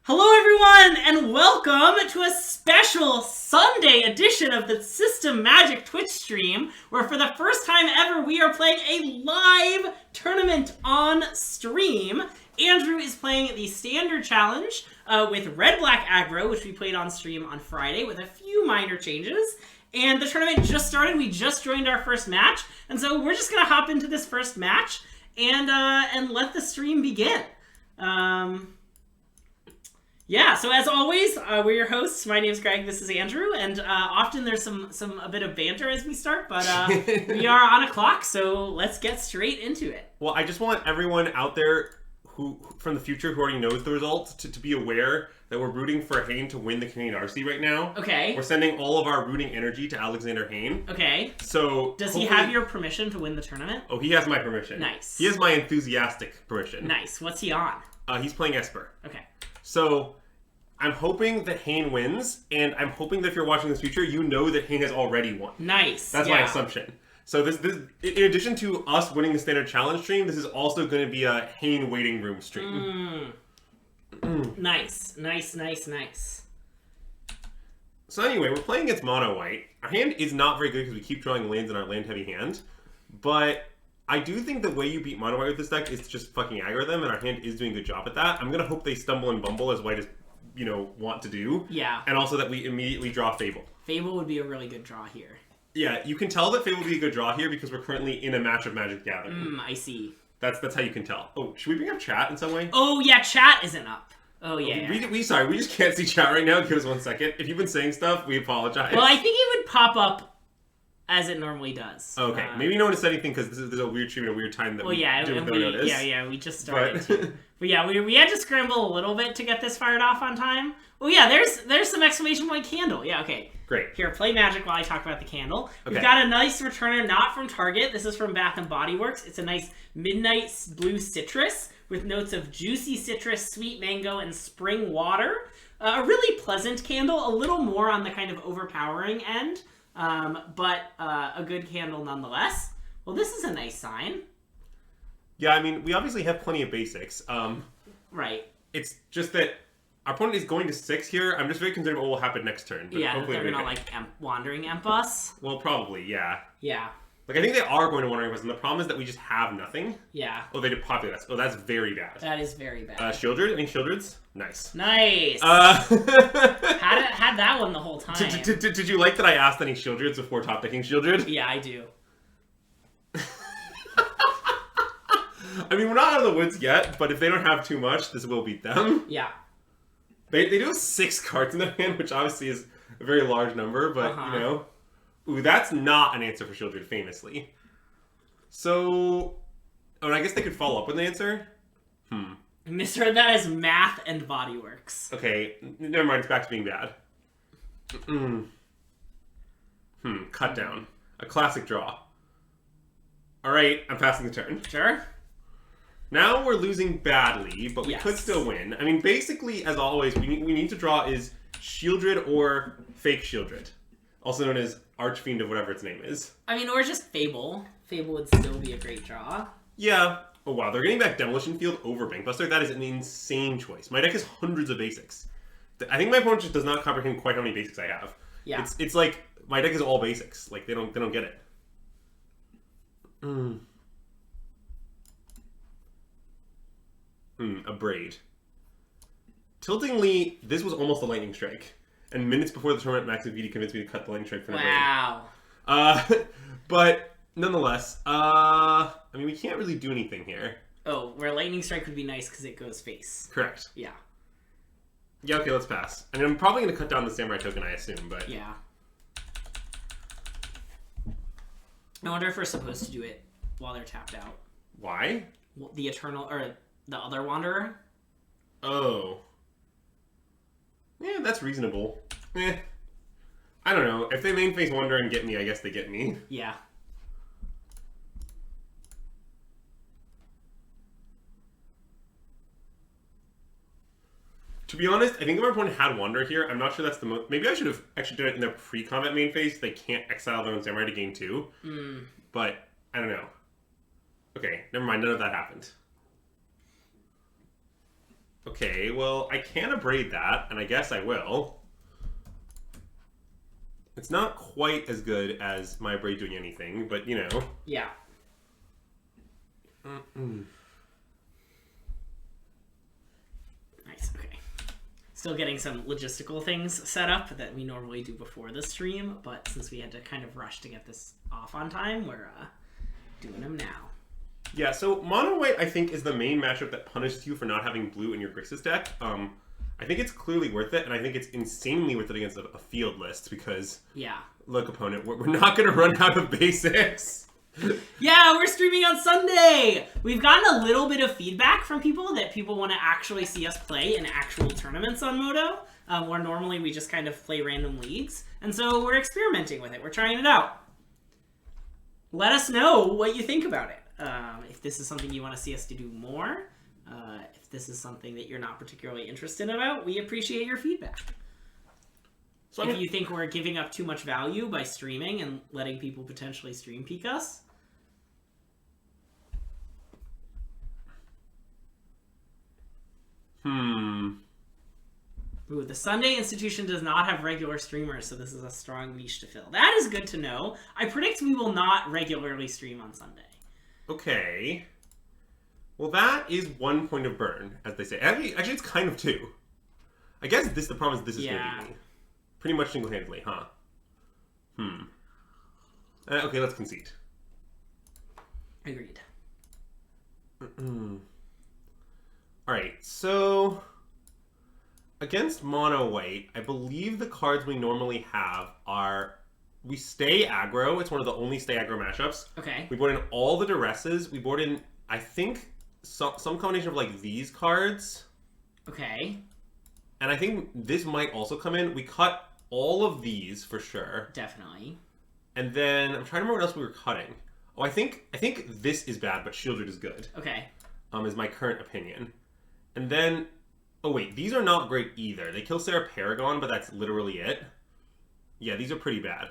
Hello everyone, and welcome to a special Sunday edition of the SystemMagic Twitch stream, where for the first time ever we are playing a live tournament on stream. Andrew is playing the Standard Challenge with Red-Black Aggro, which we played on stream on Friday with a few minor changes. And the tournament just started, we just joined our first match, and so we're just going to hop into this first match and let the stream begin. Yeah, so as always, we're your hosts. My name is Greg, this is Andrew, and often there's a bit of banter as we start, but we are on a clock, so let's get straight into it. Well, I just want everyone out there who from the future who already knows the results to be aware that we're rooting for Hayne to win the Canadian RC right now. Okay. We're sending all of our rooting energy to Alexander Hayne. Okay. So does he have your permission to win the tournament? Oh, he has my permission. Nice. He has my enthusiastic permission. Nice. What's he on? He's playing Esper. Okay. So I'm hoping that Hayne wins, and I'm hoping that if you're watching this future, you know that Hayne has already won. Nice. That's my assumption. So this, in addition to us winning the Standard Challenge stream, this is also going to be a Hayne waiting room stream. Nice. Nice. So anyway, we're playing against mono white. Our hand is not very good because we keep drawing lands in our land heavy hand, but I do think the way you beat mono white with this deck is to just fucking aggro them, and our hand is doing a good job at that. I'm gonna hope they stumble and bumble as white as want to do. Yeah. And also that we immediately draw Fable. Fable would be a really good draw here. Yeah, you can tell that Fable would be a good draw here because we're currently in a match of Magic the Gathering. I see. That's how you can tell. Oh, should we bring up chat in some way? Oh yeah, chat isn't up. Oh yeah. We sorry, we just can't see chat right now. Give us 1 second. If you've been saying stuff, we apologize. Well, I think it would pop up as it normally does. Okay, maybe no one has said anything because there's a weird stream and a weird time that we did with no notice. Yeah, we just started. But yeah, we had to scramble a little bit to get this fired off on time. Oh yeah, there's some exclamation point candle. Yeah, okay. Great. Here, play Magic while I talk about the candle. Okay. We've got a nice returner, not from Target. This is from Bath & Body Works. It's a nice midnight blue citrus with notes of juicy citrus, sweet mango, and spring water. A really pleasant candle, a little more on the kind of overpowering end, but a good candle nonetheless. Well, this is a nice sign. Yeah, I mean, we obviously have plenty of basics. Right. It's just that our opponent is going to 6 here. I'm just very concerned about what will happen next turn. But Yeah, they're gonna Wandering Imp us. Well, probably, yeah. Yeah. Like, I think they are going to Wandering Imp us, and the problem is that we just have nothing. Yeah. Oh, they did populate us. Oh, that's very bad. That is very bad. Shieldred? Any Shieldreds? Nice. Nice! Had that one the whole time. Did you like that I asked any Shieldreds before top decking Shieldred? Yeah, I do. I mean, we're not out of the woods yet, but if they don't have too much, this will beat them. Yeah. They do have 6 cards in their hand, which obviously is a very large number, but, Ooh, that's not an answer for Shieldred, famously. So... Oh, and I guess they could follow up with an answer? Misread that as Math and Body Works. Okay, never mind, it's back to being bad. Cut down. A classic draw. Alright, I'm passing the turn. Sure. Now we're losing badly, but we could still win. I mean, basically, as always, we need to draw is Shieldred or Fake Shieldred. Also known as Archfiend of whatever its name is. I mean, or just Fable. Fable would still be a great draw. Yeah. Oh wow, they're getting back Demolition Field over Bankbuster. That is an insane choice. My deck has hundreds of basics. I think my opponent just does not comprehend quite how many basics I have. Yeah. It's like, my deck is all basics. Like, they don't get it. A Braid. Tiltingly, this was almost a Lightning Strike. And minutes before the tournament, Max Viti convinced me to cut the Lightning Strike for the Braid. But, nonetheless, I mean, we can't really do anything here. Oh, where Lightning Strike would be nice because it goes face. Correct. Yeah. Yeah, okay, let's pass. I mean, I'm probably going to cut down the Samurai token, I assume, but... Yeah. I wonder if we're supposed to do it while they're tapped out. Why? The Eternal, or the other Wanderer? Oh. Yeah, that's reasonable. I don't know. If they main face Wanderer and get me, I guess they get me. Yeah. To be honest, I think if our opponent had Wanderer here, I'm not sure that's the most... Maybe I should have actually done it in their pre-combat main phase. They can't exile their own Samurai to gain 2. But, I don't know. Okay, never mind. None of that happened. Okay, well, I can abrade that, and I guess I will. It's not quite as good as my abrade doing anything, but, you know. Yeah. Nice, okay. Still getting some logistical things set up that we normally do before the stream, but since we had to kind of rush to get this off on time, we're doing them now. Yeah, so mono white, I think, is the main matchup that punishes you for not having blue in your Grixis deck. I think it's clearly worth it, and I think it's insanely worth it against a field list because, yeah, look, opponent, we're not going to run out of basics. Yeah, we're streaming on Sunday! We've gotten a little bit of feedback from people that people want to actually see us play in actual tournaments on Moto, where normally we just kind of play random leagues. And so we're experimenting with it. We're trying it out. Let us know what you think about it. If this is something you want to see us to do more, if this is something that you're not particularly interested about, we appreciate your feedback. So if you think we're giving up too much value by streaming and letting people potentially stream peek us, Ooh, the Sunday institution does not have regular streamers, so this is a strong niche to fill. That is good to know. I predict we will not regularly stream on Sunday. Okay. Well, that is 1 point of burn, as they say. Actually, it's kind of 2. I guess the problem is this is going to beat me. Pretty much single-handedly, huh? Okay, let's concede. Agreed. Alright, so against mono white, I believe the cards we normally have are... We stay aggro. It's one of the only stay aggro matchups. Okay. We board in all the duresses. We board in, I think, some combination of, like, these cards. Okay. And I think this might also come in. We cut all of these for sure. Definitely. And then I'm trying to remember what else we were cutting. Oh, I think this is bad, but Shieldred is good. Okay. Is my current opinion. And then, oh wait, these are not great either. They kill Sarah Paragon, but that's literally it. Yeah, these are pretty bad.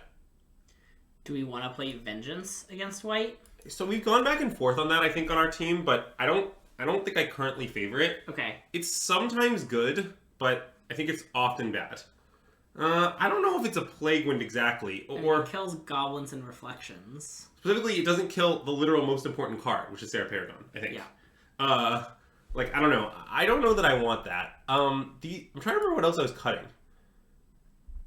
Do we want to play Vengeance against white? So we've gone back and forth on that, I think, on our team, but I don't think I currently favor it. Okay. It's sometimes good, but I think it's often bad. I don't know if it's a Plague Wind exactly, or... It kills Goblins and Reflections. Specifically, it doesn't kill the literal most important card, which is Sarah Paragon, I think. Yeah. Like, I don't know. I don't know that I want that. I'm trying to remember what else I was cutting.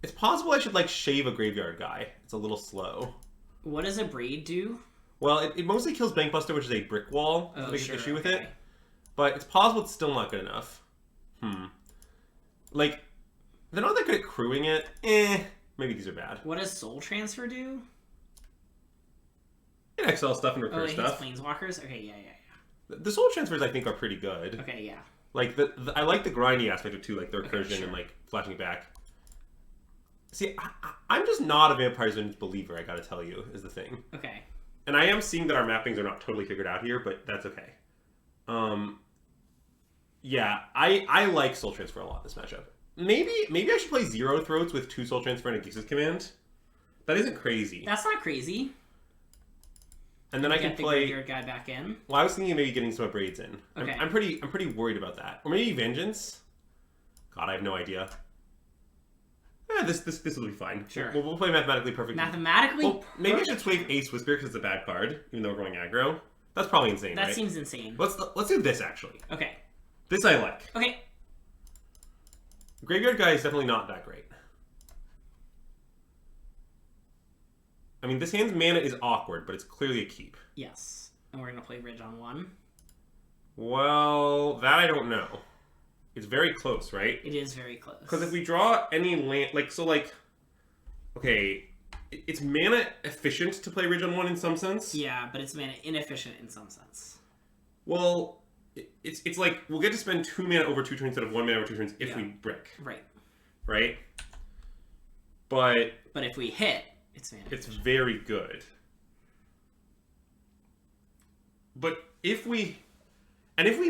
It's possible I should, like, shave a Graveyard guy. It's a little slow. What does a Braid do? Well, it mostly kills Bankbuster, which is a brick wall. That's the biggest issue with it. But it's possible it's still not good enough. Like, they're not that good at crewing it. Maybe these are bad. What does Soul Transfer do? It XL stuff and recur stuff. Planeswalkers? Okay, yeah. The Soul Transfers, I think, are pretty good. Okay, yeah. Like, I like the grindy aspect of it, too, like the recursion and, like, flashing it back. See, I'm just not a Vampire's Vengeance believer, I gotta tell you, is the thing. Okay. And I am seeing that our mappings are not totally figured out here, but that's okay. Yeah, I like Soul Transfer a lot this matchup. Maybe I should play Zero Throats with 2 Soul Transfer and a Gix's Command. That isn't crazy. That's not crazy. And then I can play your guy back in. Well, I was thinking of maybe getting some Braids in. Okay. I'm pretty worried about that. Or maybe Vengeance. God, I have no idea. This will be fine. Sure. We'll play Mathematically Perfect. Well, maybe I should swave Ace Whisper because it's a bad card, even though we're going aggro. That's probably insane, right? That seems insane. Let's do this, actually. Okay. This I like. Okay. Graveyard guy is definitely not that great. I mean, this hand's mana is awkward, but it's clearly a keep. Yes. And we're going to play Ridge on 1. Well, that I don't know. It's very close, right? It is very close. Because if we draw any land... Okay, it's mana efficient to play Ridge on 1 in some sense. Yeah, but it's mana inefficient in some sense. Well, it's like, we'll get to spend 2 mana over 2 turns instead of 1 mana over 2 turns if we brick. Right. Right? But if we hit, it's mana It's efficient. very good. But if we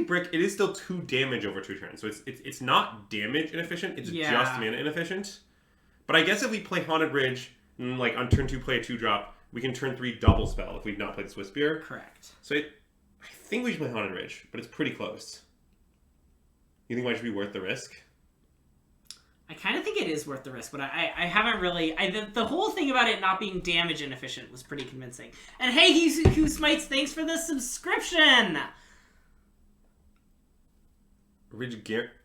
brick, it is still 2 damage over 2 turns. So it's not damage inefficient, it's just mana inefficient. But I guess if we play Haunted Ridge, and like on turn 2 play a 2-drop, we can turn 3 double spell if we've not played the Swiss Spear. Correct. So I think we should play Haunted Ridge, but it's pretty close. You think it might just be worth the risk? I kind of think it is worth the risk, but I haven't really... the whole thing about it not being damage inefficient was pretty convincing. And hey, Who Smites, thanks for the subscription!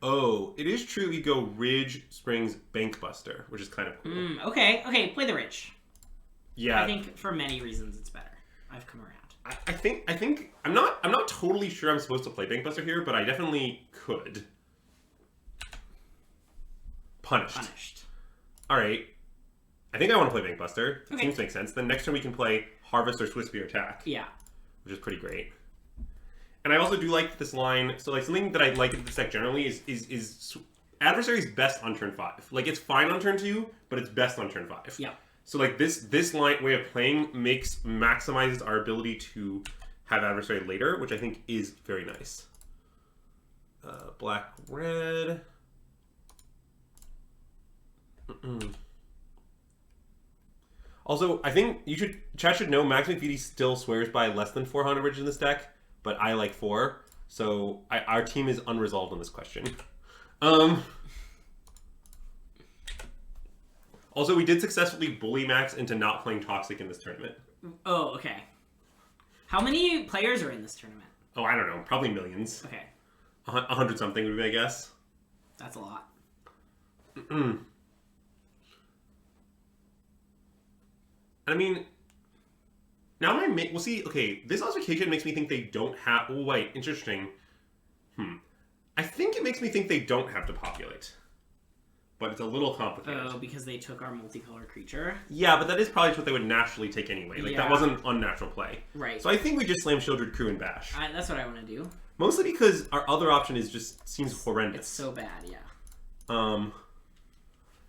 Oh, it is true we go Ridge, Springs, Bankbuster, which is kind of cool. Okay, play the Ridge. Yeah. I think for many reasons it's better. I've come around. I think I'm not totally sure I'm supposed to play Bankbuster here, but I definitely could. Punished. All right. I think I want to play Bankbuster. It seems to make sense. Then next turn we can play Harvest or Swiss Spear Attack. Yeah. Which is pretty great. And I also do like this line. So like something that I like in this deck generally is Adversary's best on turn 5. Like it's fine on turn 2, but it's best on turn 5. Yeah. So like this line way of playing maximizes our ability to have Adversary later, which I think is very nice. Black, red. Also, I think chat should know Max McVitie still swears by less than 400 Ridge in this deck, but I like 4, so our team is unresolved on this question. Also, we did successfully bully Max into not playing Toxic in this tournament. Oh, okay. How many players are in this tournament? Oh, I don't know. Probably millions. Okay. 100 something would be, I guess. That's a lot. I mean, now we'll see. Okay, this classification makes me think they don't have. Oh wait, interesting. I think it makes me think they don't have to populate, but it's a little complicated. Oh, because they took our multicolor creature. Yeah, but that is probably what they would naturally take anyway. Like that wasn't unnatural play. Right. So I think we just slam Shieldred Crew and Bash. That's what I want to do. Mostly because our other option seems horrendous. It's so bad, yeah. And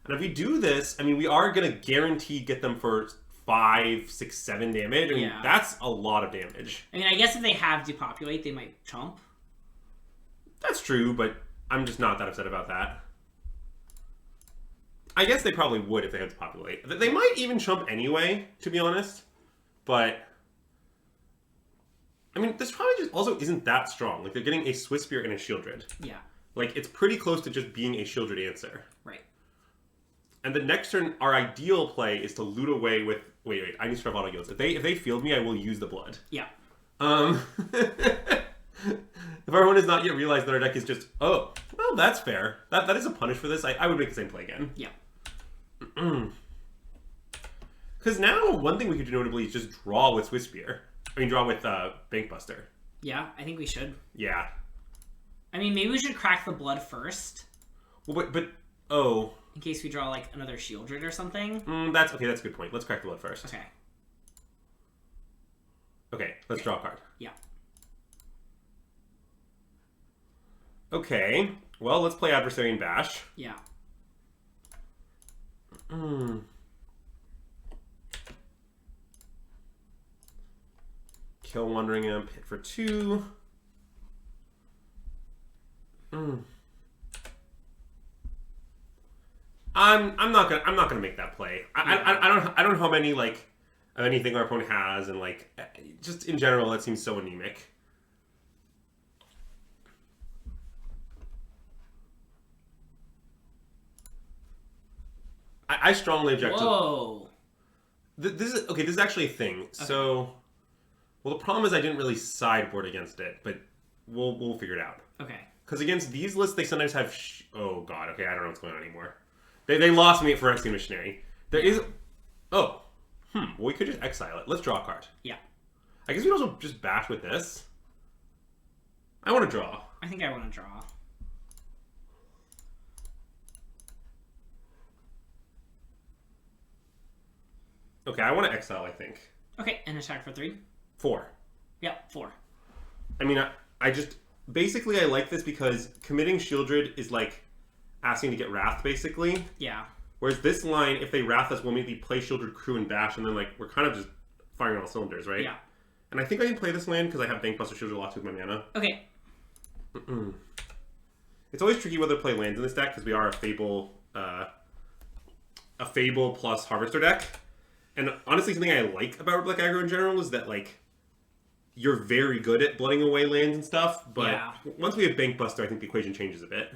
if we do this, I mean, we are gonna guaranteed get them for 5, 6, 7 damage. I mean, that's a lot of damage. I mean, I guess if they have depopulate, they might chomp. That's true, but I'm just not that upset about that. I guess they probably would if they had depopulate. They might even chump anyway, to be honest. But I mean, this probably just also isn't that strong. Like, they're getting a Swiss Spear and a Shieldred. Yeah. Like, it's pretty close to just being a Shieldred answer. Right. And the next turn, our ideal play is to loot away with... Wait, I need to have auto yields. If they field me, I will use the blood. Yeah. If everyone has not yet realized that our deck is just... Oh, well, that's fair. That is a punish for this. I would make the same play again. Yeah. Because now, one thing we could do notably is just draw with Swiss Spear. I mean, draw with Bankbuster. Yeah, I think we should. Yeah. I mean, maybe we should crack the blood first. Well, but oh. In case we draw, like, another Shieldred or something. That's a good point. Let's crack the blood first. Okay. Okay, let's draw a card. Yeah. Okay, well, let's play Adversary and Bash. Yeah. Kill Wandering Imp, hit for 2. I'm not gonna make that play. I don't know how many of anything our opponent has, and just in general that seems so anemic. I strongly object Whoa. to this is actually a thing. Okay. So, well, the problem is I didn't really sideboard against it, but we'll figure it out. Okay. Because against these lists, they sometimes have. Oh God. Okay, I don't know what's going on anymore. They lost me at Phyrexian Missionary. There is. Oh. Well, we could just exile it. Let's draw a card. Yeah. I guess we could also just bash with this. I want to draw. I think I want to draw. Okay, I want to exile, I think. Okay, and attack for 3? 4. Yeah, 4. I mean, I just... Basically, I like this because committing Shieldred is like asking to get Wrath, basically. Yeah. Whereas this line, if they Wrath us, we'll maybe play Shieldred Crew and Bash, and then we're kind of just firing on all cylinders, right? Yeah. And I think I can play this land because I have Bankbuster Shieldred locked with my mana. Okay. It's always tricky whether to play lands in this deck because we are a Fable plus Harvester deck. And honestly, something I like about Black Aggro in general is that, you're very good at blooding away lands and stuff, but Yeah. once we have Bank Buster, I think the equation changes a bit.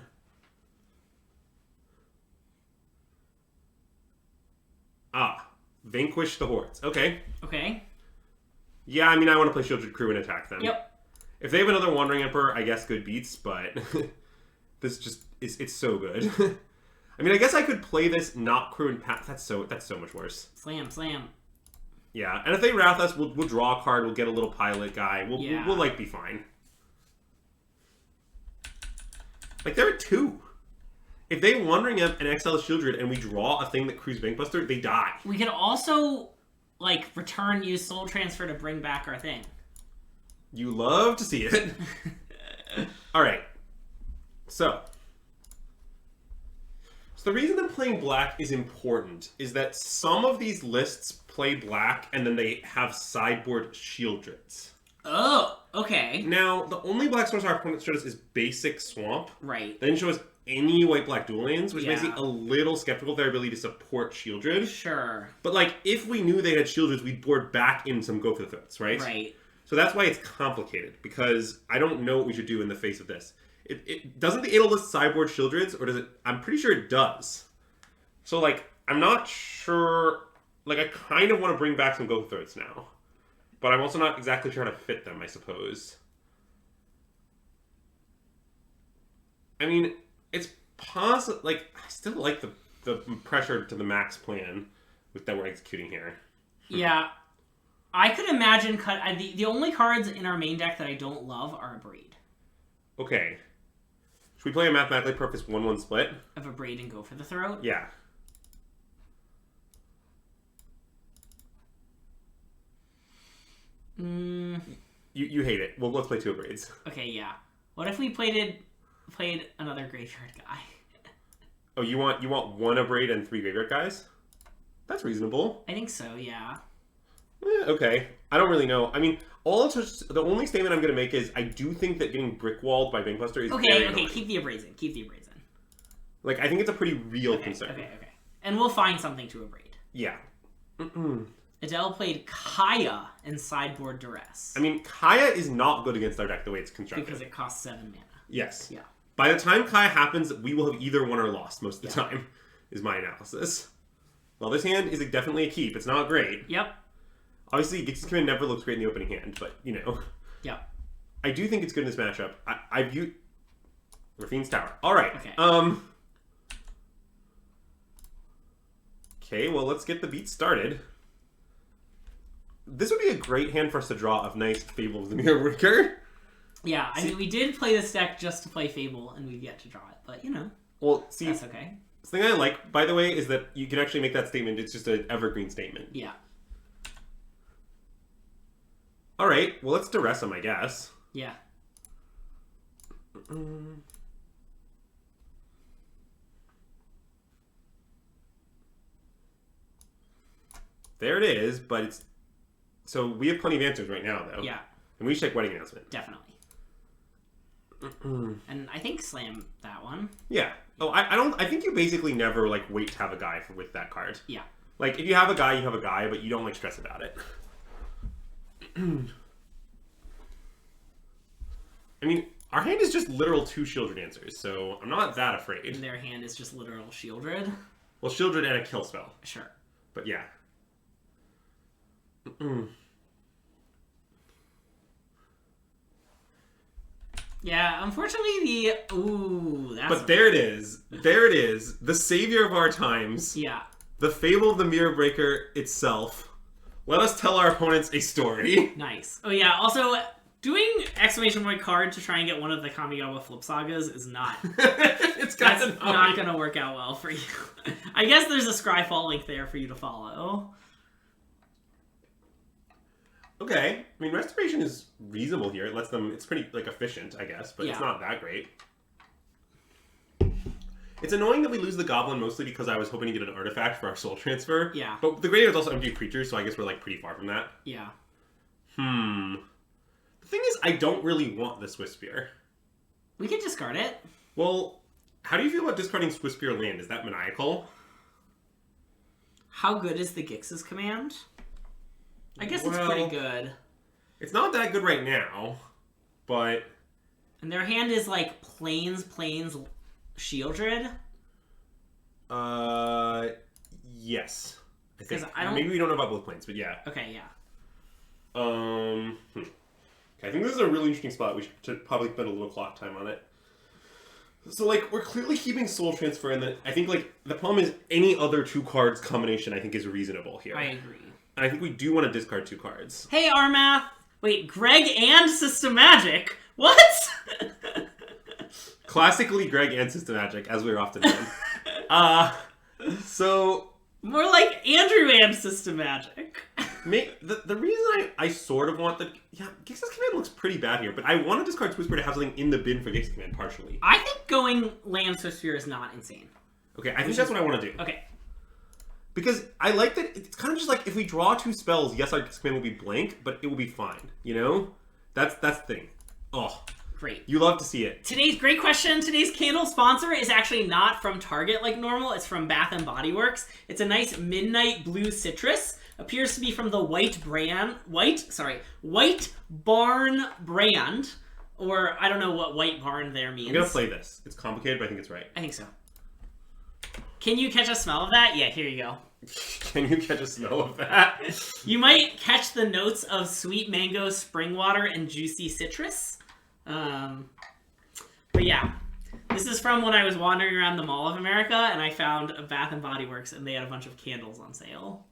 Ah, Vanquish the Hordes. Okay. Okay. Yeah, I mean, I want to play Shielded Crew and attack them. Yep. If they have another Wandering Emperor, I guess good beats, but this just it's so good. I mean, I guess I could play this not Crew and Path. That's so much worse. Slam, slam. Yeah, and if they Wrath us, we'll draw a card. We'll get a little pilot guy. We'll like be fine. Like they're at 2. If they Wandering Imp and exile Shieldred and we draw a thing that Crew's Bankbuster, they die. We can also like use Soul Transfer to bring back our thing. You love to see it. All right. So the reason that playing black is important is that some of these lists play black and then they have sideboard Shieldreds. Oh, okay. Now, the only black source our opponent showed us is basic Swamp. Right. They didn't show us any white-black dual lanes, which makes me Yeah. a little skeptical of their ability to support Shieldred. Sure. But, like, if we knew they had Shieldreds, we'd board back in some Go for the Throats, right? Right. So that's why it's complicated, because I don't know what we should do in the face of this. It doesn't the Adel list sideboard Shieldreds, or does it? I'm pretty sure it does. So, like, I'm not sure. Like, I kind of want to bring back some Go for the Throats now. But I'm also not exactly sure how to fit them, I suppose. I mean, it's possible. Like, I still like the pressure to the max plan that we're executing here. Yeah. I could imagine the only cards in our main deck that I don't love are a Breed. Okay. Should we play a mathematically perfect 1-1 split? Of a Breed and Go for the Throat? Yeah. You hate it. Well, let's play 2 Braids. Okay, yeah. What if we played another graveyard guy? Oh, you want 1 Braid and 3 graveyard guys? That's reasonable. I think so, yeah. Okay. I don't really know. I mean, the only statement I'm going to make is I do think that getting brickwalled by Bankbuster is very annoying. Keep the Abrasion. Keep the Abrasion. Like, I think it's a pretty real concern. Okay. And we'll find something to abrade. Yeah. Adele played Kaya in sideboard Duress. I mean, Kaya is not good against our deck the way it's constructed. Because it costs 7 mana. Yes. Yeah. By the time Kaya happens, we will have either won or lost most of the time, is my analysis. Well, this hand is definitely a keep. It's not great. Yep. Obviously, Gix's Command never looks great in the opening hand, but, you know. Yep. I do think it's good in this matchup. I view... Rafine's Tower. All right. Okay. Okay, well, let's get the beat started. This would be a great hand for us to draw of nice Fable of the Mirror Breaker. Yeah, I mean, we did play this deck just to play Fable, and we've yet to draw it, but, you know. Well, see... That's okay. The thing I like, by the way, is that you can actually make that statement. It's just an evergreen statement. Yeah. All right, well, let's duress him, I guess. Yeah. There it is, but it's... So we have plenty of answers right now, though. Yeah. And we should check Wedding Announcement. Definitely. And I think slam that one. Yeah. Oh, I think you basically never, like, wait to have a guy with that card. Yeah. Like, if you have a guy, you have a guy, but you don't, like, stress about it. I mean, our hand is just literal 2 Shieldred answers, so I'm not that afraid. And their hand is just literal Shieldred. Well, Shieldred and a kill spell. Sure. But yeah. Yeah, unfortunately that's... But there it is. There it is. The savior of our times. Yeah. The Fable of the Mirror Breaker itself. Let us tell our opponents a story. Nice. Oh yeah, also, doing exclamation point card to try and get one of the Kamigawa Flip Sagas is not... It's That's not going to work out well for you. I guess there's a Scryfall link there for you to follow. Okay. I mean, Restoration is reasonable here. It lets them... It's pretty, like, efficient, I guess, but it's not that great. It's annoying that we lose the Goblin mostly because I was hoping to get an artifact for our Soul Transfer. Yeah. But the Graveyard's also empty of creatures, so I guess we're, like, pretty far from that. Yeah. The thing is, I don't really want the Swift Spear. We could discard it. Well, how do you feel about discarding Swift Spear land? Is that maniacal? How good is the Gix's command? I guess it's pretty good. It's not that good right now, but... And their hand is like Plains, Shieldred. Yes. I think. I don't... Maybe we don't know about both Plains, but yeah. Okay, yeah. Okay, I think this is a really interesting spot. We should probably spend a little clock time on it. So, like, we're clearly keeping Soul Transfer, and then I think, like, the problem is any other 2 cards combination I think is reasonable here. I agree. And I think we do want to discard 2 cards. Hey, Armath! Wait, Greg and SystemMagic? What? Classically Greg and SystemMagic, as we're often known. So... More like Andrew and SystemMagic. The reason I sort of want the... Yeah, Gix's Command looks pretty bad here, but I want to discard Swisspear to have something in the bin for Gix's Command, partially. I think going land Swisspear is not insane. Okay, I think that's what I want to do. Okay. Because I like that it's kind of just like, if we draw 2 spells, yes, our Gix's Command will be blank, but it will be fine, you know? That's the thing. Oh. Great. You love to see it. Great question. Today's candle sponsor is actually not from Target like normal. It's from Bath & Body Works. It's a nice midnight blue citrus. Appears to be from the White Barn brand. Or, I don't know what White Barn there means. I'm going to play this. It's complicated, but I think it's right. I think so. Can you catch a smell of that? Yeah, here you go. Can you catch a smell of that? You might catch the notes of sweet mango, spring water, and juicy citrus. But yeah, this is from when I was wandering around the Mall of America and I found a Bath & Body Works and they had a bunch of candles on sale.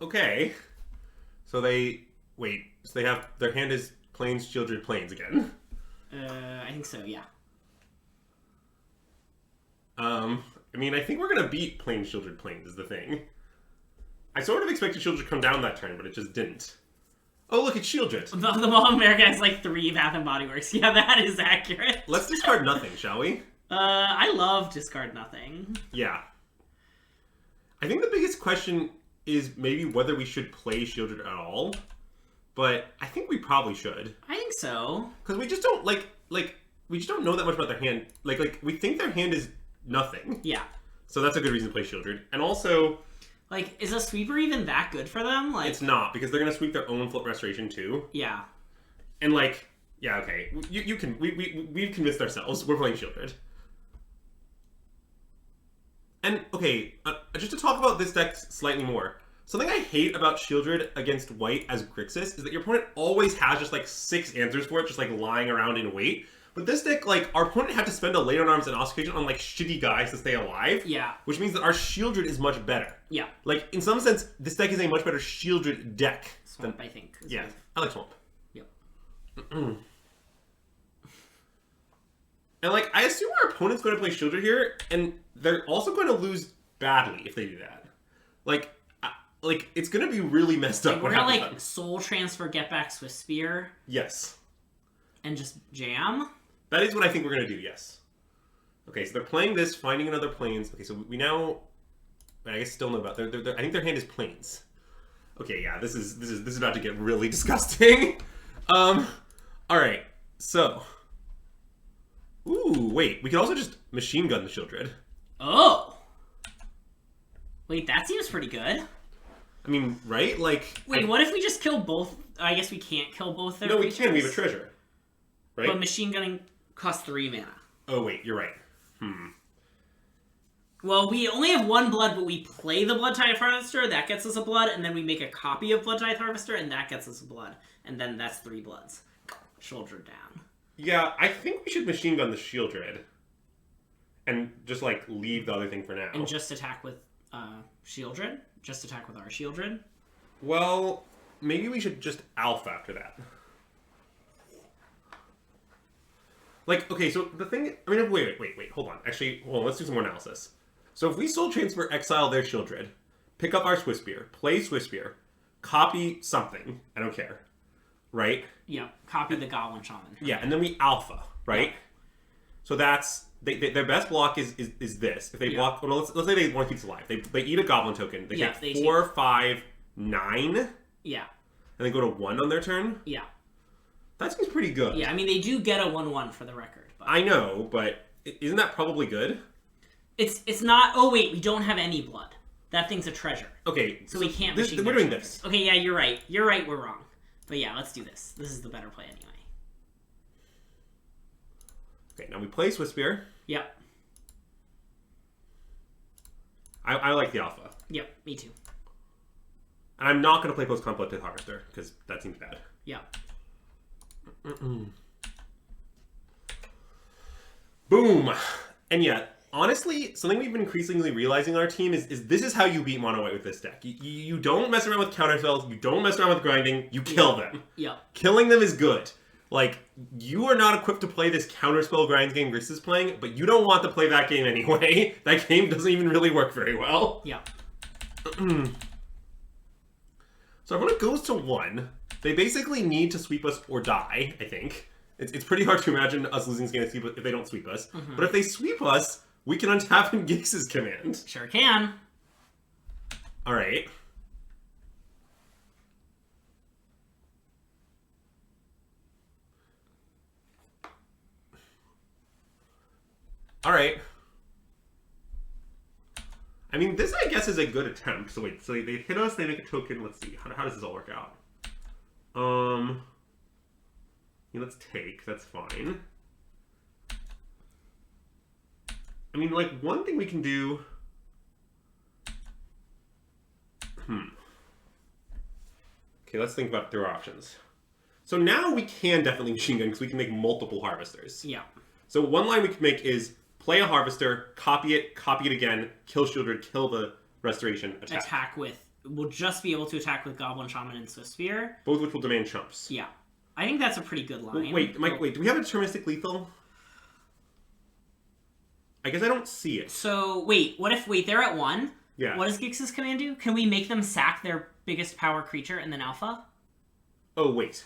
Okay. So they have, their hand is Plains, Shieldred, Plains again. I think so, yeah. I mean, I think we're gonna beat Plains, Shieldred, Plains is the thing. I sort of expected Shieldred to come down that turn, but it just didn't. Oh, look, it's Shieldred. The Mall of America has like 3 Bath & Body Works. Yeah, that is accurate. Let's discard nothing, shall we? I love discard nothing. Yeah. I think the biggest question is maybe whether we should play Shieldred at all. But I think we probably should. I think so. Because we just don't, we just don't know that much about their hand. Like, we think their hand is nothing. Yeah. So that's a good reason to play Shieldred. And also... Like, is a sweeper even that good for them? Like, it's not, because they're going to sweep their own Flip Restoration too. Yeah. And like, yeah, okay. We've convinced ourselves. We're playing Shieldred. And, okay, just to talk about this deck slightly more. Something I hate about Shieldred against white as Grixis is that your opponent always has just like 6 answers for it, just like lying around in wait. But this deck, like, our opponent had to spend a Lay on Arms and Ossification on, like, shitty guys to stay alive. Yeah. Which means that our Shieldred is much better. Yeah. Like, in some sense, this deck is a much better Shieldred deck. Swamp, I think. Yeah, I like Swamp. Yep. And, like, I assume our opponent's going to play Shieldred here, and they're also going to lose badly if they do that. Like, it's going to be really messed up. Like, we're going to, like, Soul Transfer, get back Swisspear. Yes. And just jam? That is what I think we're going to do, yes. Okay, so they're playing this, finding another Plains. Okay, so we now... I guess still know about... I think their hand is Plains. Okay, yeah, this is about to get really disgusting. Alright, so... Ooh, wait, we can also just Machine Gun the Shieldred. Oh! Wait, that seems pretty good. I mean, right? Like... Wait, what if we just kill both... I guess we can't kill both their creatures? No, we can. We have a treasure. Right? But Machine Gunning costs 3 mana. Oh, wait, you're right. Well, we only have 1 blood, but we play the Blood Tithe Harvester, that gets us a blood, and then we make a copy of Blood Tithe Harvester, and that gets us a blood. And then that's 3 bloods. Shoulder down. Yeah, I think we should Machine Gun the Shieldred. And just, like, leave the other thing for now. And just attack with Shieldred? Just attack with our Shieldred? Well, maybe we should just Alpha after that. Like, okay, so the thing... I mean, wait, hold on. Actually, hold on, let's do some more analysis. So if we Soul Transfer, exile their Shieldred, pick up our Swisspear, play Swisspear, copy something, I don't care, right? Yeah, copy the Goblin Shaman. Yeah, and then we Alpha, right? Yeah. So that's... their best block is this. If they block... Well, let's say they want to keep it alive. They eat a Goblin token. They take 4, 5, 9. Yeah. And they go to 1 on their turn? Yeah. That seems pretty good. Yeah, I mean, they do get a 1/1 for the record. But... I know, but isn't that probably good? It's not... Oh, wait, we don't have any blood. That thing's a treasure. Okay. So we can't we're doing this. Okay, yeah, you're right. You're right, we're wrong. But yeah, let's do this. This is the better play anyway. Okay, now we play Swiftspear. Yep. I like the alpha. Yep, me too. And I'm not going to play post-completed Harvester, because that seems bad. Yep. Boom! And yet, honestly, something we've been increasingly realizing on our team is this is how you beat mono white with this deck. You don't mess around with counterspells, you don't mess around with grinding, you kill them. Yep. Killing them is good. Like, you are not equipped to play this counterspell grind game Gris is playing, but you don't want to play that game anyway. That game doesn't even really work very well. Yep. So everyone goes to 1. They basically need to sweep us or die, I think. It's pretty hard to imagine us losing this game if they don't sweep us. But if they sweep us, we can untap in Gix's command. Sure can. Alright. Alright. I mean, this, I guess, is a good attempt. So wait, so they hit us, they make a token. Let's see. How does this all work out? Yeah, let's take. That's fine. I mean, like, one thing we can do... Okay, let's think about their options. So now we can definitely machine gun, because we can make multiple harvesters. Yeah. So one line we can make is play a harvester, copy it again, kill Shieldred, kill the restoration, attack. Attack with... We'll just be able to attack with Goblin Shaman and Swiftspear. Both of which will demand chumps. Yeah. I think that's a pretty good line. Wait, Mike, wait, do we have a deterministic lethal? I guess I don't see it. So, wait, they're at 1? Yeah. What does Gix's command do? Can we make them sack their biggest power creature and then alpha? Oh, wait.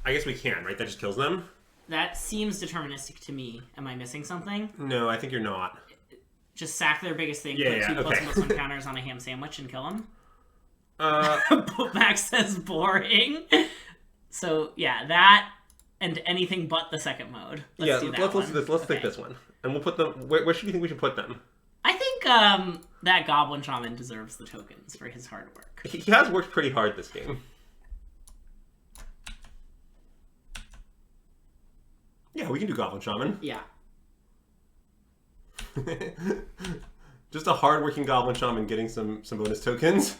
I guess we can, right? That just kills them? That seems deterministic to me. Am I missing something? No, I think you're not. Just sack their biggest thing, Yeah, put 2 okay. +1/+1 counters on a ham sandwich and kill them? Uh, Max says boring. So, yeah, that and anything but the second mode. Let's do this. Let's take this one. And we'll put them... Where should you think we should put them? I think that Goblin Shaman deserves the tokens for his hard work. He has worked pretty hard this game. Yeah, we can do Goblin Shaman. Yeah. Just a hard-working Goblin Shaman getting some bonus tokens.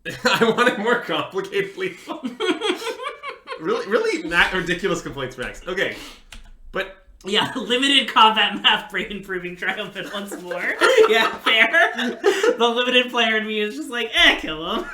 I wanted more complicated lethal. really not ridiculous complaints, Max. Okay, but... Yeah, limited combat math brain proving triumphant once more. Yeah, fair. The limited player in me is just like, kill him.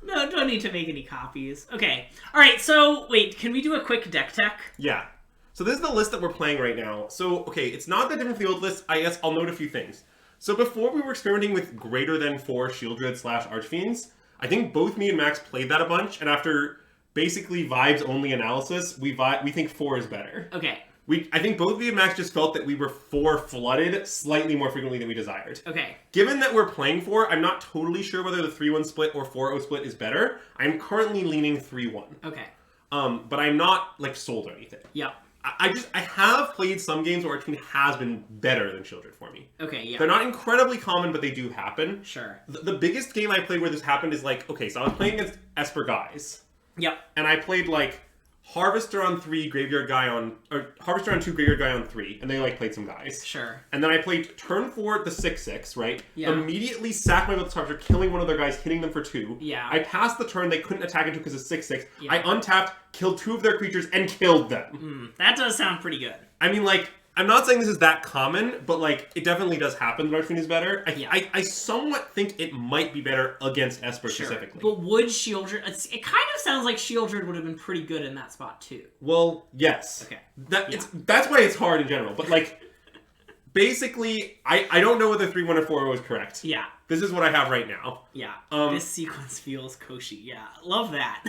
No, don't need to make any copies. Okay. Alright, so, wait, can we do a quick deck tech? Yeah. So this is the list that we're playing right now. So, okay, it's not that different from the old list. I guess I'll note a few things. So before we were experimenting with greater than 4 Shieldred / Archfiends, I think both me and Max played that a bunch, and after basically vibes-only analysis, we think 4 is better. Okay. I think both me and Max just felt that we were 4 flooded slightly more frequently than we desired. Okay. Given that we're playing 4, I'm not totally sure whether the 3-1 split or 4-0 split is better. I'm currently leaning 3-1. Okay. But I'm not, like, sold or anything. Yep. I have played some games where Archfiend has been better than Shieldred for me. Okay, yeah. They're not incredibly common, but they do happen. Sure. The biggest game I played where this happened is like, okay, so I was playing against Esper guys. Yep. And I played like Harvester on 3, Graveyard Guy on... Or Harvester on 2, Graveyard Guy on 3. And they like played some guys. Sure. And then I played turn 4, the 6/6, right? Yeah. Immediately sacked my Willis Harvester, killing one of their guys, hitting them for 2. Yeah. I passed the turn they couldn't attack into because of 6/6. Yeah. I untapped, killed 2 of their creatures, and killed them. That does sound pretty good. I mean, like, I'm not saying this is that common, but, like, it definitely does happen that Archfiend is better. I somewhat think it might be better against Esper specifically. But would Shieldred... It kind of sounds like Shieldred would have been pretty good in that spot, too. Well, yes. Okay. That's why it's hard in general. But, like, basically, I don't know whether 3-1 or 4-0 is correct. Yeah. This is what I have right now. Yeah. This sequence feels koshy. Yeah. Love that.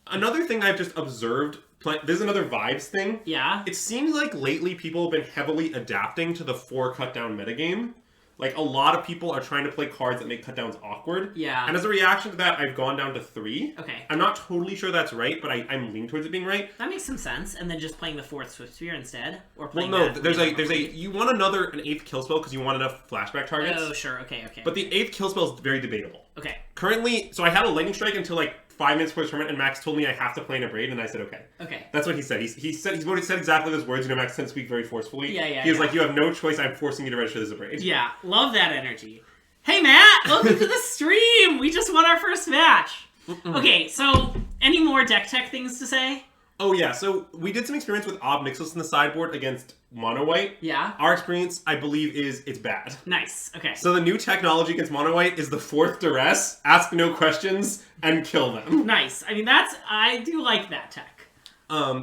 Another thing I've just observed... There's another vibes thing. Yeah. It seems like lately people have been heavily adapting to the 4 cut down metagame. Like, a lot of people are trying to play cards that make cut downs awkward. Yeah. And as a reaction to that, I've gone down to 3. Okay. I'm not totally sure that's right, but I'm leaning towards it being right. That makes some sense. And then just playing the 4th Swift Sphere instead? Or playing Well, no, there's a, you want an 8th kill spell because you want enough flashback targets. Oh, sure, okay. But the 8th kill spell is very debatable. Okay. Currently, so I had a lightning strike until like 5 minutes before the tournament, and Max told me I have to play in a braid, and I said okay. Okay. That's what he said. He said exactly those words. Max tends to speak very forcefully. Yeah. He was like, "You have no choice. I'm forcing you to register as a braid." Yeah, love that energy. Hey Matt, welcome to the stream. We just won our first match. Okay, so any more deck tech things to say? Oh yeah, so we did some experience with Ob Nixilis in the sideboard against Mono White. Yeah. Our experience, I believe, is it's bad. Nice. Okay. So the new technology against Mono White is the 4th Duress, ask no questions, and kill them. Nice. I mean, I do like that tech.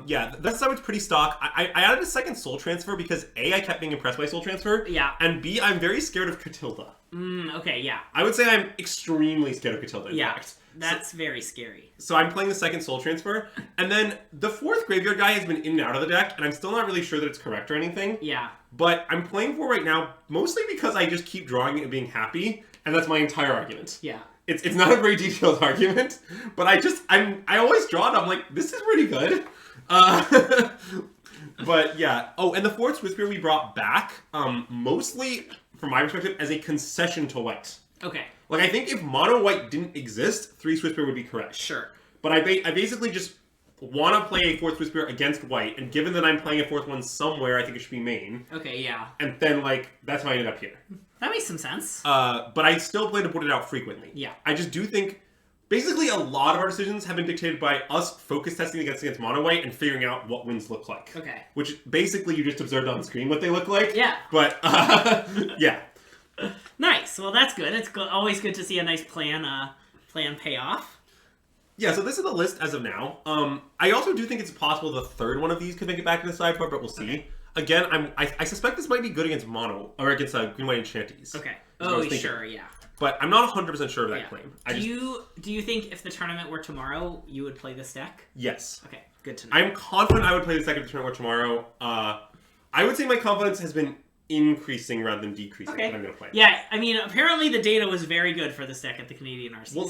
Yeah, that side was pretty stock. I added a second Soul Transfer because A, I kept being impressed by Soul Transfer. Yeah. And B, I'm very scared of Catilda. Okay, yeah. I would say I'm extremely scared of Catilda, in fact. That's very scary. So I'm playing the second Soul Transfer, and then the 4th Graveyard guy has been in and out of the deck, and I'm still not really sure that it's correct or anything. Yeah. But I'm playing 4 right now, mostly because I just keep drawing it and being happy, and that's my entire argument. Yeah. It's not a very detailed argument, but I always draw it, I'm like, this is pretty good. But yeah. Oh, and the 4th Swift Spear we brought back, mostly, from my perspective, as a concession to White. Okay. Like, I think if Mono White didn't exist, 3 Swift Spear would be correct. Sure. But I basically just want to play a 4th Swift Spear against White, and given that I'm playing a 4th one somewhere, I think it should be main. Okay, yeah. And then, like, that's how I ended up here. That makes some sense. But I still plan to put it out frequently. Yeah. I just do think, basically a lot of our decisions have been dictated by us focus testing against Mono White and figuring out what wins look like. Okay. Which, basically, you just observed on screen what they look like. Yeah. But, yeah. Nice. Well, that's good. It's always good to see a nice plan pay off. Yeah, so this is the list as of now. I also do think it's possible the 3rd one of these could make it back to the sideboard, but we'll see. Okay. Again, I suspect this might be good against Mono, or against Green White Enchanties. Okay. Oh, sure, yeah. But I'm not 100% sure of that claim. Do you think if the tournament were tomorrow, you would play this deck? Yes. Okay, good to know. I'm confident I would play this deck if the tournament were tomorrow. I would say my confidence has been increasing rather than decreasing. Okay. I'm going to play. Yeah, I mean, apparently the data was very good for this deck at the Canadian RC. Well,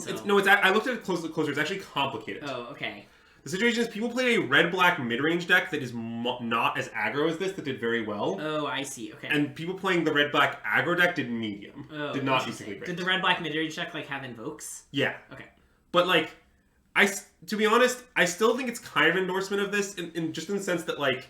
I looked at it closer. It's actually complicated. Oh, okay. The situation is people played a red-black mid-range deck that is not as aggro as this, that did very well. Oh, I see. Okay. And people playing the red-black aggro deck did medium. Oh, did not basically great. Did the red-black mid-range deck, like, have invokes? Yeah. Okay. But, like, to be honest, I still think it's kind of an endorsement of this, in just in the sense that, like,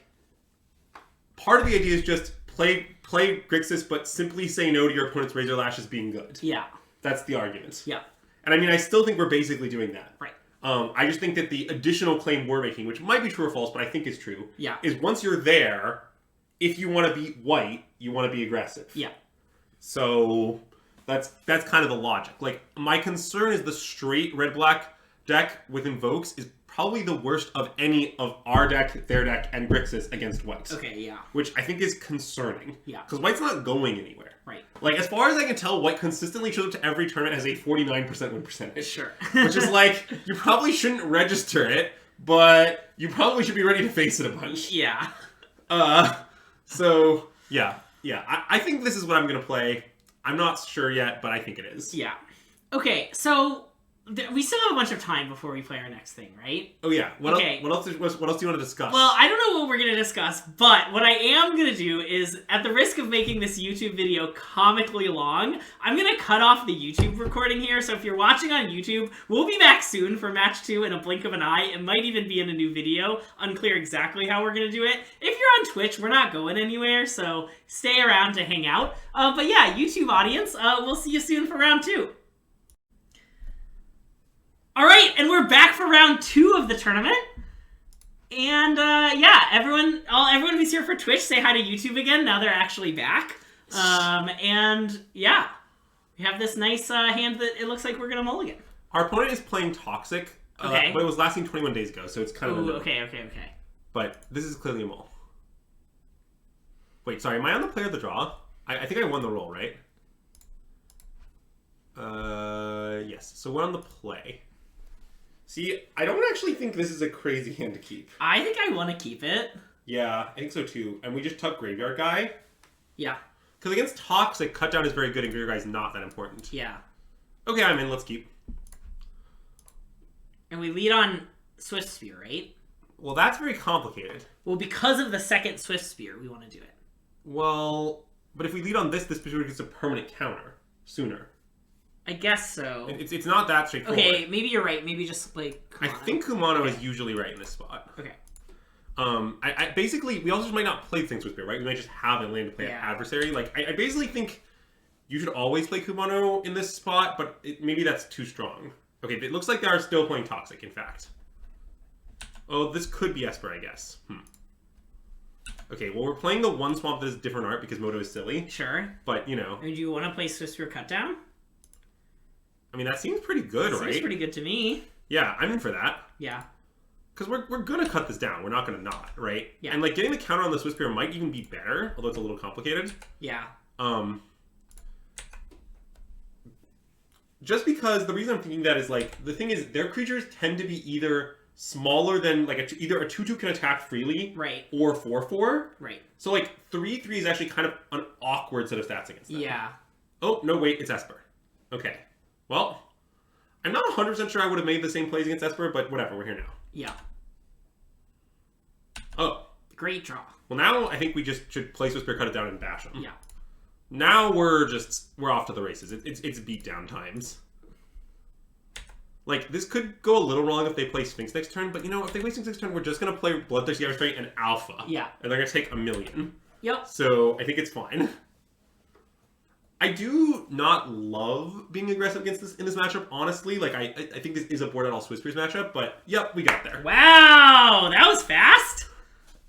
part of the idea is just play Grixis, but simply say no to your opponent's Razor Lash as being good. Yeah. That's the argument. Yeah. And I mean, I still think we're basically doing that. Right. I just think that the additional claim we're making, which might be true or false, but I think is true, yeah, is once you're there, if you want to beat White, you want to be aggressive. Yeah. So that's kind of the logic. Like, my concern is the straight red-black deck with Invokes is probably the worst of any of our deck, their deck, and Grixis against White. Okay, yeah. Which I think is concerning. Yeah. Because White's not going anywhere. Right. Like, as far as I can tell, White consistently shows up to every tournament has a 49% win percentage. Sure. Which is like, you probably shouldn't register it, but you probably should be ready to face it a bunch. Yeah. So, yeah. I think this is what I'm going to play. I'm not sure yet, but I think it is. Yeah. Okay, so we still have a bunch of time before we play our next thing, right? Oh yeah. What else do you want to discuss? Well, I don't know what we're going to discuss, but what I am going to do is, at the risk of making this YouTube video comically long, I'm going to cut off the YouTube recording here. So if you're watching on YouTube, we'll be back soon for match 2 in a blink of an eye. It might even be in a new video. Unclear exactly how we're going to do it. If you're on Twitch, we're not going anywhere, so stay around to hang out. But yeah, YouTube audience, we'll see you soon for round 2. All right, and we're back for round 2 of the tournament. And yeah, everyone who's here for Twitch, say hi to YouTube again. Now they're actually back. And yeah, we have this nice hand that it looks like we're gonna mulligan. Our opponent is playing Toxic, okay, but it was lasting 21 days ago, so it's kind of okay. But this is clearly a mull. Wait, sorry, am I on the play or the draw? I think I won the roll, right? Yes. So we're on the play. See, I don't actually think this is a crazy hand to keep. I think I want to keep it. Yeah, I think so too. And we just took Graveyard Guy. Yeah. Because against Toxic, cut down is very good and Greater Guy is not that important. Yeah. Okay, I'm in. Let's keep. And we lead on Swift Spear, right? Well, that's very complicated. Well, because of the second Swift Spear, we want to do it. Well, but if we lead on this Spear gets a permanent counter sooner. I guess so. It's not that straightforward. Okay, maybe you're right. Maybe just play Kumano. I think Kumano is usually right in this spot. Okay. I basically, we also just might not play things with Spear, right? We might just have a land to play an adversary. Like, I basically think you should always play Kumano in this spot, but maybe that's too strong. Okay, it looks like they are still playing Toxic, in fact. Oh, this could be Esper, I guess. Okay, well, we're playing the one swamp that is different art because Moto is silly. Sure. But, you know. And do you want to play Swift Spear Cutdown? I mean, that seems pretty good, right? Seems pretty good to me. Yeah, I'm in for that. Yeah. Because we're going to cut this down. We're not going to not, right? Yeah. And, like, getting the counter on the Swift Spear might even be better, although it's a little complicated. Yeah. Just because the reason I'm thinking that is, like, the thing is, their creatures tend to be either smaller than, like, either a 2/2 can attack freely, right, or 4/4. Right. So, like, 3/3 is actually kind of an awkward set of stats against them. Yeah. Oh, no, wait, it's Esper. Okay. Well, I'm not 100% sure I would have made the same plays against Esper, but whatever, we're here now. Yeah. Oh. Great draw. Well, now I think we just should play Swift Spear, cut it down, and bash them. Yeah. Now we're off to the races. It's beatdown times. Like, this could go a little wrong if they play Sphinx next turn, but, you know, if they play Sphinx next turn, we're just going to play Bloodthirsty Adversary and Alpha. Yeah. And they're going to take 1,000,000. Yep. So, I think it's fine. I do not love being aggressive against this in this matchup, honestly. Like, I think this is a board out all Swiss Spears matchup, but, yep, we got there. Wow! That was fast!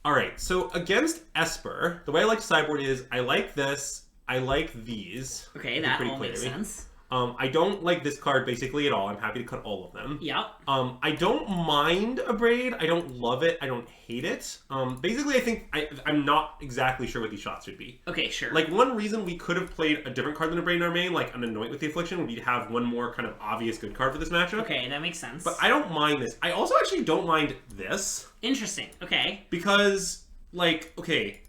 Alright, so against Esper, the way I like to sideboard is, I like this, I like these. Okay, that all makes sense. I don't like this card basically at all. I'm happy to cut all of them. Yep. I don't mind a braid. I don't love it. I don't hate it. Basically, I think I'm not exactly sure what these shots should be. Okay, sure. Like, one reason we could have played a different card than a braid in our main, like an Anoint with the Affliction, would be to have one more kind of obvious good card for this matchup. Okay, that makes sense. But I don't mind this. I also actually don't mind this. Interesting. Okay. Because, like, okay,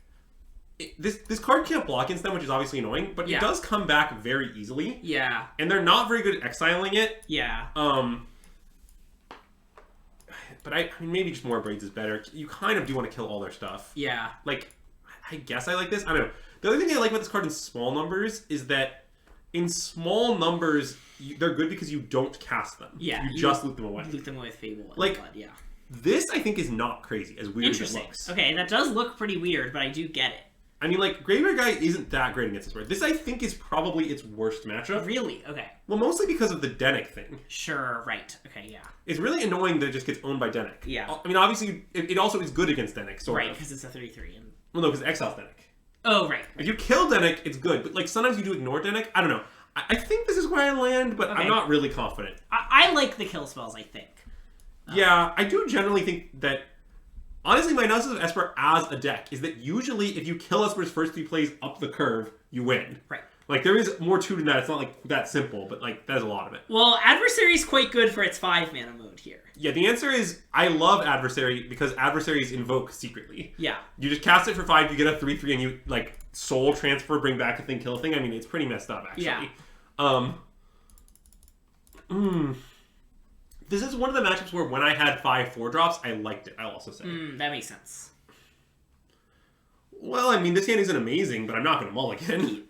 this card can't block against them, which is obviously annoying, but it does come back very easily. Yeah. And they're not very good at exiling it. Yeah. But I mean, maybe just more braids is better. You kind of do want to kill all their stuff. Yeah. Like, I guess I like this. I don't know. The other thing I like about this card in small numbers is that in small numbers, they're good because you don't cast them. Yeah. You just loot them away. Loot them away with Fable and like, Blood, yeah. This, I think, is not crazy, as weird as it looks. Okay, that does look pretty weird, but I do get it. I mean, like, Graveyard Guy isn't that great against this board. This, I think, is probably its worst matchup. Really? Okay. Well, mostly because of the Dennick thing. Sure, right. Okay, yeah. It's really annoying that it just gets owned by Dennick. Yeah. I mean, obviously, it also is good against Dennick, sort of. Right, of. because it's a 3/3. And... Well, no, because it exiles Dennick. Oh, right. If you kill Dennick, it's good. But, like, sometimes you do ignore Dennick. I don't know. I think this is where I land, but I'm not really confident. I like the kill spells, I think. Yeah, I do generally think that... Honestly, my analysis of Esper as a deck is that usually if you kill Esper's first 3 plays up the curve, you win. Right. Like, there is more to that. It's not, like, that simple, but, like, that is a lot of it. Well, Adversary's quite good for its 5-mana mode here. Yeah, the answer is I love Adversary because Adversaries invoke secretly. Yeah. You just cast it for 5, you get a 3/3, and you, like, soul transfer, bring back a thing, kill a thing. I mean, it's pretty messed up, actually. Yeah. This is one of the matchups where when I had 5 4-drops, I liked it, I'll also say. That makes sense. Well, I mean, this hand isn't amazing, but I'm not going to mulligan.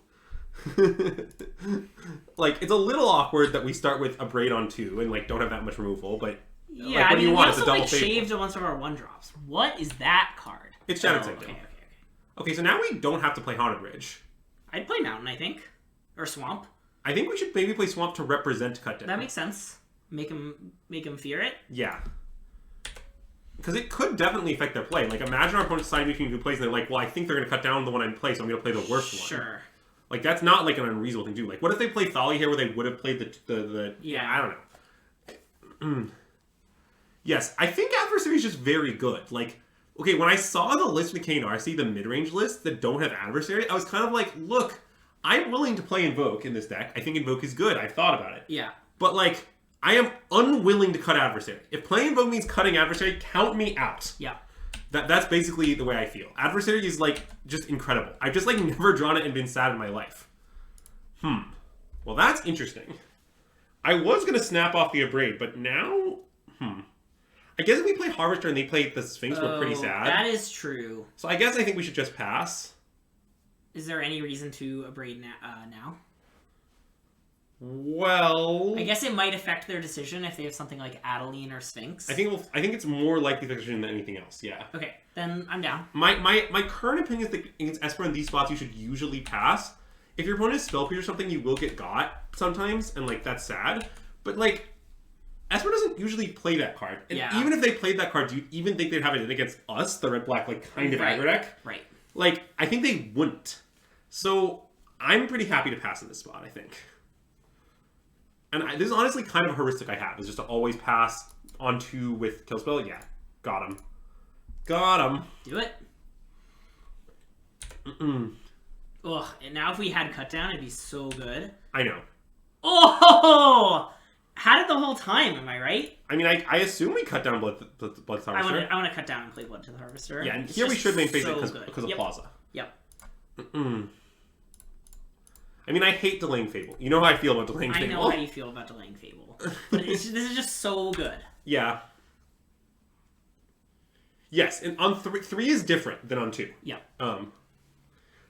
Like, it's a little awkward that we start with a Braid on 2 and, like, don't have that much removal, but... Yeah, like, what do you want? It's a double like, shaved a bunch of our 1-drops. What is that card? It's Shattered Sanctum. Okay. Okay, so now we don't have to play Haunted Ridge. I'd play Mountain, I think. Or Swamp. I think we should maybe play Swamp to represent Cut Down. That makes sense. Make him fear it? Yeah. Because it could definitely affect their play. Like, imagine our opponent's deciding between 2 plays and they're like, well, I think they're going to cut down the one I play, so I'm going to play the worst one. Sure. Like, that's not, like, an unreasonable thing to do. Like, what if they play Thali here where they would have played the Yeah. I don't know. Yes, I think Adversary is just very good. Like, okay, when I saw the list with KNR, see the mid-range list that don't have Adversary, I was kind of like, look, I'm willing to play Invoke in this deck. I think Invoke is good. I've thought about it. Yeah. But, like, I am unwilling to cut Adversary. If playing Invoke means cutting Adversary, count me out. Yeah. That's basically the way I feel. Adversary is like just incredible. I've just like never drawn it and been sad in my life. Well, that's interesting. I was gonna snap off the Abrade, but now, I guess if we play Harvester and they play the Sphinx, we're pretty sad. That is true. So I guess I think we should just pass. Is there any reason to Abrade now? Well, I guess it might affect their decision if they have something like Adeline or Sphinx. I think it's more likely the decision than anything else. Yeah. Okay, then I'm down. My current opinion is that against Esper in these spots, you should usually pass. If your opponent is Spellcreature or something, you will get got sometimes, and like that's sad. But like, Esper doesn't usually play that card, and even if they played that card, do you even think they'd have it against us, the red black like kind of aggro deck? Right. Like, I think they wouldn't. So I'm pretty happy to pass in this spot. I think. And this is honestly kind of a heuristic I have, is just to always pass on 2 with Kill Spell. Yeah, got him. Got him. Do it. Ugh, and now if we had Cut Down, it'd be so good. I know. Oh! Had it the whole time, am I right? I mean, I assume we cut down Blood Harvester. I want to cut down and play Blood to the Harvester. Yeah, and here we should main phase it because of Yep. Plaza. Yep. I mean, I hate delaying Fable. You know how I feel about delaying Fable. I know how you feel about delaying Fable. But this is just so good. Yeah. Yes, and on 3 is different than on 2. Yeah.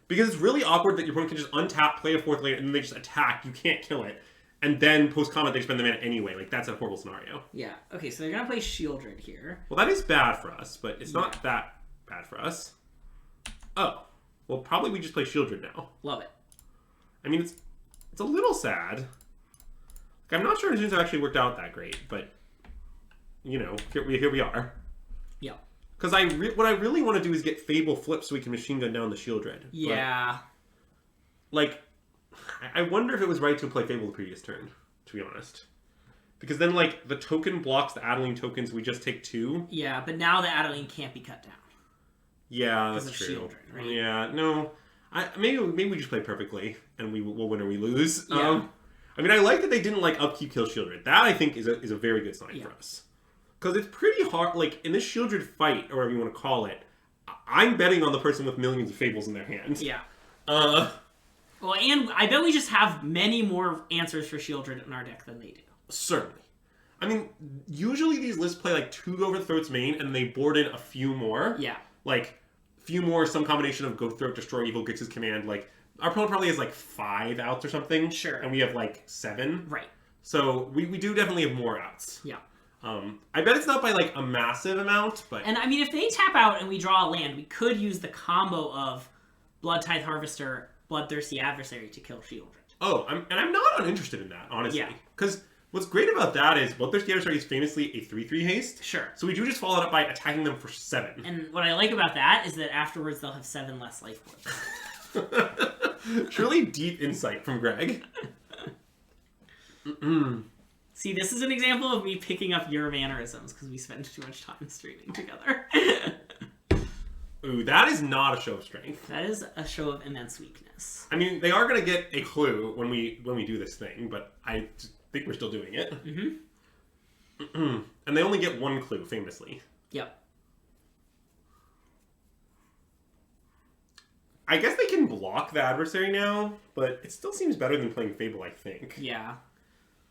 Because it's really awkward that your opponent can just untap, play a 4th later, and then they just attack. You can't kill it. And then post-combat, they spend the mana anyway. Like, that's a horrible scenario. Yeah. Okay, so they're going to play Shieldred here. Well, that is bad for us, but it's not that bad for us. Oh. Well, probably we just play Shieldred now. Love it. I mean, it's a little sad. Like, I'm not sure decisions have actually worked out that great, but, you know, here we are. Yeah. Because what I really want to do is get Fable flipped so we can machine gun down the Shieldred. Yeah. But, like, I wonder if it was right to play Fable the previous turn, to be honest. Because then, like, the token blocks the Adeline tokens, we just take 2. Yeah, but now the Adeline can't be cut down. Yeah, that's true. Shieldred, right? Yeah, no. Maybe we just play perfectly, and we'll win or we lose. Yeah. I mean, I like that they didn't, like, upkeep kill Shieldred. That, I think, is a very good sign for us. Because it's pretty hard, like, in this Shieldred fight, or whatever you want to call it, I'm betting on the person with millions of Fables in their hands. Yeah. Well, and I bet we just have many more answers for Shieldred in our deck than they do. Certainly. I mean, usually these lists play, like, 2 Go for Throat's main, and they board in a few more. Yeah. Like, few more, some combination of Go Throat, Destroy Evil, Gix's Command. Like, our opponent probably has, like, 5 outs or something. Sure. And we have, like, 7. Right. So, we do definitely have more outs. Yeah. I bet it's not by, like, a massive amount, but... And, I mean, if they tap out and we draw a land, we could use the combo of Blood Tithe Harvester, Bloodthirsty Adversary to kill Shieldred. Oh, I'm not uninterested in that, honestly. Yeah. Because what's great about that is Bloodthirsty Adversary is famously a 3/3 haste. Sure. So we do just follow it up by attacking them for 7. And what I like about that is that afterwards they'll have 7 less life points. Truly deep insight from Greg. See, this is an example of me picking up your mannerisms because we spend too much time streaming together. Ooh, that is not a show of strength. That is a show of immense weakness. I mean, they are going to get a clue when we do this thing, but I think we're still doing it. And they only get 1 clue, famously. Yep. I guess they can block the adversary now, but it still seems better than playing Fable, I think. Yeah.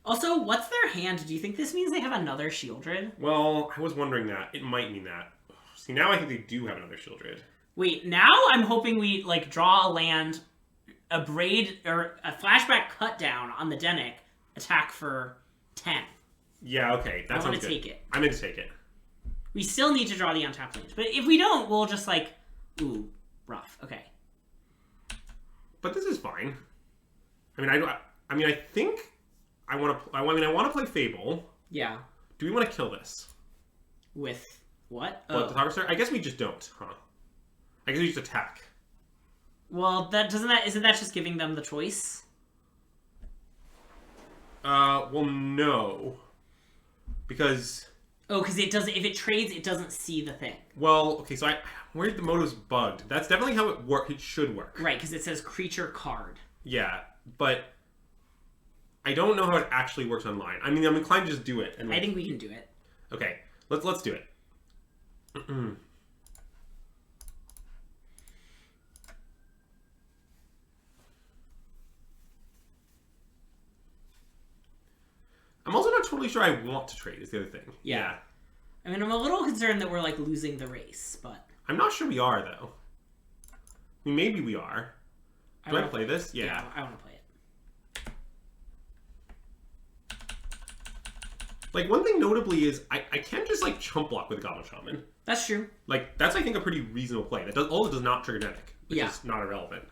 Also, what's their hand? Do you think this means they have another Shieldred? Well, I was wondering that. It might mean that. See, now I think they do have another Shieldred. Wait, now I'm hoping we, like, draw a land, a braid, or a flashback cut down on the Dennick, attack for 10. Yeah, okay. That sounds good. I want to take it. I'm going to take it. We still need to draw the untapped land. But if we don't, we'll just, like, ooh, rough. Okay. But this is fine. I mean, I think I want to play Fable. Yeah. Do we want to kill this? With what? Blood Harvester? I guess we just don't, huh? I guess we just attack. Well, isn't that just giving them the choice? Well, no. Because... Oh, because it doesn't. If it trades, it doesn't see the thing. Well, okay, so where the motive's bugged. That's definitely how it should work. Right, because it says creature card. Yeah, but I don't know how it actually works online. I mean, I'm inclined to just do it. And I think we can do it. Okay, let's do it. totally sure I want to trade is the other thing. Yeah. I mean, I'm a little concerned that we're, like, losing the race, but... I'm not sure we are, though. I mean, maybe we are. Do I play this? Yeah, I want to play it. Like, one thing notably is I can't just, like, chump block with Goblin Shaman. That's true. Like, that's, I think, a pretty reasonable play. That does, all it does not trigger Genetic, which is not irrelevant.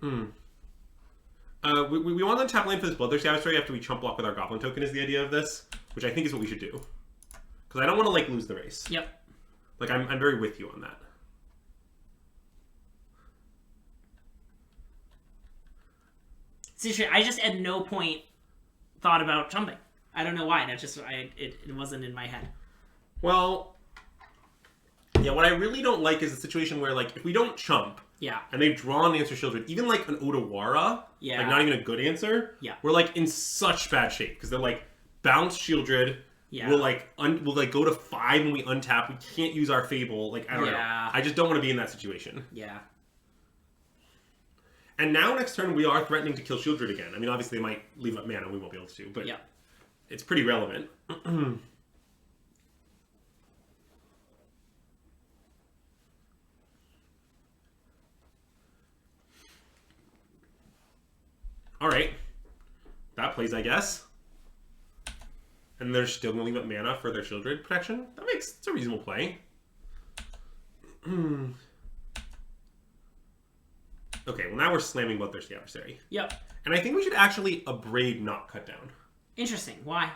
We want to tap lane for this Bloodthirsty Adversary after we chump block with our Goblin token is the idea of this, which I think is what we should do. Because I don't want to, like, lose the race. Yep. Like, I'm very with you on that. Seriously, I just at no point thought about chumping. I don't know why. That just it wasn't in my head. Well, yeah. What I really don't like is the situation where, like, if we don't chump, and they've drawn Answer Shieldred, even like an Odawara, like not even a good answer, we're like in such bad shape because they're like bounce Shieldred. We'll like go to 5 when we untap. We can't use our Fable. Like, I don't know. I just don't want to be in that situation. Yeah. And now next turn we are threatening to kill Shieldred again. I mean, obviously they might leave up mana, we won't be able to, but it's pretty relevant. All right, that plays, I guess. And they're still going to leave up mana for their Shieldred protection. It's a reasonable play. Okay, well now we're slamming Bloodthirsty Adversary. Yep. And I think we should actually Abrade, not Cut Down. Interesting. Why?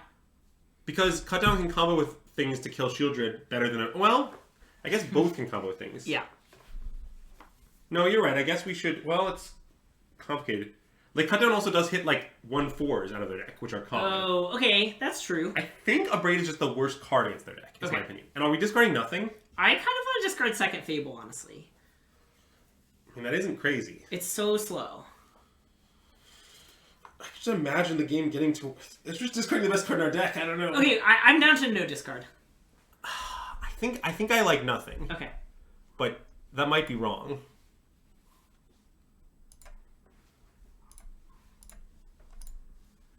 Because Cut Down can combo with things to kill Shieldred better than... Well, I guess both can combo with things. Yeah. No, you're right. I guess we should... Well, it's complicated. Like, Cut Down also does hit, like, 1/4s out of their deck, which are common. Oh, okay. That's true. I think Abrade is just the worst card against their deck, is my opinion. And are we discarding nothing? I kind of want to discard second Fable, honestly. I mean, that isn't crazy. It's so slow. I can just imagine the game getting to... It's just discarding the best card in our deck. I don't know. Okay, I'm down to no discard. I think I like nothing. Okay. But that might be wrong.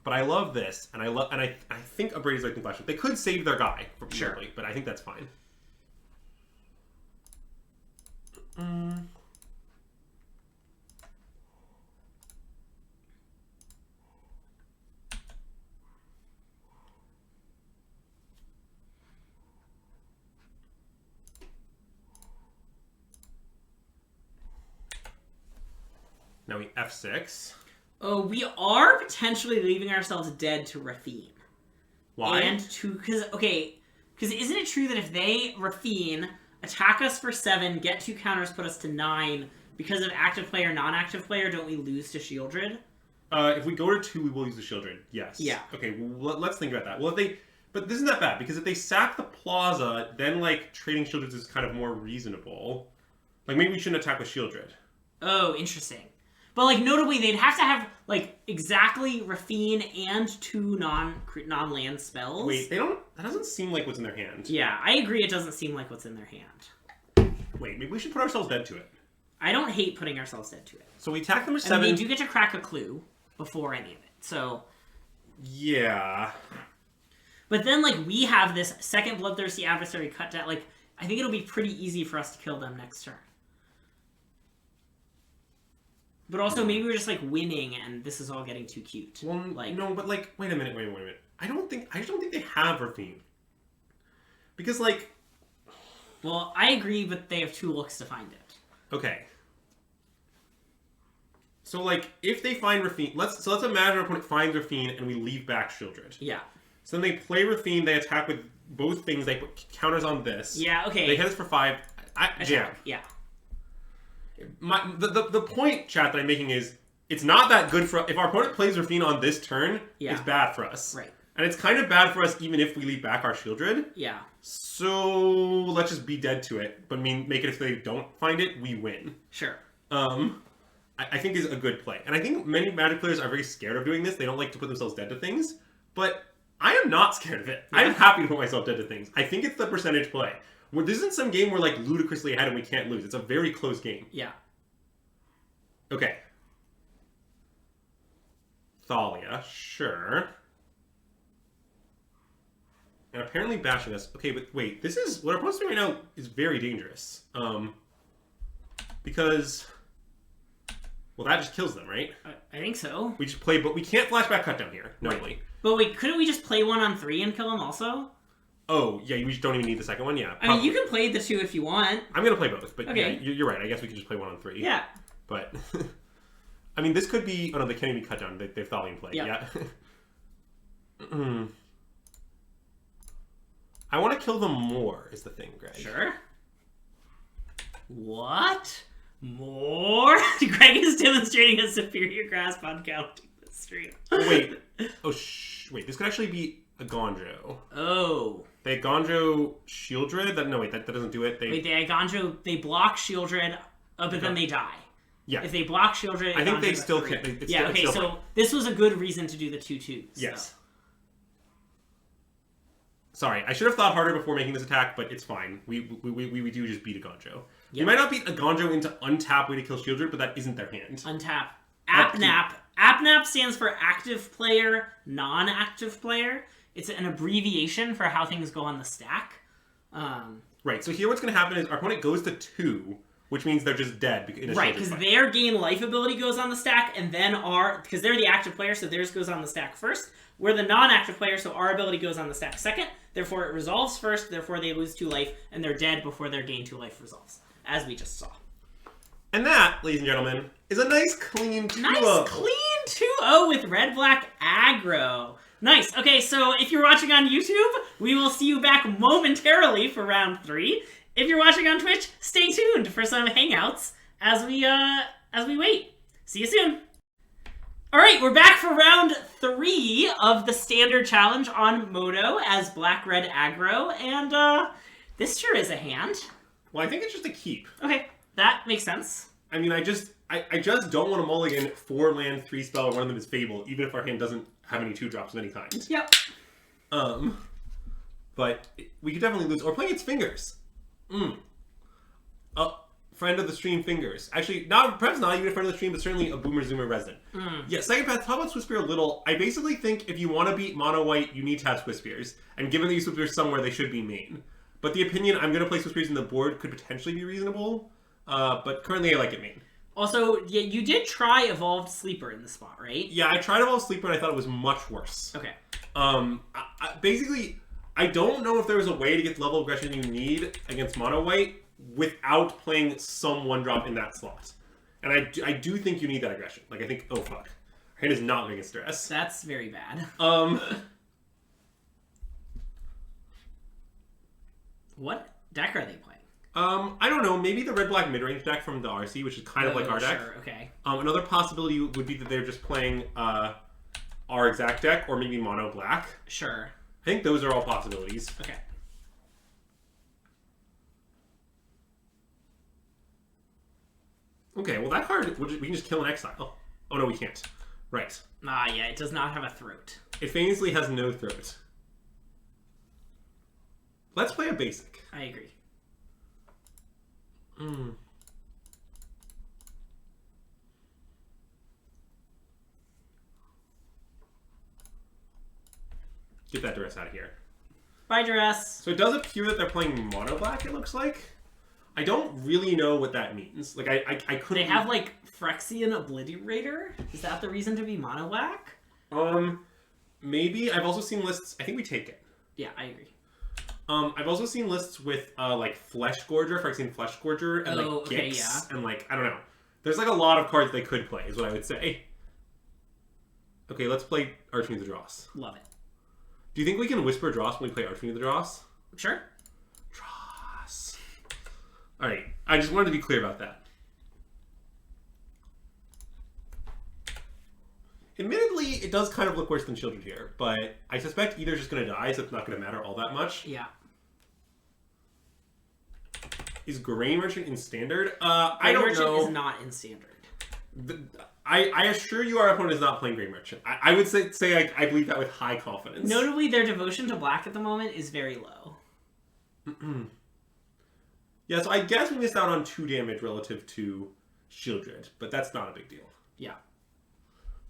But I love this, and I think Abrade is like the flashback. They could save their guy, presumably, but I think that's fine. Now we F6. Oh, we are potentially leaving ourselves dead to Rafine. Why? And to... Because isn't it true that if they Rafine, attack us for 7, get 2 counters, put us to 9, because of active player, non-active player, don't we lose to Shieldred? If we go to 2, we will use the Shieldred. Yes. Yeah. Okay, well, let's think about that. Well, if they... But this isn't that bad, because if they sack the Plaza, then, like, trading Shieldreds is kind of more reasonable. Like, maybe we shouldn't attack with Shieldred. Oh, interesting. But, like, notably, they'd have to have, like, exactly Rafine and 2 non-land spells. Wait, they don't... That doesn't seem like what's in their hand. Yeah, I agree it doesn't seem like what's in their hand. Wait, maybe we should put ourselves dead to it. I don't hate putting ourselves dead to it. So we attack them with 7... I mean, they do get to crack a clue before any of it, so... Yeah. But then, like, we have this second Bloodthirsty Adversary cut down. Like, I think it'll be pretty easy for us to kill them next turn. But also, maybe we're just, like, winning, and this is all getting too cute. Well, like, no, but, like, wait a minute. I just don't think they have Rafine. Because, like... Well, I agree, but they have 2 looks to find it. Okay. So, like, if they find Rafine... Let's imagine our opponent finds Rafine, and we leave back Shieldred. Yeah. So then they play Rafine, they attack with both things, they put counters on this. Yeah, okay. They hit us for 5. Jam. Yeah. The point, chat, that I'm making is, it's not that good for... If our opponent plays Rafine on this turn, it's bad for us. Right. And it's kind of bad for us even if we leave back our Shieldred. Yeah. So, let's just be dead to it. But, I mean, make it if they don't find it, we win. Sure. I think is a good play. And I think many Magic players are very scared of doing this. They don't like to put themselves dead to things. But I am not scared of it. Yeah. I'm happy to put myself dead to things. I think it's the percentage play. This isn't some game we're, like, ludicrously ahead and we can't lose. It's a very close game. Yeah. Okay. Thalia, sure. And apparently bashing us. Okay, but wait, this is what our opponent's doing right now is very dangerous. Because well, that just kills them, right? I think so. We just play, but we can't flashback cut down here normally. Right. But wait, couldn't we just play 1 on 3 and kill him also? Oh yeah, we just don't even need the second one. Yeah, I mean, you can play the 2 if you want. I'm gonna play both, but okay. Yeah, you're right. I guess we could just play 1 on 3. Yeah. But I mean, this could be. Oh no, they can't even cut down. They've Thalian play. Yeah. I want to kill them more. Is the thing, Greg? Sure. What? More? Greg is demonstrating a superior grasp on counting this stream. Oh, wait. Wait. This could actually be a Gonjo. Oh. They Gonjo Shieldred? No, wait. That doesn't do it. Wait, they Gonjo... They block Shieldred, but then they die. Yeah. If they block Shieldred... I think they still can. Yeah, okay, so this was a good reason to do the 2/2s. Yes. So. Sorry, I should have thought harder before making this attack, but it's fine. We do just beat a Gonjo. Yep. We might not beat a Gonjo into untap way to kill Shieldred, but that isn't their hand. Untap. AppNap. AppNap stands for active player, non-active player. It's an abbreviation for how things go on the stack. Right, so here what's going to happen is our opponent goes to 2, which means they're just dead. Right, because their gain life ability goes on the stack, and then because they're the active player, so theirs goes on the stack first. We're the non-active player, so our ability goes on the stack second. Therefore, it resolves first. Therefore, they lose 2 life, and they're dead before their gain 2 life resolves, as we just saw. And that, ladies and gentlemen, is a nice clean 2-0. Nice clean 2-0 with red-black aggro. Nice. Okay, so if you're watching on YouTube, we will see you back momentarily for round 3. If you're watching on Twitch, stay tuned for some hangouts as we wait. See you soon. All right, we're back for round 3 of the standard challenge on Moto as black-red aggro, and this sure is a hand. Well, I think it's just a keep. Okay, that makes sense. I mean, I just don't want to mulligan 4 land 3 spell, or one of them is Fable, even if our hand doesn't have any 2-drops of any kind. Yep. But we could definitely lose. Or playing its Fingers. Friend of the stream, Fingers. Actually, perhaps not even a friend of the stream, but certainly a Boomer Zoomer resident. Yeah, second path, talk about Swiftspear a little. I basically think if you want to beat Mono White, you need to have Swiftspears. And given that you Swiftspears somewhere, they should be main. But the opinion, I'm going to play Swiftspears in the board, could potentially be reasonable. But currently, I like it main. Also, yeah, you did try Evolved Sleeper in the spot, right? Yeah, I tried Evolved Sleeper, and I thought it was much worse. Okay. Basically, I don't know if there was a way to get the level of aggression you need against Mono White without playing some 1-drop in that slot. And I do think you need that aggression. Like, I think, oh fuck. Our hand is not going to stress. That's very bad. What deck are they playing? I don't know. Maybe the red-black mid-range deck from the RC, which is kind of like our deck. Sure, okay. Another possibility would be that they're just playing our exact deck, or maybe mono-black. Sure. I think those are all possibilities. Okay. Okay, well that card, we can just kill an exile. Oh no, we can't. Right. Yeah, it does not have a throat. It famously has no throat. Let's play a basic. I agree. Get that Duress out of here. Bye, Duress. So it does appear that they're playing mono black, it looks like. I don't really know what that means. Like, I couldn't... They have, like, Phyrexian Obliterator? Is that the reason to be mono black? Maybe. I've also seen lists... I think we take it. Yeah, I agree. I've also seen lists with, like, Flesh Gorger, Phyrexian Flesh Gorger, and, like, Gix, yeah. and, like, I don't know. There's, like, a lot of cards they could play, is what I would say. Okay, let's play Archfiend of the Dross. Love it. Do you think we can Whisper Dross when we play Archfiend of the Dross? Sure. Dross. Alright, I just wanted to be clear about that. Admittedly, it does kind of look worse than Children here, but I suspect either's just going to die, so it's not going to matter all that much. Yeah. Is Grain Merchant in Standard? I don't know. Grain Merchant is not in Standard. I assure you our opponent is not playing Grain Merchant. I would say I believe that with high confidence. Notably, their devotion to black at the moment is very low. Yeah, so I guess we missed out on 2 damage relative to Shieldred, but that's not a big deal. Yeah.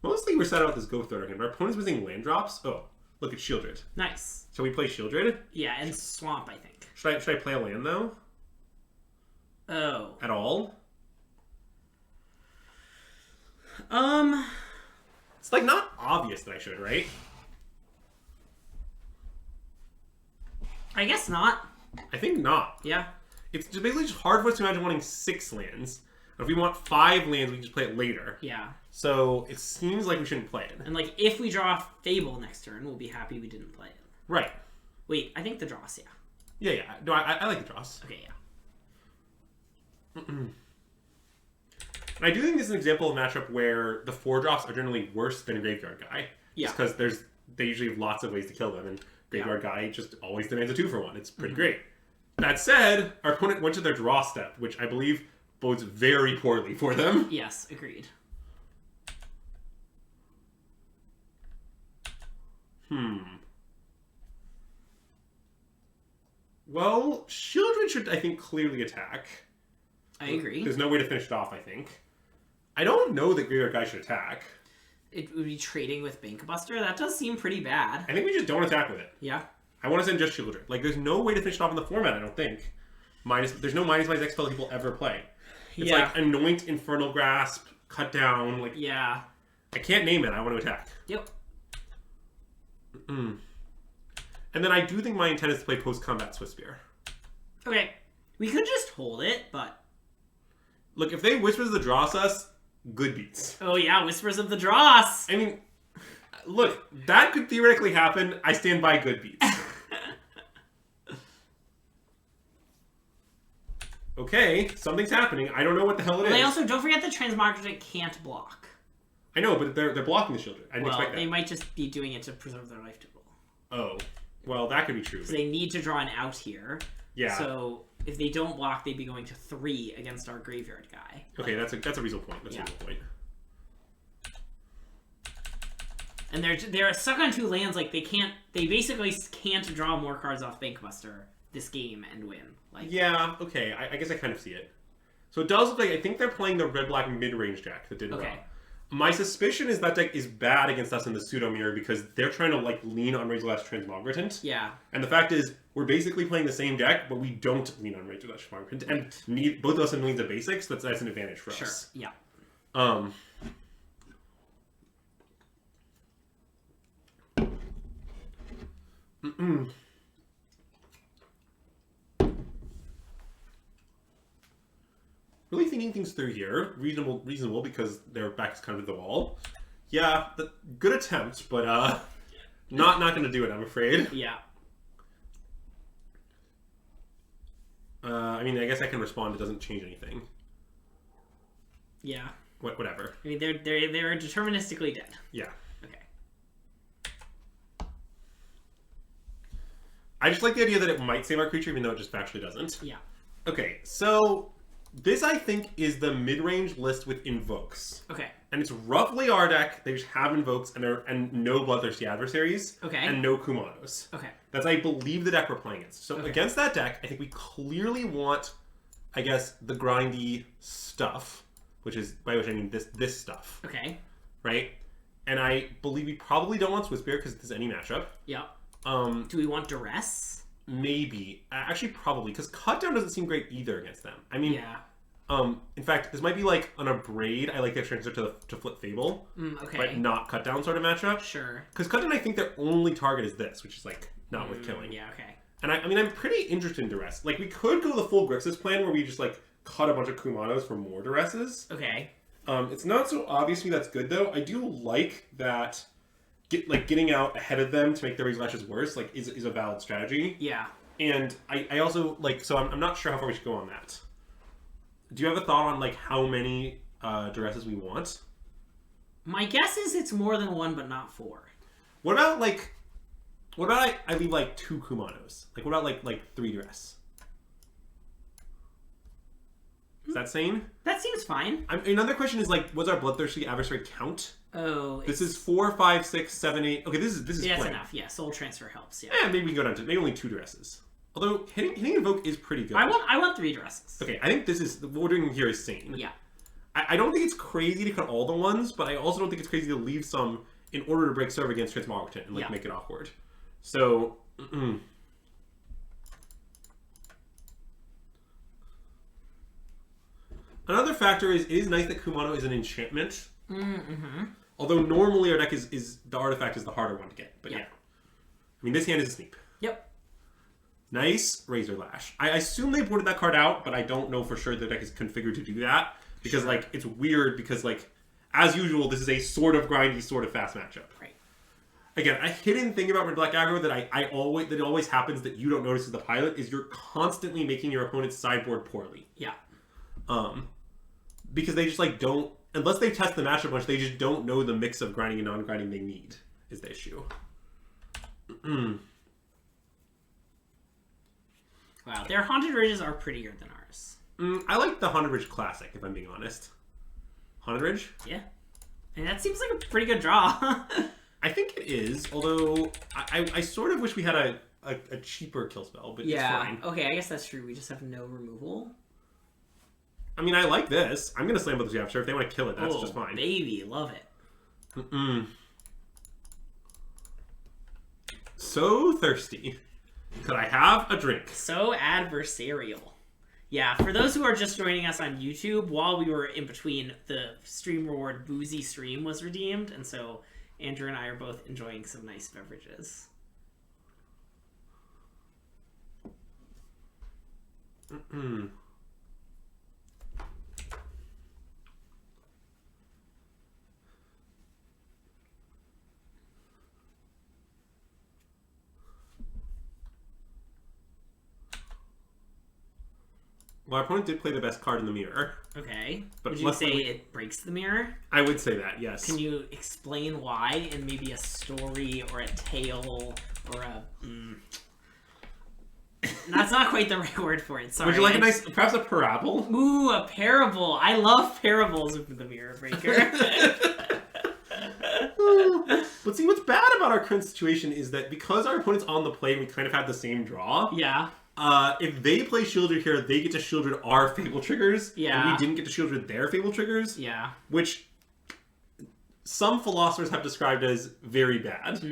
Mostly we're set out with this Go Thrower hand. Our opponent's missing land drops. Oh. Look, it's Shieldred. Nice. So we play Shieldred? Yeah, and Swamp, I think. Should I play a land, though? Oh. At all? It's, like, not obvious that I should, right? I guess not. I think not. Yeah. It's just basically just hard for us to imagine wanting 6 lands. If we want 5 lands, we can just play it later. Yeah. So it seems like we shouldn't play it. And, like, if we draw Fable next turn, we'll be happy we didn't play it. Right. Wait, I think the draws, yeah. Yeah. No, I like the draws. Okay, yeah. And I do think this is an example of a matchup where the 4-drops are generally worse than Graveyard Guy. Yeah. Just because they usually have lots of ways to kill them, and Graveyard Guy just always demands a 2-for-1. It's pretty great. That said, our opponent went to their draw step, which I believe bodes very poorly for them. Yes, agreed. Well, Shieldred should, I think, clearly attack. I agree. There's no way to finish it off, I think. I don't know that Graveyard Guy should attack. It would be trading with Bankbuster. That does seem pretty bad. I think we just don't attack with it. Yeah. I want to send just Shieldred. Like, there's no way to finish it off in the format, I don't think. There's no -X spell that people ever play. It's like Anoint, Infernal Grasp, Cut Down. Like, yeah. I can't name it. I want to attack. Yep. And then I do think my intent is to play post-combat Swiftspear. Okay. We could just hold it, but... Look, if they Whispers the Dross us, good beats. Oh yeah, Whispers of the Dross! I mean, look, that could theoretically happen. I stand by good beats. Okay, something's happening. I don't know what the hell it is. They also, don't forget that Transmogrant can't block. I know, but they're blocking the Shieldred. I didn't expect that. They might just be doing it to preserve their life total. Oh. Well, that could be true. Because they need to draw an out here. Yeah. So if they don't block, they'd be going to 3 against our Graveyard Guy. Okay, that's a reasonable point. That's a reasonable point. And they're stuck on 2 lands. Like they basically can't draw more cards off Bankbuster this game and win. Like, yeah. Okay. I guess I kind of see it. So it does look like I think they're playing the red-black mid-range deck that did well. My suspicion is that deck is bad against us in the pseudo mirror because they're trying to like lean on Razorlash Transmogrant. Yeah. And the fact is, we're basically playing the same deck, but we don't lean on Razorlash Transmogrant, and both of us have leans of basics. That's an advantage for us. Sure. Yeah. Really thinking things through here. Reasonable because their back is kind of to the wall. Yeah, good attempt, but not going to do it, I'm afraid. Yeah. I mean, I guess I can respond. It doesn't change anything. Yeah. Whatever. I mean, they're deterministically dead. Yeah. Okay. I just like the idea that it might save our creature, even though it just factually doesn't. Yeah. Okay, so this, I think, is the mid-range list with Invokes. Okay. And it's roughly our deck. They just have Invokes and no Bloodthirsty Adversaries. Okay. And no Kumanos. Okay. That's, I believe, the deck we're playing against. So against that deck, I think we clearly want, I guess, the grindy stuff, by which I mean this stuff. Okay. Right? And I believe we probably don't want Swiftspear because this is any matchup. Yeah. Do we want Duress? Maybe. Actually, probably, because Cutdown doesn't seem great either against them. I mean, yeah. In fact, this might be like on a Braid. I like the extra answer to Flip Fable. Okay. But not Cutdown sort of matchup. Sure. Because Cutdown, I think their only target is this, which is like not worth killing. Yeah, okay. And I mean, I'm pretty interested in Duress. Like, we could go the full Grixis plan where we just like cut a bunch of Kumanos for more Duresses. Okay. It's not so obvious to me that's good though. I do like that getting out ahead of them to make their Razor Lashes worse, like, is a valid strategy. Yeah. And I also, like, so I'm not sure how far we should go on that. Do you have a thought on, like, how many Duresses we want? My guess is it's more than 1, but not 4. What about I leave, like, 2 Kumanos? Like, what about, like 3 Duress? Is that sane? That seems fine. Another question is, like, what's our Bloodthirsty Adversary count? Oh, this is 4, 5, 6, 7, 8. Okay, this is yeah, that's enough. Yeah, Soul Transfer helps. Yeah. Maybe we can go down to maybe only 2 Duresses. Although hitting Invoke is pretty good. I want 3 Duresses. Okay, I think what we're doing here is sane. Yeah. I don't think it's crazy to cut all the ones, but I also don't think it's crazy to leave some in order to break serve against Transmogritant and like Yeah. make it awkward. So another factor is it is nice that Kumano is an enchantment. Mm-hmm. Although normally our deck is the artifact is the harder one to get. But yeah. I mean, this hand is a sneak. Yep. Nice Razor Lash. I assume they boarded that card out, but I don't know for sure the deck is configured to do that. Because, like, it's weird because, like, as usual, this is a sort of grindy, sort of fast matchup. Right. Again, a hidden thing about Red Black Aggro that that always happens that you don't notice as the pilot is you're constantly making your opponent's sideboard poorly. Yeah. Because they just, like, don't... Unless they test the matchup much, they just don't know the mix of grinding and non-grinding they need, is the issue. Wow, their Haunted Ridges are prettier than ours. I like the Haunted Ridge Classic, if I'm being honest. Haunted Ridge? Yeah. And that seems like a pretty good draw. I think it is, although I sort of wish we had a cheaper kill spell, but it's fine. Okay, I guess that's true. We just have no removal. I mean, I like this. I'm going to slam Bloodthirsty Adversary. If they want to kill it, that's just fine. Baby, love it. So thirsty. Could I have a drink? So adversarial. Yeah, for those who are just joining us on YouTube, while we were in between, the stream reward Boozy Stream was redeemed, and so Andrew and I are both enjoying some nice beverages. Well, our opponent did play the best card in the mirror. Okay. But would you say it breaks the mirror? I would say that, yes. Can you explain why in maybe a story or a tale or a... That's not quite the right word for it, sorry. Would you like a nice, perhaps a parable? Ooh, a parable. I love parables of the mirror breaker. But see, what's bad about our current situation is that because our opponent's on the play, we kind of had the same draw. Yeah. If they play Shieldred here, they get to Shieldred our Fable triggers. Yeah. And we didn't get to Shieldred their Fable triggers. Yeah. Which some philosophers have described as very bad.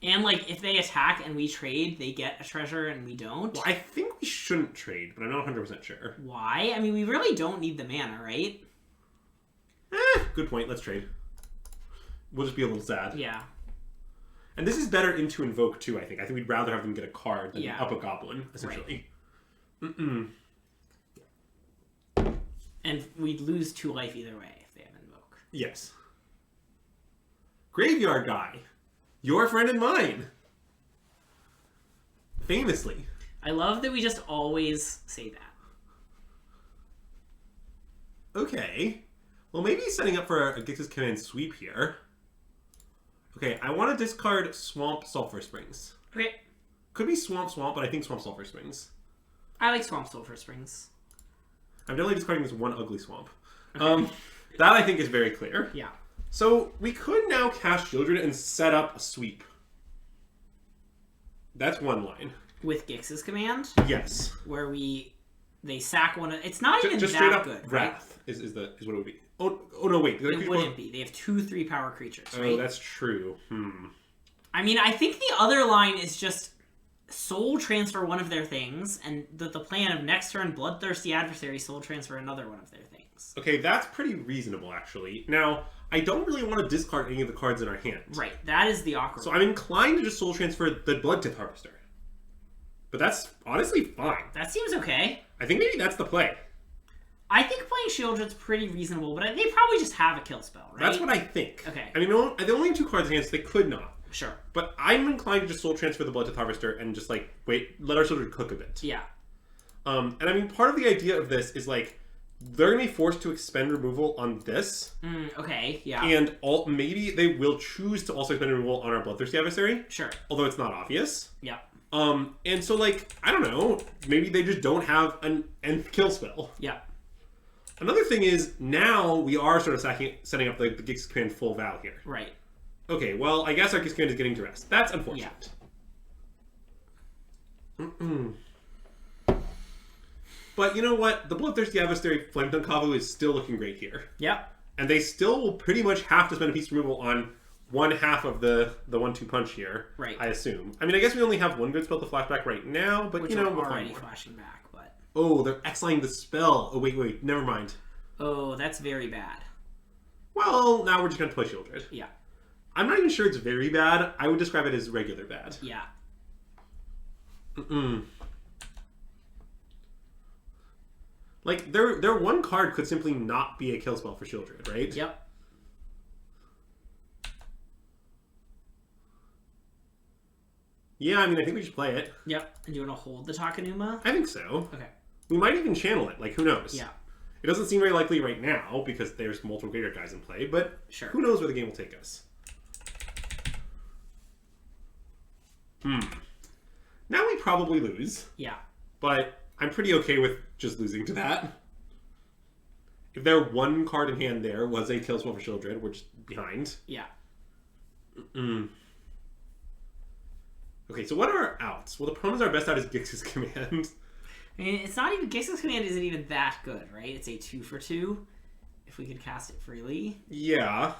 And, like, if they attack and we trade, they get a treasure and we don't. Well, I think we shouldn't trade, but I'm not 100% sure. Why? I mean, we really don't need the mana, right? Good point. Let's trade. We'll just be a little sad. Yeah. And this is better into Invoke, too, I think. I think we'd rather have them get a card than Yeah. up a Goblin, essentially. Right. And we'd lose 2 life either way if they have Invoke. Yes. Graveyard Guy. Your friend and mine. Famously. I love that we just always say that. Okay. Well, maybe he's setting up for a Gix's Command sweep here. Okay, I want to discard Swamp Sulphur Springs. Okay. Could be Swamp, but I think Swamp Sulphur Springs. I like Swamp Sulphur Springs. I'm definitely discarding this one ugly swamp. Okay. That I think is very clear. Yeah. So we could now cast Shieldred and set up a sweep. That's one line. With Gix's command? Yes. Where they sack one of... It's not even just that straight up good, Wrath right? is what it would be. Oh no, wait. It wouldn't be. They have 2 3-power creatures, right? Oh, that's true. I mean, I think the other line is just soul transfer one of their things, and the plan of next turn, Bloodthirsty Adversary, soul transfer another one of their things. Okay, that's pretty reasonable, actually. Now, I don't really want to discard any of the cards in our hand. Right, that is the awkward So I'm inclined to just soul transfer the Bloodtith Harvester. But that's honestly fine. That seems okay. I think maybe that's the play. I think playing Shieldred's pretty reasonable, but they probably just have a kill spell, right? That's what I think. Okay. I mean, they only have 2 cards in hand, so they could not. Sure. But I'm inclined to just soul transfer the Bloodtith Harvester and just, like, wait, let our Shieldred cook a bit. Yeah. And I mean, part of the idea of this is, like, they're going to be forced to expend removal on this. Okay, yeah. And maybe they will choose to also expend removal on our Bloodthirsty Adversary. Sure. Although it's not obvious. Yeah. And so, like, I don't know. Maybe they just don't have an nth kill spell. Yeah. Another thing is, now we are sort of setting up the Gix's Command full val here. Right. Okay, well, I guess our Gix's Command is getting duress. That's unfortunate. Yeah. But you know what? The Bloodthirsty Adversary Flametongue combo is still looking great here. Yep. And they still will pretty much have to spend a piece removal on one half of the 1-2 punch here. Right. I assume. I mean, I guess we only have one good spell to flashback right now, but Which you know, we're we'll already find more. flashing back, but... Oh, they're exiling the spell. Oh, wait, never mind. Oh, that's very bad. Well, now we're just going to play Shieldred. Yeah. I'm not even sure it's very bad. I would describe it as regular bad. Yeah. Like, their one card could simply not be a kill spell for Shieldred, right? Yep. Yeah, I mean, I think we should play it. Yep. And do you want to hold the Takenuma? I think so. Okay. We might even channel it, like, who knows? Yeah. It doesn't seem very likely right now, because there's multiple graveyard guys in play, but Sure. who knows where the game will take us. Now we probably lose. Yeah. But I'm pretty okay with just losing to that. If their one card in hand there was a kill spell for Shieldred, we're just behind. Yeah. Okay, so what are our outs? Well, the problem is our best out is Gix's Command. I mean, it's not even... Gix's Command isn't even that good, right? It's a 2-for-2. If we could cast it freely. Yeah.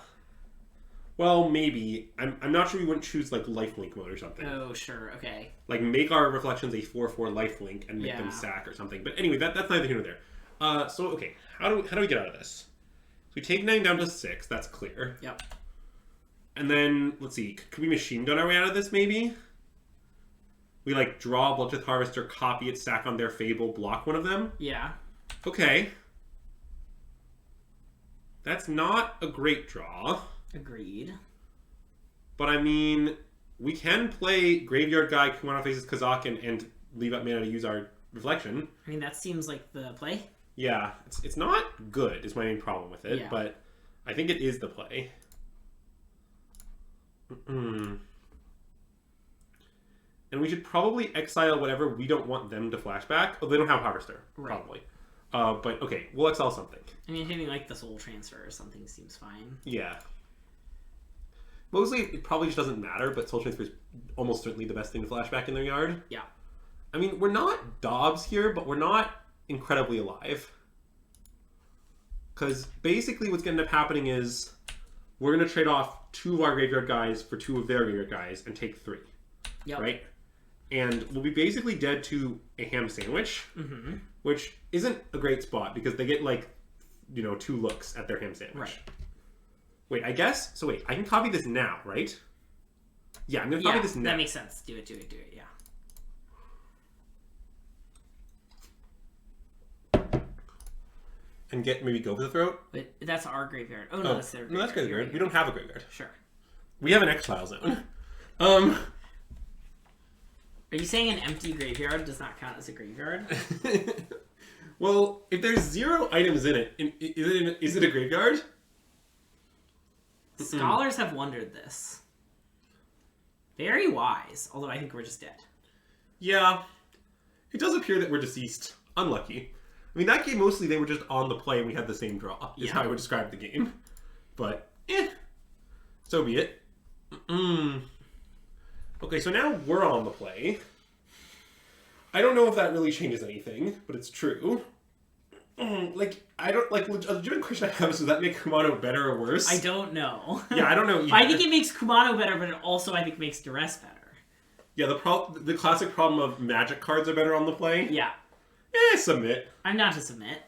Well, maybe. I'm not sure we wouldn't choose, like, Lifelink mode or something. Oh, sure. Okay. Like, make our Reflections a 4/4 Lifelink and make them sack or something. But anyway, that's neither here nor there. So, okay. How do we get out of this? So we take 9 down to 6. That's clear. Yep. And then, let's see. Could we Machine Gun our way out of this, maybe? We, like, draw Bloodtooth Harvester, copy it, sack on their Fable, block one of them? Yeah. Okay. That's not a great draw. Agreed. But, I mean, we can play Graveyard Guy, Kumano Faces Kazakin, and leave up mana to use our Reflection. I mean, that seems like the play. Yeah. It's not good, is my main problem with it, Yeah. but I think it is the play. And we should probably exile whatever we don't want them to flashback. Oh, they don't have Harvester, Right. probably. But, okay, we'll exile something. I mean, hitting like the Soul Transfer or something seems fine. Yeah. Mostly, it probably just doesn't matter, but Soul Transfer is almost certainly the best thing to flashback in their yard. Yeah. I mean, we're not Dobbs here, but we're not incredibly alive. Because basically what's going to end up happening is we're going to trade off 2 of our graveyard guys for 2 of their graveyard guys and take 3. Yep. Right? And we'll be basically dead to a ham sandwich, which isn't a great spot because they get, like, 2 looks at their ham sandwich. Right. Wait, I guess... So wait, I can copy this now, right? Yeah, I'm going to copy this now. That makes sense. Do it, yeah. And maybe go for the throat? But that's our graveyard. Oh, no, that's their graveyard. No, that's graveyard. We don't have a graveyard. Sure. We have an Exile zone. Are you saying an empty graveyard does not count as a graveyard? Well, if there's 0 items in it, is it a graveyard? Scholars have wondered this. Very wise, although I think we're just dead. Yeah. It does appear that we're deceased. Unlucky. I mean, that game, mostly they were just on the play and we had the same draw, is how I would describe the game. But, so be it. Okay, so now we're on the play. I don't know if that really changes anything, but it's true. Like, I don't, like, a legitimate question I have is, does that make Kumano better or worse? I don't know. Yeah, I don't know either. I think it makes Kumano better, but it also, I think, makes Duress better. Yeah, the classic problem of Magic cards are better on the play. Yeah. Submit. I'm not to submit.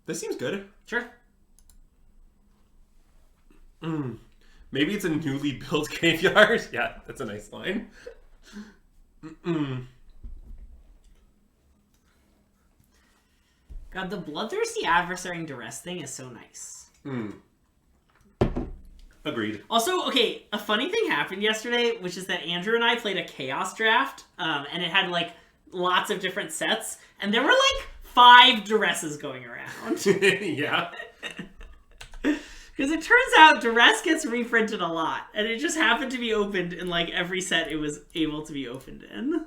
This seems good. Sure. Maybe it's a newly built graveyard. Yeah, that's a nice line. God, the Bloodthirsty Adversary and Duress thing is so nice. Agreed. Also, okay, a funny thing happened yesterday, which is that Andrew and I played a Chaos draft, and it had, like, lots of different sets, and there were, like, 5 Duresses going around. Yeah. Because it turns out Duress gets reprinted a lot, and it just happened to be opened in, like, every set it was able to be opened in.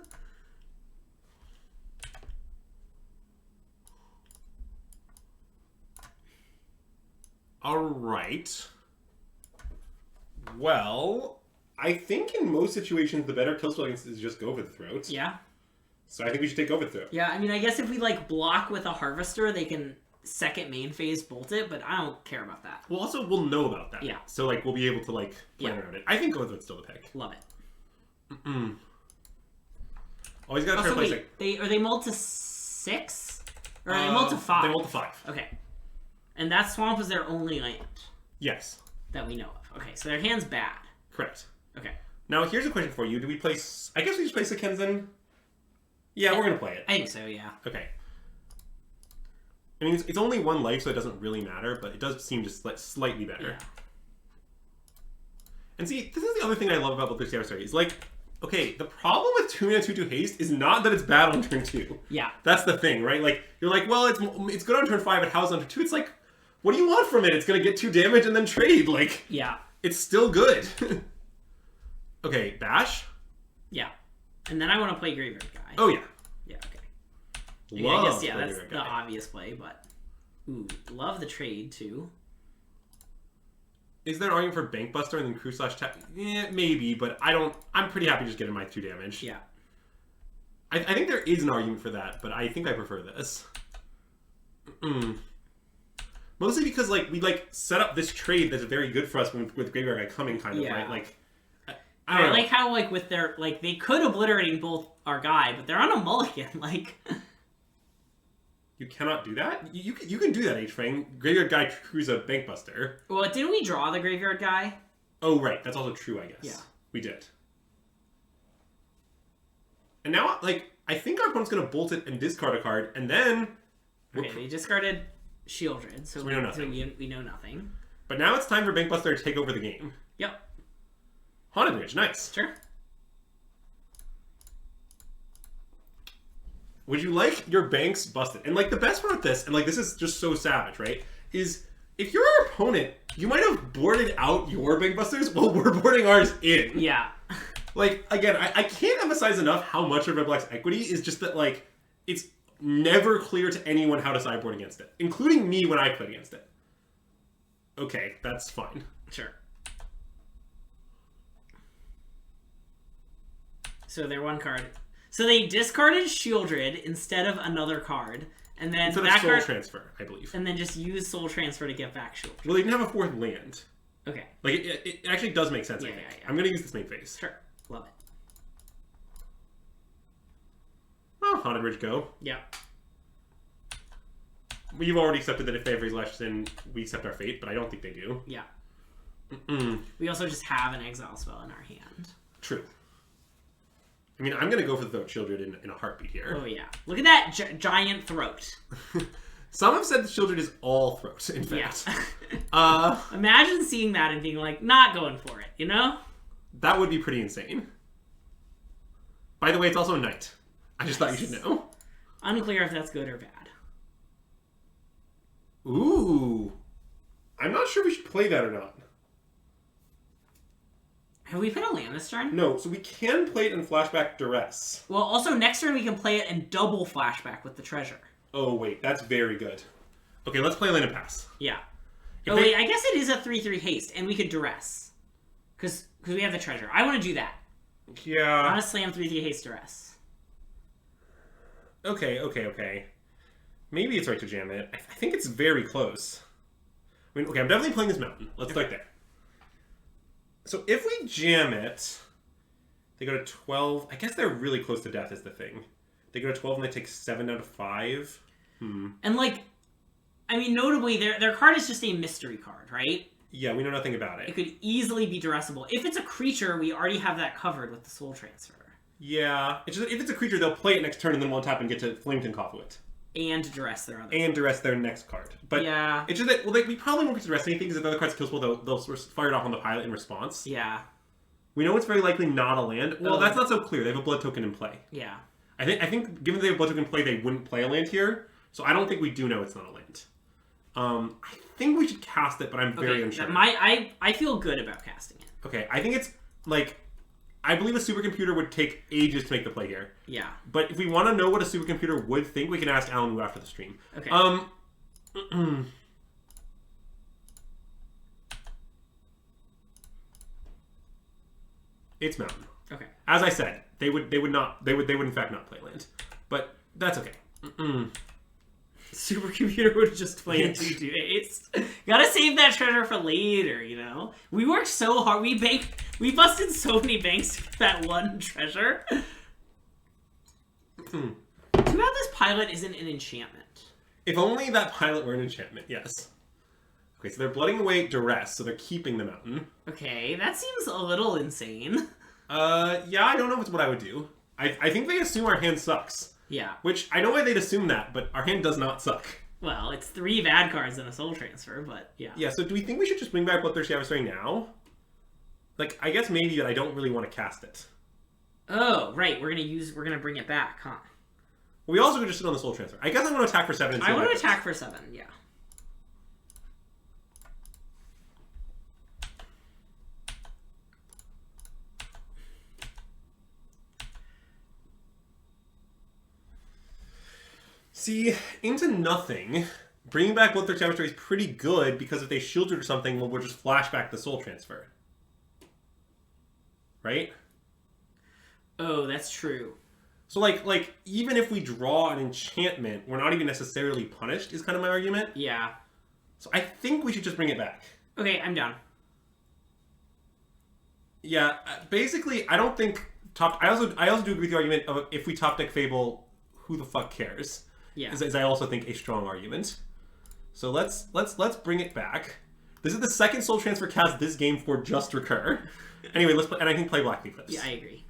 All right. Well, I think in most situations the better kill spell is just go for the throat. Yeah. So I think we should take go for the throat. Yeah, I mean, I guess if we like block with a harvester, they can second main phase bolt it, but I don't care about that. Well, also we'll know about that. Yeah. So like we'll be able to like plan around it. I think go for the throat's still the pick. Love it. Always gotta try to play wait, are they mulled to 6? Or are they mulled to 5? They mulled to 5. Okay. And that swamp is their only land. Yes. That we know of. Okay, so their hand's bad. Correct. Okay. Now here's a question for you. Do we play... I guess we just play Sekenzen? Yeah, we're gonna play it. I think so, yeah. Okay. I mean, it's only 1 life, so it doesn't really matter, but it does seem just slightly better. Yeah. And see, this is the other thing I love about Bloodthirsty Adversary. Is like, okay, the problem with 2-mana 2/2 haste is not that it's bad on turn 2. Yeah. That's the thing, right? Like, you're like, well, it's good on turn 5, but how's it on turn 2? It's like, what do you want from it? It's gonna get 2 damage and then trade. Like, yeah. It's still good. Okay, Bash? Yeah. And then I want to play Graveyard Guy. Oh, yeah. Yeah, okay. Love I guess, yeah, that's Graveyard the Guy. obvious play, but... Ooh, love the trade, too. Is there an argument for Bank Buster and then Crew / Tap? Yeah, maybe, but I'm pretty happy just getting my 2 damage. Yeah. I think there is an argument for that, but I think I prefer this. Mostly because, like, we, like, set up this trade that's very good for us with Graveyard Guy coming, kind of, right? Like, I like how, like, with their... Like, they could obliterating both our guy, but they're on a mulligan, like... You cannot do that? You can do that, H-Fang. Graveyard Guy Crew's a Bank Buster. Well, didn't we draw the Graveyard Guy? Oh, right. That's also true, I guess. Yeah. We did. And now, like, I think our opponent's going to bolt it and discard a card, and then... Okay, they discarded Shieldred, so we know nothing. So we know nothing. But now it's time for Bank Buster to take over the game. Yep. Haunted Ridge, nice. Sure. Would you like your banks busted? And, like, the best part of this, and, like, this is just so savage, right, is if you're our opponent, you might have boarded out your Bank Busters while we're boarding ours in. Yeah. Like, again, I can't emphasize enough how much of Red Black's equity is just that, like, it's never clear to anyone how to sideboard against it, including me when I played against it. Okay, that's fine. Sure. So they're 1 card. So they discarded Shieldred instead of another card, and then instead that of Soul card, Transfer, I believe. and then just use Soul Transfer to get back Shieldred. Well, they didn't have a 4th land. Okay. Like, it actually does make sense, I think. Yeah. I'm going to use this main phase. Sure. Love it. Oh, Haunted Ridge, go. Yeah. We've already accepted that if they have Raise Lashes in, we accept our fate, but I don't think they do. Yeah. We also just have an exile spell in our hand. True. I mean, I'm going to go for the Throat Shieldred in a heartbeat here. Oh, yeah. Look at that giant throat. Some have said the Shieldred is all throat, in fact. Yeah. Imagine seeing that and being like, not going for it, you know? That would be pretty insane. By the way, it's also a knight. I just thought you should know. Unclear if that's good or bad. Ooh. I'm not sure we should play that or not. Have we put a land this turn? No, so we can play it in Flashback Duress. Well, also next turn we can play it and double flashback with the treasure. Oh, wait, that's very good. Okay, let's play land and pass. Yeah. If wait, I guess it is a 3/3 haste, and we could duress. Because we have the treasure. I want to do that. Yeah. I want to slam 3/3 haste duress. Okay. Maybe it's right to jam it. I think it's very close. I mean, okay, I'm definitely playing this mountain. Let's start there. So if we jam it, they go to 12. I guess they're really close to death is the thing. They go to 12 and they take 7 out of 5. And, like, I mean, notably, their card is just a mystery card, right? Yeah, we know nothing about it. It could easily be duressable. If it's a creature, we already have that covered with the Soul Transfer. Yeah. It's just that if it's a creature, they'll play it next turn and then one tap and get to Flamington Coffluit. And duress their other. And duress their next card. But yeah. It's just that, well, we probably won't get to duress anything because if the other card's kill spell, they'll fire it off on the pilot in response. Yeah. We know it's very likely not a land. Well, that's not so clear. They have a blood token in play. Yeah. I think given they have a blood token in play, they wouldn't play a land here. So I don't think we do know it's not a land. I think we should cast it, but I'm very unsure. I feel good about casting it. Okay, I think it's, like, I believe a supercomputer would take ages to make the play here. Yeah. But if we want to know what a supercomputer would think, we can ask Alan Wu after the stream. Okay. It's mountain. Okay. As I said, they would in fact not play land, but that's okay. Supercomputer would just play in 2 days. Gotta save that treasure for later, you know? We worked so hard. We busted so many banks for that one treasure. Too bad this pilot isn't an enchantment. If only that pilot were an enchantment, yes. Okay, so they're blooding away duress, so they're keeping the mountain. Okay, that seems a little insane. Yeah, I don't know if it's what I would do. I think they assume our hand sucks. Yeah. Which, I know why they'd assume that, but our hand does not suck. Well, it's 3 bad cards and a soul transfer, but yeah. Yeah, so do we think we should just bring back Bloodthirsty Adversary now? Like, I guess maybe, but I don't really want to cast it. Oh, right, we're gonna bring it back, huh? We also could just sit on the soul transfer. I guess I want to attack for 7 and see I what want to happens. attack for 7, yeah. See, into nothing, bringing back Bloodthirsty Adversary is pretty good because if they shielded or something, well, we'll just flash back the soul transfer. Right? Oh, that's true. So, like even if we draw an enchantment, we're not even necessarily punished, is kind of my argument. Yeah. So I think we should just bring it back. Okay, I'm down. Yeah, basically, I don't think top... I also do agree with the argument of if we top deck Fable, who the fuck cares? Yeah. Is I also think a strong argument. So let's bring it back. This is the second soul transfer cast this game for just recur. Anyway, let's play, and I can play Black Eclipse. Yeah, I agree.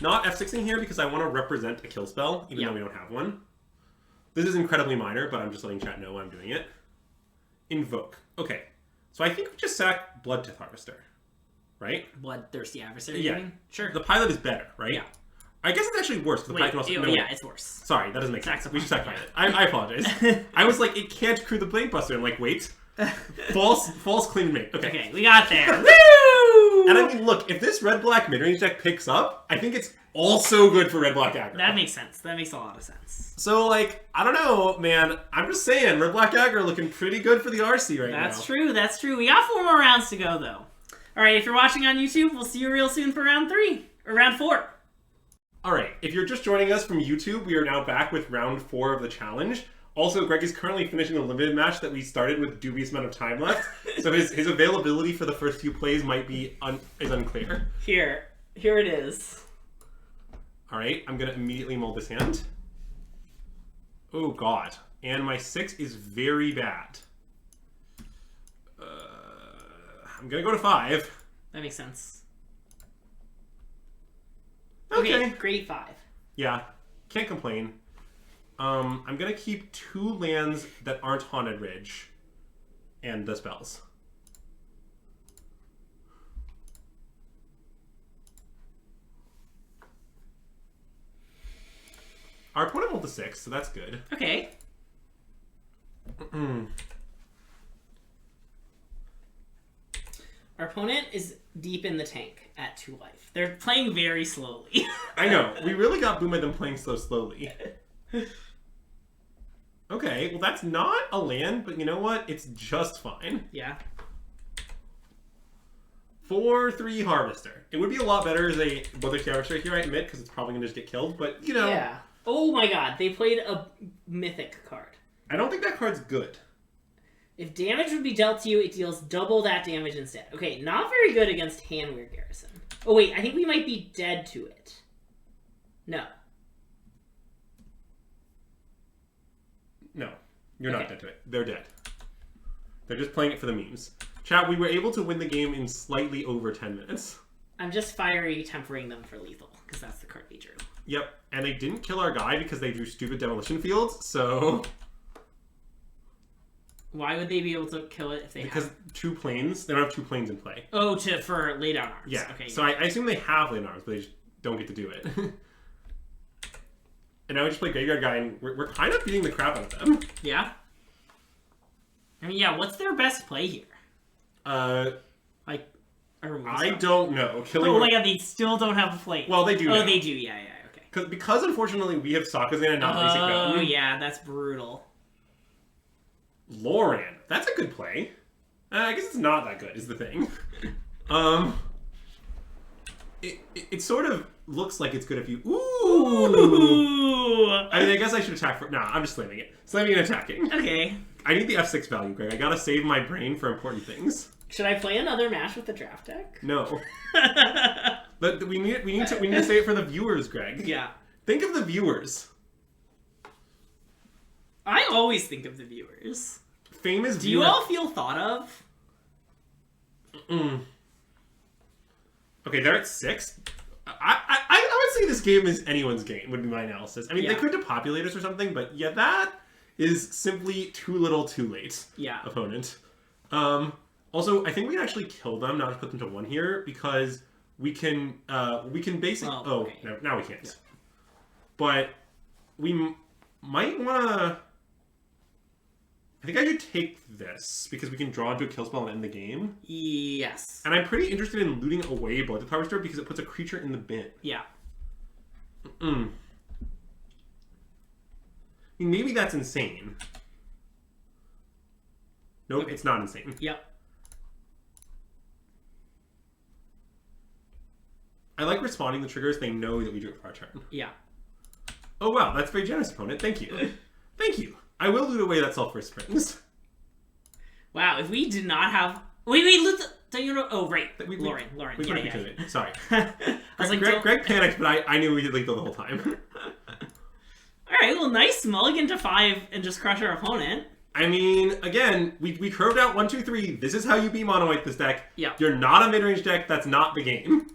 Not F6ing here because I want to represent a kill spell, even though we don't have one. This is incredibly minor, but I'm just letting chat know I'm doing it. Invoke. Okay. So I think we just sack Bloodtith Harvester. Right? Bloodthirsty Adversary, Yeah. you mean? Sure. The pilot is better, right? Yeah. I guess it's actually worse. The pilot can also... Yeah, it's worse. Sorry, that doesn't make sense. Sack the We should sack pilot. pilot. I apologize. I was like, it can't crew the Blade Buster. I'm like, wait. False claim mate. Okay. Okay, we got there. Woo! And I mean, look, if this red-black midrange deck picks up, I think it's also good for red-black aggro. That makes sense. That makes a lot of sense. So, like, I don't know, man. I'm just saying, red-black aggro looking pretty good for the RC right now. That's true. That's true. We got 4 more rounds to go, though. All right, if you're watching on YouTube, we'll see you real soon for round 3 or round 4. All right, if you're just joining us from YouTube, we are now back with round 4 of the challenge. Also, Greg is currently finishing a limited match that we started with dubious amount of time left, so his availability for the first few plays might be unclear. Here it is. All right, I'm gonna immediately mold this hand. Oh God, and my 6 is very bad. I'm gonna go to 5. That makes sense. Okay, grade 5. Yeah, can't complain. I'm gonna keep 2 lands that aren't Haunted Ridge, and the spells. Our opponent rolled a 6, so that's good. Okay. Our opponent is deep in the tank at 2 life. They're playing very slowly. I know. We really got Boom at them playing so slowly. Okay, well that's not a land, but you know what? It's just fine. Yeah. 4/3 Harvester. It would be a lot better as a Bloodthirsty Adversary here, I admit, because it's probably going to just get killed, but you know. Yeah. Oh my god, they played a mythic card. I don't think that card's good. If damage would be dealt to you, it deals double that damage instead. Okay, not very good against Handweir Garrison. Oh wait, I think we might be dead to it. No. No, you're not dead to it. They're dead. They're just playing it for the memes. Chat, we were able to win the game in slightly over 10 minutes. I'm just fiery tempering them for lethal, because that's the card they drew. Yep, and they didn't kill our guy because they drew stupid demolition fields, so... Why would they be able to kill it if they Because 2 planes, they don't have 2 planes in play. Oh, for lay down arms. Yeah, Okay. so I assume they have lay down arms, but they just don't get to do it. And now we just play Graveyard Guy, and we're kind of beating the crap out of them. Yeah? I mean, yeah, what's their best play here? I Or don't know. Killing oh my god, they still don't have a plate. Well, they do Oh, now. they do, yeah, okay. Because unfortunately we have Sakazan and not Basic Mountain. Oh, yeah, that's brutal. Loran. That's a good play. I guess it's not that good, is the thing. It sort of looks like it's good if you... Ooh! I mean, I guess I should attack for... Nah, I'm just slamming it. Slamming and attacking. Okay. I need the F6 value, Greg. I gotta save my brain for important things. Should I play another match with the draft deck? No. But we need to say it for the viewers, Greg. Yeah. Think of the viewers. I always think of the viewers. Famous Do you all feel thought of? Okay, they're at 6. I would say this game is anyone's game, would be my analysis. I mean, they could depopulate us or something, but yeah, that is simply too little too late. Yeah. Opponent. Also, I think we can actually kill them, not just put them to 1 here, because we can basically... Well, oh, okay. no, now we can't. Yeah. But we might want to... I think I should take this, because we can draw into a kill spell and end the game. Yes. And I'm pretty interested in looting away Blood Harvester because it puts a creature in the bin. Yeah. I mean, maybe that's insane. Nope, it's not insane. Yep. I like responding to triggers. They know that we do it for our turn. Yeah. Oh, wow. That's very generous, opponent. Thank you. Thank you. I will loot away that Sulphur Springs. Wow, if we did not have... Wait, loot the... Don't you know... Oh, right. Lauren. We Yeah. Sorry. I was like, Greg panicked, but I knew we did lethal the whole time. Alright, well, nice mulligan to 5 and just crush our opponent. I mean, again, we curved out 1, 2, 3. This is how you beat mono white this deck. Yeah. You're not a mid-range deck. That's not the game.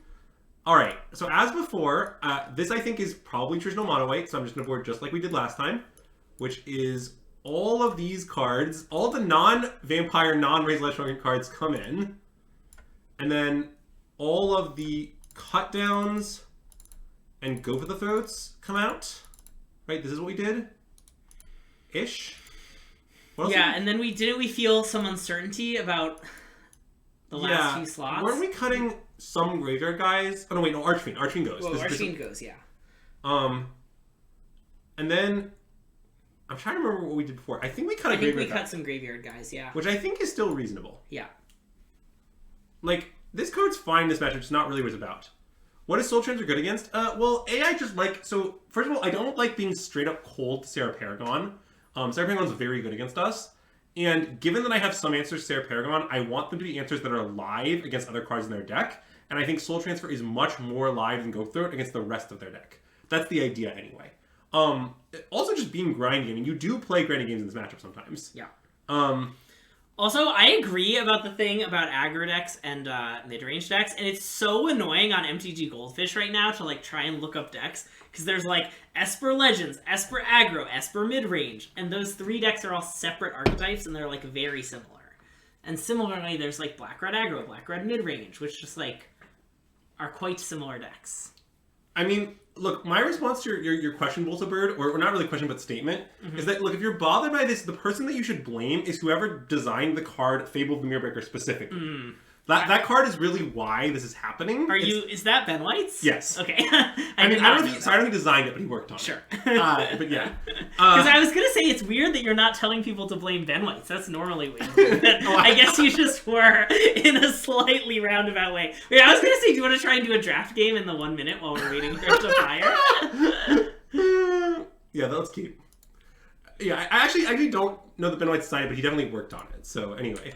Alright, so as before, this I think is probably traditional mono white, so I'm just going to board just like we did last time, which is all of these cards, all the non-vampire, non-raise electronic cards come in, and then all of the cut downs and go for the throats come out. Right, this is what we did? Ish? Yeah, and then we feel some uncertainty about the last few slots. Weren't we cutting some graveyard guys? Oh no, wait, no, Archfiend. Archfiend goes. Well, Archfiend goes, yeah. And then I'm trying to remember what we did before. I think we cut a graveyard. I think we cut some graveyard guys, yeah. Which I think is still reasonable. Yeah. Like, this card's fine this matchup, it's not really what it's about. What is Soul Transfer good against? Well, AI just like... So, first of all, I don't like being straight up cold to Sarah Paragon. Sarah Paragon's very good against us. And given that I have some answers to Sarah Paragon, I want them to be answers that are live against other cards in their deck. And I think Soul Transfer is much more live than Go Through It against the rest of their deck. That's the idea anyway. Also just being grindy. I mean, you do play grindy games in this matchup sometimes. Yeah. Also, I agree about the thing about aggro decks and mid-range decks, and it's so annoying on MTG Goldfish right now to like try and look up decks, because there's like Esper Legends, Esper Aggro, Esper Mid-Range, and those 3 decks are all separate archetypes, and they're like very similar. And similarly, there's like Black-Red Aggro, Black-Red Mid-Range, which just like are quite similar decks. I mean, look, my response to your question, Bolsa Bird, or not really question, but statement, is that, look, if you're bothered by this, the person that you should blame is whoever designed the card Fable of the Mirrorbreaker specifically. That card is really why this is happening. Is that Ben White's? Yes. Okay. I don't know if he designed it, but he worked on it. But yeah. Because I was going to say, it's weird that you're not telling people to blame Ben White's. That's normally what you do. I guess you just were in a slightly roundabout way. Wait, I was going to say, do you want to try and do a draft game in the 1 minute while we're waiting for it to fire? Yeah, let's keep. Yeah, I actually don't know that Ben White designed it, but he definitely worked on it. So anyway.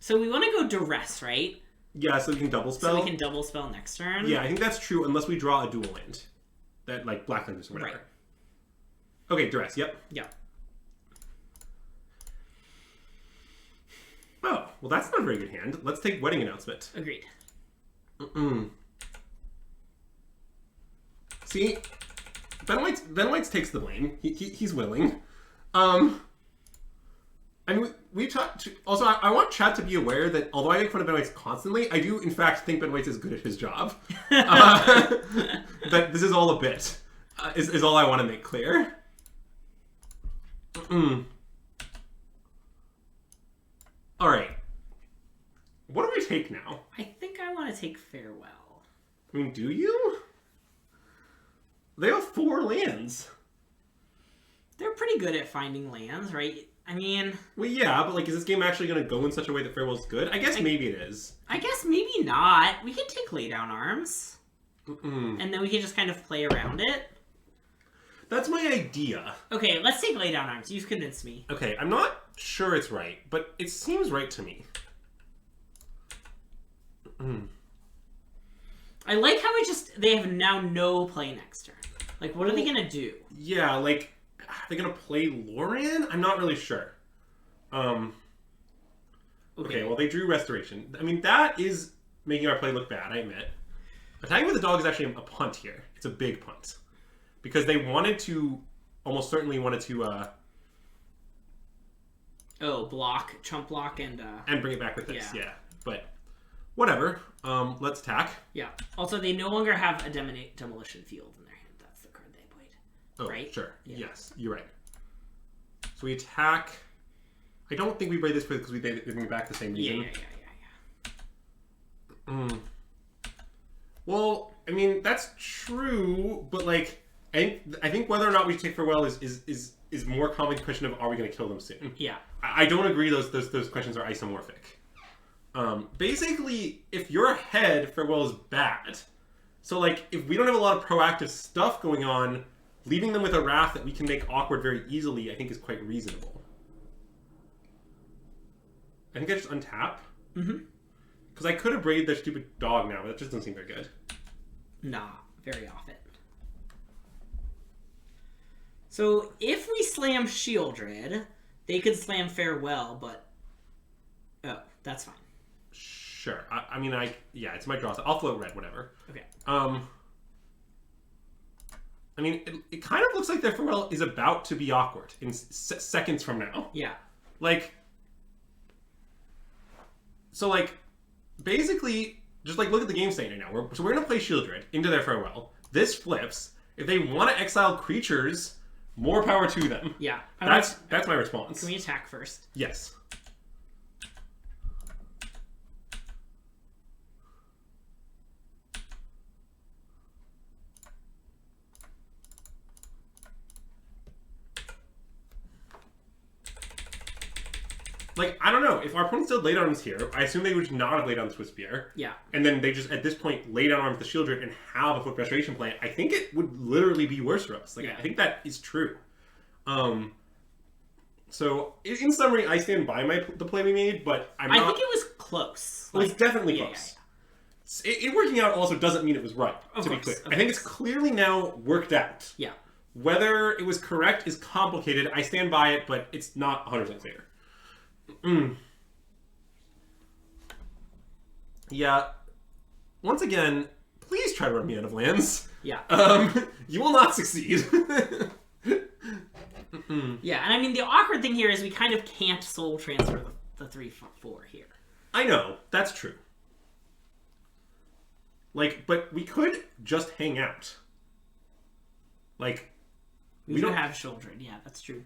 So we want to go Duress, right? Yeah, so we can double spell. So we can double spell next turn? Yeah, I think that's true, unless we draw a dual land. That, like, black land or whatever. Right. Okay, Duress, yep. Yeah. Oh, well that's not a very good hand. Let's take Wedding Announcement. Agreed. See, Ben White's takes the blame. He's willing. And we talked... Also, I want chat to be aware that although I make fun of Ben White constantly, I do, in fact, think Ben White is good at his job. That this is all a bit, is all I want to make clear. Alright. What do we take now? I think I want to take Farewell. I mean, do you? They have 4 lands. They're pretty good at finding lands, right? I mean... Well, yeah, but like, is this game actually going to go in such a way that Farewell's good? I guess maybe it is. I guess maybe not. We can take Laydown Arms. And then we can just kind of play around it. That's my idea. Okay, let's take Laydown Arms. You've convinced me. Okay, I'm not sure it's right, but it seems right to me. I like how they have now no play next turn. Like, what are they gonna do? Yeah, like, are they gonna play Loran? I'm not really sure. Okay, well, they drew Restoration. I mean, that is making our play look bad, I admit. Attacking with the dog is actually a punt here. It's a big punt. Because they wanted to, almost certainly wanted to, block, chump block, and bring it back with this, yeah. But, whatever. Let's attack. Yeah. Also, they no longer have a demolition field in their hand. That's the card they played. Oh, right? Sure. Yeah. Yes, you're right. So we attack. I don't think we play this because we bring it back the same reason. Yeah. Well, I mean, that's true, but like, I think whether or not we take Farewell is more common question of are we going to kill them soon? Yeah. I don't agree those questions are isomorphic. Basically, if you're ahead, Farewell is bad. So like, if we don't have a lot of proactive stuff going on, leaving them with a Wrath that we can make awkward very easily, I think is quite reasonable. I think I just untap. Because I could have braided their stupid dog now, but that just doesn't seem very good. Nah, very off it. So if we slam Shieldred, they could slam Farewell, but... Oh, that's fine. Sure. I mean, yeah, it's my draw. So I'll float red, whatever. Okay. I mean, it kind of looks like their Farewell is about to be awkward in seconds from now. Yeah. Like... So, like, basically, just, like, look at the game state right now. So we're going to play Shieldred into their Farewell. This flips. If they want to exile creatures, more power to them. Yeah. That's my response. Can we attack first? Yes. Like, I don't know. If our opponent still laid arms here, I assume they would not have laid down the Swiss Spear. Yeah. And then they just, at this point, lay down arms with the Shieldred and have a Foot Restoration plan. I think it would literally be worse for us. Like, I think that is true. So, in summary, I stand by the play we made, but I think it was close. It was definitely close. Yeah. It working out also doesn't mean it was right, to be clear. I think it's clearly now worked out. Yeah. Whether it was correct is complicated. I stand by it, but it's not 100% clear. Yeah. Once again, please try to run me out of lands. Yeah. You will not succeed. Yeah, and I mean, the awkward thing here is we kind of can't soul transfer the 3-4 here. I know. That's true. Like, but we could just hang out. Like, we don't have Shieldred. Yeah, that's true.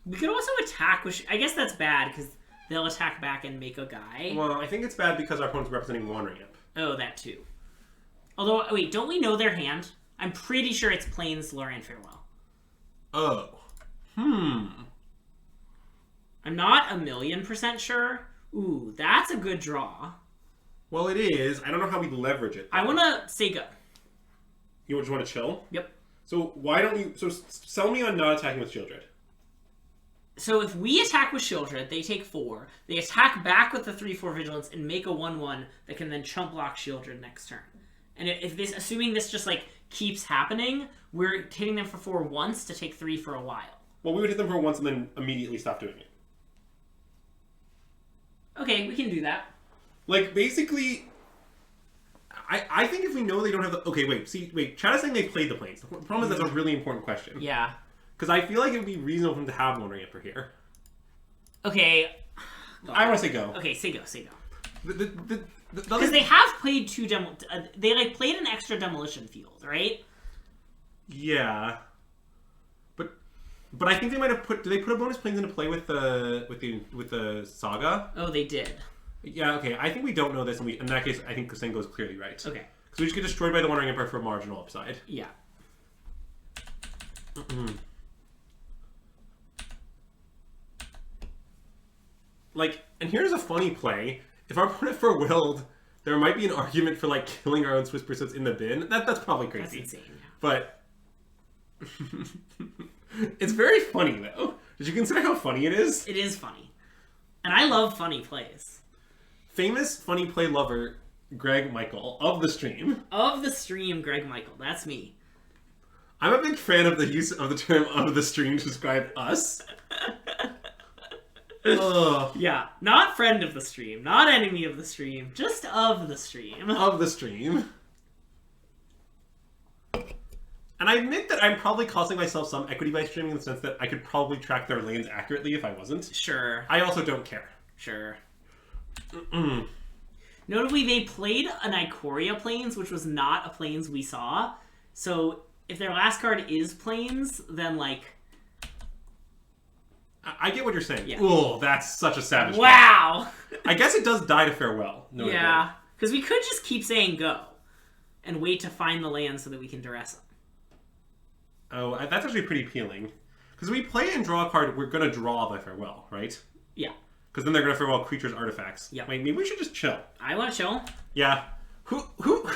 We could also attack, which I guess that's bad because they'll attack back and make a guy. Well, I think it's bad because our opponent's representing Wandering Imp. Oh, that too. Although, wait, don't we know their hand? I'm pretty sure it's Plains, Loran, Farewell. Oh. I'm not 1,000,000% sure. Ooh, that's a good draw. Well, it is. I don't know how we leverage it, though. I want to say go. You just want to chill? Yep. So why don't you... So sell me on not attacking with Shieldred. So if we attack with Shieldred, they take 4. They attack back with the 3-4 Vigilance and make a 1-1 that can then chump block Shieldred next turn. And if this, assuming this just like keeps happening, we're hitting them for 4 once to take 3 for a while. Well, we would hit them for once and then immediately stop doing it. Okay, we can do that. Like, basically, I think if we know they don't have the... Okay, wait. Chad is saying they played the planes. The problem is that's a really important question. Yeah. Because I feel like it would be reasonable for them to have Wandering Imp here. Okay. I want to say go. Okay, say go. Because they have played 2 they like played an extra demolition field, right? Yeah. But I think they might have put... Did they put a bonus planes into play with the Saga? Oh, they did. Yeah, okay. I think we don't know this, and in that case, I think Kosengo is clearly right. Okay. Because we just get destroyed by the Wandering Emperor for marginal upside. Yeah. like, and here's a funny play. If our opponent for willed, there might be an argument for, like, killing our own Swiss pursuits in the bin. That's probably crazy. That's insane. But it's very funny, though. Did you consider how funny it is? It is funny. And I love funny plays. Famous funny play lover, Greg Michael, of the stream. Of the stream, Greg Michael. That's me. I'm a big fan of the use of the term of the stream to describe us. Ugh. Yeah, not friend of the stream, not enemy of the stream, just of the stream. Of the stream. And I admit that I'm probably costing myself some equity by streaming in the sense that I could probably track their lanes accurately if I wasn't. Sure. I also don't care. Sure. Notably, they played an Ikoria Plains, which was not a Plains we saw. So if their last card is Plains, then, like... I get what you're saying. Yeah. Oh, that's such a savage. Wow! I guess it does die to farewell. No, yeah, because we could just keep saying go and wait to find the land so that we can duress them. Oh, that's actually pretty appealing. Because when we play and draw a card, we're going to draw by farewell, right? Yeah. Because then they're going to farewell creatures, artifacts. Yeah. Wait, maybe we should just chill. I want to chill. Yeah. Who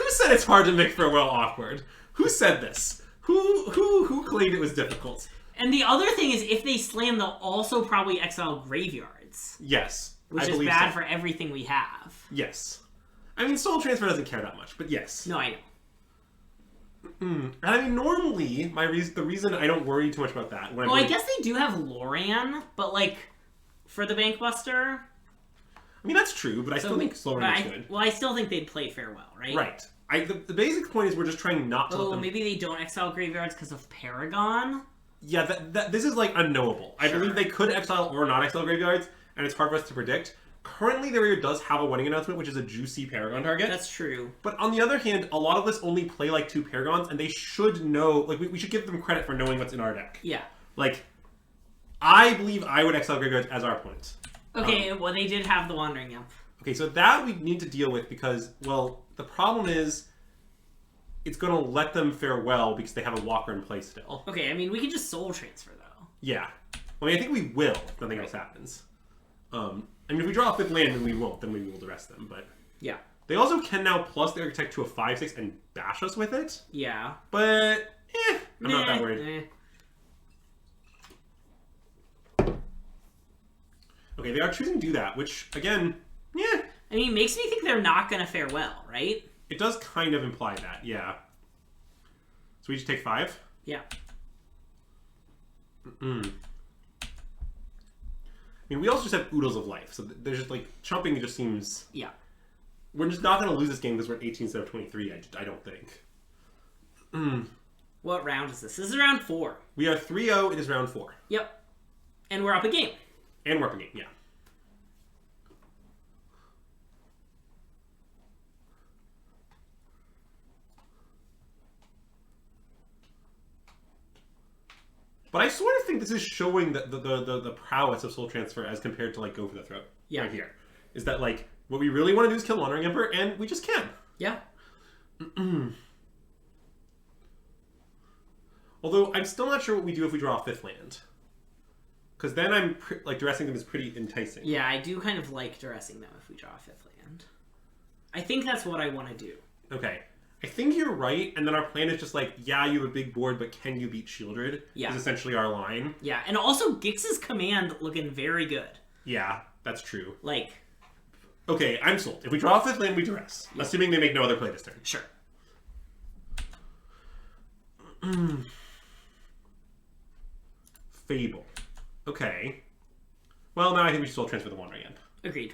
said it's hard to make farewell awkward? Who said this? Who claimed it was difficult? And the other thing is, if they slam, they'll also probably exile graveyards. Yes. Which is bad for everything we have. Yes. I mean, Soul Transfer doesn't care that much, but yes. No, I know. And I mean, normally, the reason I don't worry too much about that... I guess they do have Loran, but, like, for the Bankbuster... I mean, that's true, but I still think Loran is good. Well, I still think they'd play Farewell, right? Right. The basic point is we're just trying not to let them... maybe they don't exile graveyards because of Paragon? Yeah, this is, like, unknowable. Sure. I believe they could exile or not exile graveyards, and it's hard for us to predict. Currently, the Raider does have a wedding announcement, which is a juicy Paragon target. That's true. But on the other hand, a lot of us only play, like, 2 Paragons, and they should know... Like, we should give them credit for knowing what's in our deck. Yeah. Like, I believe I would exile graveyards as our opponent. Okay, well, they did have the Wandering Imp. Okay, so that we need to deal with because, well, the problem is... It's going to let them farewell because they have a walker in play still. Okay, I mean, we can just Soul Transfer, though. Yeah. I mean, I think we will if nothing else happens. I mean, if we draw a 5th land and we won't, then we will arrest them, but... Yeah. They also can now plus the Architect to a 5/6 and bash us with it. Yeah. But, I'm not that worried. Okay, they are choosing to do that, which, again, I mean, it makes me think they're not going to Farewell, right? It does kind of imply that, yeah. So we just take 5? Yeah. I mean, we also just have Oodles of Life, so there's just, like, chumping just seems... Yeah. We're just not going to lose this game because we're at 18 instead of 23, I don't think. What round is this? This is round 4. We are 3-0, it is round 4. Yep. And we're up a game. And we're up a game, yeah. But I sort of think this is showing the prowess of Soul Transfer as compared to, like, Go for the Throat. Yeah. Right here. Is that, like, what we really want to do is kill Wandering Emperor, and we just can. Yeah. Although, I'm still not sure what we do if we draw a 5th land. Because then I'm, like, duressing them is pretty enticing. Yeah, I do kind of like duressing them if we draw a 5th land. I think that's what I want to do. Okay. I think you're right, and then our plan is just like, yeah, you have a big board, but can you beat Shieldred? Yeah. Is essentially our line. Yeah, and also Gix's command looking very good. Yeah, that's true. Like... Okay, I'm sold. If we draw a 5th land, we duress. Yeah. Assuming they make no other play this turn. Sure. Fable. Okay. Well, now I think we should still transfer the Wandering Imp. Agreed.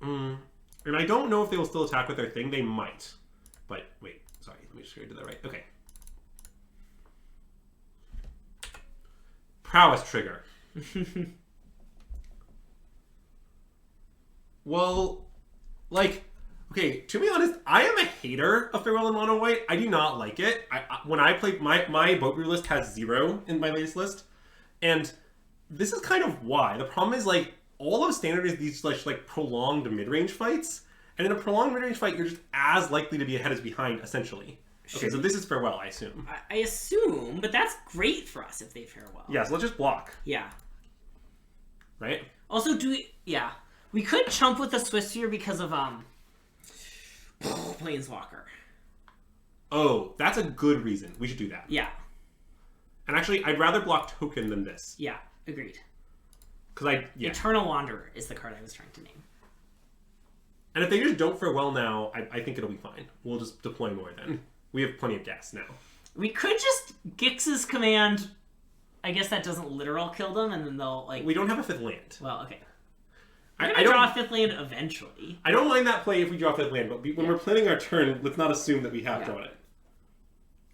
And I don't know if they will still attack with their thing. They might. But, wait. Sorry, let me just do that right. Okay. Prowess trigger. Well, like, okay, to be honest, I am a hater of Farewell in Mono White. I do not like it. When I play, my Boat Brew list has 0 in my latest list. And this is kind of why. The problem is, like, all of Standard is these, like prolonged mid-range fights. And in a prolonged mid-range fight, you're just as likely to be ahead as behind, essentially. Sure. Okay, so this is Farewell, I assume. I assume, but that's great for us if they Farewell. Yeah, so let's just block. Yeah. right? Also, yeah. We could chump with the Swiftspear because of, Planeswalker. Oh, that's a good reason. We should do that. Yeah. And actually, I'd rather block token than this. Yeah, agreed. Because Eternal Wanderer is the card I was trying to name. And if they just don't fare well now, I think it'll be fine. We'll just deploy more then. We have plenty of gas now. We could just Gix's command. I guess that doesn't literal kill them, and then they'll like. We don't have a 5th land. Well, okay. I We're gonna draw a 5th land eventually. I don't mind that play if we draw a 5th land, but when we're planning our turn, let's not assume that we have drawn it.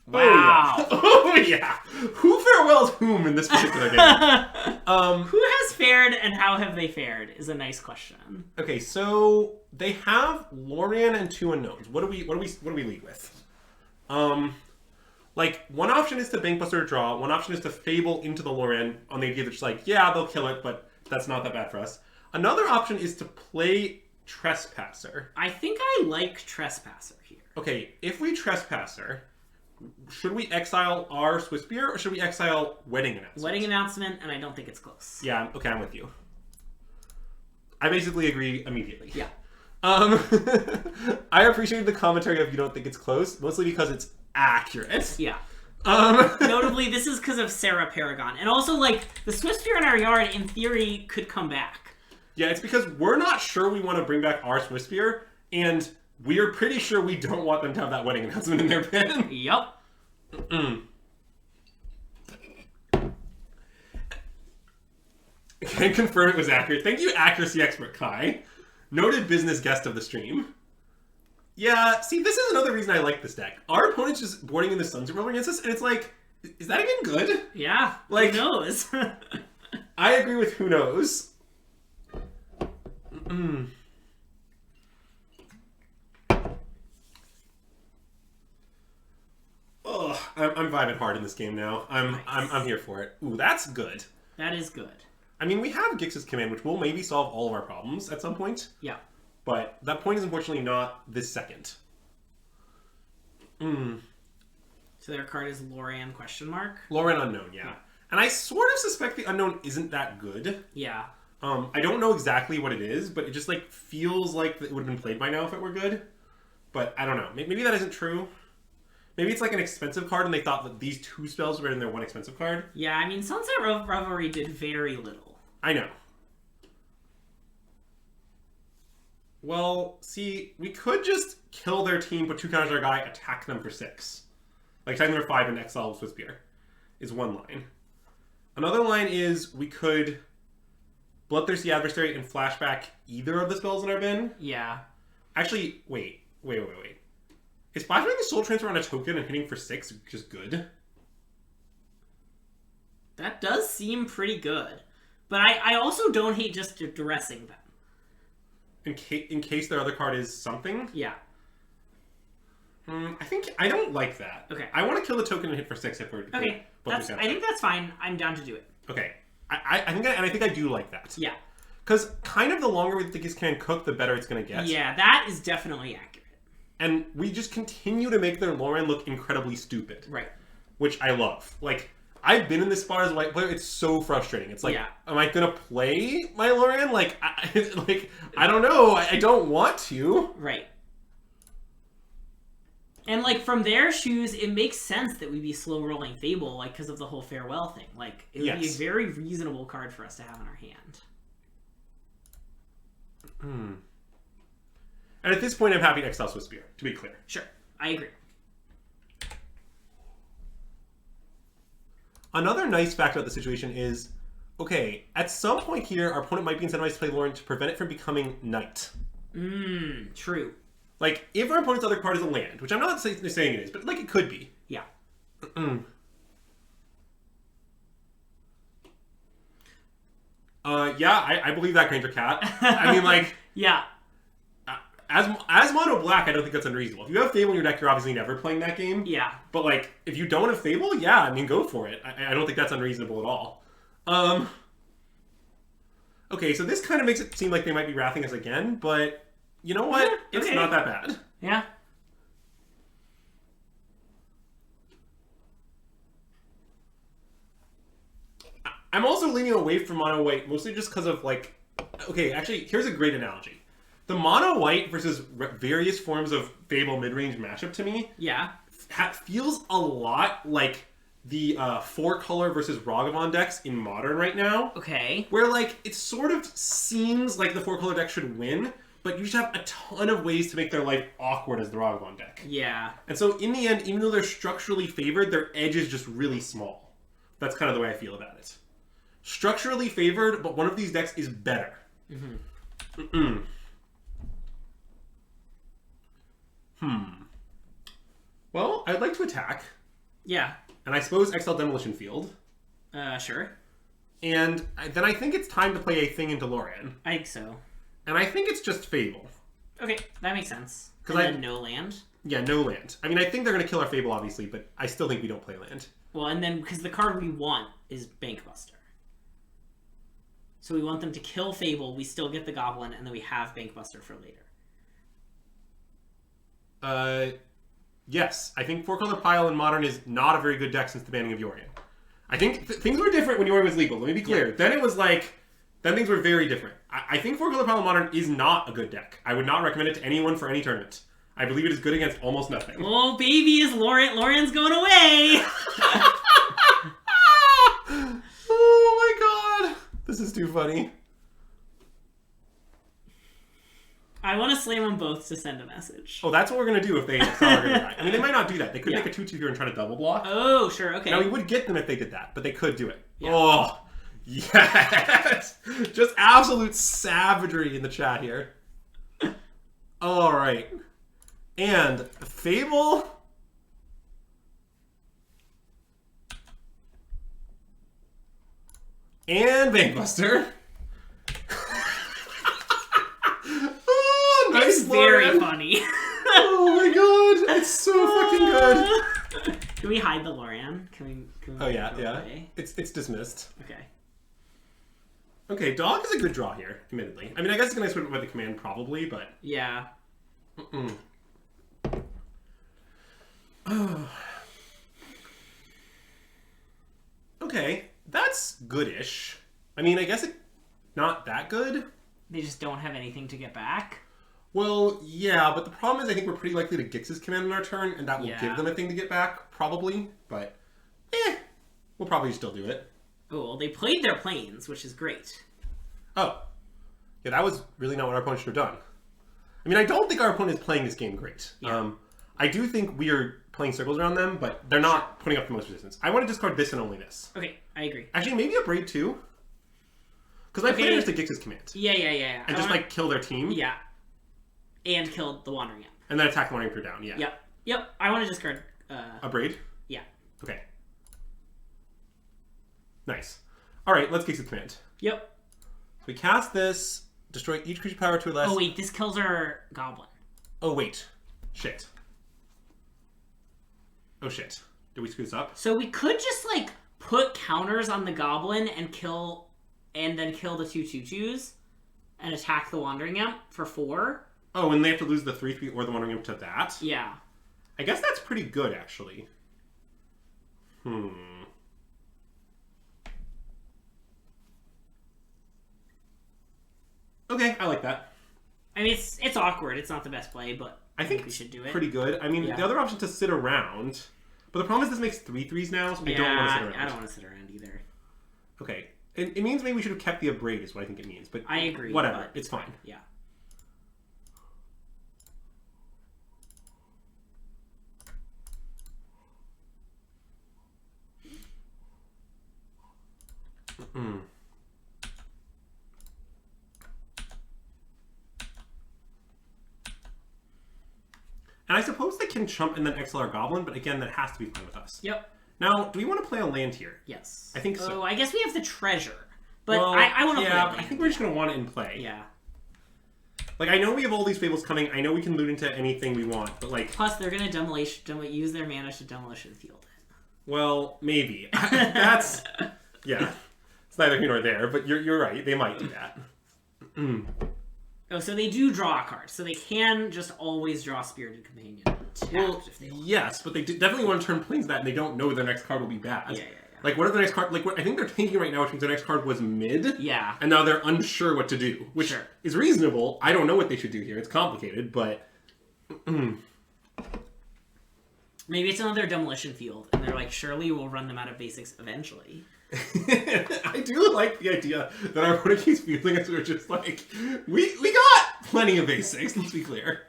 Wow. Oh yeah. Who farewells whom in this particular game? Who has fared and how have they fared is a nice question. Okay, so they have Lorian and 2 unknowns. What do we lead with? Like, one option is to Bankbuster draw, one option is to Fable into the Lorian on the idea that just like, yeah, they'll kill it, but that's not that bad for us. Another option is to play Trespasser. I think I like Trespasser here. Okay, if we Trespasser, should we exile our Swiftspear or should we exile Wedding Announcement? Wedding Announcement, and I don't think it's close. Yeah, okay, I'm with you. I basically agree immediately. Yeah. I appreciate the commentary of you don't think it's close, mostly because it's accurate. Yeah. Notably, this is because of Sarah Paragon. And also, like, the Swiftspear in our yard, in theory, could come back. Yeah, it's because we're not sure we want to bring back our Swiftspear, and we're pretty sure we don't want them to have that Wedding Announcement in their pen. Yup. Can confirm it was accurate. Thank you, accuracy expert Kai. Noted business guest of the stream. Yeah, see, this is another reason I like this deck. Our opponent's just boarding in the Sunset Rover against us, and it's like, is that even good? Yeah, like, who knows? I agree with who knows. Ugh, I'm vibing hard in this game now. I'm here for it. Ooh, that's good. That is good. I mean, we have Gix's command, which will maybe solve all of our problems at some point. Yeah. But that point is unfortunately not this second. So their card is Lorian ? Lorian unknown, yeah. And I sort of suspect the unknown isn't that good. Yeah. I don't know exactly what it is, but it just like feels like it would have been played by now if it were good. But I don't know. Maybe that isn't true. Maybe it's like an expensive card and they thought that these 2 spells were in their one expensive card. Yeah, I mean, Sunset Revelry did very little. I know. Well, see, we could just kill their team, put 2 counters on our guy, attack them for 6. Like, attack them for 5 and exile Swiftspear is one line. Another line is we could Bloodthirsty Adversary and flashback either of the spells in our bin. Yeah. Actually, wait. Is flashbacking the Soul Transfer on a token and hitting for 6 just good? That does seem pretty good. But I also don't hate just duressing them. In case their other card is something? Yeah. I don't like that. Okay. I want to kill the token and hit for 6 if we're... Okay. I think that's fine. I'm down to do it. Okay. I think I do like that. Yeah. Because kind of the longer we think this can cook, the better it's going to get. Yeah, that is definitely accurate. And we just continue to make their Lorian look incredibly stupid. Right. Which I love. Like, I've been in this spot as a white player. It's so frustrating. It's like, am I going to play my Lorian? Like, I don't know. I don't want to. Right. And, like, from their shoes, it makes sense that we'd be slow-rolling Fable, like, because of the whole farewell thing. Like, it would be a very reasonable card for us to have in our hand. And at this point, I'm happy to exile Swiftspear, to be clear. Sure. I agree. Another nice fact about the situation is, okay, at some point here, our opponent might be incentivized to play Lorian to prevent it from becoming Knight. True. Like, if our opponent's other card is a land, which I'm not saying it is, but, like, it could be. Yeah. I believe that, Granger Cat. I mean, like... Yeah. As mono black, I don't think that's unreasonable. If you have Fable in your deck, you're obviously never playing that game. Yeah. But, like, if you don't have Fable, yeah, I mean, go for it. I don't think that's unreasonable at all. Okay, so this kind of makes it seem like they might be wrathing us again, but you know what? It's not that bad. Yeah. I'm also leaning away from mono white, mostly just because of, like... Okay, actually, here's a great analogy. The mono white versus various forms of Fable mid-range matchup to me Yeah. Feels a lot like the 4-color versus Ragavan decks in Modern right now. Okay. Where, like, it sort of seems like the 4-color deck should win, but you should have a ton of ways to make their life awkward as the Ragavan deck. Yeah. And so, in the end, even though they're structurally favored, their edge is just really small. That's kind of the way I feel about it. Structurally favored, but one of these decks is better. Well, I'd like to attack. Yeah. And I suppose XL Demolition Field. Sure. And then I think it's time to play a thing into Lorian. I think so. And I think it's just Fable. Okay, that makes sense. Because then no land. Yeah, no land. I mean, I think they're going to kill our Fable, obviously, but I still think we don't play land. Well, and then, because the card we want is Bankbuster. So we want them to kill Fable, we still get the Goblin, and then we have Bankbuster for later. Yes. I think 4-color Pile in Modern is not a very good deck since the banning of Yorion. I think things were different when Yorion was legal. Let me be clear. Yeah. Then it was like... Then things were very different. I think 4-color Pile in Modern is not a good deck. I would not recommend it to anyone for any tournament. I believe it is good against almost nothing. Oh, baby, is Lorian's going away! Oh my god! This is too funny. I want to slam them both to send a message. Oh, that's what we're going to do if they accelerate that. I mean, they might not do that. They could make a 2-2 here and try to double block. Oh, sure, okay. Now, we would get them if they did that, but they could do it. Yeah. Oh, yes! Just absolute savagery in the chat here. All right. And Fable... And Bankbuster. Oh, nice, it's very Lorian. funny. Oh my god, it's so fucking good. Can we hide the Lorian? Can we oh yeah, go yeah. away? It's dismissed. Okay. Okay, Dog is a good draw here, admittedly. I mean, I guess it's a nice way to play the command, probably, but... Yeah. Okay, that's goodish. I mean, I guess it's not that good. They just don't have anything to get back? Well, yeah, but the problem is I think we're pretty likely to Gix's command on our turn, and that will give them a thing to get back, probably. But, we'll probably still do it. Oh, well, they played their planes, which is great. Oh. Yeah, that was really not what our opponent should have done. I mean, I don't think our opponent is playing this game great. Yeah. I do think we are playing circles around them, but they're not putting up the most resistance. I want to discard this and only this. Okay, I agree. Actually, maybe a Braid too. Because my plan is to Gix's command. Yeah. And just, like, kill their team. Yeah. And kill the Wandering Imp. And then attack the Wandering Imp down, yeah. Yep. I want to discard... a Braid? Yeah. Okay. Nice. Alright, let's Gix's command. Yep. So we cast this, destroy each creature power to a less... Oh, wait, this kills our Goblin. Oh, wait. Shit. Oh, shit. Did we screw this up? So we could just, like, put counters on the Goblin and kill... And then kill the 2/2/2s and attack the Wandering Imp for 4. Oh, and they have to lose the 3/3 or the Wandering Imp to that? Yeah. I guess that's pretty good, actually. Okay, I like that. I mean, it's awkward. It's not the best play, but I think we should do it. Pretty good. I mean, the other option to sit around, but the problem is this makes 3/3s now, so I don't want to sit around. I don't want to sit around either. Okay. It means maybe we should have kept the Abrade, is what I think it means. But I agree. Whatever. It's fine. Yeah. And I suppose they can chump and then XLR Goblin, but again, that has to be fine with us. Yep. Now, do we want to play a land here? Yes. I think so. Oh, I guess we have the treasure. But well, I want to play a land. I think we're just going to want it in play. Yeah. Like, I know we have all these Fables coming. I know we can loot into anything we want, but like... Plus, they're going to use their mana to Demolition Field it. Well, maybe. That's... Yeah. It's neither here nor there, but you're right. They might do that. Oh, so they do draw a card. So they can just always draw Spirited Companion. Well, yes, but they definitely want to turn planes that, and they don't know their next card will be bad. Yeah. Like, what if the next card... Like, what I think they're thinking right now, which means the next card was mid. Yeah. And now they're unsure what to do, which is reasonable. I don't know what they should do here. It's complicated, but... Maybe it's another demolition field, and they're like, surely we'll run them out of basics eventually. I do like the idea that our opponent keeps feeling as we're just like, we got plenty of basics, let's be clear.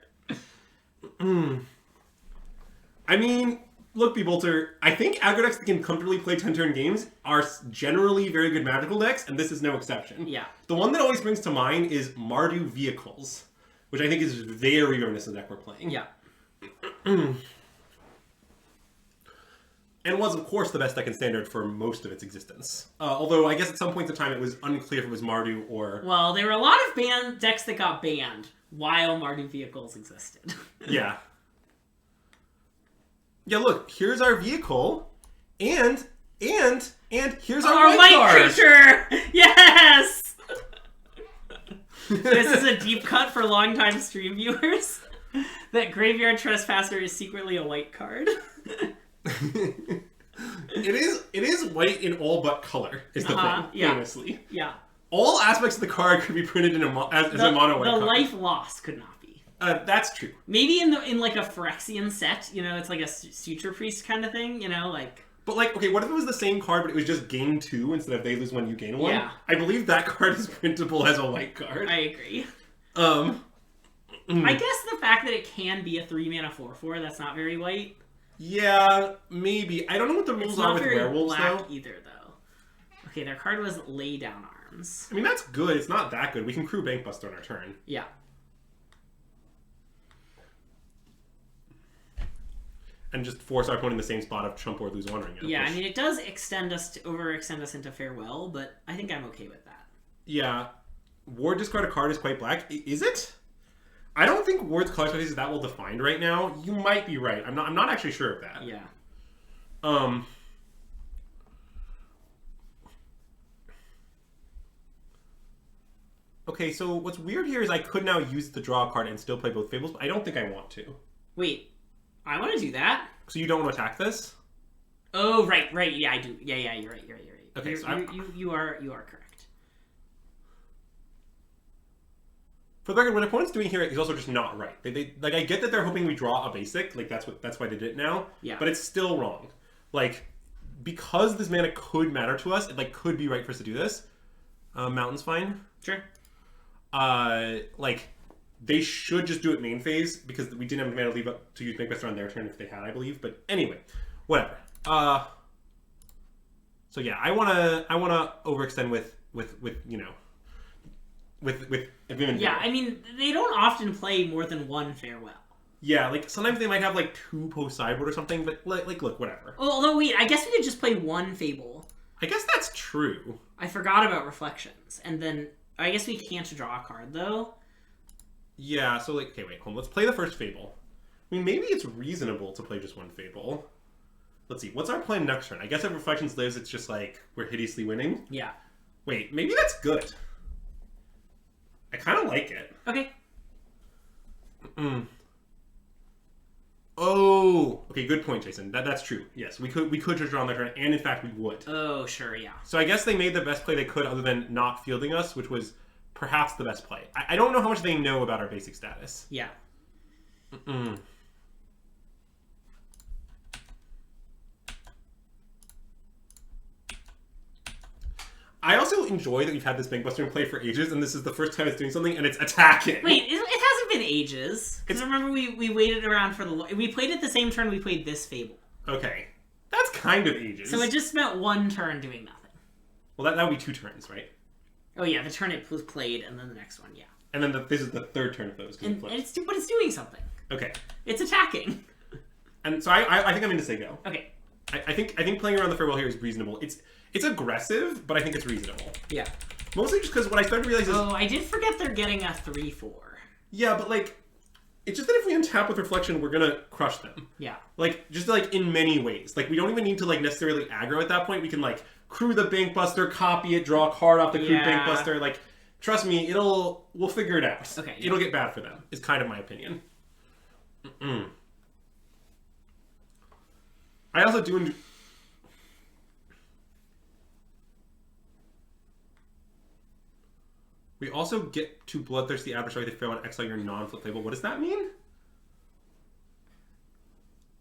I mean, look, B-Bolter, I think aggro decks that can comfortably play 10-turn games are generally very good magical decks, and this is no exception. Yeah. The one that always springs to mind is Mardu Vehicles, which I think is very reminiscent of the deck we're playing. Yeah. And was, of course, the best deck in Standard for most of its existence. Although, I guess at some points in time it was unclear if it was Mardu or... Well, there were a lot of decks that got banned while Mardu Vehicles existed. Yeah. Yeah, look, here's our vehicle, and here's our white card. Creature! Yes! This is a deep cut for longtime stream viewers. That Graveyard Trespasser is secretly a white card. It is white in all but color, is the thing, famously. Yeah. All aspects of the card could be printed in as a mono white card. The life lost could not be. That's true. Maybe in like a Phyrexian set, you know, it's like a Suture Priest kind of thing, you know, like... But like, okay, what if it was the same card, but it was just gain 2 instead of they lose 1, you gain 1? Yeah. I believe that card is printable as a white card. I agree. I guess the fact that it can be a 3-mana 4/4, that's not very white. Yeah, maybe. I don't know what the rules are with werewolves, though. Either, though. Okay, their card was Lay Down Arms. I mean, that's good. It's not that good. We can crew Bankbuster on our turn. Yeah. And just force our opponent in the same spot of Trump or lose 1 ring. Yeah, I mean, it does overextend us into Farewell, but I think I'm okay with that. Yeah. Ward discard a card is quite black. Is it? I don't think Ward's color space is that well defined right now. You might be right. I'm not actually sure of that. Yeah. Okay, so what's weird here is I could now use the draw card and still play both Fables, but I don't think I want to. Wait, I want to do that? So you don't want to attack this? Oh, right, yeah, I do. Yeah, you're right. Okay, you are correct. For the record, what opponent's doing here is also just not right. They like, I get that they're hoping we draw a basic, like that's why they did it now. Yeah. But it's still wrong. Like, because this mana could matter to us, it like could be right for us to do this. Mountain's fine. Sure. Like, they should just do it main phase because we didn't have mana to leave up to use Bankbuster on their turn if they had, I believe. But anyway, whatever. So yeah, I wanna overextend with you know. With yeah, I mean, they don't often play more than one Farewell. Yeah, like, sometimes they might have, like, 2 post-sideboard or something, but, like, look, whatever. Although, wait, I guess we could just play one Fable. I guess that's true. I forgot about Reflections, and then, I guess we can't draw a card, though. Yeah, so, like, okay, wait, hold on, let's play the first Fable. I mean, maybe it's reasonable to play just one Fable. Let's see, what's our plan next turn? I guess if Reflections lives, it's just, like, we're hideously winning? Yeah. Wait, maybe that's good. I kind of like it. Okay. Oh, okay, good point, Jason. That's true. Yes, we could just draw on their turn, and in fact we would. Oh, sure, yeah. So I guess they made the best play they could other than not fielding us, which was perhaps the best play. I don't know how much they know about our basic status. Yeah. I also enjoy that we've had this Bankbuster in play for ages, and this is the first time it's doing something, and it's attacking. Wait, it hasn't been ages. Because remember, we waited around for we played it the same turn we played this Fable. Okay. That's kind of ages. So it just spent one turn doing nothing. Well, that would be 2 turns, right? Oh yeah, the turn it was played, and then the next one, yeah. And then this is the 3rd turn of those. But it's doing something. Okay. It's attacking. And so I think I'm into say go. Okay. I think playing around the farewell here is reasonable. It's aggressive, but I think it's reasonable. Yeah. Mostly just because what I started to realize is... Oh, I did forget they're getting a 3/4. Yeah, but like... It's just that if we untap with Reflection, we're gonna crush them. Yeah. Like, just like in many ways. Like, we don't even need to like necessarily aggro at that point. We can like crew the Bankbuster, copy it, draw a card off the crewed Bankbuster. Like, trust me, we'll figure it out. Okay. It'll get bad for them, is kind of my opinion. I also do... We also get to Bloodthirsty adversary if they fail and exile your non-flip table. What does that mean?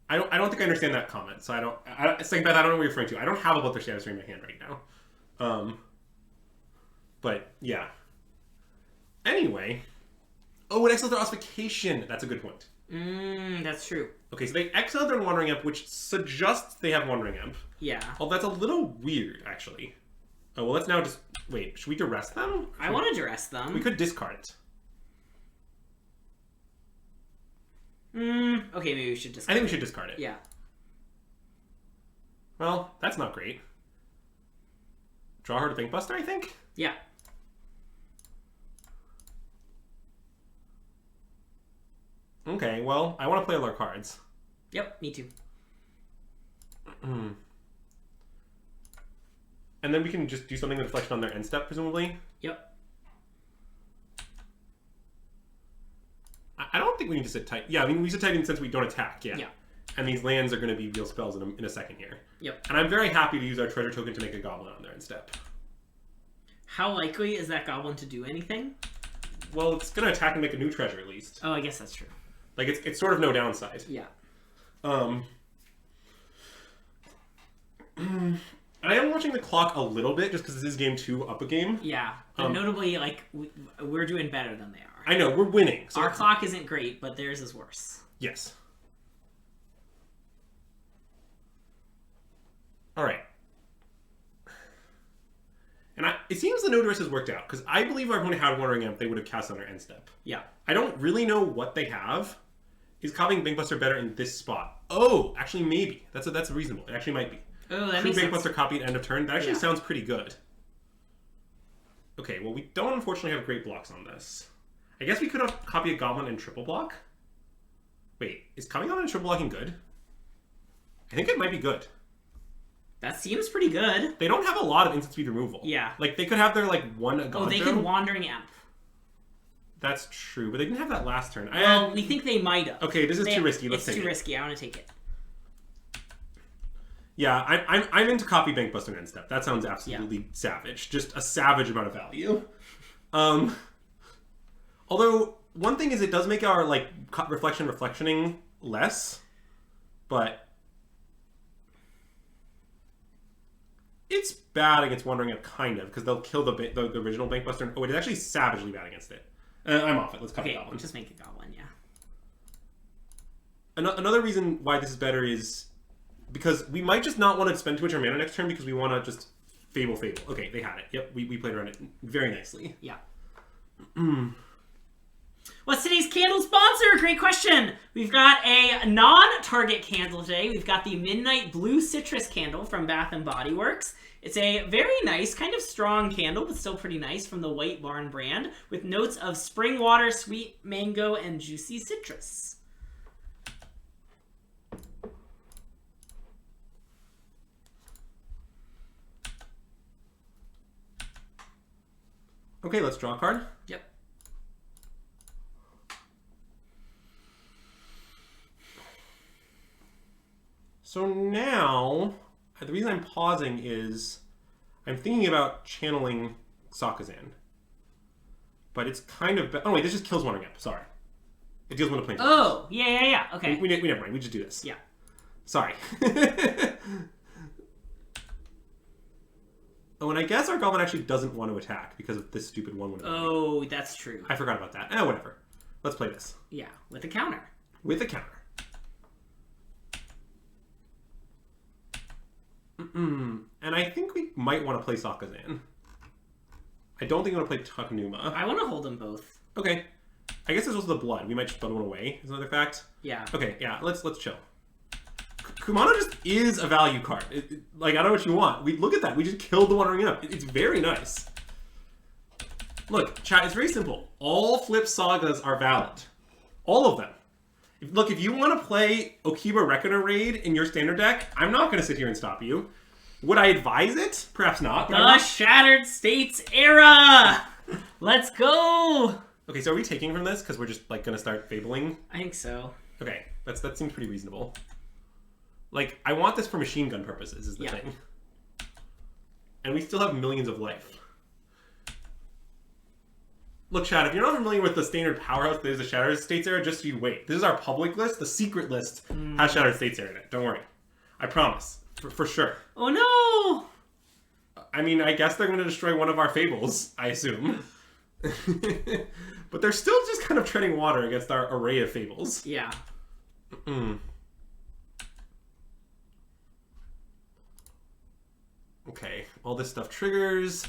I don't think I understand that comment, so I don't know what you're referring to. I don't have a Bloodthirsty adversary in my hand right now. But, yeah. Anyway. Oh, it exiled their ossification. That's a good point. That's true. Okay, so they exiled their Wandering Imp, which suggests they have Wandering Imp. Yeah. Oh, that's a little weird, actually. Oh, well, let's now just... Wait, should we duress them? I want to duress them. We could discard it. Okay, maybe we should discard it. I think we should discard it. Yeah. Well, that's not great. Draw her to Thinkbuster, I think? Yeah. Okay, well, I want to play all our cards. Yep, me too. And then we can just do something with Reflection on their end step, presumably? Yep. I don't think we need to sit tight. Yeah, I mean, we sit tight since we don't attack, yeah. Yeah. And these lands are going to be real spells in a second here. Yep. And I'm very happy to use our treasure token to make a goblin on their end step. How likely is that goblin to do anything? Well, it's going to attack and make a new treasure, at least. Oh, I guess that's true. Like, it's sort of no downside. Yeah. I am watching the clock a little bit, just because this is game 2 up a game. Yeah. But notably, like, we're doing better than they are. I know, we're winning. So our clock isn't great, but theirs is worse. Yes. Alright. And it seems the no duress has worked out, because I believe if everyone had Wandering Imp, they would have cast on their end step. Yeah. I don't really know what they have. Is copying Bankbuster better in this spot? Oh, actually, maybe. That's reasonable. It actually might be. Oh, that True makes sense. Bankbuster copy at end of turn. That actually sounds pretty good. Okay, well, we don't unfortunately have great blocks on this. I guess we could have copied a Goblin and triple block. Wait, is coming on and triple blocking good? I think it might be good. That seems pretty good. They don't have a lot of instant speed removal. Yeah. Like, they could have their, like, one Agonjo. Oh, they can Wandering Imp. That's true, but they didn't have that last turn. Well, we think they might have. Okay, this is too risky. Let's take it. It's too risky. I want to take it. Yeah, I'm into copy Bankbuster and end step. That sounds absolutely savage. Just a savage amount of value. Although, one thing is it does make our, like, reflectioning less, but it's bad against Wandering Imp, kind of, because they'll kill the original Bankbuster. Oh, wait, it's actually savagely bad against it. I'm off it. Let's copy Goblin. Just make a Goblin, yeah. Another reason why this is better is because we might just not want to spend too much of our mana next turn because we want to just Fable. Okay, they had it. Yep, we played around it very nicely. Yeah. What's today's candle sponsor? Great question. We've got a non-target candle today. We've got the Midnight Blue Citrus Candle from Bath & Body Works. It's a very nice, kind of strong candle, but still pretty nice, from the White Barn brand, with notes of spring water, sweet mango, and juicy citrus. Okay, let's draw a card. Yep. So now, the reason I'm pausing is I'm thinking about channeling Sakazan. But it's kind of... Oh, wait, this just kills Wandering Imp. Sorry. It deals one to plane. Oh, yeah. Okay. We never mind. We just do this. Yeah. Sorry. Oh, and I guess our Goblin actually doesn't want to attack because of this stupid 1/1. Oh, that's true. I forgot about that. Whatever. Let's play this. Yeah, with a counter. With a counter. And I think we might want to play Sakazan. I don't think we want to play Tucknuma. I want to hold them both. Okay. I guess there's also the blood. We might just throw one away, is another fact. Yeah. Okay, yeah, let's chill. Kumano just is a value card. Like, I don't know what you want. Look at that. We just killed the Wandering Imp. It's very nice. Look, chat, it's very simple. All flip sagas are valid. All of them. Look, if you want to play Okiba Reckoner Raid in your standard deck, I'm not going to sit here and stop you. Would I advise it? Perhaps not. The Shattered States era! Let's go! Okay, so are we taking from this? Because we're just, like, going to start fabling? I think so. Okay, that seems pretty reasonable. Like, I want this for machine gun purposes, is the thing. And we still have millions of life. Look, Chad, if you're not familiar with the standard powerhouse that is the Shattered States era, just so you wait. This is our public list. The secret list has Shattered States era in it. Don't worry. I promise. For sure. Oh no! I mean, I guess they're going to destroy one of our fables, I assume. But they're still just kind of treading water against our array of fables. Yeah. Okay, all this stuff triggers.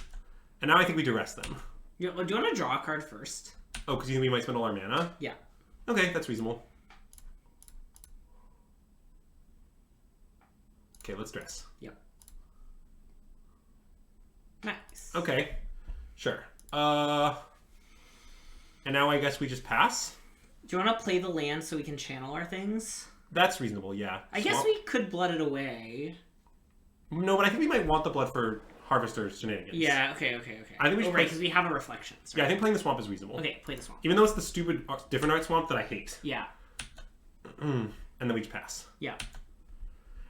And now I think we duress them. Yeah, well, do you want to draw a card first? Oh, because you think we might spend all our mana? Yeah. Okay, that's reasonable. Okay, let's dress. Yep. Nice. Okay, sure. And now I guess we just pass? Do you want to play the land so we can channel our things? That's reasonable, yeah. I guess we could blood it away. No, but I think we might want the blood for Harvester shenanigans. Yeah, okay. I think we should right, because we have a reflections. Right? Yeah, I think playing the swamp is reasonable. Okay, play the swamp. Even though it's the stupid different art swamp that I hate. Yeah. And then we just pass. Yeah.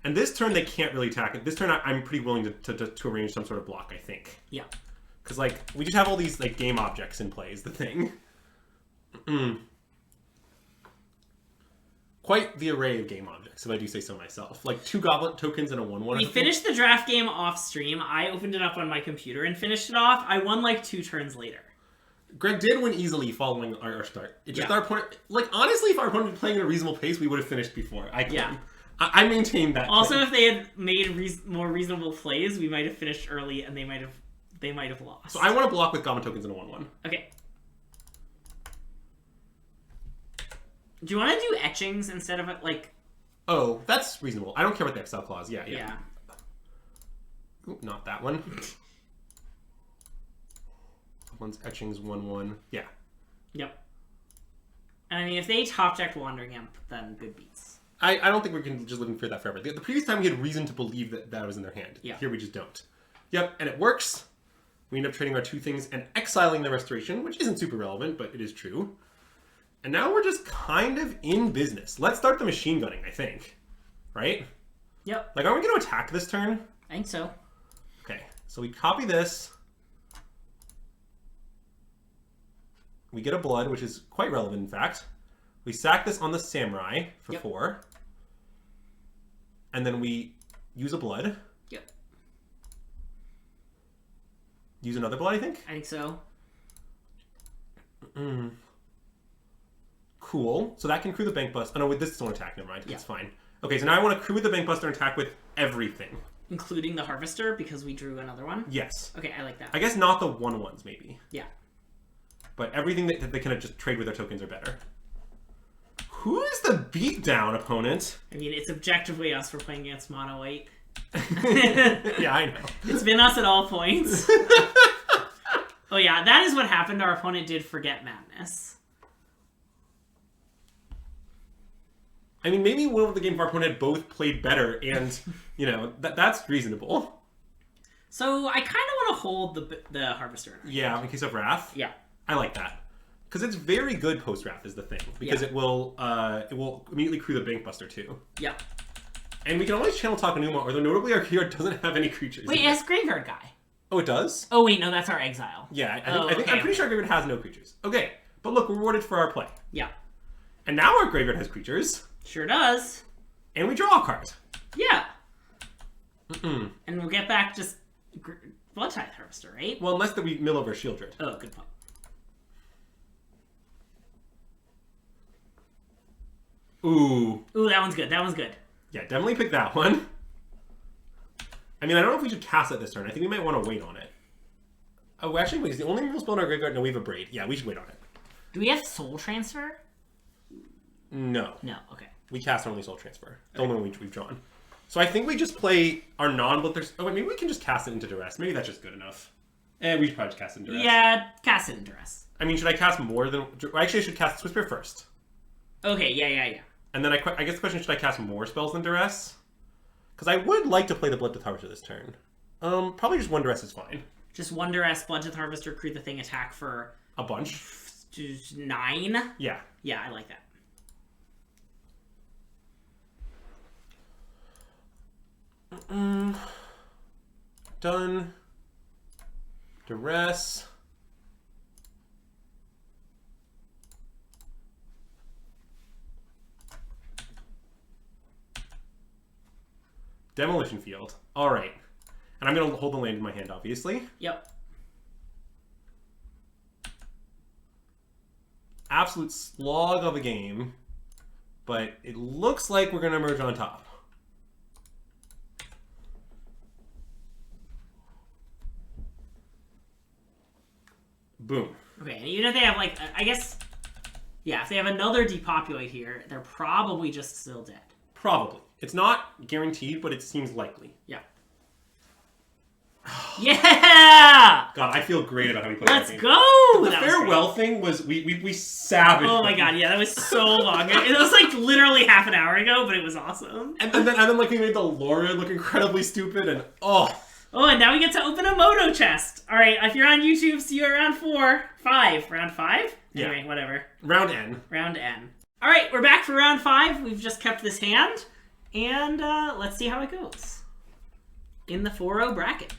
And this turn they can't really attack it. This turn I'm pretty willing to arrange some sort of block, I think. Yeah. Because, like, we just have all these, like, game objects in play is the thing. Quite the array of game objects, if I do say so myself. Like, 2 goblet tokens and a 1/1. We finished the draft game off stream. I opened it up on my computer and finished it off. I won like 2 turns later. Greg did win easily following our start. It's just Yeah. our opponent... Like, honestly, if our opponent had been playing at a reasonable pace, we would have finished before. I claim. Yeah. I maintain that. Also, claim. if they had made more reasonable plays, we might have finished early and they might have lost. So I want to block with goblin tokens and a 1/1. Okay. Do you want to do etchings instead of like? Oh, that's reasonable. I don't care about the exile clause. Yeah. Yeah. Ooh, not that one. One's etchings 1/1. Yeah. Yep. And I mean, if they top decked Wandering Imp, then good beats. I don't think we can just live in fear of that forever. The previous time we had reason to believe that was in their hand. Yeah. Here we just don't. Yep, and it works. We end up trading our 2 things and exiling the restoration, which isn't super relevant, but it is true. And now we're just kind of in business. Let's start the machine gunning, I think. Right? Yep. Like, are we going to attack this turn? I think so. Okay, so we copy this. We get a blood, which is quite relevant, in fact. We sack this on the samurai for 4. And then we use a blood. Yep. Use another blood, I think? I think so. Cool. So that can crew the bank bust. Oh no, with this don't attack. Never mind. Yeah. It's fine. Okay, so now I want to crew with the bank buster and attack with everything. Including the harvester because we drew another one? Yes. Okay, I like that. I guess not the 1/1s, maybe. Yeah. But everything that they can just trade with their tokens are better. Who is the beatdown opponent? I mean, it's objectively us. We're playing against mono white. Yeah, I know. It's been us at all points. Oh yeah, that is what happened. Our opponent did forget madness. I mean, maybe one of the games of our opponent both played better, and, you know, that's reasonable. So I kind of want to hold the harvester. Yeah, in case of Wrath. Yeah. I like that. Because it's very good post-Wrath is the thing. Because it will immediately crew the bank buster too. Yeah. And we can always channel Takanuma, although notably our hero doesn't have any creatures. Wait, it's Graveyard Guy. Oh, it does? Oh wait, no, that's our exile. Yeah, Okay. I'm pretty sure our graveyard has no creatures. Okay, but look, we're rewarded for our play. Yeah. And now our graveyard has creatures. Sure does. And we draw a card. Yeah. And we'll get back just Blood Tithe Harvester, right? Well, unless that we mill over Shieldred. Oh, good point. Ooh. Ooh, that one's good. That one's good. Yeah, definitely pick that one. I mean, I don't know if we should cast it this turn. I think we might want to wait on it. Oh, actually, wait. Is the only removal spell in our graveyard? No, we have a Braid. Yeah, we should wait on it. Do we have Soul Transfer? No. No, okay. We cast only Soul Transfer. The only one we've drawn. So I think we just play our non-blitzers. Oh, wait, maybe we can just cast it into Duress. Maybe that's just good enough. We should probably just cast it into Duress. Yeah, cast it in Duress. I mean, should I cast more than... Actually, I should cast Whisper first. Okay, yeah. And then I guess the question is, should I cast more spells than Duress? Because I would like to play the Blood Death Harvester this turn. Probably just 1 Duress is fine. Just 1 Duress, Blood Death Harvester, create the thing, attack for... A bunch. 9? Yeah. Yeah, I like that. Done. Duress. Demolition Field. All right. And I'm going to hold the land in my hand, obviously. Yep. Absolute slog of a game. But it looks like we're going to emerge on top. Boom. Okay, and even if they have, like, I guess, yeah, if they have another depopulate here, they're probably just still dead. Probably. It's not guaranteed, but it seems likely. Yeah. Yeah! God, I feel great about how we played Let's that game. go! The farewell thing was, we savaged. Oh my god, yeah, that was so long. It was like literally half an hour ago, but it was awesome. And then like we made the Lord look incredibly stupid, and oh. Oh, and now we get to open a Moto chest. All right, if you're on YouTube, see you at round 5. Round 5? Yeah. Anyway, whatever. Round N. Round N. All right, we're back for round 5. We've just kept this hand, and let's see how it goes. In the 4-0 bracket.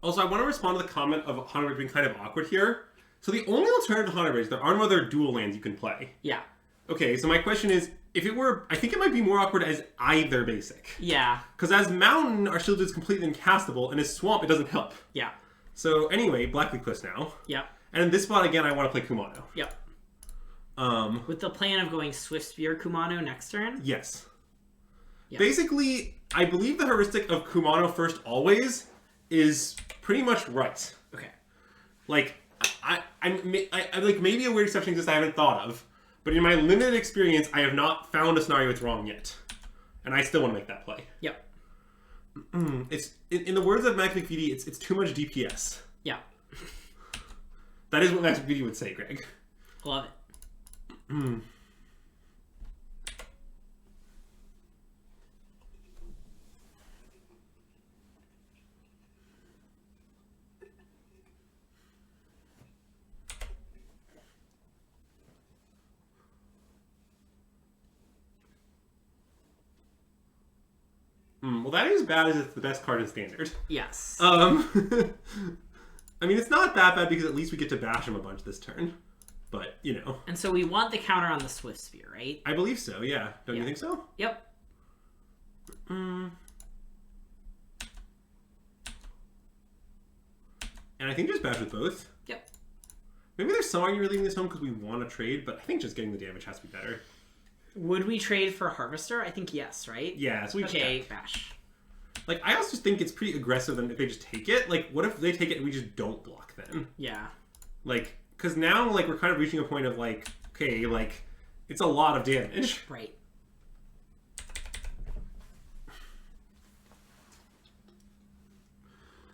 Also, I want to respond to the comment of Haunted being kind of awkward here. So the only alternative to Haunted is there are no other dual lands you can play. Yeah. Okay, so my question is, if it were, I think it might be more awkward as either basic. Yeah. Because as Mountain, our shield is completely incastable, and as Swamp, it doesn't help. Yeah. So anyway, Black Eclipse now. Yep. And in this spot, again, I want to play Kumano. Yep. With the plan of going Swift Spear Kumano next turn? Yes. Yep. Basically, I believe the heuristic of Kumano first always is pretty much right. Okay. Like, I like maybe a weird exception exists I haven't thought of, but in my limited experience, I have not found a scenario it's wrong yet, and I still want to make that play. Yep. It's in the words of Max McVitie, it's too much DPS. Yeah. That is what Max McVitie would say, Greg. Love it. Well, that is bad as it's the best card in Standard. Yes. I mean, it's not that bad because at least we get to bash him a bunch this turn. But, you know. And so we want the counter on the Swift Spear, right? I believe so, yeah. Don't you think so? Yep. And I think just bash with both. Yep. Maybe there's some argument leaving this home because we want to trade, but I think just getting the damage has to be better. Would we trade for Harvester? I think yes, right? Yeah, so we okay, bash. Like, I also think it's pretty aggressive then if they just take it. Like, what if they take it and we just don't block them? Yeah. Like, because now, like, we're kind of reaching a point of, like, okay, like, it's a lot of damage. Right.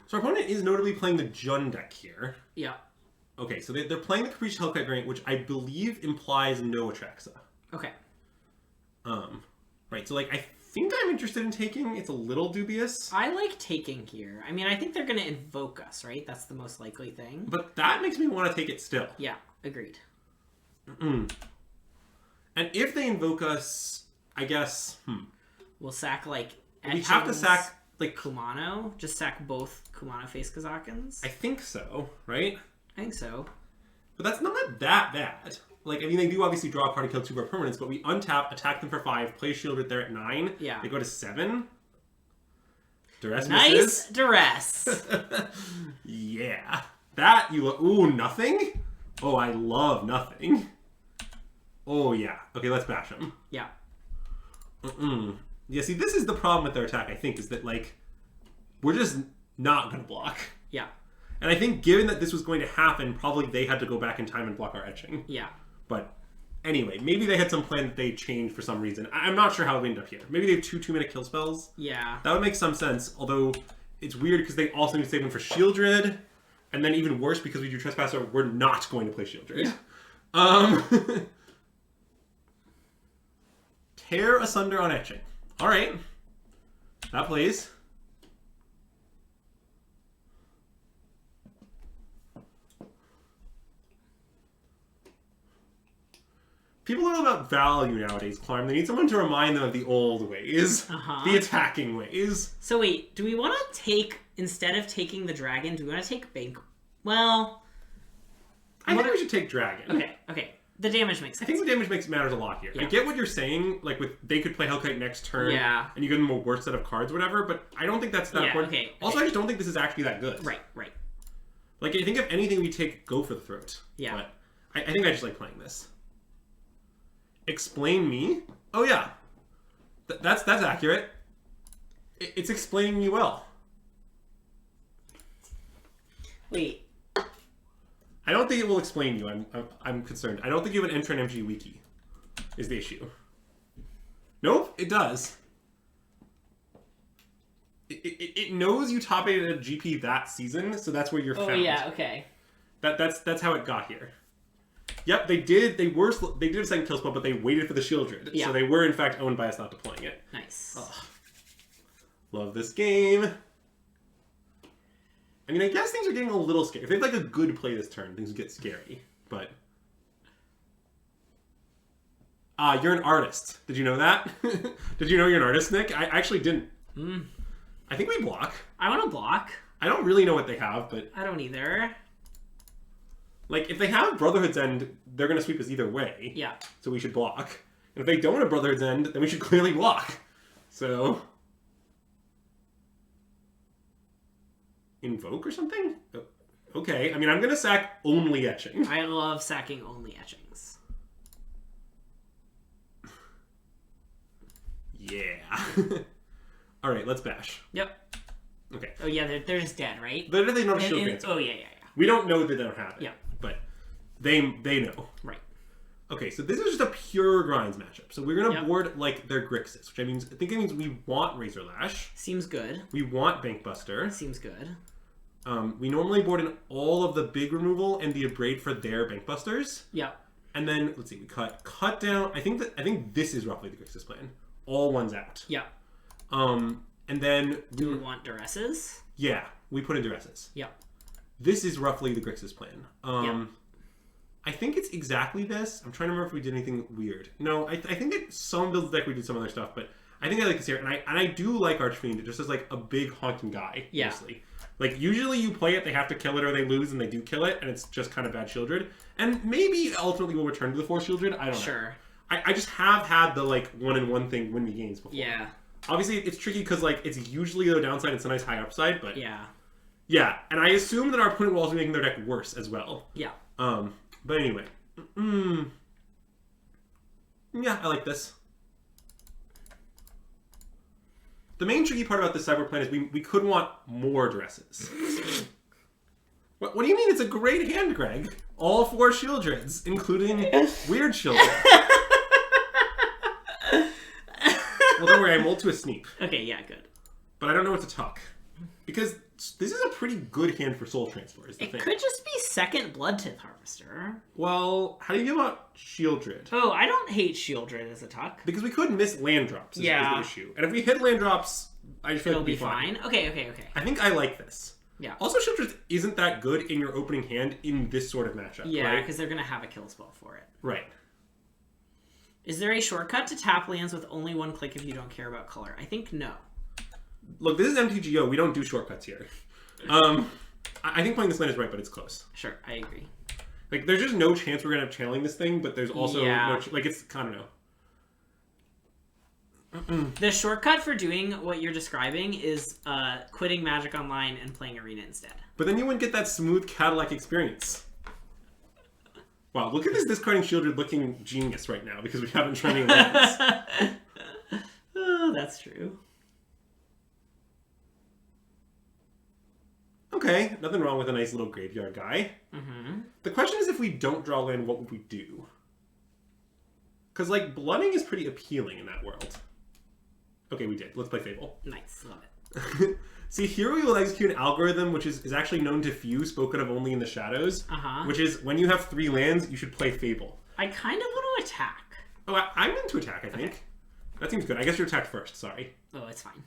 So our opponent is notably playing the Jund deck here. Yeah. Okay, so they're playing the Capricious Hellkite variant, which I believe implies no Atraxa. Okay. Right, so, like, I think I'm interested in taking. It's a little dubious. I like taking here. I mean, I think they're going to invoke us, right? That's the most likely thing. But that makes me want to take it still. Yeah, agreed. And if they invoke us, I guess, We'll sack, like, we have to sack, like, Kumano. Just sack both Kumano face Kazakans. I think so, right? I think so. But that's not that bad. Like, I mean, they do obviously draw a card and kill 2 of our permanents, but we untap, attack them for 5, play shield right there at 9. Yeah. They go to 7. Duress Nice misses. duress. Yeah. That, ooh, nothing? Oh, I love nothing. Oh, yeah. Okay, let's bash them. Yeah. Yeah, see, this is the problem with their attack, I think, is that, like, we're just not going to block. Yeah. And I think given that this was going to happen, probably they had to go back in time and block our etching. Yeah. But anyway, maybe they had some plan that they changed for some reason. I'm not sure how we ended up here. Maybe they have 2 2-minute kill spells. Yeah. That would make some sense, although it's weird because they also need to save them for Shieldred. And then even worse, because we do Trespasser, we're not going to play Shieldred. Yeah. Tear Asunder on etching. Alright. That plays. People are all about value nowadays, Clarm. They need someone to remind them of the old ways. The attacking ways. So wait, do we want to take, instead of taking the dragon, do we want to take Bank? Well... I think we should take dragon. Okay. The damage makes sense. I think the damage matters a lot here. Yeah. I get what you're saying, like with they could play Hellkite next turn, Yeah. and you give them a worse set of cards, whatever. But I don't think that's that important. Okay. Also, I just don't think this is actually that good. Right. Like I think if anything, we take Go for the Throat. Yeah. But I think I just like playing this. Explain me. Oh yeah, that's accurate. It's explaining me well. Wait. I don't think it will explain you. I'm concerned. I don't think you have an Enter an MG wiki. Is the issue? Nope, it does. It knows you top 8 at a GP that season, so that's where you're found. Oh yeah, okay. That's how it got here. Yep, they did a second kill spell, but they waited for the Shieldred. Yeah. So they were in fact owned by us not deploying it. Nice. Ugh. Love this game. I mean, I guess things are getting a little scary. If they have like a good play this turn, things get scary. But you're an artist. Did you know that? Did you know you're an artist, Nick? I actually didn't. I think we block. I want to block. I don't really know what they have, but I don't either. like if they have Brotherhood's End, they're gonna sweep us either way. Yeah. So we should block. And if they don't have Brotherhood's End, then we should clearly block. So Invoke or something? Okay. I mean, I'm gonna sack only Etching. I love sacking only etchings. Yeah. All right, let's bash. Yep. Okay. Oh yeah, they're just dead, right? But they don't have Shield Grants. Oh yeah. We don't know that they don't have it. Yeah. But they know. Right. Okay, so this is just a pure grinds matchup. So we're gonna Yep. board like their Grixis, which I think it means we want Razor Lash. Seems good. We want Bankbuster. Seems good. We normally board in all of the big removal and the Abrade for their Bankbusters. Yep. And then let's see, we cut down. I think this is roughly the Grixis plan. All ones out. Yep. And then Do we want Duresses? yeah, we put in Duresses. Yep. This is roughly the Grixis plan. Yep. I think it's exactly this. I'm trying to remember if we did anything weird. No, I think that some builds deck we did some other stuff, but I think I like this here, and I do like Archfiend just as like a big honking guy. Yeah. Mostly. Like usually you play it, they have to kill it or they lose, and they do kill it, and it's just kind of bad Shieldred. And maybe ultimately we'll return to the 4 Shieldred. I don't know. Sure. I just have had the like 1-in-1 thing win me games before. Yeah. Obviously it's tricky because like it's usually the downside, it's a nice high upside, but Yeah. yeah. And I assume that our opponent will also be making their deck worse as well. Yeah. But anyway. Yeah, I like this. The main tricky part about this sideboard plan is we could want more Duresses. What do you mean? It's a great hand, Greg. All 4 Shieldreds, including weird Shieldred. Well, don't worry, I mold to a Sneak. Okay, yeah, good. But I don't know what to tuck. Because this is a pretty good hand for Soul Transfer, is the It thing. could just be second Bloodtooth Harvester. Well, how do you feel about Shieldred? Oh, I don't hate Shieldred as a tuck. Because we could miss land drops is Yeah. the issue. And if we hit land drops, I just feel It'll like be we'll fine. Okay. I think I like this. Yeah. Also, Shieldred isn't that good in your opening hand in this sort of matchup, Yeah, right? because they're going to have a kill spell for it. Right. Is there a shortcut to tap lands with only 1 click if you don't care about color? I think no. Look, this is MTGO. We don't do shortcuts here. I think playing this land is right, but it's close. Sure, I agree. Like, there's just no chance we're going to have channeling this thing, but there's also no... Like, it's... I don't know. The shortcut for doing what you're describing is quitting Magic Online and playing Arena instead. But then you wouldn't get that smooth Cadillac experience. Wow, look at this discarding Shieldred looking genius right now because we haven't tried any lands. Oh, that's true. Okay, nothing wrong with a nice little graveyard guy. Mm-hmm. The question is if we don't draw land, what would we do? Because, like, blooding is pretty appealing in that world. Okay, we did. Let's play Fable. Nice, love it. See, here we will execute an algorithm which is actually known to few, spoken of only in the shadows. Uh-huh. Which is, when you have 3 lands, you should play Fable. I kind of want to attack. Oh, I'm into attack, I think. Okay. That seems good. I guess you're attacked first, sorry. Oh, it's fine.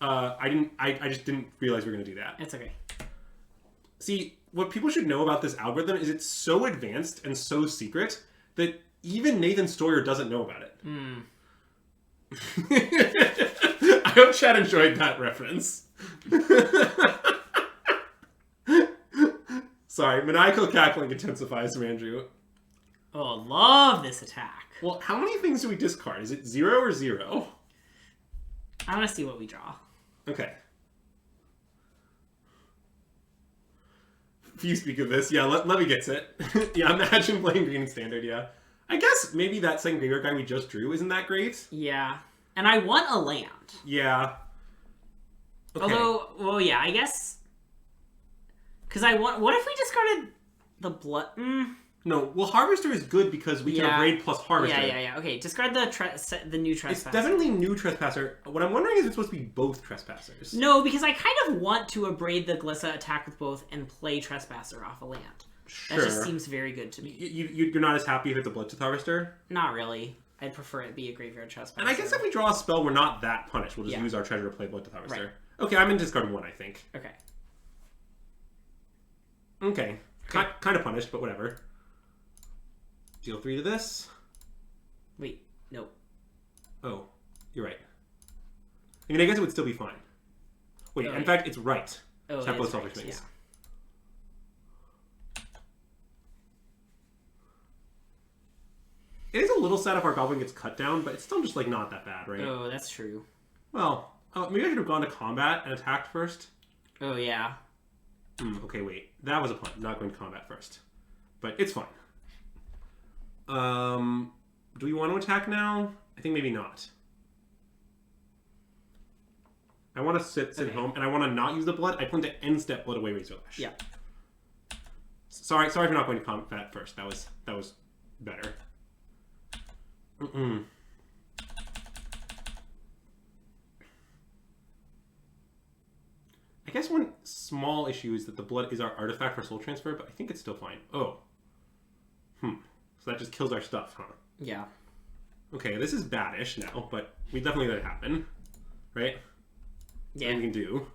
I just didn't realize we were going to do that. It's okay. See, what people should know about this algorithm is it's so advanced and so secret that even Nathan Stoyer doesn't know about it. I hope Chad enjoyed that reference. Sorry, maniacal cackling intensifies from Andrew. Oh, love this attack. Well, how many things do we discard? Is it 0 or 0? I want to see what we draw. Okay. If you speak of this, yeah, Levy gets it. Yeah, imagine playing green in standard, yeah. I guess maybe that second graveyard guy we just drew isn't that great. Yeah. And I want a land. Yeah. Okay. Although, well, yeah, I guess... Because I want... What if we discarded the blood... No, well, Harvester is good because we can upgrade plus Harvester. Yeah. Okay, discard the new Trespasser. It's definitely new Trespasser. What I'm wondering is it's supposed to be both Trespassers. No, because I kind of want to abrade the Glissa, attack with both, and play Trespasser off a land. Sure. That just seems very good to me. You're not as happy if it's a Bloodtooth Harvester? Not really. I'd prefer it be a Graveyard Trespasser. And I guess if we draw a spell, we're not that punished. We'll just use our treasure to play Bloodtooth Harvester. Right. Okay, I'm in discard 1, I think. Okay. Okay. Kind of punished, but whatever. Deal 3 to this. Wait, nope. Oh, you're right. I mean, I guess it would still be fine. Wait, in fact, it's right. Oh, Tap both right, selfish things. It is a little sad if our goblin gets cut down, but it's still just like not that bad, right? Oh, that's true. Well, maybe I should have gone to combat and attacked first. Oh, yeah. Okay, wait. That was a punt. Not going to combat first. But it's fine. Do we want to attack now? I think maybe not. I want to sit at home, and I want to not use the blood. I plan to end step blood away Razor Lash. Yeah. Sorry for not going to combat first. That was better. I guess one small issue is that the blood is our artifact for soul transfer, but I think it's still fine. Oh. So that just kills our stuff, huh? Yeah. Okay, this is badish now, but we definitely let it happen. Right? Yeah. What we can do.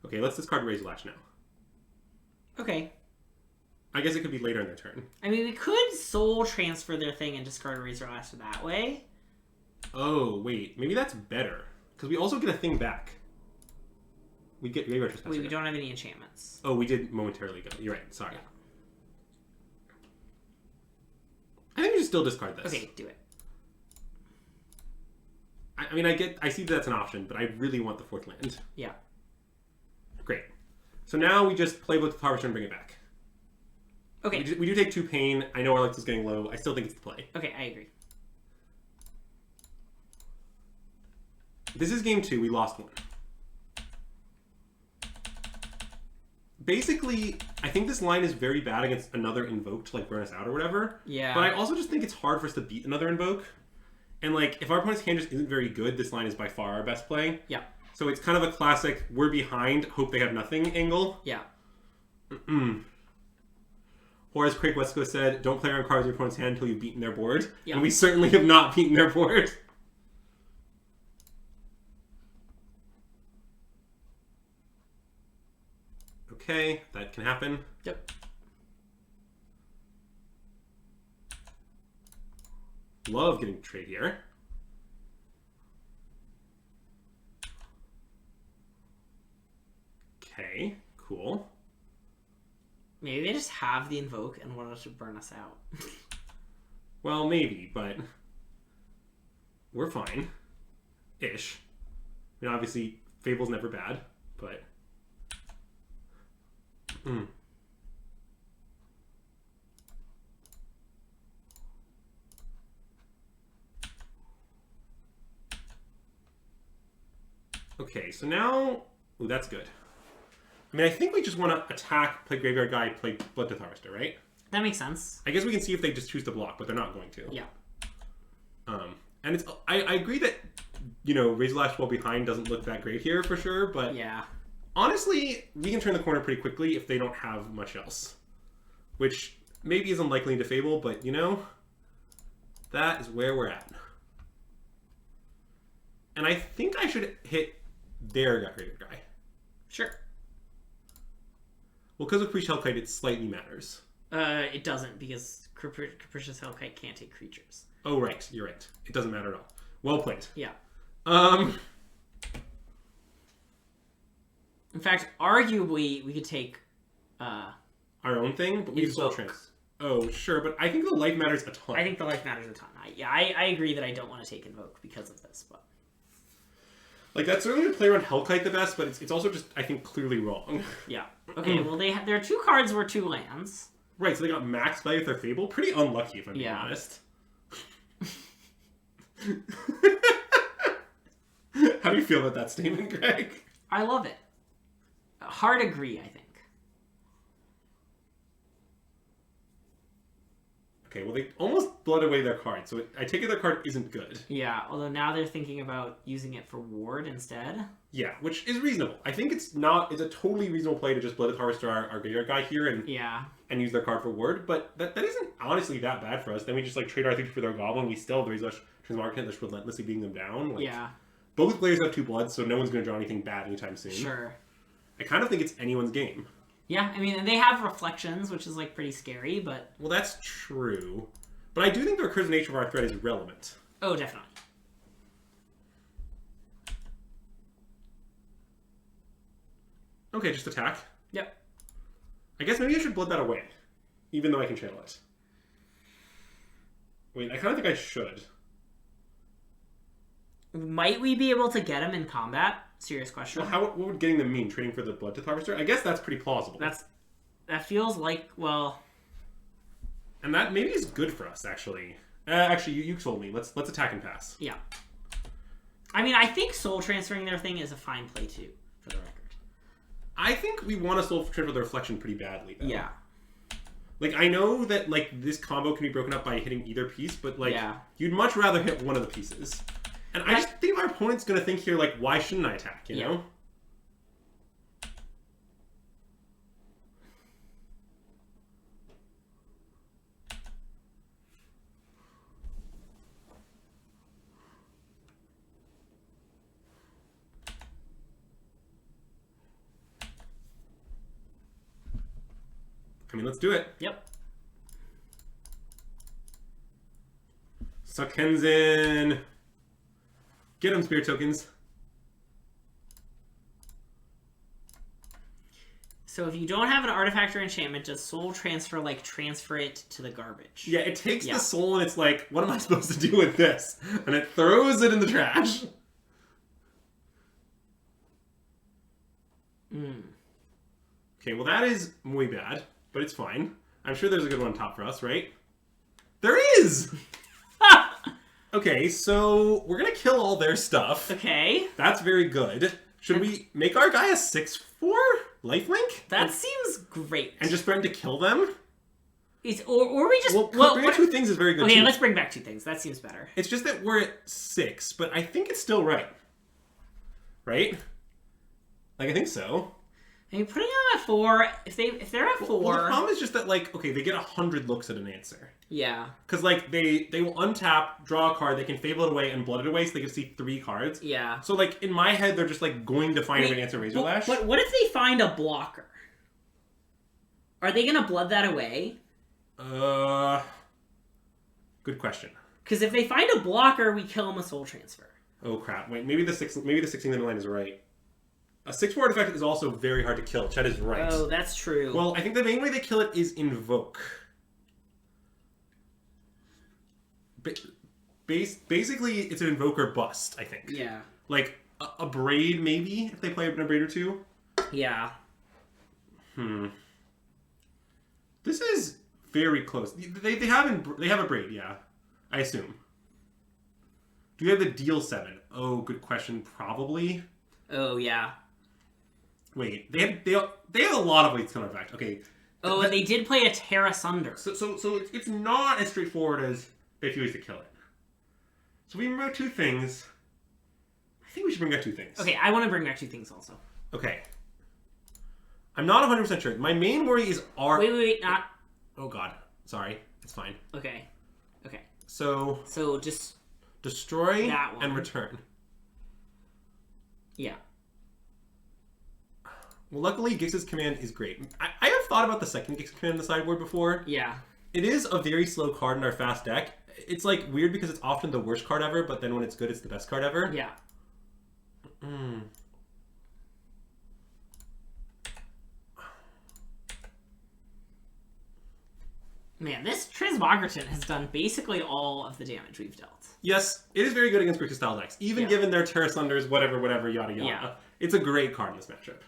Okay, let's discard Razor Lash now. Okay. I guess it could be later in their turn. I mean, we could soul transfer their thing and discard a Razor Lash that way. Oh, wait. Maybe that's better. Because we also get a thing back. We get Graveyard Trespasser. Wait, we don't have any enchantments. Oh, we did momentarily go. You're right. Sorry. Yeah. I think we should still discard this. Okay, do it. I mean, I see that that's an option, but I really want the 4th land. Yeah. Great. So now we just play with the Harvester and bring it back. Okay. We do take 2 pain. I know our Lex is getting low. I still think it's the play. Okay, I agree. This is game 2. We lost 1. Basically, I think this line is very bad against another Invoke to like burn us out or whatever. Yeah. But I also just think it's hard for us to beat another Invoke. And like, if our opponent's hand just isn't very good, this line is by far our best play. Yeah. So it's kind of a classic, we're behind, hope they have nothing angle. Yeah. Or as Craig Wesco said, don't play around cards in your opponent's hand until you've beaten their board. Yeah. And we certainly have not beaten their board. Okay, that can happen. Yep. Love getting trade here. Okay, cool. Maybe they just have the Invoke and wanted to burn us out. Well, maybe, but we're fine. Ish. I mean, obviously, Fable's never bad, but... Okay, so now... Ooh, that's good. I mean, I think we just want to attack, play Graveyard Guy, play Bloodtooth Harvester, right? That makes sense. I guess we can see if they just choose to block, but they're not going to. Yeah. And it's I agree that, you know, Razor Lash while behind doesn't look that great here for sure, but yeah. Honestly, we can turn the corner pretty quickly if they don't have much else. Which maybe is unlikely to Fable, but, you know, that is where we're at. And I think I should hit their Graveyard Guy. Sure. Well, because of Pre-Shell Kite, it slightly matters. It doesn't, because Capricious Hellkite can't take creatures. Oh, right. You're right. It doesn't matter at all. Well played. Yeah. In fact, arguably, we could take... our own thing, but we Invoke. Soul Trans. Oh, sure, but I think the life matters a ton. I think the life matters a ton. I agree that I don't want to take Invoke because of this, but... Like, that's certainly to play around Hellkite the best, but it's also just, I think, clearly wrong. Yeah. Okay, well, there are 2 cards were 2 lands. Right, so they got max value with their Fable. Pretty unlucky, if I'm being honest. How do you feel about that statement, Greg? I love it. Hard agree, I think. Okay, well, they almost bled away their card, so I take it their card isn't good. Yeah, although now they're thinking about using it for ward instead. Yeah, which is reasonable. I think it's a totally reasonable play to just Blooded Harvester our graveyard guy here and use their card for ward, but that isn't honestly that bad for us. Then we just, like, trade our 3 for their Goblin, we still have the Resource Transmarket that's relentlessly beating them down. Like, both players have 2 bloods, so no one's going to draw anything bad anytime soon. Sure. I kind of think it's anyone's game. Yeah, I mean, and they have Reflections, which is, like, pretty scary, but... Well, that's true. But I do think the recursive nature of our threat is relevant. Oh, definitely. Okay, just attack. Yep. I guess maybe I should blood that away, even though I can channel it. Wait, I kind of think I should. Might we be able to get him in combat? Serious question. Well, what would getting them mean? Trading for the Blood Tooth Harvester? I guess that's pretty plausible. That feels like, well... And that maybe is good for us, actually. Actually, you told me. Let's attack and pass. Yeah. I mean, I think soul transferring their thing is a fine play, too, for the record. I think we want to soul transfer the reflection pretty badly, though. Yeah. Like, I know that, like, this combo can be broken up by hitting either piece, but, like, you'd much rather hit one of the pieces. And I just think our opponent's going to think here, like, why shouldn't I attack, you know? I mean, let's do it. Yep. Suckhenzen. Get him, Spirit Tokens. So if you don't have an artifact or enchantment, does soul transfer, like, transfer it to the garbage? Yeah, it takes the soul and it's like, what am I supposed to do with this? And it throws it in the trash. Okay, well that is muy bad, but it's fine. I'm sure there's a good one on top for us, right? There is! Okay, so we're gonna kill all their stuff. Okay. That's very good. Should we make our guy a 6/4 lifelink? That seems great. And just threaten to kill them? Or we just... Well, bring 2 things is very good, Okay, let's bring back 2 things. That seems better. It's just that we're at 6, but I think it's still right. Right? Like, I think so. I mean, putting them at 4, if they're at 4... Well, the problem is just that, like, okay, they get 100 looks at an answer. Yeah. Because, like, they will untap, draw a card, they can Fable it away and blood it away, so they can see 3 cards. Yeah. So, like, in my head, they're just, like, going to find every answer Razor Lash. But what if they find a blocker? Are they going to blood that away? Good question. Because if they find a blocker, we kill them with soul transfer. Oh, crap. Wait, maybe the 16th in the line is right. A 6/4 artifact is also very hard to kill. Chet is right. Oh, that's true. Well, I think the main way they kill it is Invoke. Basically, it's an Invoker bust, I think. Yeah. Like, a Braid, maybe, if they play a Braid or 2. Yeah. This is very close. They have a Braid, yeah. I assume. Do we have the Deal 7? Oh, good question. Probably. Oh, yeah. Wait, they have a lot of ways to counteract. Okay. Oh, and they did play a Terra Sunder. So it's not as straightforward as if you used to kill it. So we remove 2 things. I think we should bring back 2 things. Okay, I want to bring back 2 things also. Okay. I'm not 100% sure. My main worry is our... Wait, not... Oh, God. Sorry. It's fine. Okay. So just... Destroy that one. and return. Yeah. Well, luckily, Gix's command is great. I have thought about the second Gix command in the sideboard before. Yeah. It is a very slow card in our fast deck. It's like weird because it's often the worst card ever, but then when it's good, it's the best card ever. Yeah. Man, this Trismegiston has done basically all of the damage we've dealt. Yes, it is very good against Grixis style decks, even given their Terra Sunders, whatever, yada yada. Yeah. It's a great card in this matchup.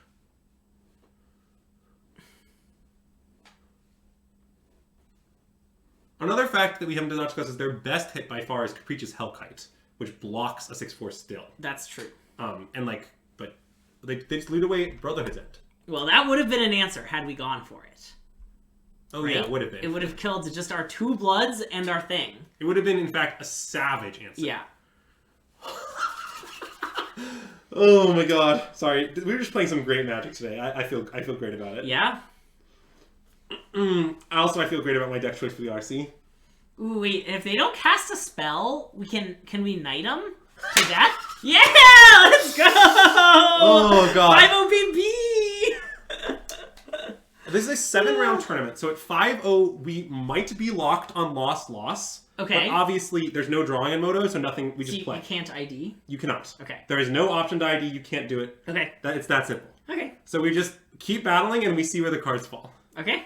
Another fact that we haven't discussed is their best hit by far is Caprice's Hellkite, which blocks a 6/4 still. That's true. But they just loot away Brotherhood's End. Well, that would have been an answer had we gone for it. Oh right? yeah, it would have been. It would have killed just our 2 bloods and our thing. It would have been, in fact, a savage answer. Yeah. Oh my god. Sorry, we were just playing some great Magic today. I feel great about it. Yeah? I feel great about my deck choice for the RC. Ooh, wait, if they don't cast a spell, can we knight them to death? Yeah! Let's go! Oh god. 5 OPP! This is a 7-round tournament, so at 5-0 we might be locked on loss. Okay. But obviously there's no drawing in Moto, so nothing, we just play. You can't ID? You cannot. Okay. There is no option to ID, you can't do it. Okay. It's that simple. Okay. So we just keep battling and we see where the cards fall. Okay. Do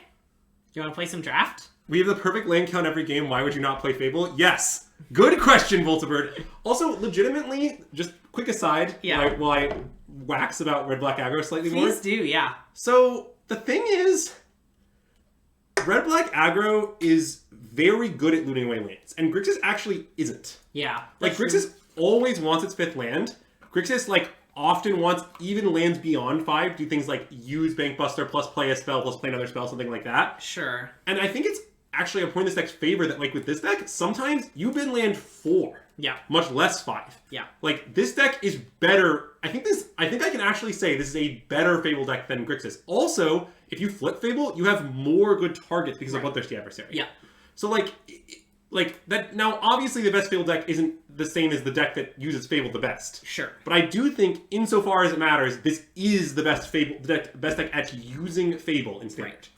you want to play some draft? We have the perfect land count every game. Why would you not play Fable? Yes. Good question, Voltibird. Also, legitimately, just quick aside, while I wax about Red-Black Aggro slightly more. Please do, yeah. So, the thing is, Red-Black Aggro is very good at looting away lands, and Grixis actually isn't. Yeah. Like, Grixis always wants its 5th land. Grixis, often wants even lands beyond 5, do things like use Bankbuster plus play a spell plus play another spell, something like that. Sure. And I think it's actually a point in this deck's favor that, with this deck, sometimes you bin land 4. Yeah. Much less 5. Yeah. This deck is better. I think I can actually say this is a better Fable deck than Grixis. Also, if you flip Fable, you have more good targets because of Bloodthirsty Adversary. Yeah. So, that now, obviously, the best Fable deck isn't the same as the deck that uses Fable the best. Sure. But I do think, insofar as it matters, this is the best best deck at using Fable in Standard. Right.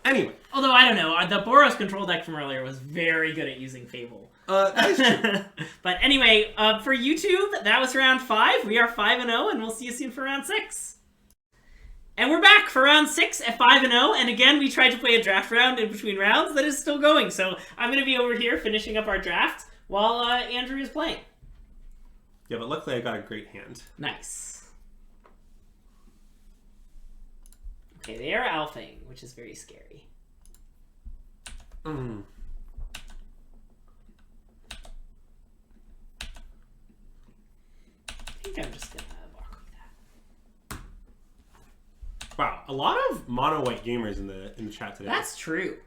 Anyway. Although, I don't know, the Boros control deck from earlier was very good at using Fable. That is true. But anyway, for YouTube, that was round 5. We are 5-0, and we'll see you soon for round 6. And we're back for round 6 at 5-0, and again, we tried to play a draft round in between rounds that is still going. So I'm going to be over here finishing up our draft while Andrew is playing. Yeah, but luckily I got a great hand. Nice. Okay, they are alphaing, which is very scary. Mm. I think I'm just going to walk with that. Wow, a lot of mono white gamers in the chat today. That's true.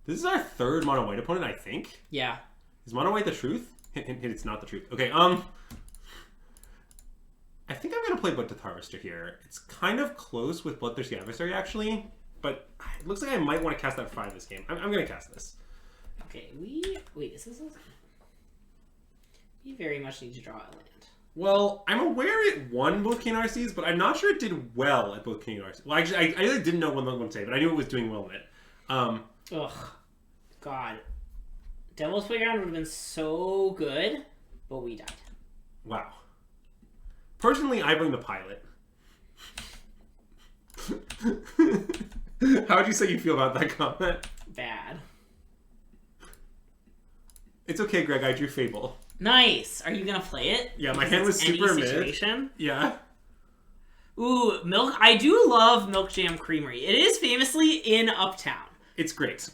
This is our 3rd mono white opponent, I think. Yeah. Is mono white the truth? Hint, it's not the truth. Okay, I think I'm gonna play Bloodthirsty Harvester here. It's kind of close with Bloodthirsty Adversary, actually, but it looks like I might want to cast that 5 this game. I'm gonna cast this. Okay, wait, is this we very much need to draw a land. Well, I'm aware it won both Kane RCs, but I'm not sure it did well at both Kane RCs. Well, actually, I really didn't know one to say, but I knew it was doing well in it. Ugh. God. Devil's Playground would have been so good, but we died. Wow. Personally, I blame the pilot. How would you say you feel about that comment? Bad. It's okay, Greg. I drew Fable. Nice. Are you gonna play it? Yeah, my hand was super mid. Situation? Yeah. Ooh, milk. I do love Milk Jam Creamery. It is famously in Uptown. It's great.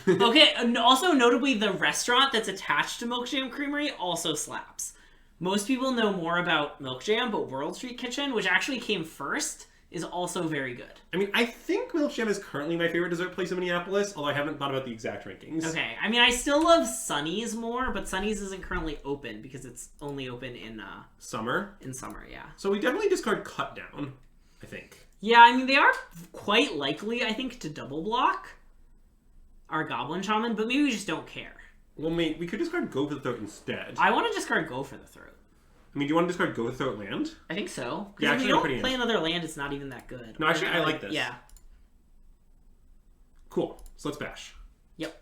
Okay, and also notably the restaurant that's attached to Milk Jam Creamery also slaps. Most people know more about Milk Jam, but World Street Kitchen, which actually came first, is also very good. I mean, I think Milk Jam is currently my favorite dessert place in Minneapolis, although I haven't thought about the exact rankings. Okay, I mean, I still love Sunny's more, but Sunny's isn't currently open because it's only open in summer. In summer, yeah. So we definitely discard Cut Down, I think. Yeah, I mean, they are quite likely, I think, to double block our Goblin Shaman, but maybe we just don't care. Well, mate, we could discard Go for the Throat instead. I want to discard Go for the Throat. I mean, do you want to discard Go for the Throat land? I think so. Yeah, Because if we actually, don't play another land, it's not even that good. No, actually, I like this. Yeah. Cool. So let's bash. Yep.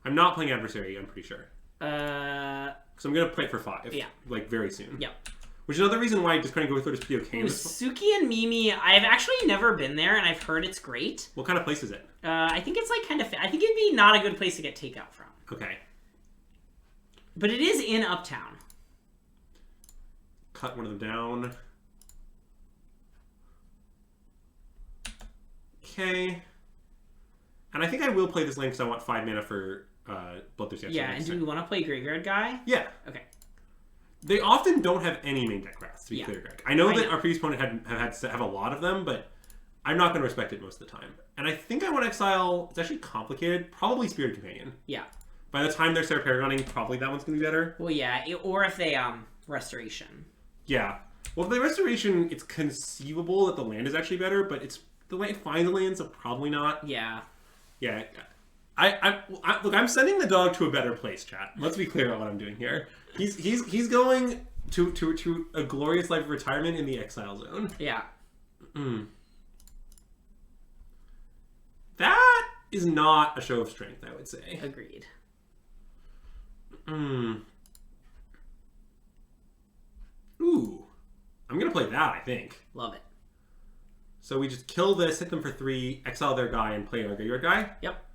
I'm not playing adversary, I'm pretty sure. Because I'm going to play it for 5. Yeah. Like, very soon. Yep. Which is another reason why discarding Go Through is pretty okay. Suki and Mimi, I've actually never been there, and I've heard it's great. What kind of place is it? I think it's like kind of... I think it'd be not a good place to get takeout from. Okay. But it is in Uptown. Cut one of them down. Okay. And I think I will play this lane because I want 5 mana for Bloodthirsty. Yeah, and do we want to play Graveyard Guy? Yeah. Okay. They often don't have any main deck wraths, to be clear, Greg. I know that our previous opponent have a lot of them, but I'm not going to respect it most of the time. And I think I want to exile... It's actually complicated. Probably Spirit Companion. Yeah. By the time they're Sarah Paragoning, probably that one's going to be better. Well, yeah. Or if they, Restoration. Yeah. Well, if they Restoration, it's conceivable that the land is actually better, but it's... The land finds the land, so probably not. Yeah. Yeah. Look, I'm sending the dog to a better place, chat. Let's be clear about what I'm doing here. He's going to a glorious life of retirement in the exile zone. Yeah. That is not a show of strength, I would say. Agreed. Ooh. I'm going to play that, I think. Love it. So we just kill this, hit them for 3, exile their guy, and play our Graveyard Guy? Yep.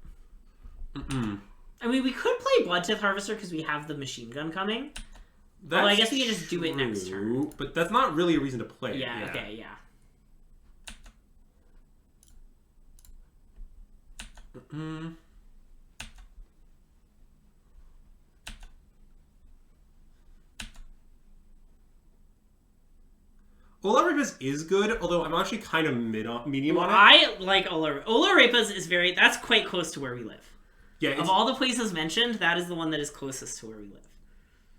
I mean, we could play Bloodtith Harvester because we have the machine gun coming. Well, I guess we can just do it next turn. But that's not really a reason to play it. Yeah, okay, yeah. Olarepas is good, although I'm actually kind of medium on it. I like Olarepas is that's quite close to where we live. Yeah, of all the places mentioned, that is the one that is closest to where we live.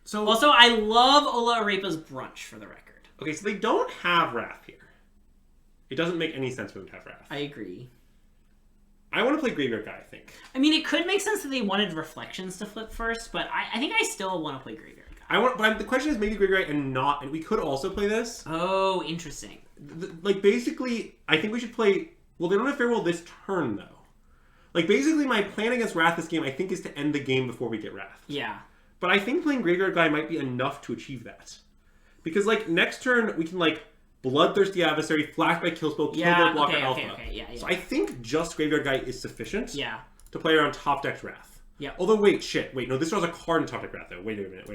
So also, I love Olarepa's Brunch, for the record. Okay, so they don't have Wrath here. It doesn't make any sense for them to have Wrath. I agree. I want to play Graveyard Guy, I think. I mean, it could make sense that they wanted Reflections to flip first, but I think I still want to play Graveyard Guy. But the question is maybe Graveyard Guy and not... And we could also play this. Oh, interesting. Like, basically, I think we should play... Well, they don't have Farewell this turn, though. Like, basically, my plan against Wrath this game, I think, is to end the game before we get Wrath. Yeah. But I think playing Graveyard Guy might be enough to achieve that. Because, like, next turn, we can, like, Bloodthirsty Adversary, Flashback Killspell, Killbolt Blocker, Alpha. Yeah. So I think just Graveyard Guy is sufficient to play around top decked Wrath. Yeah. Although, wait, no, this draws a card in top deck Wrath, though. Wait a minute.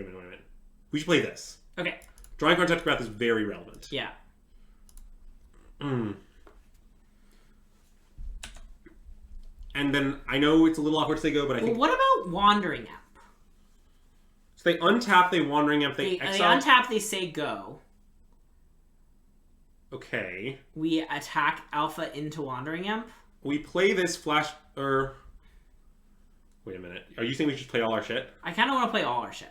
We should play this. Okay. Drawing card in top deck Wrath is very relevant. Yeah. And then, I know it's a little awkward to say go, but I think... What about Wandering Amp? So they untap, they Wandering Amp, they exile... They untap, they say go. Okay. We attack Alpha into Wandering Amp. We play this Flash... Wait a minute. Are you saying we should play all our shit? I kind of want to play all our shit.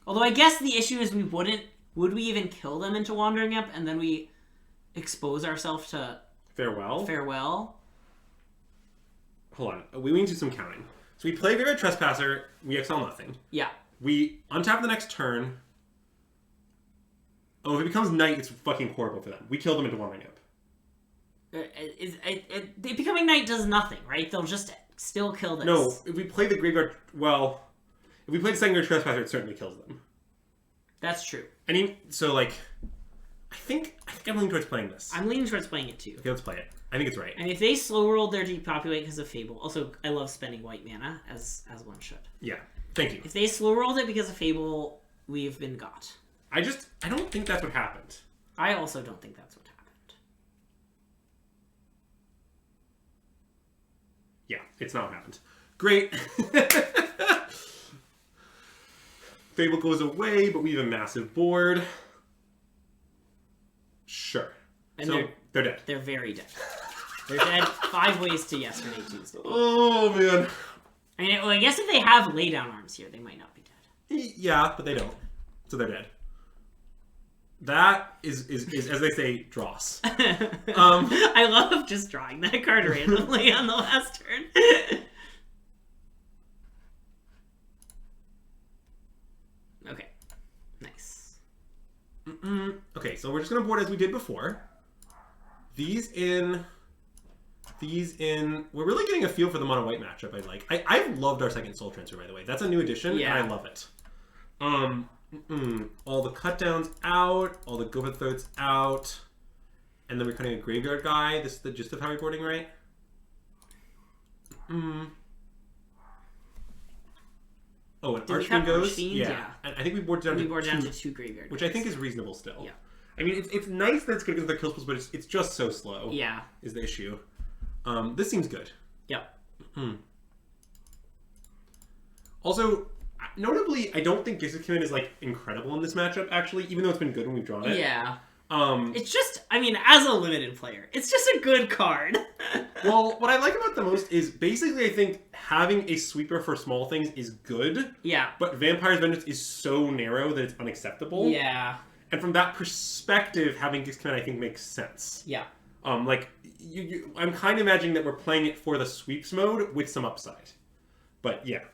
Although I guess the issue is we wouldn't... Would we even kill them into Wandering Amp and then we expose ourselves to... Farewell? Hold on. We need to do some counting. So we play Graveyard Trespasser, we exile nothing. Yeah. We untap the next turn. Oh, if it becomes night, it's fucking horrible for them. We kill them into Wandering Amp. Becoming night does nothing, right? They'll just still kill this. No, if we play the Graveyard... Well, if we play the second Graveyard Trespasser, it certainly kills them. That's true. I mean, so, like... I think I'm leaning towards playing this. I'm leaning towards playing it, too. Okay, let's play it. I think it's right. And if they slow rolled their Depopulate because of Fable... Also, I love spending white mana, as one should. Yeah. Thank you. If they slow rolled it because of Fable, we've been got. I don't think that's what happened. I also don't think that's what happened. Yeah, it's not what happened. Great. Fable goes away, but we have a massive board. Sure. And so they're dead. They're very dead. They're dead 5 ways to yesterday, Tuesday. Oh, man. I mean, well, I guess if they have laydown arms here, they might not be dead. Yeah, but they don't. So they're dead. That is as they say, dross. I love just drawing that card randomly on the last turn. Okay. Nice. Okay, so we're just going to board as we did before. These in... these in. We're really getting a feel for the mono white matchup. I've loved our second soul transfer, by the way. That's a new addition, and I love it. All the cut downs out, all the gopher throats out, and then we're cutting a graveyard guy. This is the gist of how we're boarding, right? Oh, and Archfiend goes. Yeah. And I think we board down to 2 graveyard, which I think is reasonable still. Yeah. I mean, it's nice that it's good against their kill spells, but it's just so slow. Yeah. Is the issue. This seems good. Yep. Also, notably, I don't think Gix's Command is like incredible in this matchup, actually, even though it's been good when we've drawn it. Yeah. It's just, I mean, as a limited player, it's just a good card. Well, what I like about it the most is basically I think having a sweeper for small things is good. Yeah. But Vampire's Vengeance is so narrow that it's unacceptable. Yeah. And from that perspective, having Gix's Command I think makes sense. Yeah. Like, I'm kind of imagining that we're playing it for the sweeps mode with some upside. But yeah.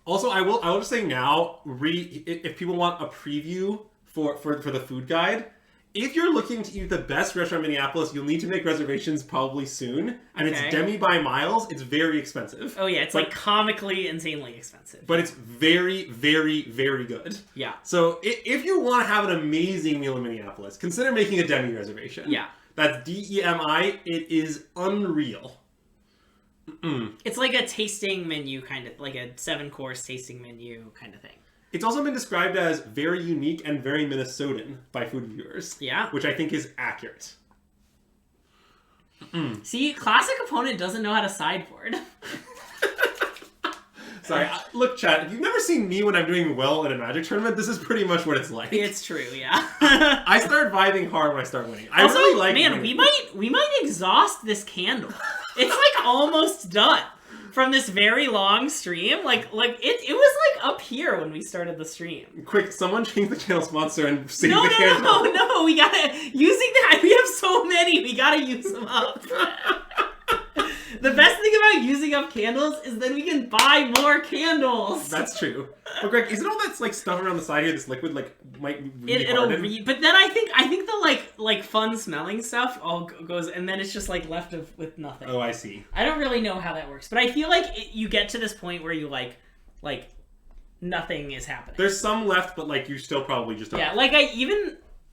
Also, I will just say now, if people want a preview for the food guide, if you're looking to eat the best restaurant in Minneapolis, you'll need to make reservations probably soon. And it's demi by miles. It's very expensive. Oh yeah, it's like comically insanely expensive. But it's very, very, very good. Yeah. So if you want to have an amazing meal in Minneapolis, consider making a demi reservation. Yeah. That's DEMI. It is unreal. It's like a tasting menu kind of, like a 7-course tasting menu kind of thing. It's also been described as very unique and very Minnesotan by food reviewers. Yeah. Which I think is accurate. See, classic opponent doesn't know how to sideboard. Sorry, look, chat, if you've never seen me when I'm doing well in a Magic tournament, this is pretty much what it's like. It's true, yeah. I start vibing hard when I start winning. I also, really like man, winning. we might exhaust this candle. It's like almost done from this very long stream. Like it was like up here when we started the stream. Quick, someone change the channel sponsor and save the candle. No, we gotta we have so many, we gotta use them up. The best thing about using up candles is then we can buy more candles. That's true. But Greg, isn't all that's like stuff around the side here, this liquid, like might it'll but then I think the like fun smelling stuff all goes, and then it's just like left with nothing. Oh, I see. I don't really know how that works, but I feel like you get to this point where you like nothing is happening. There's some left, but like you still probably just don't. Yeah, like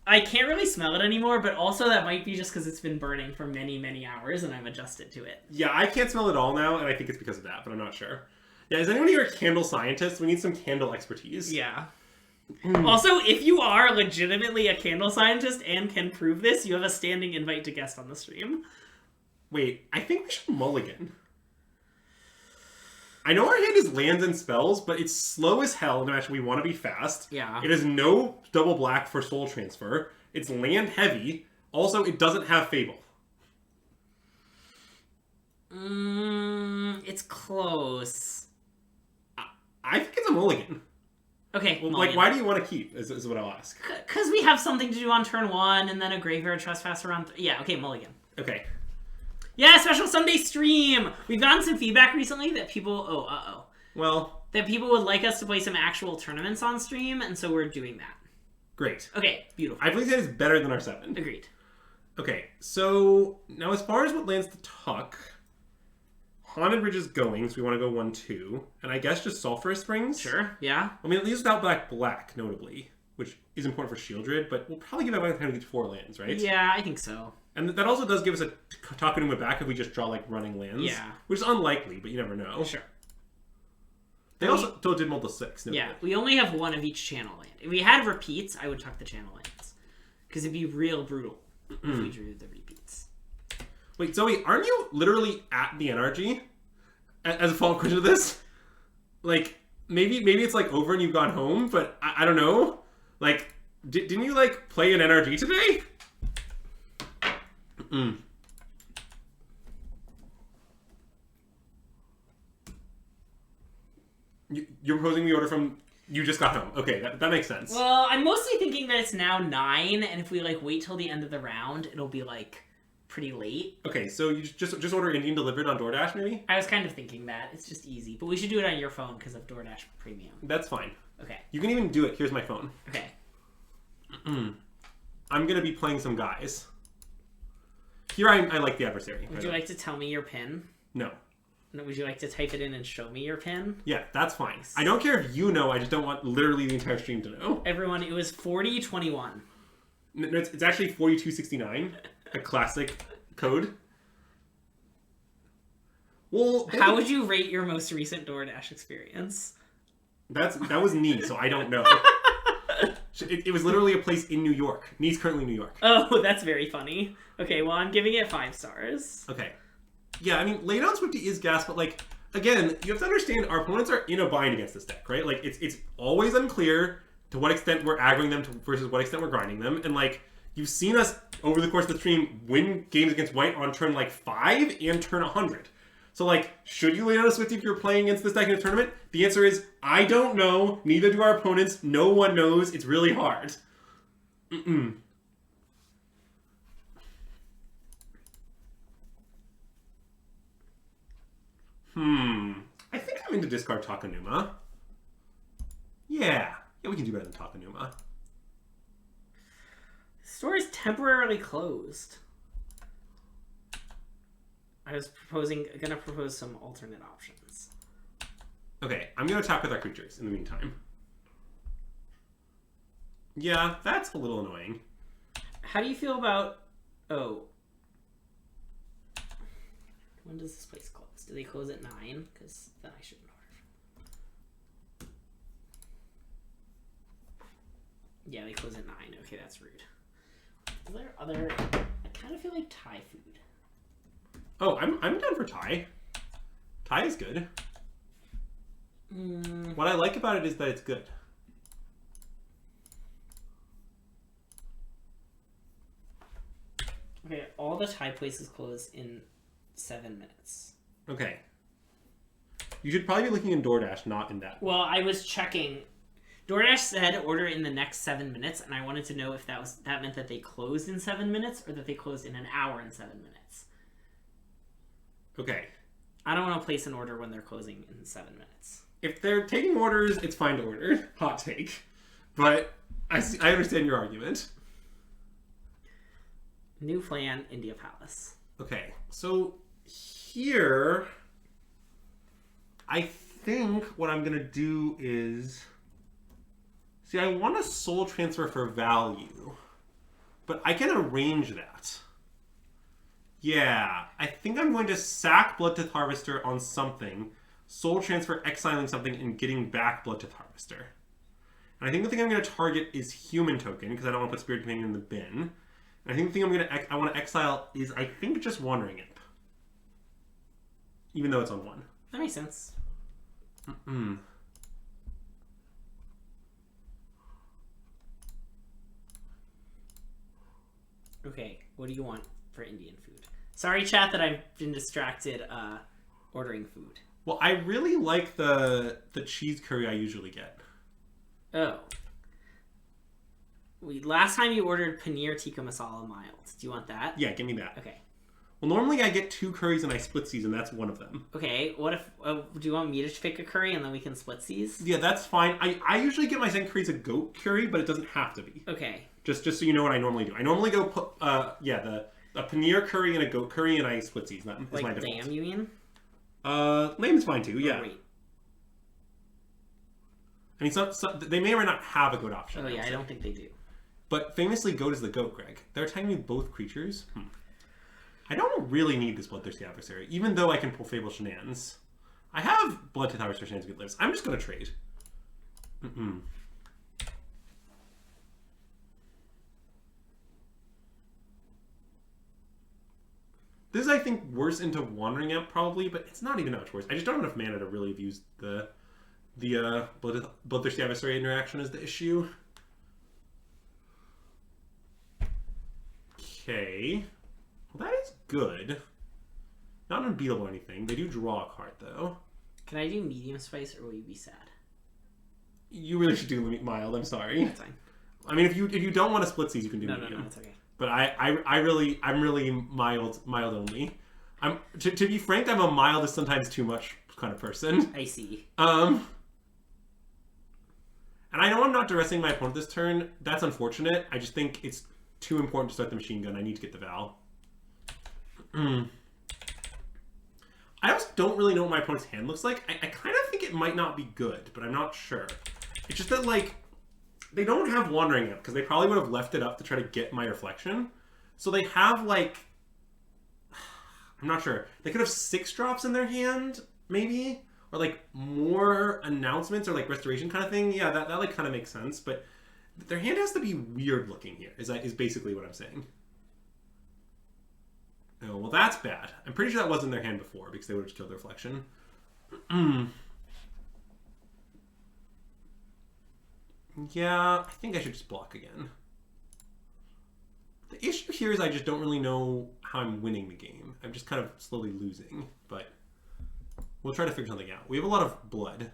I can't really smell it anymore, but also that might be just because it's been burning for many, many hours and I'm adjusted to it. Yeah, I can't smell it all now, and I think it's because of that, but I'm not sure. Yeah, is anyone here a candle scientist? We need some candle expertise. Yeah. Also, if you are legitimately a candle scientist and can prove this, you have a standing invite to guest on the stream. Wait, I think we should mulligan. I know our hand is lands and spells, but it's slow as hell in a match we want to be fast. Yeah. It has no double black for soul transfer. It's land heavy. Also, it doesn't have Fable. It's close. I think it's a mulligan. Okay, well, mulligan. Like, why do you want to keep, is what I'll ask. Because we have something to do on turn 1, and then a graveyard trespasser on... yeah, okay, mulligan. Okay. Yeah, special Sunday stream! We've gotten some feedback recently that people... Well... that people would like us to play some actual tournaments on stream, and so we're doing that. Great. Okay, beautiful. I believe that is better than our 7. Agreed. Okay, so... now as far as what lands to tuck... Haunted Bridge is going, so we want to go 1-2. And I guess just Sulphurous Springs? Sure, yeah. I mean, at least without black, notably. Which is important for Shieldred, but we'll probably give that back time to get 4 lands, right? Yeah, I think so. And that also does give us a Takenuma back if we just draw, like, running lands. Yeah. Which is unlikely, but you never know. Sure. They also did multiple 6. No yeah, good. we only have 1 of each channel land. If we had repeats, I would tuck the channel lands. Because it'd be real brutal if we drew the repeats. Wait, Zoe, aren't you literally at the NRG? As a follow-up question to this? Like, maybe it's, like, over and you've gone home, but I don't know. Like, didn't you, like, play an NRG today? You're proposing the order from... You just got home. Okay, that makes sense. Well, I'm mostly thinking that it's now 9, and if we, like, wait till the end of the round, it'll be, like, pretty late. Okay, so you just order Indian delivered on DoorDash, maybe? I was kind of thinking that. It's just easy. But we should do it on your phone because of DoorDash Premium. That's fine. Okay. You can even do it. Here's my phone. Okay. I'm going to be playing some guys. Here I like the adversary. Would you like to tell me your pin? No. No, would you like to type it in and show me your pin? Yeah, that's fine. I don't care if you know, I just don't want literally the entire stream to know. Everyone, it was 4021. No, it's actually 4269, a classic code. Well, how would you rate your most recent DoorDash experience? That was Nee, so I don't know. It was literally a place in New York. Nee's currently in New York. Oh, that's very funny. Okay, well, I'm giving it 5 stars. Okay. Yeah, I mean, Laydown Swifty is gas, but, like, again, you have to understand our opponents are in a bind against this deck, right? Like, it's always unclear to what extent we're aggroing them versus what extent we're grinding them. And, like, you've seen us, over the course of the stream, win games against White on turn, like, 5 and turn 100. So, like, should you lay down a Swifty if you're playing against this deck in a tournament? The answer is, I don't know. Neither do our opponents. No one knows. It's really hard. I think I'm into discard Takanuma. Yeah, we can do better than Takanuma. The store is temporarily closed. I was gonna propose some alternate options. Okay, I'm gonna attack with our creatures in the meantime. Yeah, that's a little annoying. How do you feel about... Oh. When does this place close? Do they close at 9? Because then I shouldn't order. Yeah, they close at 9. Okay, that's rude. Are there other... I kind of feel like Thai food. Oh, I'm down for Thai. Thai is good. What I like about it is that it's good. Okay, all the Thai places close in 7 minutes. Okay. You should probably be looking in DoorDash, not in that. Well, I was checking. DoorDash said order in the next 7 minutes, and I wanted to know if that meant that they closed in 7 minutes or that they closed in an hour and 7 minutes. Okay. I don't want to place an order when they're closing in 7 minutes. If they're taking orders, it's fine to order. Hot take. But I understand your argument. New Flan, India Palace. Okay, so here, I think what I'm going to do is... See, I want a soul transfer for value, but I can arrange that. Yeah, I think I'm going to sack Bloodtooth Harvester on something, soul transfer exiling something, and getting back Bloodtooth Harvester. And I think the thing I'm going to target is Human Token, because I don't want to put Spirit Companion in the bin. And I think the thing I want to exile is, I think, just Wandering Imp. Even though it's on 1. That makes sense. Okay, what do you want for Indian food? Sorry, chat, that I've been distracted ordering food. Well, I really like the cheese curry I usually get. Oh. Last time you ordered paneer tikka masala mild. Do you want that? Yeah, give me that. Okay. Well, normally I get 2 curries and I split these, and that's one of them. Okay, what if... do you want me to pick a curry and then we can split these? Yeah, that's fine. I usually get my Zen curries a goat curry, but it doesn't have to be. Okay. Just so you know what I normally do. I normally go put, a paneer curry and a goat curry, and I split these. That is my default. Lamb, you mean? Lamb is fine too, yeah. Oh, wait. I mean, they may or may not have a goat option. Oh, yeah, I don't think they do. But famously, goat is the goat, Greg. They're technically both creatures. I don't really need this Bloodthirsty Adversary, even though I can pull Fable Shenanigans. I have Bloodtooth Harvester Shenanigans Good Lives. I'm just going to trade. This is, I think, worse into Wandering Imp, probably, but it's not even that much worse. I just don't have enough mana to really have used the Bloodthirsty Adversary interaction as the issue. Okay. Well, that is good. Not unbeatable or anything. They do draw a card, though. Can I do medium spice, or will you be sad? You really should do mild, I'm sorry. That's fine. I mean, if you don't want to split these, you can do medium. No, it's okay. But I'm really mild only. To be frank, I'm a mild is sometimes too much kind of person. I see. And I know I'm not duressing my opponent this turn. That's unfortunate. I just think it's too important to start the machine gun. I need to get the Val. I also don't really know what my opponent's hand looks like. I kind of think it might not be good, but I'm not sure. It's just that, like, they don't have Wandering Up, because they probably would have left it up to try to get my reflection. So they have, like... I'm not sure. They could have 6 drops in their hand, maybe? Or, like, more announcements or, like, restoration kind of thing. Yeah, that like, kind of makes sense. But their hand has to be weird looking here, is basically what I'm saying. Oh, well, that's bad. I'm pretty sure that wasn't in their hand before, because they would have just killed the reflection. Yeah, I think I should just block again. The issue here is I just don't really know how I'm winning the game. I'm just kind of slowly losing, but we'll try to figure something out. We have a lot of blood.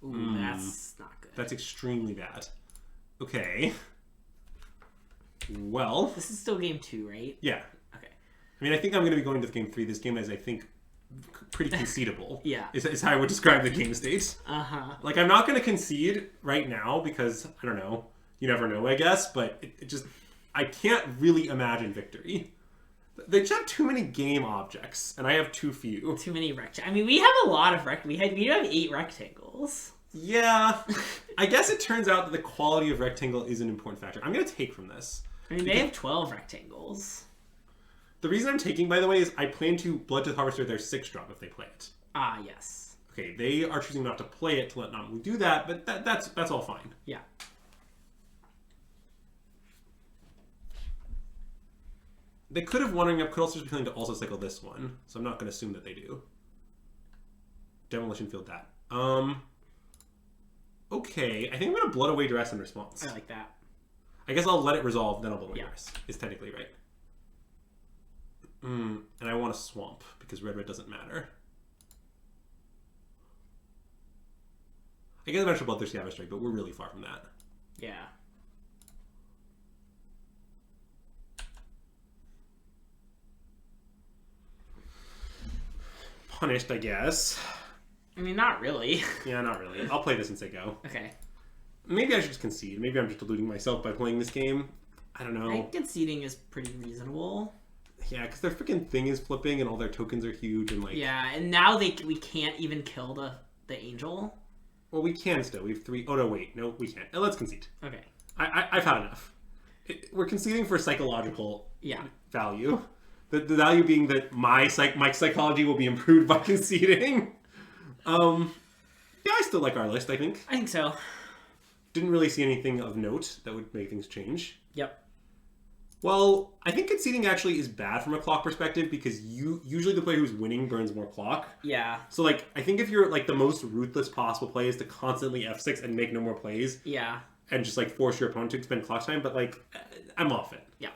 Ooh, that's not good. That's extremely bad. Okay. Well... This is still game 2, right? Yeah. Okay. I mean, I think I'm going to be going to game 3. This game is, I think, pretty concedable. Yeah. Is how I would describe the game state. Uh-huh. Like, I'm not going to concede right now because, I don't know, you never know, I guess, but it just... I can't really imagine victory. They just have too many game objects, and I have too few. Too many rectangles. I mean, we have a lot of we do have 8 rectangles. Yeah. I guess it turns out that the quality of rectangle is an important factor. I'm going to take from this. I mean, they have 12 rectangles. The reason I'm taking, by the way, is I plan to Blood to the Harvester their 6-drop if they play it. Ah, yes. Okay, they are choosing not to play it to let Nominally do that, but that's all fine. Yeah. They could have Wandering Up, could also be planning to also cycle this one, so I'm not going to assume that they do. Demolition Field that. Okay, I think I'm going to Blood Away Duress in response. I like that. I guess I'll let it resolve, then I'll Blood Away Duress. Is technically right. And I want a Swamp, because red doesn't matter. I guess eventually Bloodthirsty Scavenger Strike, but we're really far from that. Yeah. Punished, I guess. I mean, not really. Yeah, not really. I'll play this and say go. Okay. Maybe I should just concede. Maybe I'm just deluding myself by playing this game. I don't know. I think conceding is pretty reasonable. Yeah, because their freaking thing is flipping and all their tokens are huge and like... Yeah, and now we can't even kill the angel. Well, we can still. We have 3... Oh, no, wait. No, we can't. Let's concede. Okay. I've had enough. We're conceding for psychological value. The value being that my psychology will be improved by conceding. Yeah, I still like our list, I think. I think so. Didn't really see anything of note that would make things change. Yep. Well, I think conceding actually is bad from a clock perspective because usually the player who's winning burns more clock. Yeah. So, like, I think if you're, like, the most ruthless possible play is to constantly F6 and make no more plays. Yeah. And just, like, force your opponent to expend clock time, but, like, I'm off it. Yeah.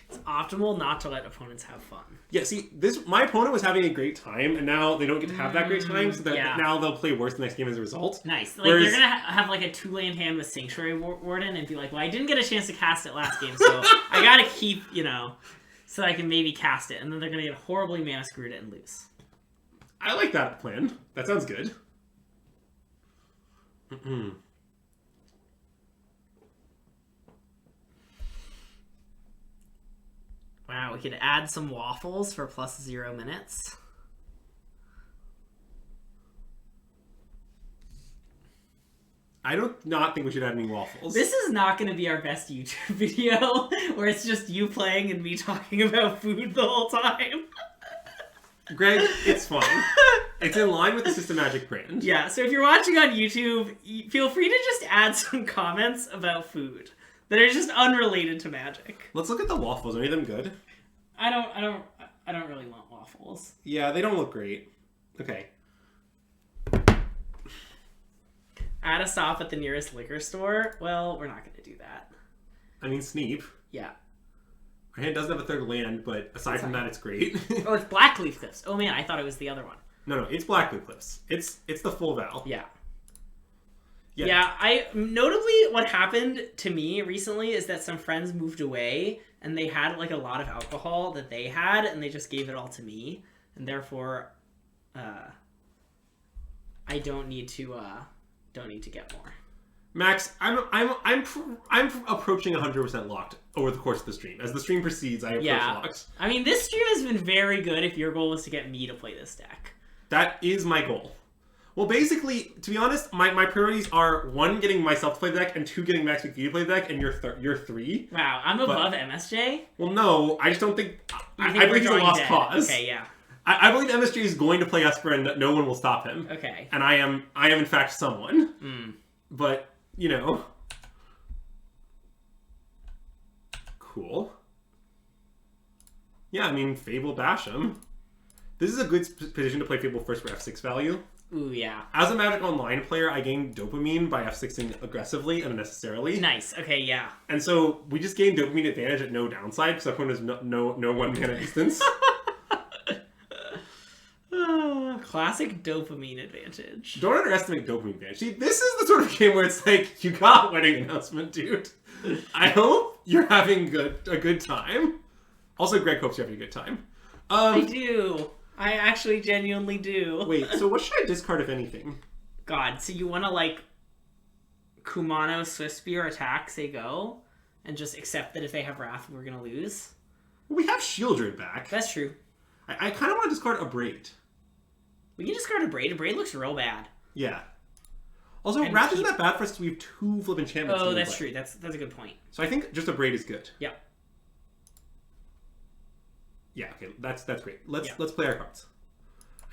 It's optimal not to let opponents have fun. Yeah, see, my opponent was having a great time, and now they don't get to have that great time, so that now they'll play worse the next game as a result. Nice. Like, they're going to have, like, a 2-land hand with Sanctuary Warden and be like, well, I didn't get a chance to cast it last game, so I got to keep, so I can maybe cast it. And then they're going to get horribly mana screwed and lose. I like that plan. That sounds good. Wow, we could add some waffles for +0 minutes. I do not think we should add any waffles. This is not going to be our best YouTube video, where it's just you playing and me talking about food the whole time. Greg, it's fine. It's in line with the SystemMagic brand. Yeah, so if you're watching on YouTube, feel free to just add some comments about food that are just unrelated to Magic. Let's look at the waffles. Are any of them good? I don't really want waffles. Yeah, they don't look great. Okay. Add a stop at the nearest liquor store? Well, we're not going to do that. I mean, Sneep. Yeah. Our hand doesn't have a third land, but aside from that, it's great. Oh, it's Blackleaf Cliffs. Oh man, I thought it was the other one. No, it's Blackleaf Cliffs. It's the full Val. Yeah. Yeah, notably what happened to me recently is that some friends moved away and they had like a lot of alcohol that they had and they just gave it all to me, and therefore I don't need to get more. Max, I'm approaching 100% locked over the course of the stream. As the stream proceeds, I approach locked. I mean, this stream has been very good if your goal was to get me to play this deck. That is my goal. Well, basically, to be honest, my priorities are 1, getting myself to play the deck, and 2, getting Max McVie to play the deck, and you're 3. Wow, I'm above MSJ? Well, no, I just don't think... I believe he's a lost cause. Okay, yeah. I believe MSJ is going to play Esper, and no one will stop him. Okay. And I am in fact someone. But, you know... Cool. Yeah, I mean, Fable bash him. This is a good position to play Fable first for F6 value. Ooh, yeah. As a Magic Online player, I gain dopamine by F6ing aggressively and unnecessarily. Nice. Okay, yeah. And so we just gain dopamine advantage at no downside because our opponent has no 1-mana instance. Classic dopamine advantage. Don't underestimate dopamine advantage. See, this is the sort of game where it's like, you got wedding announcement, dude. I hope you're having a good time. Also, Greg hopes you're having a good time. I do. I actually genuinely do. Wait, so what should I discard, if anything? God, so you want to, like, Kumano Swiftspear attack, say go, and just accept that if they have Wrath, we're going to lose? Well, we have Shieldred back. That's true. I kind of want to discard a Braid. We can discard a Braid. A Braid looks real bad. Yeah. Also, And Wrath isn't that bad for us because we have 2 flip enchantments. Oh, that's true. That's a good point. So I think just a Braid is good. Yeah. Yeah, okay, that's great. Let's play our cards.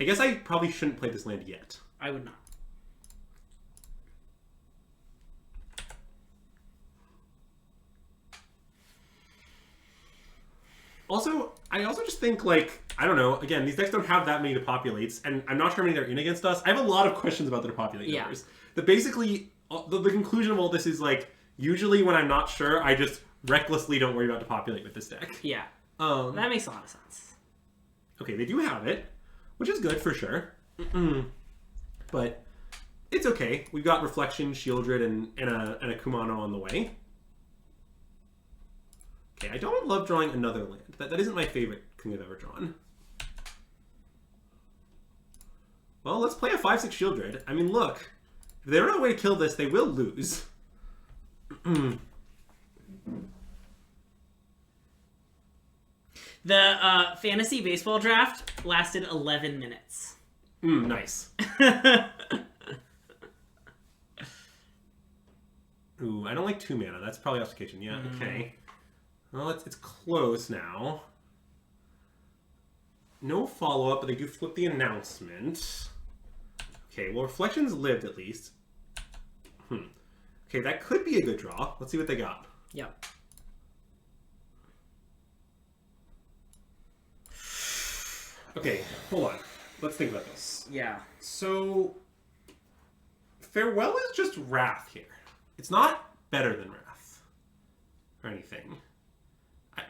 I guess I probably shouldn't play this land yet. I would not. I also just think, like, I don't know, again, these decks don't have that many to populates, and I'm not sure how many they're in against us. I have a lot of questions about the populate numbers. That basically, the conclusion of all this is, like, usually when I'm not sure, I just recklessly don't worry about depopulate with this deck. Yeah. That makes a lot of sense. Okay, they do have it, which is good for sure. But it's okay. We've got Reflection, Shieldred, and a Kumano on the way. Okay, I don't love drawing another land. That isn't my favorite thing I've ever drawn. Well, let's play a 5/6 Shieldred. I mean, look. If they don't have a way to kill this, they will lose. The fantasy baseball draft lasted 11 minutes. Nice. Ooh, I don't like 2 mana. That's probably obfuscation. Yeah, okay. Well, it's close now. No follow-up, but they do flip the announcement. Okay, well, Reflections lived at least. Okay, that could be a good draw. Let's see what they got. Yep. Okay, hold on. Let's think about this. Yeah. So, Farewell is just Wrath here. It's not better than Wrath or anything.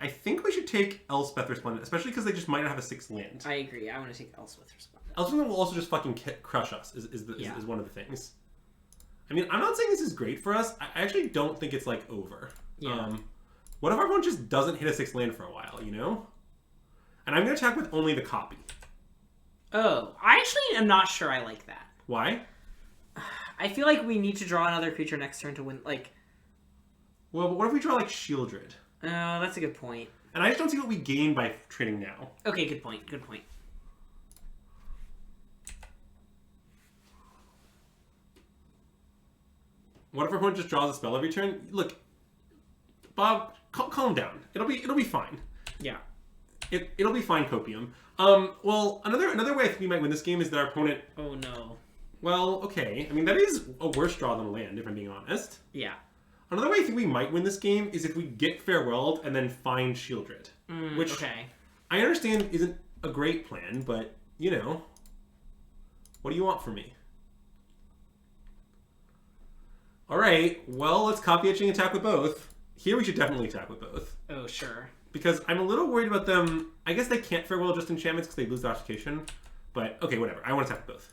I think we should take Elspeth Resplendent, especially because they just might not have a 6th land. I agree. I want to take Elspeth Resplendent. Elspeth will also just fucking crush us, is one of the things. I mean, I'm not saying this is great for us. I actually don't think it's, like, over. Yeah. What if our opponent just doesn't hit a 6th land for a while, you know? And I'm going to attack with only the copy. Oh, I actually am not sure I like that. Why? I feel like we need to draw another creature next turn to win, like... Well, but what if we draw, like, Shieldred? Oh, that's a good point. And I just don't see what we gain by trading now. Okay, good point. Good point. What if our opponent just draws a spell every turn? Look, Bob, calm down. It'll be fine. Yeah. It'll be fine, Copium. Well, another way I think we might win this game is that our opponent... Oh, no. Well, okay. I mean, that is a worse draw than a land, if I'm being honest. Yeah. Another way I think we might win this game is if we get Farewelled and then find Shieldred. Which, okay. I understand isn't a great plan, but, you know. What do you want from me? Alright, well, let's copy etching attack with both. Here we should definitely attack with both. Oh, sure. Because I'm a little worried about them. I guess they can't Farewell just enchantments because they lose their obfuscation. But, okay, whatever. I want to attack with both.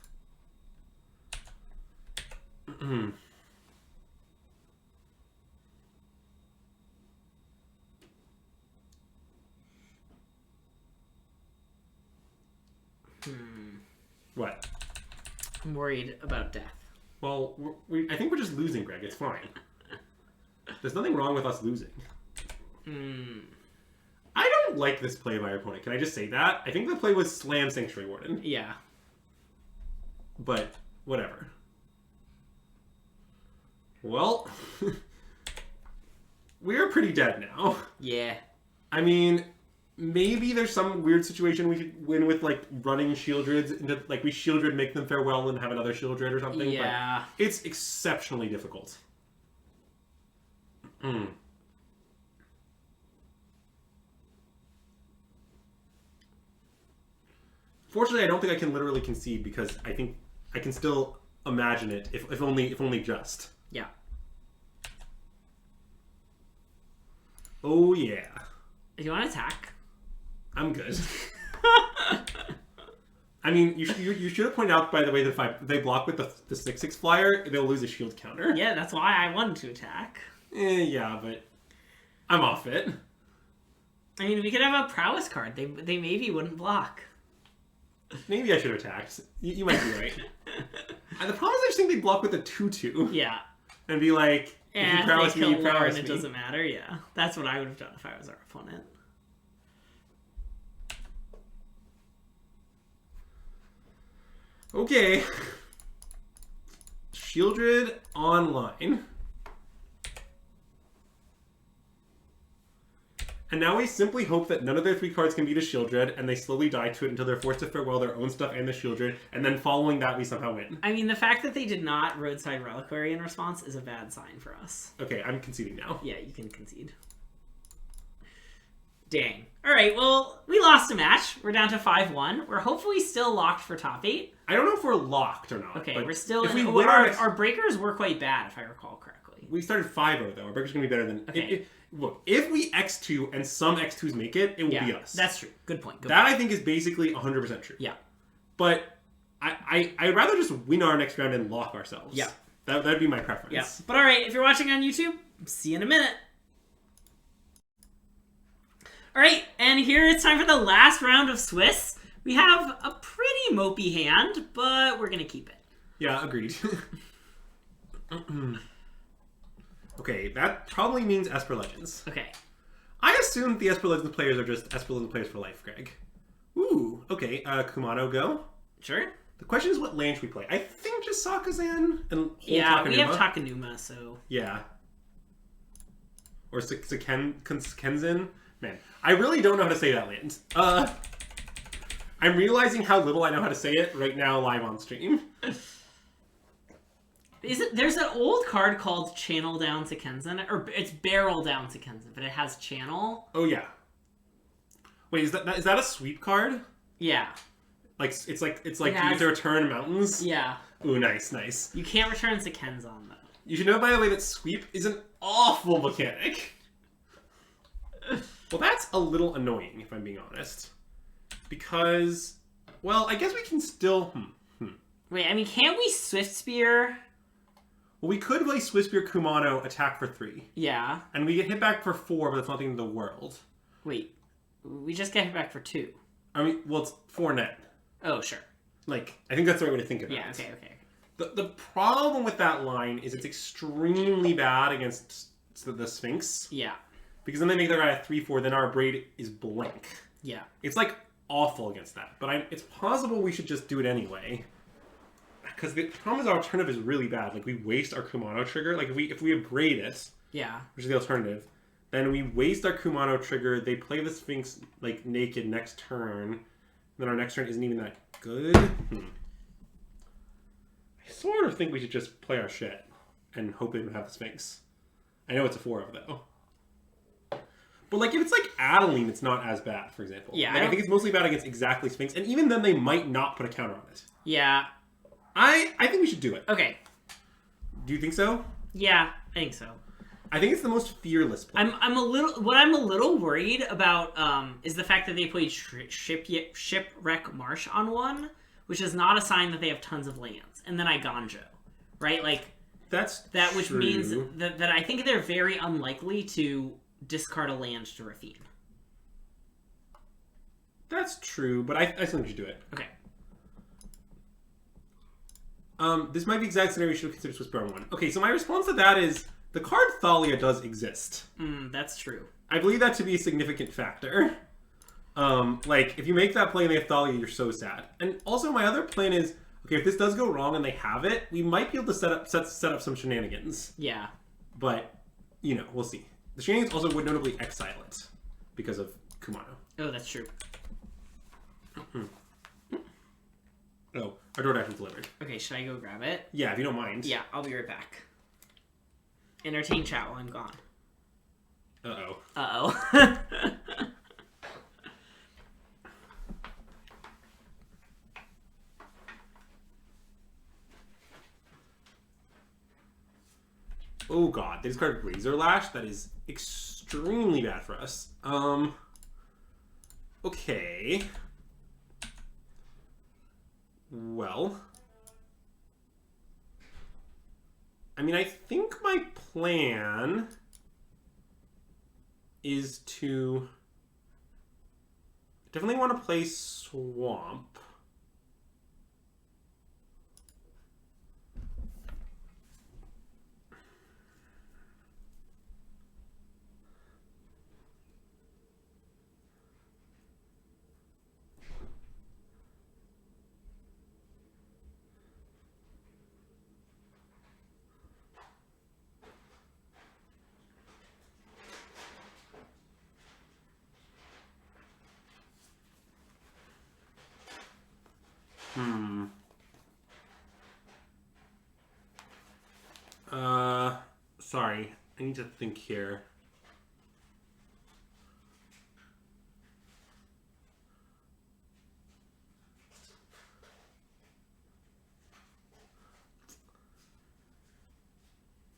What? I'm worried about death. Well, I think we're just losing, Greg. It's fine. There's nothing wrong with us losing. I don't like this play by our opponent. Can I just say that? I think the play was slam Sanctuary Warden. Yeah. But, whatever. Well, we're pretty dead now. Yeah. I mean, maybe there's some weird situation we could win with, like, running Shieldreds into, like, we Shieldred, make them farewell, and have another Shieldred or something. Yeah. But it's exceptionally difficult. Fortunately, I don't think I can literally concede because I think I can still imagine it, if only just. Yeah. Oh yeah. Do you want to attack? I'm good. I mean, you should have pointed out, by the way, that if they block with the 6/6 flyer, they'll lose a shield counter. Yeah, that's why I wanted to attack. Yeah, but I'm off it. I mean, we could have a prowess card. They maybe wouldn't block. Maybe I should have attacked. You might be right. The problem is I just think they block with a 2/2. Yeah. And be like, if you prowess me, you prowess me. It doesn't matter, yeah. That's what I would have done if I was our opponent. Okay. Shieldred online. And now we simply hope that none of their 3 cards can beat a Shieldred, and they slowly die to it until they're forced to farewell their own stuff and the Shieldred, and then following that we somehow win. I mean, the fact that they did not Roadside Reliquary in response is a bad sign for us. Okay, I'm conceding now. Yeah, you can concede. Dang. Alright, well, we lost a match. We're down to 5-1. We're hopefully still locked for top 8. I don't know if we're locked or not. Okay, but we're still if in... we win our breakers were quite bad, if I recall correctly. We started 5-0, though. Our breaker's going to be better than... Okay. Look, if we X2 and some X2s make it, it will be us. That's true. Good point. I think is basically 100% true. Yeah. But I'd rather just win our next round and lock ourselves. Yeah. That'd be my preference. Yeah. But alright, if you're watching on YouTube, see you in a minute. Alright, and here it's time for the last round of Swiss. We have a pretty mopey hand, but we're going to keep it. Yeah, agreed. Okay, that probably means Esper Legends. Okay. I assume the Esper Legends players are just Esper Legends players for life, Greg. Ooh, okay. Kumano go. Sure. The question is what land should we play? I think just Sakazan and hold yeah, Takenuma. we have Takenuma, so... Yeah. Or Kenzin. Man, I really don't know how to say that land. I'm realizing how little I know how to say it right now live on stream. There's an old card called Channel Down to Kenzin, or it's Barrel Down to Kenzin, but it has Channel. Oh yeah. Wait, is that a sweep card? Yeah. Like it's like you get to return mountains. Yeah. Ooh, nice. You can't return to Kenzon though. You should know, by the way, that sweep is an awful mechanic. Well, that's a little annoying, if I'm being honest, because, well, I guess we can still. Wait, I mean, can't we Swift Spear? Well, we could play Swift Spear Kumano, attack for 3. Yeah. And we get hit back for 4, but that's nothing in the world. Wait, we just get hit back for 2. I mean, well, it's 4 net. Oh, sure. Like, I think that's the right way to think about it. Yeah, okay. The problem with that line is it's extremely bad against the Sphinx. Yeah. Because then they make their guy a 3/4, then our braid is blank. Yeah. It's like awful against that. But it's possible we should just do it anyway. Because the problem is our alternative is really bad. Like, we waste our Kumano trigger. Like, if we upgrade it, yeah, which is the alternative, then we waste our Kumano trigger. They play the Sphinx, like, naked next turn. Then our next turn isn't even that good. I sort of think we should just play our shit and hope they don't have the Sphinx. I know it's a 4 of, though. But, like, if it's, like, Adeline, it's not as bad, for example. Yeah. Like, I think it's mostly bad against exactly Sphinx. And even then, they might not put a counter on it. Yeah. I think we should do it. Okay. Do you think so? Yeah, I think so. I think it's the most fearless play. I'm a little worried about is the fact that they played Shipwreck Marsh on 1, which is not a sign that they have tons of lands, and then Iganjo, right? Like which means that I think they're very unlikely to discard a land to Rafine. That's true, but I still think we should do it. Okay. This might be the exact scenario you should consider Swiss Baron 1. Okay, so my response to that is the card Thalia does exist. That's true. I believe that to be a significant factor. Like, if you make that play and they have Thalia, you're so sad. And also, my other plan is, okay, if this does go wrong and they have it, we might be able to set up some shenanigans. Yeah. But, you know, we'll see. The shenanigans also would notably exile it because of Kumano. Oh, that's true. Oh, our DoorDash was delivered. Okay, should I go grab it? Yeah, if you don't mind. Yeah, I'll be right back. Entertain chat while I'm gone. Uh-oh. Uh-oh. Oh god, they discarded Razor Lash. That is extremely bad for us. Okay. Well. I mean, I think my plan is to definitely want to play Swamp. Sorry. I need to think here.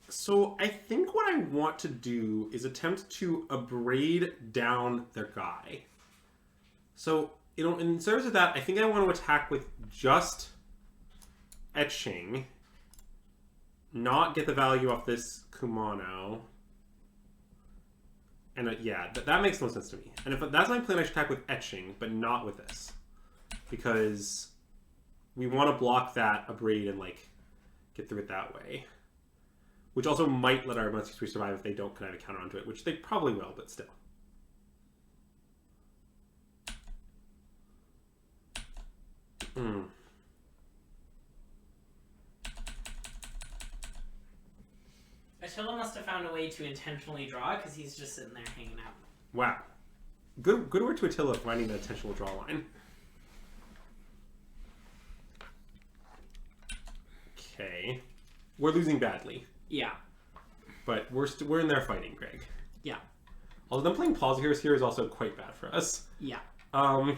So I think what I want to do is attempt to abrade down their guy. So, you know, in service of that, I think I want to attack with just Etching. Not get the value off this Kumano. And yeah, that makes no sense to me. And if that's my plan, I should attack with Etching, but not with this. Because we want to block that Abrade and, like, get through it that way. Which also might let our Muncie survive if they don't connive a counter onto it, which they probably will, but still. Attila must have found a way to intentionally draw because he's just sitting there hanging out. Wow. Good word to Attila finding the intentional draw line. Okay. We're losing badly. Yeah. But we're in there fighting, Greg. Yeah. Although them playing Pause Heroes here is also quite bad for us. Yeah. So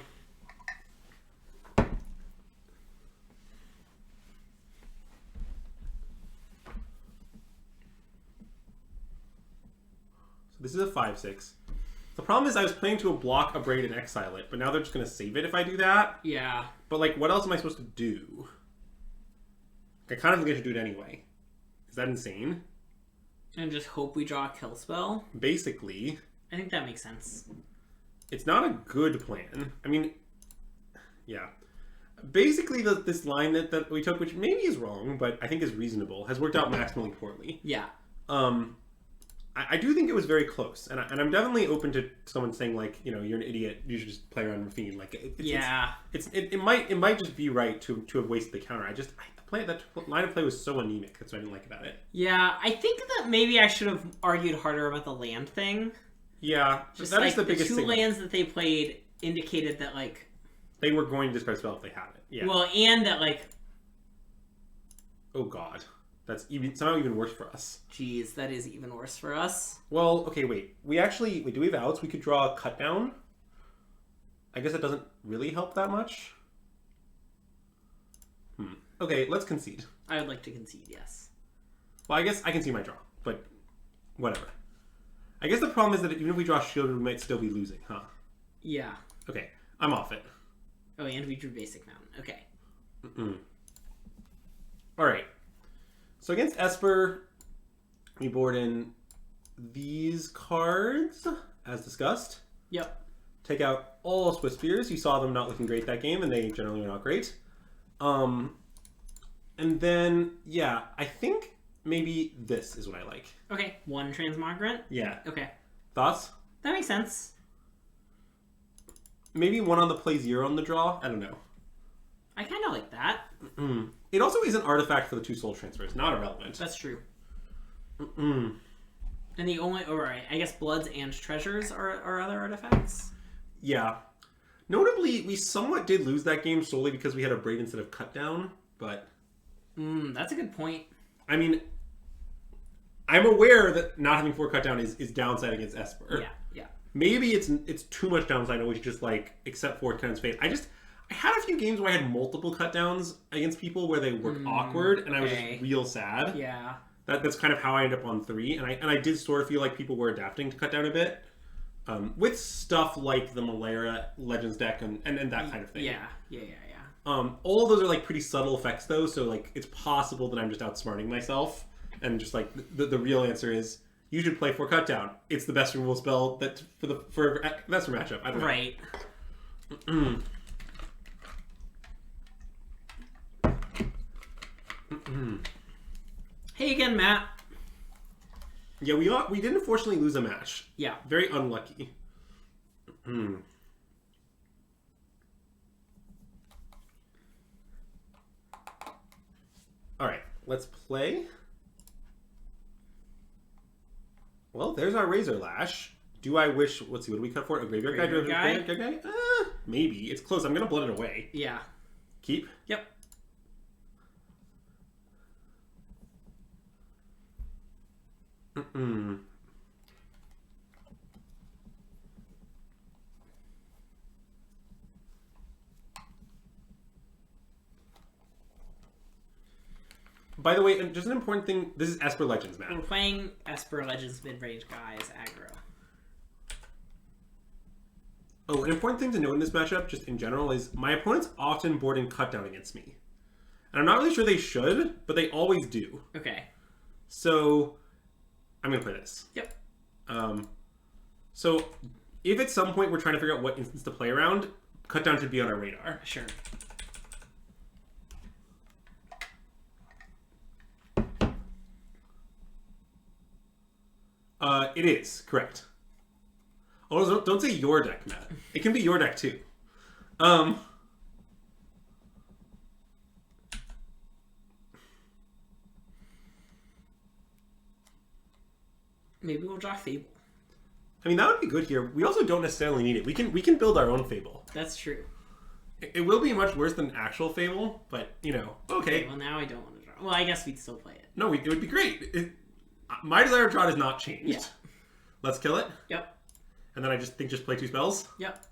this is a 5/6. The problem is I was planning to block Abrade and exile it, but now they're just going to save it if I do that. Yeah. But, like, what else am I supposed to do? I kind of think I should do it anyway. Is that insane? And just hope we draw a kill spell? Basically. I think that makes sense. It's not a good plan. I mean, yeah. Basically, this line that we took, which maybe is wrong, but I think is reasonable, has worked out maximally poorly. Yeah. I do think it was very close, and I'm definitely open to someone saying, like, you know, you're an idiot, you should just play around Rafine. Like, it might just be right to have wasted the counter. That line of play was so anemic. That's what I didn't like about it. Yeah, I think that maybe I should have argued harder about the land thing. Yeah, just that like is the biggest two thing. lands that they played indicated that, like, they were going to discard spell if they had it. Yeah. Well, and that, like, oh god, that's somehow even worse for us. Jeez, that is even worse for us. Well, okay, wait. Do we have outs? We could draw a cut down. I guess that doesn't really help that much. Okay, let's concede. I would like to concede, yes. Well, I guess I can see my draw, but whatever. I guess the problem is that even if we draw shielded, we might still be losing, huh? Yeah. Okay, I'm off it. Oh, and we drew basic mountain. Okay. All right. So against Esper, we board in these cards, as discussed. Yep. Take out all Swiss Spears. You saw them not looking great that game, and they generally were not great. And then, yeah, I think maybe this is what I like. Okay, 1 transmogrant. Yeah. Okay. Thoughts? That makes sense. Maybe 1 on the play, 0 on the draw? I don't know. I kind of like that. It also is an artifact for the 2 soul transfers. Not irrelevant. That's true. And the only... Alright, I guess Bloods and Treasures are other artifacts? Yeah. Notably, we somewhat did lose that game solely because we had a Braid instead of Cut Down, but... That's a good point. I mean, I'm aware that not having 4 Cut Down is downside against Esper. Yeah. Maybe it's too much downside and we should just, like, accept 4 times fate. I had a few games where I had multiple cut downs against people where they worked awkward, and I was just real sad. Yeah. That's kind of how I ended up on 3, and I did sort of feel like people were adapting to cut down a bit. With stuff like the Malera Legends deck and that kind of thing. Yeah. All of those are like pretty subtle effects though, so like it's possible that I'm just outsmarting myself, and just like the real answer is you should play 4 cut down. It's the best removal spell that for that's for matchup. I don't know. Right. Hey again, Matt. Yeah, we did unfortunately lose a match. Yeah. Very unlucky. Alright, let's play. Well, there's our Razor Lash. Do I wish... Let's see, what do we cut for? A Graveyard Guy? Graveyard Guy? Maybe. It's close. I'm going to blood it away. Yeah. Keep? Yep. By the way, just an important thing, this is Esper Legends, man. We're playing Esper Legends mid-range guys, aggro. Oh, an important thing to note in this matchup, just in general, is my opponents often board in cut down against me. And I'm not really sure they should, but they always do. Okay. So, I'm going to play this. Yep. So, if at some point we're trying to figure out what instance to play around, cut down should be on our radar. Sure. It is, correct. Oh, don't say your deck, Matt. It can be your deck, too. Maybe we'll draw Fable. I mean, that would be good here. We also don't necessarily need it. We can build our own Fable. That's true. It will be much worse than actual Fable, but, you know, okay. Well, now I don't want to draw. Well, I guess we'd still play it. No, it would be great. My desire to draw has not changed. Yeah. Let's kill it. Yep. And then I just play 2 spells. Yep.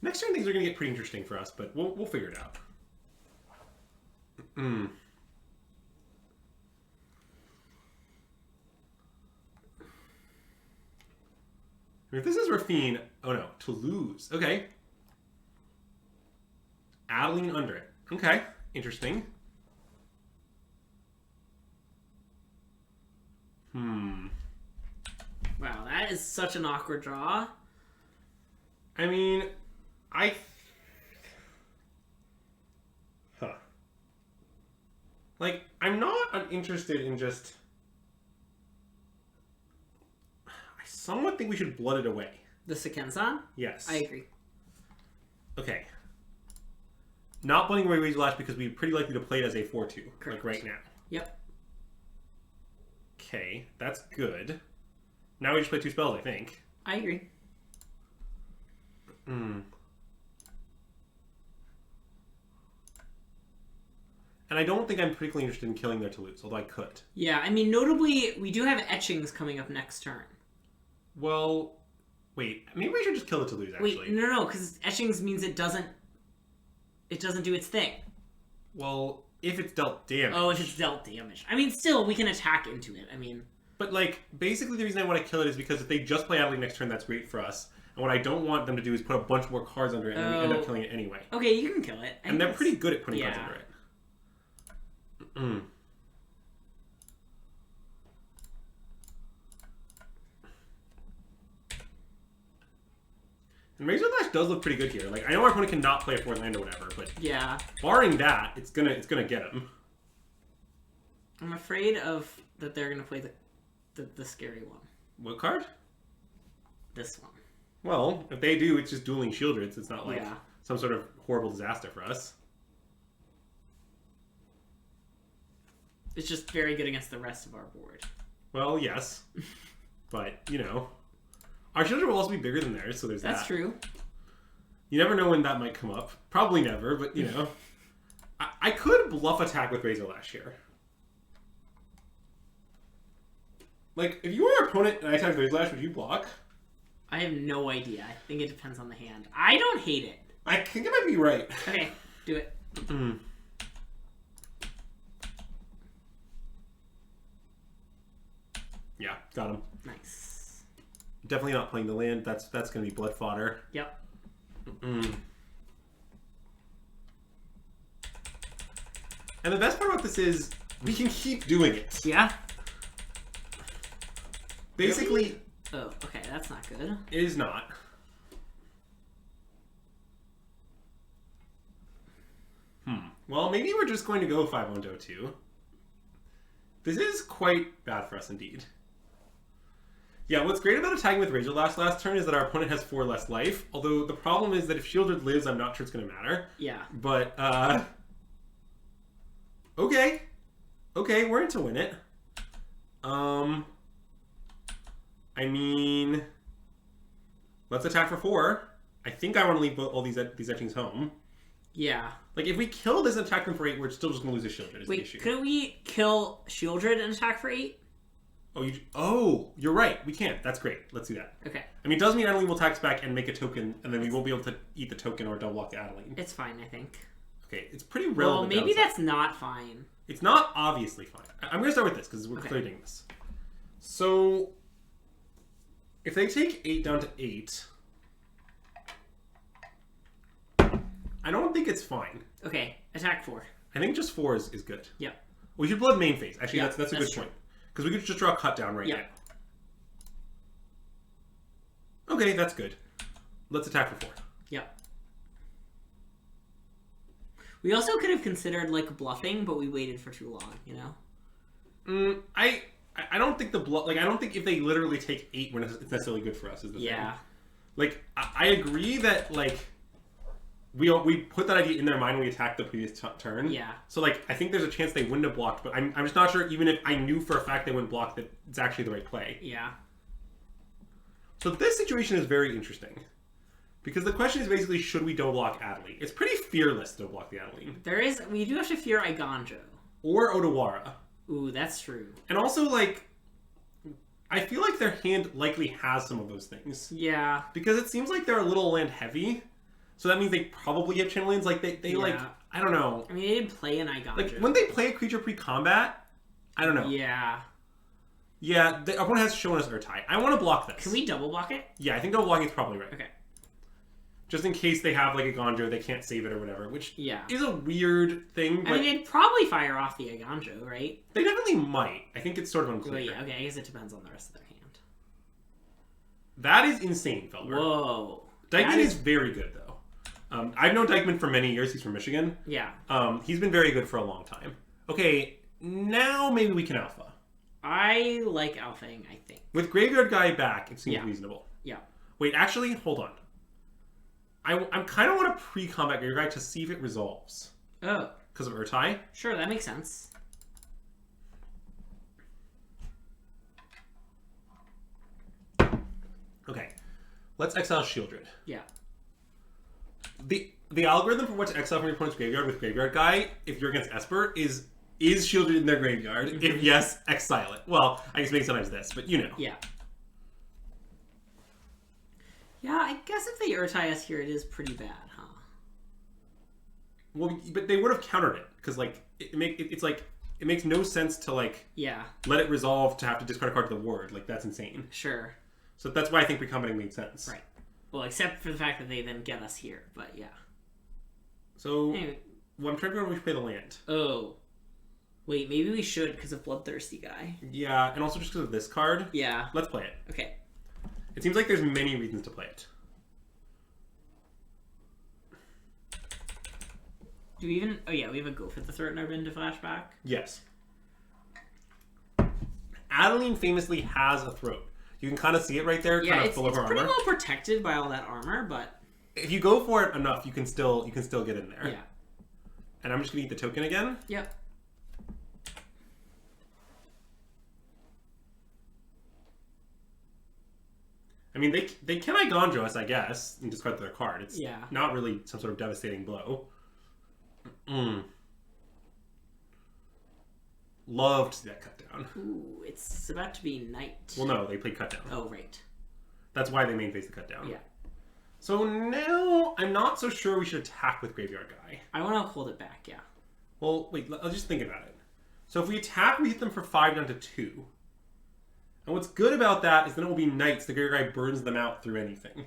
Next turn things are going to get pretty interesting for us, but we'll figure it out. If this is Rafine, oh no, to lose. Okay. Adeline under it. Okay, interesting. Wow, that is such an awkward draw. I mean, Like, I'm not uninterested in just... I somewhat think we should blood it away. The Sekenzan? Yes. I agree. Okay. Not blooding away Razor Lash because we're pretty likely to play it as a 4-2. Correct. Like right now. Yep. Okay, that's good. Now we just play 2 spells, I think. I agree. And I don't think I'm particularly interested in killing their Toulouse, although I could. Yeah, I mean, notably, we do have Etchings coming up next turn. Well, wait. Maybe we should just kill the Toulouse, actually. Wait, no, because Etchings means it doesn't do its thing. Well, if it's dealt damage. Oh, if it's dealt damage. I mean, still, we can attack into it. I mean... But, like, basically the reason I want to kill it is because if they just play Adeline next turn, that's great for us. And what I don't want them to do is put a bunch more cards under it, and then we end up killing it anyway. Okay, you can kill it. And they're pretty good at putting cards under it. And Razor Lash does look pretty good here. Like, I know our opponent cannot play a 4th land or whatever, but yeah, barring that, it's gonna get him. I'm afraid of that they're gonna play the scary one. What card? This one. Well, if they do, it's just dueling Shieldreds. It's not like Yeah. some sort of horrible disaster for us. It's just very good against the rest of our board. Well, yes. But, you know, our Shieldred will also be bigger than theirs, so there's that. That's true. You never know when that might come up. Probably never, but, you know. I could bluff attack with Razor Lash here. Like, if you were our opponent and I attacked Razor Lash, would you block? I have no idea. I think it depends on the hand. I don't hate it. I think it might be right. Okay, do it. Yeah, got him. Nice. Definitely not playing the land. That's going to be blood fodder. Yep. And the best part about this is we can keep doing it. Yeah. Basically, Really? Oh, okay, that's not good. it is not. Well, maybe we're just going to go 5-1-2. This is quite bad for us indeed. Yeah, what's great about attacking with Razor Lash last turn is that our opponent has 4 less life. Although the problem is that if Shieldred lives, I'm not sure it's going to matter. Yeah. But, okay. Okay, we're in to win it. I mean, let's attack for 4. I think I want to leave all these etchings home. Yeah. Like, if we kill this and attack them for 8, we're still just going to lose a Shieldred is the issue. Wait, could we kill Shieldred and attack for 8? Oh, you're right. We can. That's great. Let's do that. Okay. I mean, it does mean Adeline will tax back and make a token, and then we won't be able to eat the token or double block Adeline. It's fine, I think. Okay, it's pretty relevant. Well, maybe that's not fine. It's not obviously fine. I'm going to start with this, because we're clearly doing this. So, if they take 8 down to 8, I don't think it's fine. Okay, attack 4. I think just 4 is good. Yep. We should blood main phase. Actually, Yep, that's a good true. point. Because we could just draw a cut down right Yep. now. Okay, that's good. Let's attack for 4. Yep. We also could have considered, like, bluffing, but we waited for too long, you know? I don't think I don't think if they literally take 8 when it's necessarily good for us is the thing. Yeah. Like, I agree that, like, we put that idea in their mind when we attacked the previous turn. Yeah. So, like, I think there's a chance they wouldn't have blocked, but I'm just not sure, even if I knew for a fact they wouldn't block, that it's actually the right play. Yeah. So this situation is very interesting. Because the question is basically, should we double block Adeline? It's pretty fearless to double block the Adeline. We do have to fear Iganjo. Or Odawara. Ooh, that's true. And also, like, I feel like their hand likely has some of those things. Yeah. Because it seems like they're a little land heavy. So that means they probably have channel lands. Like, they like, I don't know. I mean, they didn't play an Iganjo. Like, when they play a creature pre-combat, I don't know. Yeah. Yeah, the opponent has shown us Urtai. I want to block this. Can we double block it? Yeah, I think double blocking is probably right. Okay. Just in case they have, like, a Gonjo, they can't save it or whatever, which is a weird thing. But I mean, they'd probably fire off the Iganjo, right? They definitely might. I think it's sort of unclear. Well, yeah, okay, I guess it depends on the rest of their hand. That is insane, Felber. Whoa. Dykeman is very good, though. I've known Dykeman for many years. He's from Michigan. Yeah. He's been very good for a long time. Okay, now maybe we can alpha. I like alphaing, I think. With Graveyard Guy back, it seems reasonable. Yeah. Wait, actually, hold on. I kind of want to pre-combat Graveyard Guy to see if it resolves. Oh. Because of Urtai. Sure, that makes sense. Okay. Let's exile Shieldred. Yeah. The algorithm for what to exile from your opponent's graveyard with Graveyard Guy, if you're against Esper, is Shieldred in their graveyard? Mm-hmm. If yes, exile it. Well, I guess maybe sometimes this, but you know. Yeah. Yeah, I guess if they Urtai us here, it is pretty bad, huh? Well, but they would have countered it, because, like, it makes no sense to, like, let it resolve to have to discard a card to the ward. Like, that's insane. Sure. So that's why I think recombating made sense. Right. Well, except for the fact that they then get us here, but yeah. So, anyway. Well, I'm trying to remember if we should play the land. Oh. Wait, maybe we should because of Bloodthirsty Guy. Yeah, and also just because of this card. Yeah. Let's play it. Okay. It seems like there's many reasons to play it. Do we even... Oh, yeah, we have a Gulf at the throat in our bin to flashback. Yes. Adeline famously has a throat. You can kind of see it right there, kind of full of her armor. It's pretty well protected by all that armor, but... If you go for it enough, you can still get in there. Yeah. And I'm just going to eat the token again. Yep. I mean, they can Igandro us, I guess, and discard their card. It's not really some sort of devastating blow. Love to see that cut down. Ooh, it's about to be night. Well, no, they played cut down. Oh, right. That's why they main face the cut down. Yeah. So now, I'm not so sure we should attack with Graveyard Guy. I want to hold it back, yeah. Well, wait, let's just think about it. So if we attack, we hit them for 5 down to 2. And what's good about that is then it will be nights. The Graveyard Guy burns them out through anything.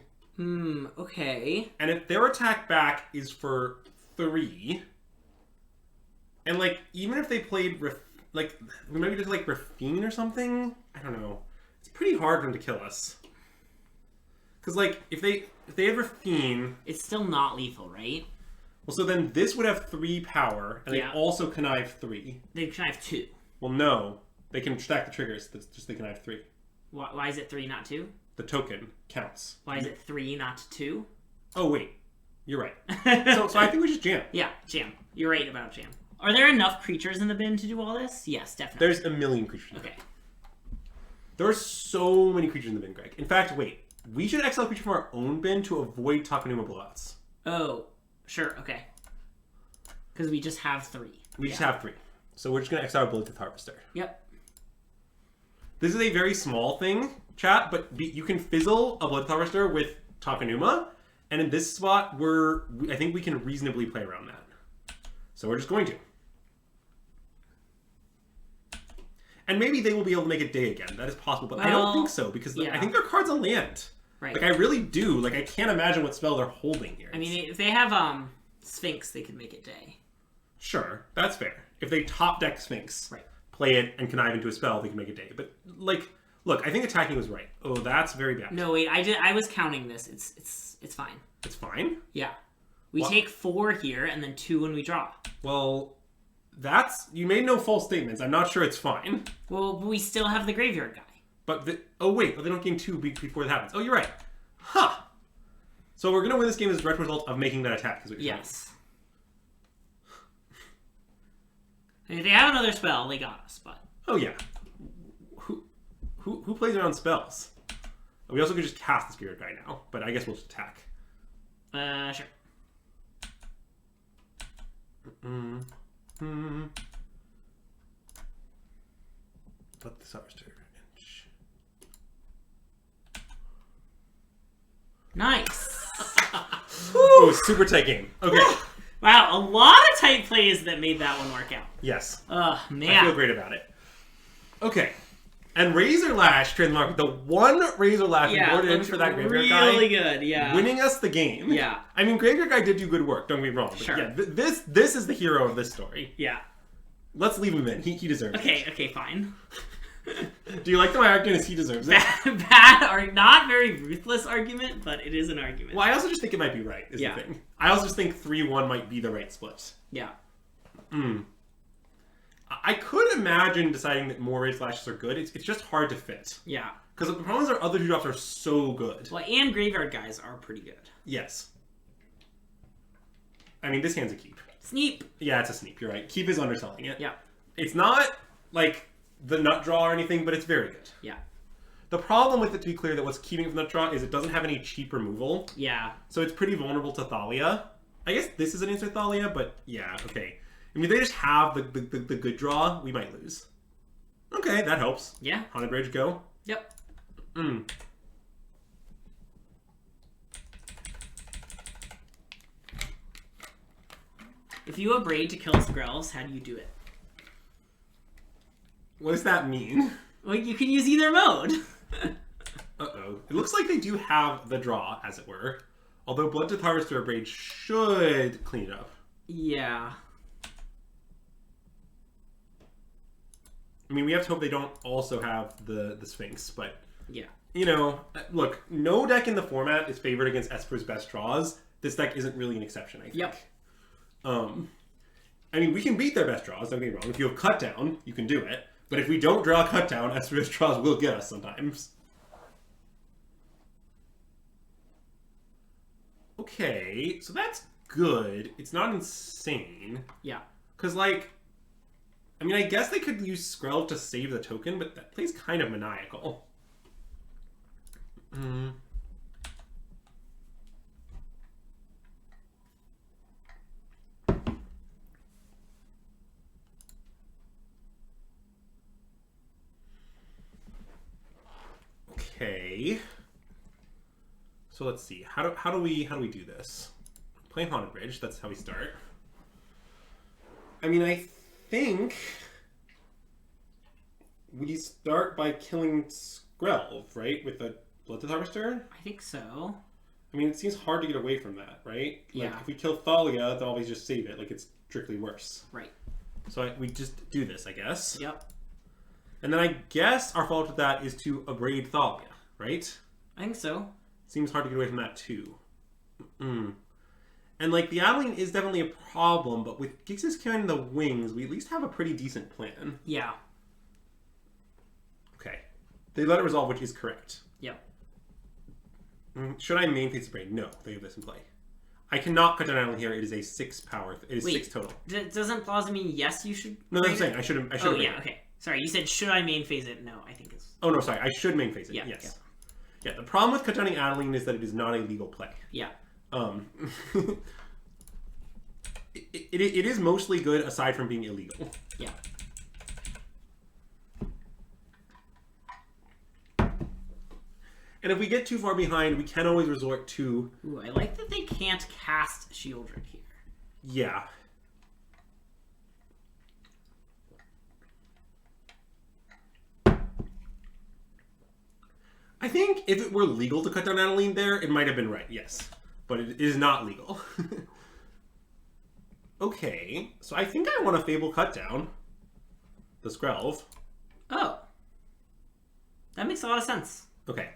Okay. And if their attack back is for 3, and like, even if they played, like, maybe just like Rafine or something? I don't know. It's pretty hard for them to kill us. Because, like, if they had Rafine... It's still not lethal, right? Well, so then this would have 3 power, and they also connive 3. They connive 2. Well, no. They can stack the triggers, just they connive 3. Why is it 3, not 2? The token counts. Why is it 3, not 2? Oh, wait. You're right. so I think we just jam. Yeah, jam. You're right about jam. Are there enough creatures in the bin to do all this? Yes, definitely. There's a million creatures. Okay. There are so many creatures in the bin, Greg. In fact, wait. We should exile a creature from our own bin to avoid Takenuma blowouts. Oh, sure, okay. Because we just have 3. We just have 3. So we're just going to exile Bloodtooth Harvester. Yep. This is a very small thing, chat, but you can fizzle a Bloodtooth Harvester with Takenuma, and in this spot, I think we can reasonably play around that. So we're just going to. And maybe they will be able to make it day again. That is possible, but I don't think so, because I think their card's a land. Right. Like, I really do. Like, I can't imagine what spell they're holding here. I mean, if they have Sphinx, they could make it day. Sure, that's fair. If they top deck Sphinx, play it, and connive into a spell, they can make it day. But, like, look, I think attacking was right. Oh, that's very bad. No, wait, I was counting this. It's fine. It's fine? Yeah. We take 4 here, and then 2 when we draw. Well... You made no false statements. I'm not sure it's fine. Well, but we still have the Graveyard Guy. But oh wait, they don't gain 2 before that happens. Oh, you're right. Huh. So we're gonna win this game as a direct result of making that attack. Is what you're yes. And if they have another spell, they got us. But oh yeah. Who plays around spells? We also could just cast the Spirit Guy now, but I guess we'll just attack. Sure. Let this harvester inch. Nice. Oh, super tight game. Okay. Wow, a lot of tight plays that made that one work out. Yes. Oh, man. I feel great about it. Okay. And Razor Lash, trademark, the one Razor Lash we ordered in for that Graveyard Guy. Really good, yeah. Winning us the game. Yeah. I mean, Graveyard Guy did do good work, don't get me wrong. But sure. Yeah, this is the hero of this story. Yeah. Let's leave him in. He deserves it. Okay, fine. Do you like my argument as he deserves it? Bad or not very ruthless argument, but it is an argument. Well, I also just think it might be right, is the thing. I also just think 3-1 might be the right split. Yeah. I could imagine deciding that more Razor Lashes are good. It's just hard to fit. Yeah. Because the problem is our other 2 drops are so good. Well, and Graveyard Guys are pretty good. Yes. I mean, this hand's a keep. Sneep. Yeah, it's a sneep. You're right. Keep is underselling it. Yeah. It's not, like, the nut draw or anything, but it's very good. Yeah. The problem with it, to be clear, that what's keeping it from nut draw is it doesn't have any cheap removal. Yeah. So it's pretty vulnerable to Thalia. I guess this is an insert Thalia, but yeah, okay. I mean, if they just have the good draw, we might lose. Okay, that helps. Yeah. Haunted Rage, go. Yep. If you abrade to kill Skrells, how do you do it? What does that mean? Well, you can use either mode. Uh-oh. It looks like they do have the draw, as it were. Although Bloodtooth Harvester Abrade should clean it up. Yeah. I mean, we have to hope they don't also have the Sphinx, but... Yeah. You know, look, no deck in the format is favored against Esper's best draws. This deck isn't really an exception, I think. Yep. I mean, we can beat their best draws, don't get me wrong. If you have cut down, you can do it. But if we don't draw a cut down, best draws will get us sometimes. Okay, so that's good. It's not insane. Yeah. Because, like, I mean, I guess they could use Skrelv to save the token, but that plays kind of maniacal. Okay. So let's see. How do we do this? Play Haunted Bridge. That's how we start. I mean, I think we start by killing Skrelv, right? With a Bloodtooth Harvester? I think so. I mean, it seems hard to get away from that, right? Like, Yeah. if we kill Thalia, then always just save it. Like, it's strictly worse. Right. So we just do this, I guess. Yep. And then I guess our follow-up to that is to abrade Thalia, right? I think so. Seems hard to get away from that, too. And, like, the Adeline is definitely a problem, but with Gix's Command in the wings, we at least have a pretty decent plan. Yeah. Okay. They let it resolve, which is correct. Yep. Should I main phase Abrade? No, they have this in play. I cannot cut down Adeline here. It is a 6 power. It is 6 total. Doesn't Plaza mean yes, you should? No, that's what I'm saying. I should have. Oh, yeah, okay. Sorry, you said should I main phase it? No, I think it's... Oh, no, sorry. I should main phase it. Yeah, yes. Yeah, the problem with cut downing Adeline is that it is not a legal play. Yeah. It is mostly good aside from being illegal. Yeah. And if we get too far behind, we can always resort to... Ooh, I like that they can't cast Shieldred here. Yeah. I think if it were legal to cut down Adeline there, it might have been right, yes. But it is not legal. Okay, so I think I want a Fable cut down. The Skrelv. Oh. That makes a lot of sense. Okay.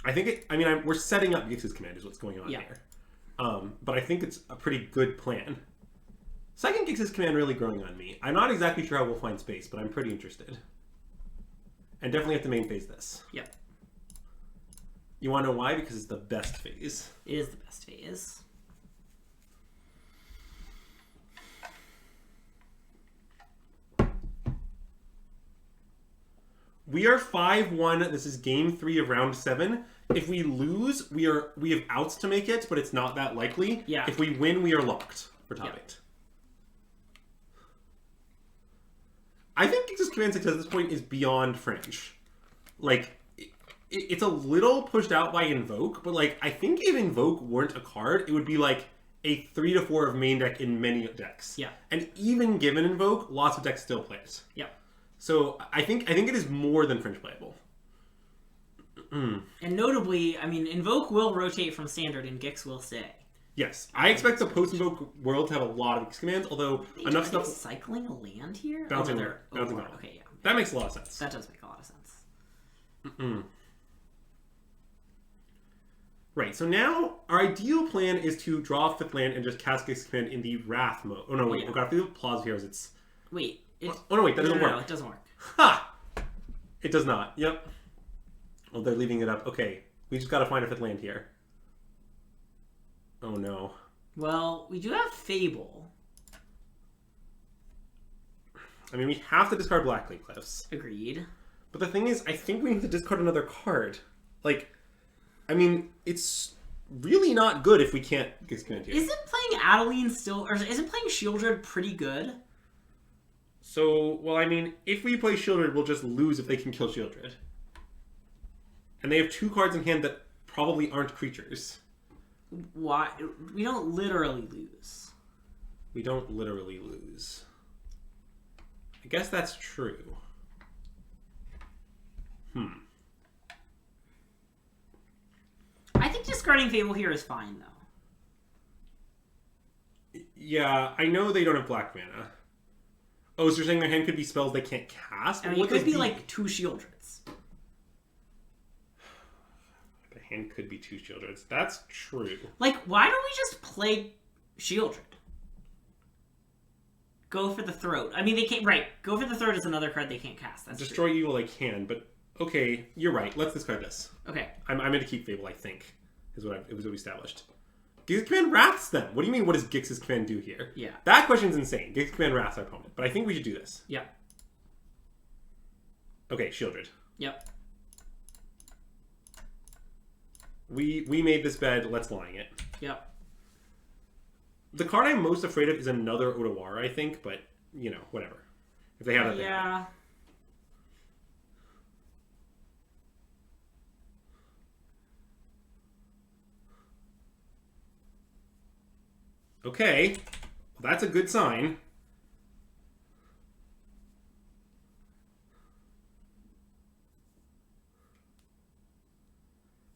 I think it... I mean, we're setting up Gix's Command is what's going on here. But I think it's a pretty good plan. Second Gix's Command really growing on me. I'm not exactly sure how we'll find space, but I'm pretty interested. And definitely have to main phase this. Yep. You want to know why? Because it's the best phase. It is the best phase. We are 5-1. This is game 3 of round 7. If we lose, we have outs to make it, but it's not that likely. Yeah. If we win, we are locked for top 8. I think Gix's Command success at this point is beyond fringe. Like, it's a little pushed out by Invoke, but like I think if Invoke weren't a card, it would be like a 3 to 4 of main deck in many decks. Yeah. And even given Invoke, lots of decks still play it. Yeah. So I think it is more than fringe playable. And notably, I mean, Invoke will rotate from standard and Gix will stay. Yes, I expect the post-Invoke world to have a lot of Gix commands, although enough stuff... cycling a land here? Bouncing over bouncing over. on. Okay, yeah. That makes a lot of sense. That does make a lot of sense. Right, so now our ideal plan is to draw a 5th land and just cast Gix command in the Wrath mode. Oh no, wait, I've got to do Plaza Heroes. It's... Wait. Oh no, wait, that doesn't work. No, it doesn't work. Ha! It does not. Yep. Oh, they're leaving it up. Okay, we just got to find a 5th land here. Oh no. Well, we do have Fable. I mean, we have to discard Blackglade Cliffs. Agreed. But the thing is, I think we need to discard another card. Like, I mean, it's really not good if we can't Gix command here. Isn't playing Adeline still, or isn't playing Shieldred pretty good? So, well, I mean, if we play Shieldred, we'll just lose if they can kill Shieldred. And they have 2 cards in hand that probably aren't creatures. Why? We don't literally lose. We don't literally lose. I guess that's true. I think discarding Fable here is fine, though. Yeah, I know they don't have black mana. Oh, so you're saying their hand could be spells they can't cast? I mean, it could be like 2 Shieldreds. The hand could be 2 Shieldreds. That's true. Like, why don't we just play Shieldred? go for the throat. I mean, they can't. Right, go for the throat is another card they can't cast. That's Destroy true. evil they can, but okay, you're right. Let's discard this. Okay. I'm going to keep Fable, I think, is what it was we established. Gix's Command wraths them. What do you mean, what does Gix's Command do here? Yeah. That question's insane. Gix's Command wraths our opponent, but I think we should do this. Yeah. Okay, Shieldred. Yep. We made this bed, let's line it. Yep. The card I'm most afraid of is another Otawara, I think, but, you know, whatever. If they have that, yeah. Okay, well, that's a good sign.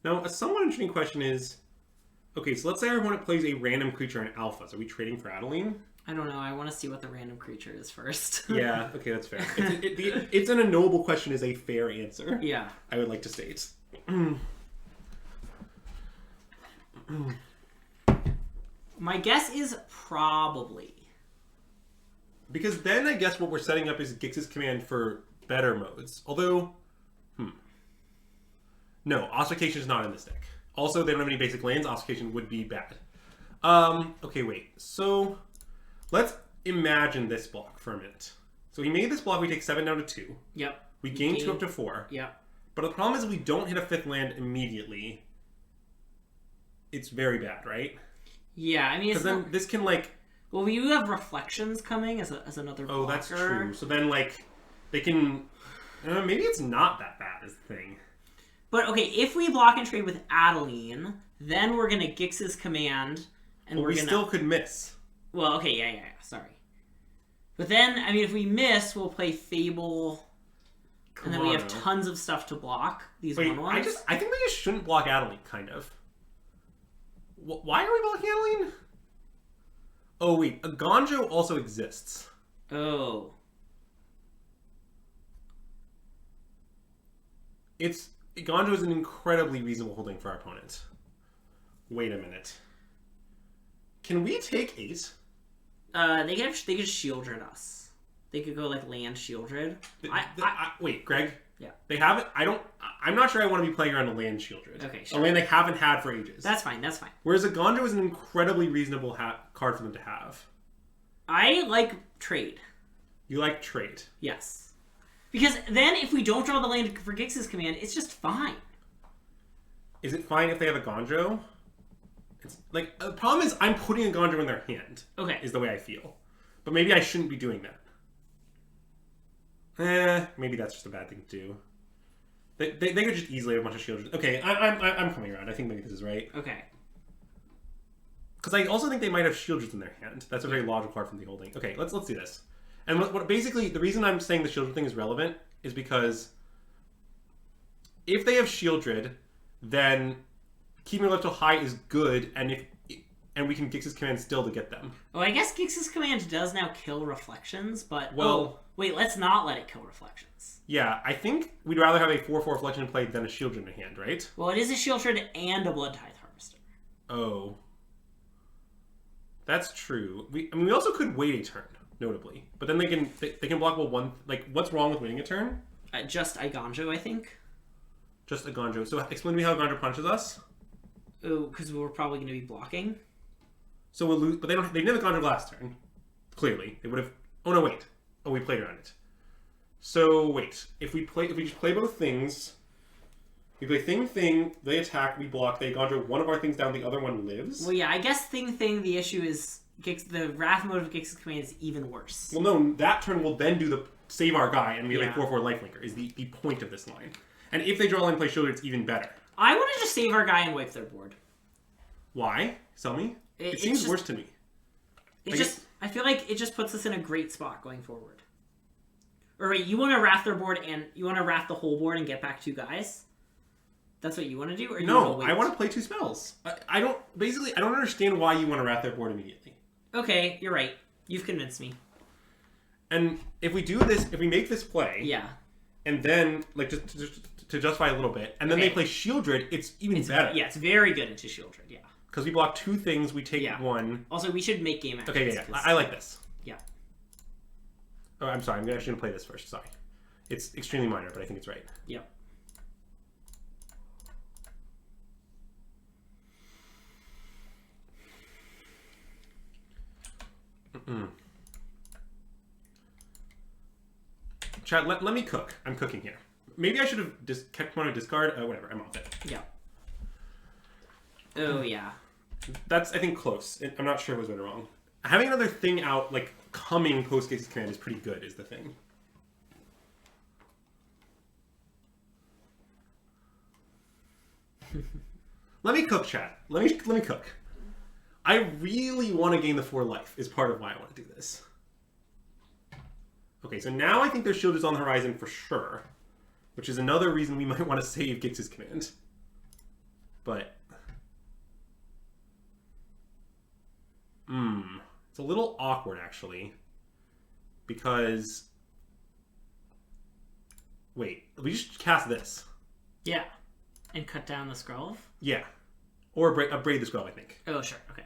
Now, a somewhat interesting question is, okay, so let's say our opponent plays a random creature in alphas. Are we trading for Adeline? I don't know. I want to see what the random creature is first. Yeah, okay, that's fair. It's an unknowable question is a fair answer. Yeah. I would like to state. My guess is probably. Because then I guess what we're setting up is Gix's Command for better modes. Although, no, Ossification is not in this deck. Also, they don't have any basic lands. Ossification would be bad. Okay, wait. So, let's imagine this block for a minute. So he made this block, we take 7 down to 2. Yep. We gain 2 up to 4. Yep. But the problem is we don't hit a 5th land immediately. It's very bad, right? Yeah, I mean, it's then this can, like... Well, you have Reflections coming as another blocker. Oh, that's true. So then, like, they can... maybe it's not that bad is the thing. But, okay, if we block and trade with Adeline, then we're going to Gix's Command, and we still could miss. Well, okay, yeah, sorry. But then, I mean, if we miss, we'll play Fable, and then we have tons of stuff to block, these 1/1s. I think we just shouldn't block Adeline, kind of. Why are we blocking Adeline? Oh, wait. A Gonjo also exists. Oh. Gonjo is an incredibly reasonable holding for our opponent. Wait a minute. Can we take 8? They could Shieldred us. They could go, like, land Shieldred. Wait, Greg? Yeah. They haven't... I'm not sure I want to be playing around a land Shieldred. Okay, sure. A land they haven't had for ages. That's fine. Whereas a Gonjo is an incredibly reasonable card for them to have. I like trade. You like trade? Yes. Because then if we don't draw the land for Gix's Command, it's just fine. Is it fine if they have a Gonjo? It's like, the problem is I'm putting a Gonjo in their hand. Okay. Is the way I feel. But maybe I shouldn't be doing that. Maybe that's just a bad thing to do. They could just easily have a bunch of shields. Okay, I'm coming around. I think maybe this is right. Okay. Because I also think they might have Shieldreds in their hand. That's a very logical card from the holding. Okay, let's do this. And what basically the reason I'm saying the Shieldred thing is relevant is because if they have Shieldred, then keeping their left high is good, and we can Gix's Command still to get them. Oh, I guess Gix's Command does now kill Reflections, but wait, let's not let it kill Reflections. Yeah, I think we'd rather have a 4/4 Reflection in play than a Shieldred in hand, right? Well, it is a Shieldred and a Blood Tithe Harvester. Oh. That's true. We also could wait a turn, notably. But then they can block one... Like, what's wrong with waiting a turn? Just Igonjo, I think. Just a Gonjo. So explain to me how a Gonjo punches us. Oh, because we're probably going to be blocking. So we'll lose... But they didn't have a Gonjo last turn. Clearly. They would have... Oh, no, wait. Oh, we played around it. So, wait. If we just play both things... We play thing, they attack, we block, they Gonjo one of our things down, the other one lives. Well, yeah, I guess thing, the issue is the Wrath mode of Gix's Command is even worse. Well, no, that turn will then do the save our guy, and we have a 4/4 lifelinker, is the point of this line. And if they draw line and play Shieldred, it's even better. I want to just save our guy and wipe their board. Why? Tell me. It seems worse to me. I feel like it just puts us in a great spot going forward. Or wait, you want to Wrath their board and you want to Wrath the whole board and get back 2 guys? That's what you want to do? Or no, I want to play 2 spells. I don't understand why you want to Wrath their board immediately. Okay, you're right. You've convinced me. And if we do this, if we make this play... Yeah. And then, like, just to justify a little bit, and then they play Shieldred, it's even better. Yeah, it's very good into Shieldred, yeah. Because we block 2 things, we take 1. Also, we should make game actions. Okay, yeah. I like this. Yeah. Oh, I'm sorry. I'm actually going to play this first. Sorry. It's extremely minor, but I think it's right. Yep. Chat, let me cook. I'm cooking here. Maybe I should have just kept one to discard. Whatever. I'm off it. Yeah. Oh, yeah. That's, I think, close. I'm not sure what was wrong. Having another thing out, like, coming post-Gaze's Command is pretty good, is the thing. Let me cook, chat. Let me cook. I really want to gain the 4 life, is part of why I want to do this. Okay, so now I think their shield is on the horizon for sure, which is another reason we might want to save Gix's Command. But... it's a little awkward, actually, because... Wait, we just cast this. Yeah. And cut down the Skrulv? Yeah. Or braid the Skrulv, I think. Oh, sure. Okay.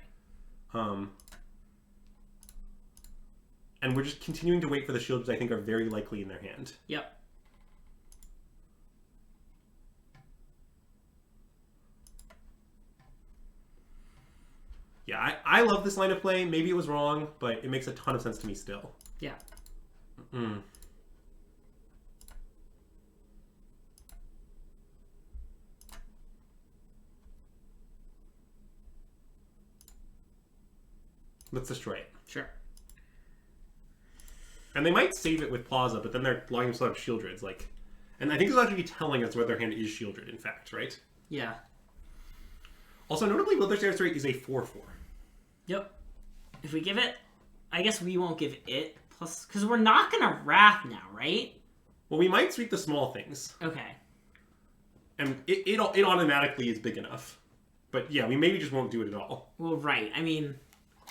And we're just continuing to wait for the shields I think are very likely in their hand. Yep. Yeah, I love this line of play. Maybe it was wrong, but it makes a ton of sense to me still. Yeah. Let's destroy it. Sure. And they might save it with Plaza, but then they're locking themselves up Shieldreds, like... And I think they'll actually be telling us whether their hand is Shieldred, in fact, right? Yeah. Also, notably, Bloodthirst Territory is a 4/4. Yep. If we give it... I guess we won't give it plus... Because we're not going to Wrath now, right? Well, we might sweep the small things. Okay. And it automatically is big enough. But yeah, we maybe just won't do it at all. Well, right. I mean...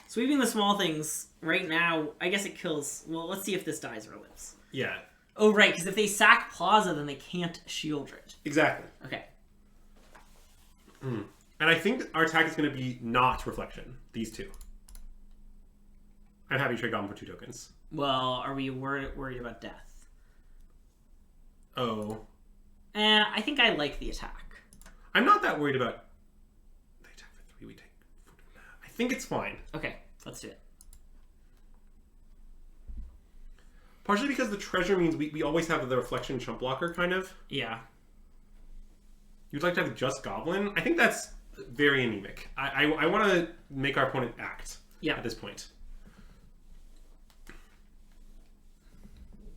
Sweeping the small things, right now, I guess it kills... Well, let's see if this dies or lives. Yeah. Oh, right, because if they sack Plaza, then they can't Shieldred. Exactly. Okay. And I think our attack is going to be not Reflection. These two. I'm happy to trade Goblin for 2 tokens. Well, are we worried about death? Oh. I think I like the attack. I'm not that worried about... They attack for 3, we take... I think it's fine. Okay, let's do it. Partially because the treasure means we always have the Reflection chump blocker, kind of. Yeah. You'd like to have just Goblin? I think that's very anemic. I want to make our opponent act at this point.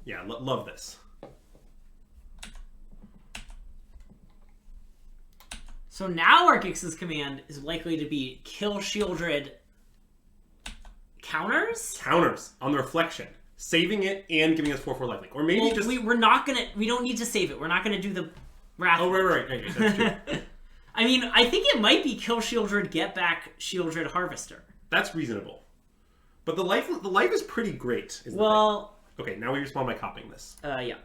Yeah, love this. So now our Gix's command is likely to be kill Shieldred counters? Counters on the Reflection. Saving it and giving us 4/4 lifelink. Or maybe just... We're not gonna... We don't need to save it. We're not gonna do the Wrath. Oh, right. That's true. I mean, I think it might be kill Shieldred, get back Shieldred Harvester. That's reasonable. But the life is pretty great. Well... Okay, now we respond by copying this. Yeah.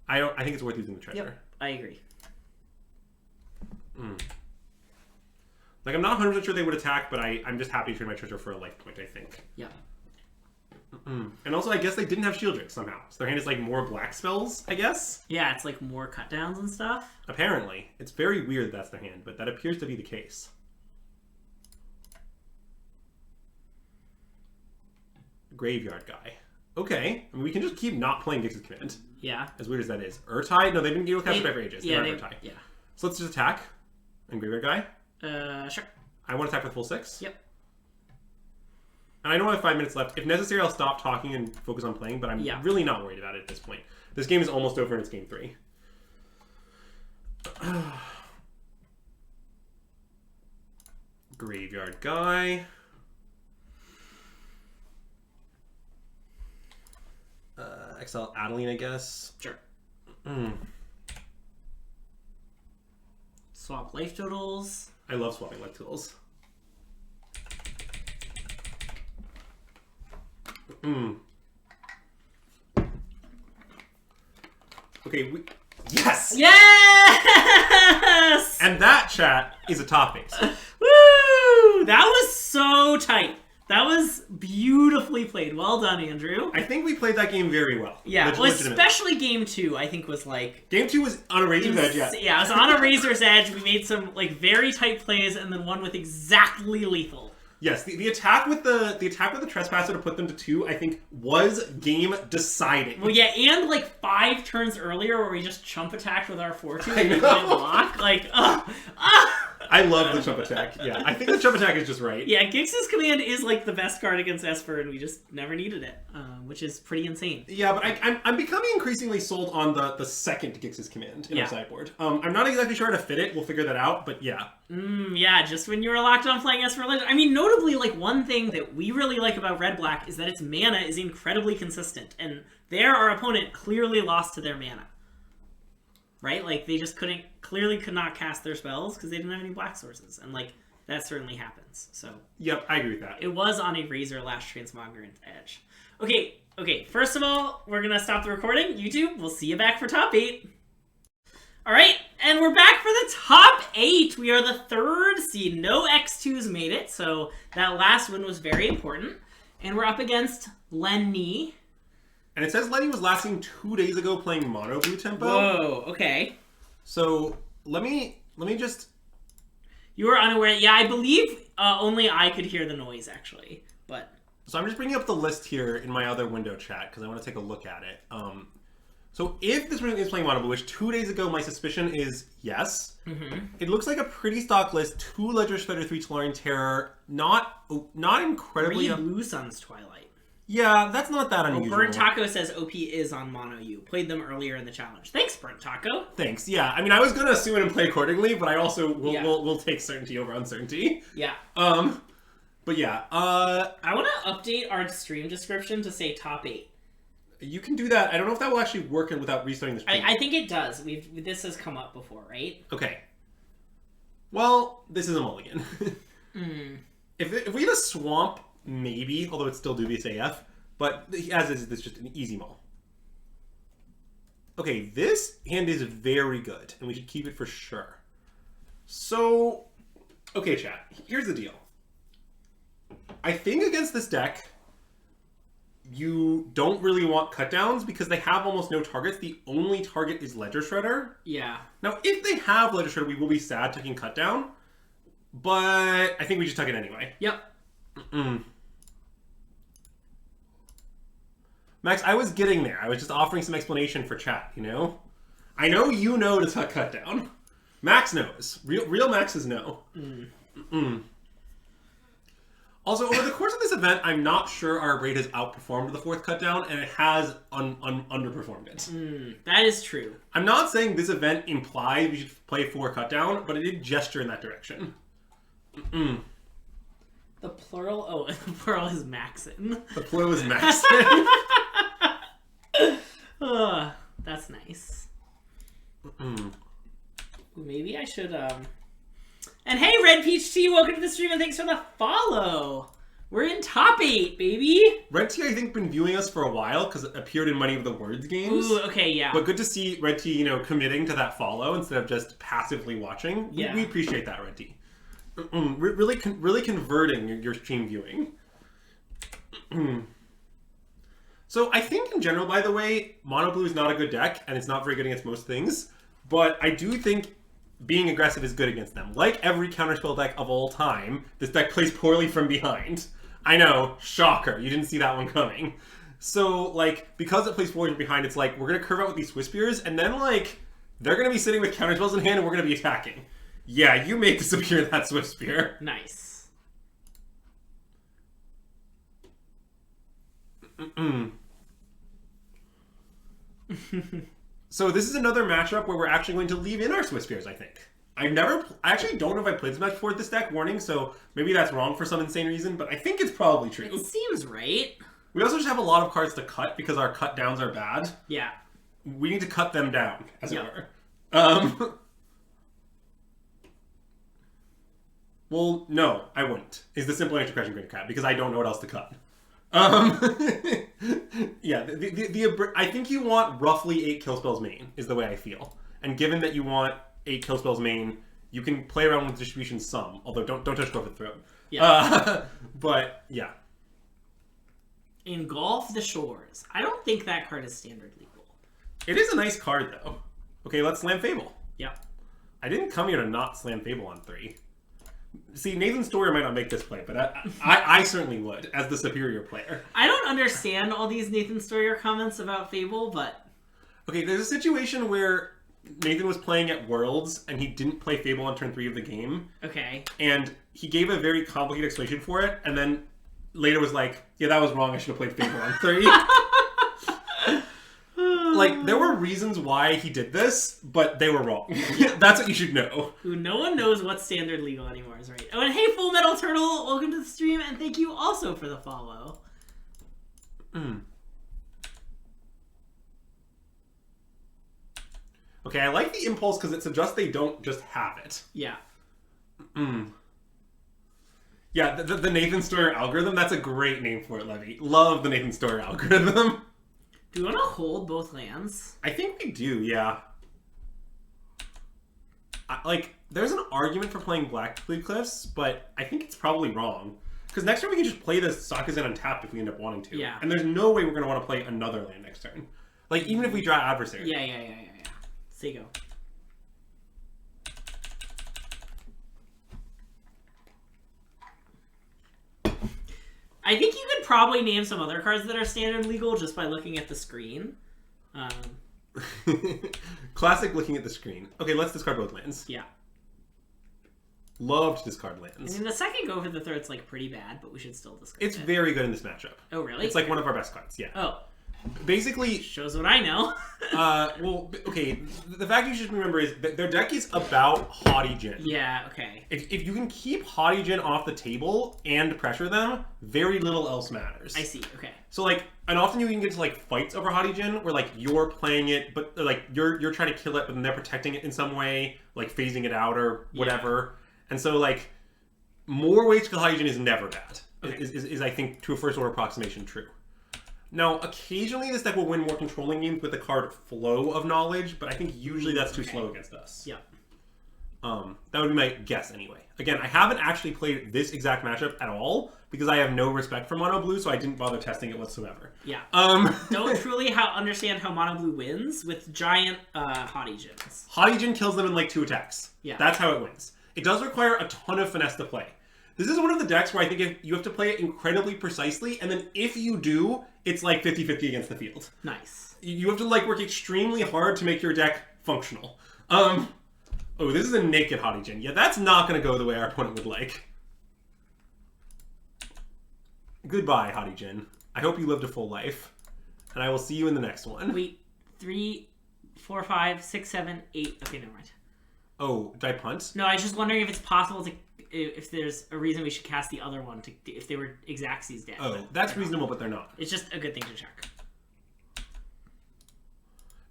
I think it's worth using the treasure. Yep, I agree. Like, I'm not 100% sure they would attack, but I'm just happy to trade my treasure for a life point, I think. Yeah. And also, I guess they didn't have Shieldred somehow. So their hand is, like, more black spells, I guess? Yeah, it's, like, more cut downs and stuff. Apparently. It's very weird that's their hand, but that appears to be the case. Graveyard guy. Okay. I mean, we can just keep not playing Gix's Command. Yeah. As weird as that is. Urtai? No, they've been able to cast it for ages. Yeah, Urtai. Yeah. So let's just attack. And Graveyard guy? Sure. I want to attack with full 6? Yep. And I know I have 5 minutes left. If necessary, I'll stop talking and focus on playing, but I'm really not worried about it at this point. This game is almost over and it's game 3. Graveyard guy. Exile Adeline, I guess. Sure. Swap life totals. I love swapping life totals. Okay, yes! Yes! And that, chat, is a top 8. Woo! That was so tight. That was beautifully played. Well done, Andrew. I think we played that game very well. Yeah, well, especially game 2, I think was like... Game 2 was on a razor's edge, yeah. Yeah, it was on a razor's edge. We made some like very tight plays, and then one with exactly lethal. Yes, the attack with the trespasser to put them to 2, I think, was game deciding. Well, yeah, and like 5 turns earlier where we just chump attacked with our 4-2 and we didn't block. Like, I love the chump attack. Yeah, I think the chump attack is just right. Yeah, Gix's command is like the best card against Esper, and we just never needed it, which is pretty insane. Yeah, but I'm becoming increasingly sold on the second Gix's command in our sideboard. I'm not exactly sure how to fit it. We'll figure that out, but yeah. Yeah, just when you were locked on playing Esper Legend. I mean, notably, like, one thing that we really like about Red-Black is that its mana is incredibly consistent, and there our opponent clearly lost to their mana. Right? Like, they just could not cast their spells because they didn't have any black sources, and, like, that certainly happens, so... Yep, I agree with that. It was on a Razor Lash Transmogrant Edge. Okay, first of all, we're gonna stop the recording. YouTube, we'll see you back for top 8. Alright, and we're back for the top 8. We are the 3rd seed. No X2s made it, so that last win was very important. And we're up against Lenny. And it says Lenny was lasting 2 days ago playing mono blue tempo. Whoa, okay. So, let me just... You were unaware. Yeah, I believe only I could hear the noise, actually. But... So I'm just bringing up the list here in my other window chat, because I want to take a look at it. So if this person is playing mono blue, which 2 days ago my suspicion is yes. It looks like a pretty stock list. 2 Ledger Shredder, 3 Tolarian Terror. Not incredibly... 3 Blue Sun's Twilight. Yeah, that's not that unusual. Burnt Taco says OP is on Mono U. Played them earlier in the challenge. Thanks, Burnt Taco. Thanks, yeah. I mean, I was going to assume it and play accordingly, but I also will take certainty over uncertainty. Yeah. But yeah. I want to update our stream description to say top 8. You can do that. I don't know if that will actually work without restarting the stream. I think it does. This has come up before, right? Okay. Well, this is a mulligan. If we get a swamp, maybe, although it's still dubious AF. But as is, this is just an easy mull. Okay, this hand is very good, and we should keep it for sure. So, okay, chat. Here's the deal. I think against this deck, you don't really want cutdowns because they have almost no targets. The only target is Ledger Shredder. Yeah. Now, if they have Ledger Shredder, we will be sad taking cutdown. But I think we just took it anyway. Yep. Max, I was getting there. I was just offering some explanation for chat, you know? I know you know to tuck cutdown. Max knows. Real Maxes know. Also, over the course of this event, I'm not sure our raid has outperformed the 4th cutdown, and it has underperformed it. That is true. I'm not saying this event implies we should play 4 cutdown, but it did gesture in that direction. The plural... Oh, the plural is Maxin. The plural is Maxin. That's nice. Maybe I should... And hey, Red Peach Tea, welcome to the stream and thanks for the follow. We're in top 8, baby. Red Tea, I think, been viewing us for a while because it appeared in many of the Words games. Ooh, okay, yeah. But good to see Red Tea, you know, committing to that follow instead of just passively watching. Yeah. We appreciate that, Red Tea. Really converting your stream viewing. So I think in general, by the way, Mono Blue is not a good deck, and it's not very good against most things. But I do think being aggressive is good against them. Like every counterspell deck of all time, this deck plays poorly from behind. I know, shocker, you didn't see that one coming. So, like, because it plays poorly from behind, it's like, we're going to curve out with these Swiss Spears, and then, like, they're going to be sitting with counterspells in hand, and we're going to be attacking. Yeah, you may disappear that Swiss Spear. Nice. So this is another matchup where we're actually going to leave in our Swiss Spears, I think. I actually don't know if I played this match before this deck, warning, so maybe that's wrong for some insane reason, but I think it's probably true. It seems right. We also just have a lot of cards to cut because our cut downs are bad. Yeah. We need to cut them down, as it were. Well, no, I wouldn't. Is the simple answer to question, Green Cat, because I don't know what else to cut. Yeah, I think you want roughly 8 kill spells main, is the way I feel. And given that you want 8 kill spells main, You can play around with distribution some, although don't touch Go for the Throat. Yeah. But yeah. Engulf the Shores. I don't think that card is standard legal. It is a nice card though. Okay, let's slam Fable. Yep. I didn't come here to not slam Fable on 3. See, Nathan Story might not make this play, but I certainly would, as the superior player. I don't understand all these Nathan Stoyer comments about Fable, but... Okay, there's a situation where Nathan was playing at Worlds, and he didn't play Fable on turn 3 of the game. Okay. And he gave a very complicated explanation for it, and then later was like, yeah, that was wrong, I should have played Fable on 3. Like, there were reasons why he did this, but they were wrong. That's what you should know. Ooh, no one knows what's standard legal anymore, is right. Oh, and hey, Full Metal Turtle, welcome to the stream, and thank you also for the follow. Okay, I like the impulse because it suggests they don't just have it. Yeah. Yeah, the Nathan Stoyer algorithm, that's a great name for it, Levy. Love the Nathan Stoyer algorithm. Do you want to hold both lands? I think we do, yeah. There's an argument for playing Blackcleave Cliffs, but I think it's probably wrong. Because next turn we can just play this Sakazan untapped if we end up wanting to. Yeah. And there's no way we're going to want to play another land next turn. Like, even if we draw Adversary. Yeah. Sego. I think you could probably name some other cards that are standard legal just by looking at the screen. Classic looking at the screen. Okay, let's discard both lands. Yeah. Love to discard lands. I mean, the second Go for the Throat's like pretty bad, but we should still discard It's it. very good in this matchup. Oh, really? It's like one of our best cards, yeah. Oh. Basically... Shows what I know. Well, okay, the fact you should remember is that their deck is about Haughty Djinn. Yeah, okay. If you can keep Haughty Djinn off the table and pressure them, very little else matters. I see, okay. So, like, and often you can get to, like, fights over Haughty Djinn where, like, you're playing it, but, like, you're trying to kill it, but then they're protecting it in some way, like, phasing it out or whatever. Yeah. And so, like, more ways to kill Haughty Djinn is never bad. Okay. Is, I think, to a first order approximation, true. Now, occasionally this deck will win more controlling games with the card Flow of Knowledge, but I think usually that's too slow against us. Yeah. That would be my guess anyway. Again, I haven't actually played this exact matchup at all because I have no respect for Mono Blue, so I didn't bother testing it whatsoever. Yeah. Don't truly understand how Mono Blue wins with giant Haughty Djinns. Haughty Djinn kills them in like 2 attacks. Yeah. That's how it wins. It does require a ton of finesse to play. This is one of the decks where I think you have to play it incredibly precisely, and then if you do, it's like 50-50 against the field. Nice. You have to like work extremely hard to make your deck functional. Oh, this is a naked Haughty Djinn. Yeah, that's not going to go the way our opponent would like. Goodbye, Haughty Djinn. I hope you lived a full life, and I will see you in the next one. Wait, 3, 4, 5, 6, 7, 8. Okay, never mind. Oh, did I punt? No, I was just wondering if it's possible to... If there's a reason we should cast the other one, if they were Xaxes dead. Oh, that's reasonable, but they're not. It's just a good thing to check.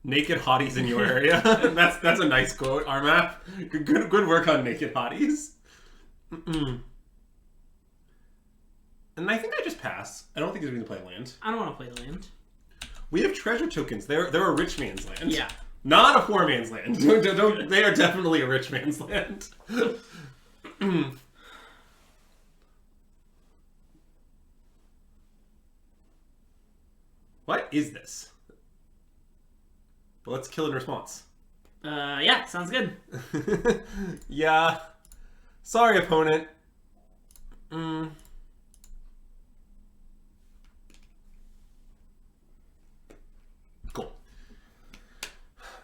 Naked hotties in your area. that's a nice quote, Armap. Good work on naked hotties. And I think I just pass. I don't think there's reason to play land. I don't want to play the land. We have treasure tokens. They're a rich man's land. Yeah. Not a poor man's land. They are definitely a rich man's land. What is this? Well, let's kill in response. Yeah, sounds good. Yeah. Sorry, opponent. Cool.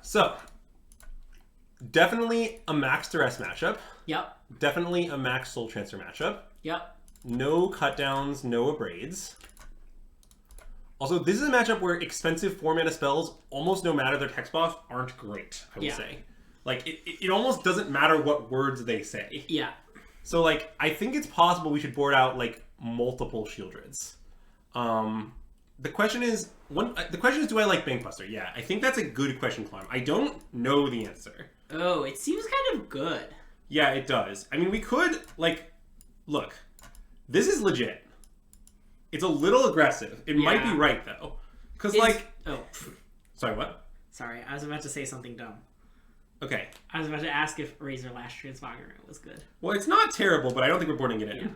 So, definitely a max duress matchup. Yep. Definitely a max soul transfer matchup. Yep. No cutdowns, no abrades. Also, this is a matchup where expensive 4-mana spells, almost no matter their text buff, aren't great, I would say. Like, it almost doesn't matter what words they say. Yeah. So, like, I think it's possible we should board out, like, multiple Shieldreds. The question is, do I like Bankbuster? Yeah, I think that's a good question, Climb. I don't know the answer. Oh, it seems kind of good. Yeah, it does. I mean, we could, like, look, this is legit. It's a little aggressive. It might be right, though. Because, like... Oh. Sorry, what? Sorry, I was about to say something dumb. Okay. I was about to ask if Razor Lash Transmogrant was good. Well, it's not terrible, but I don't think we're boarding it in. Yeah.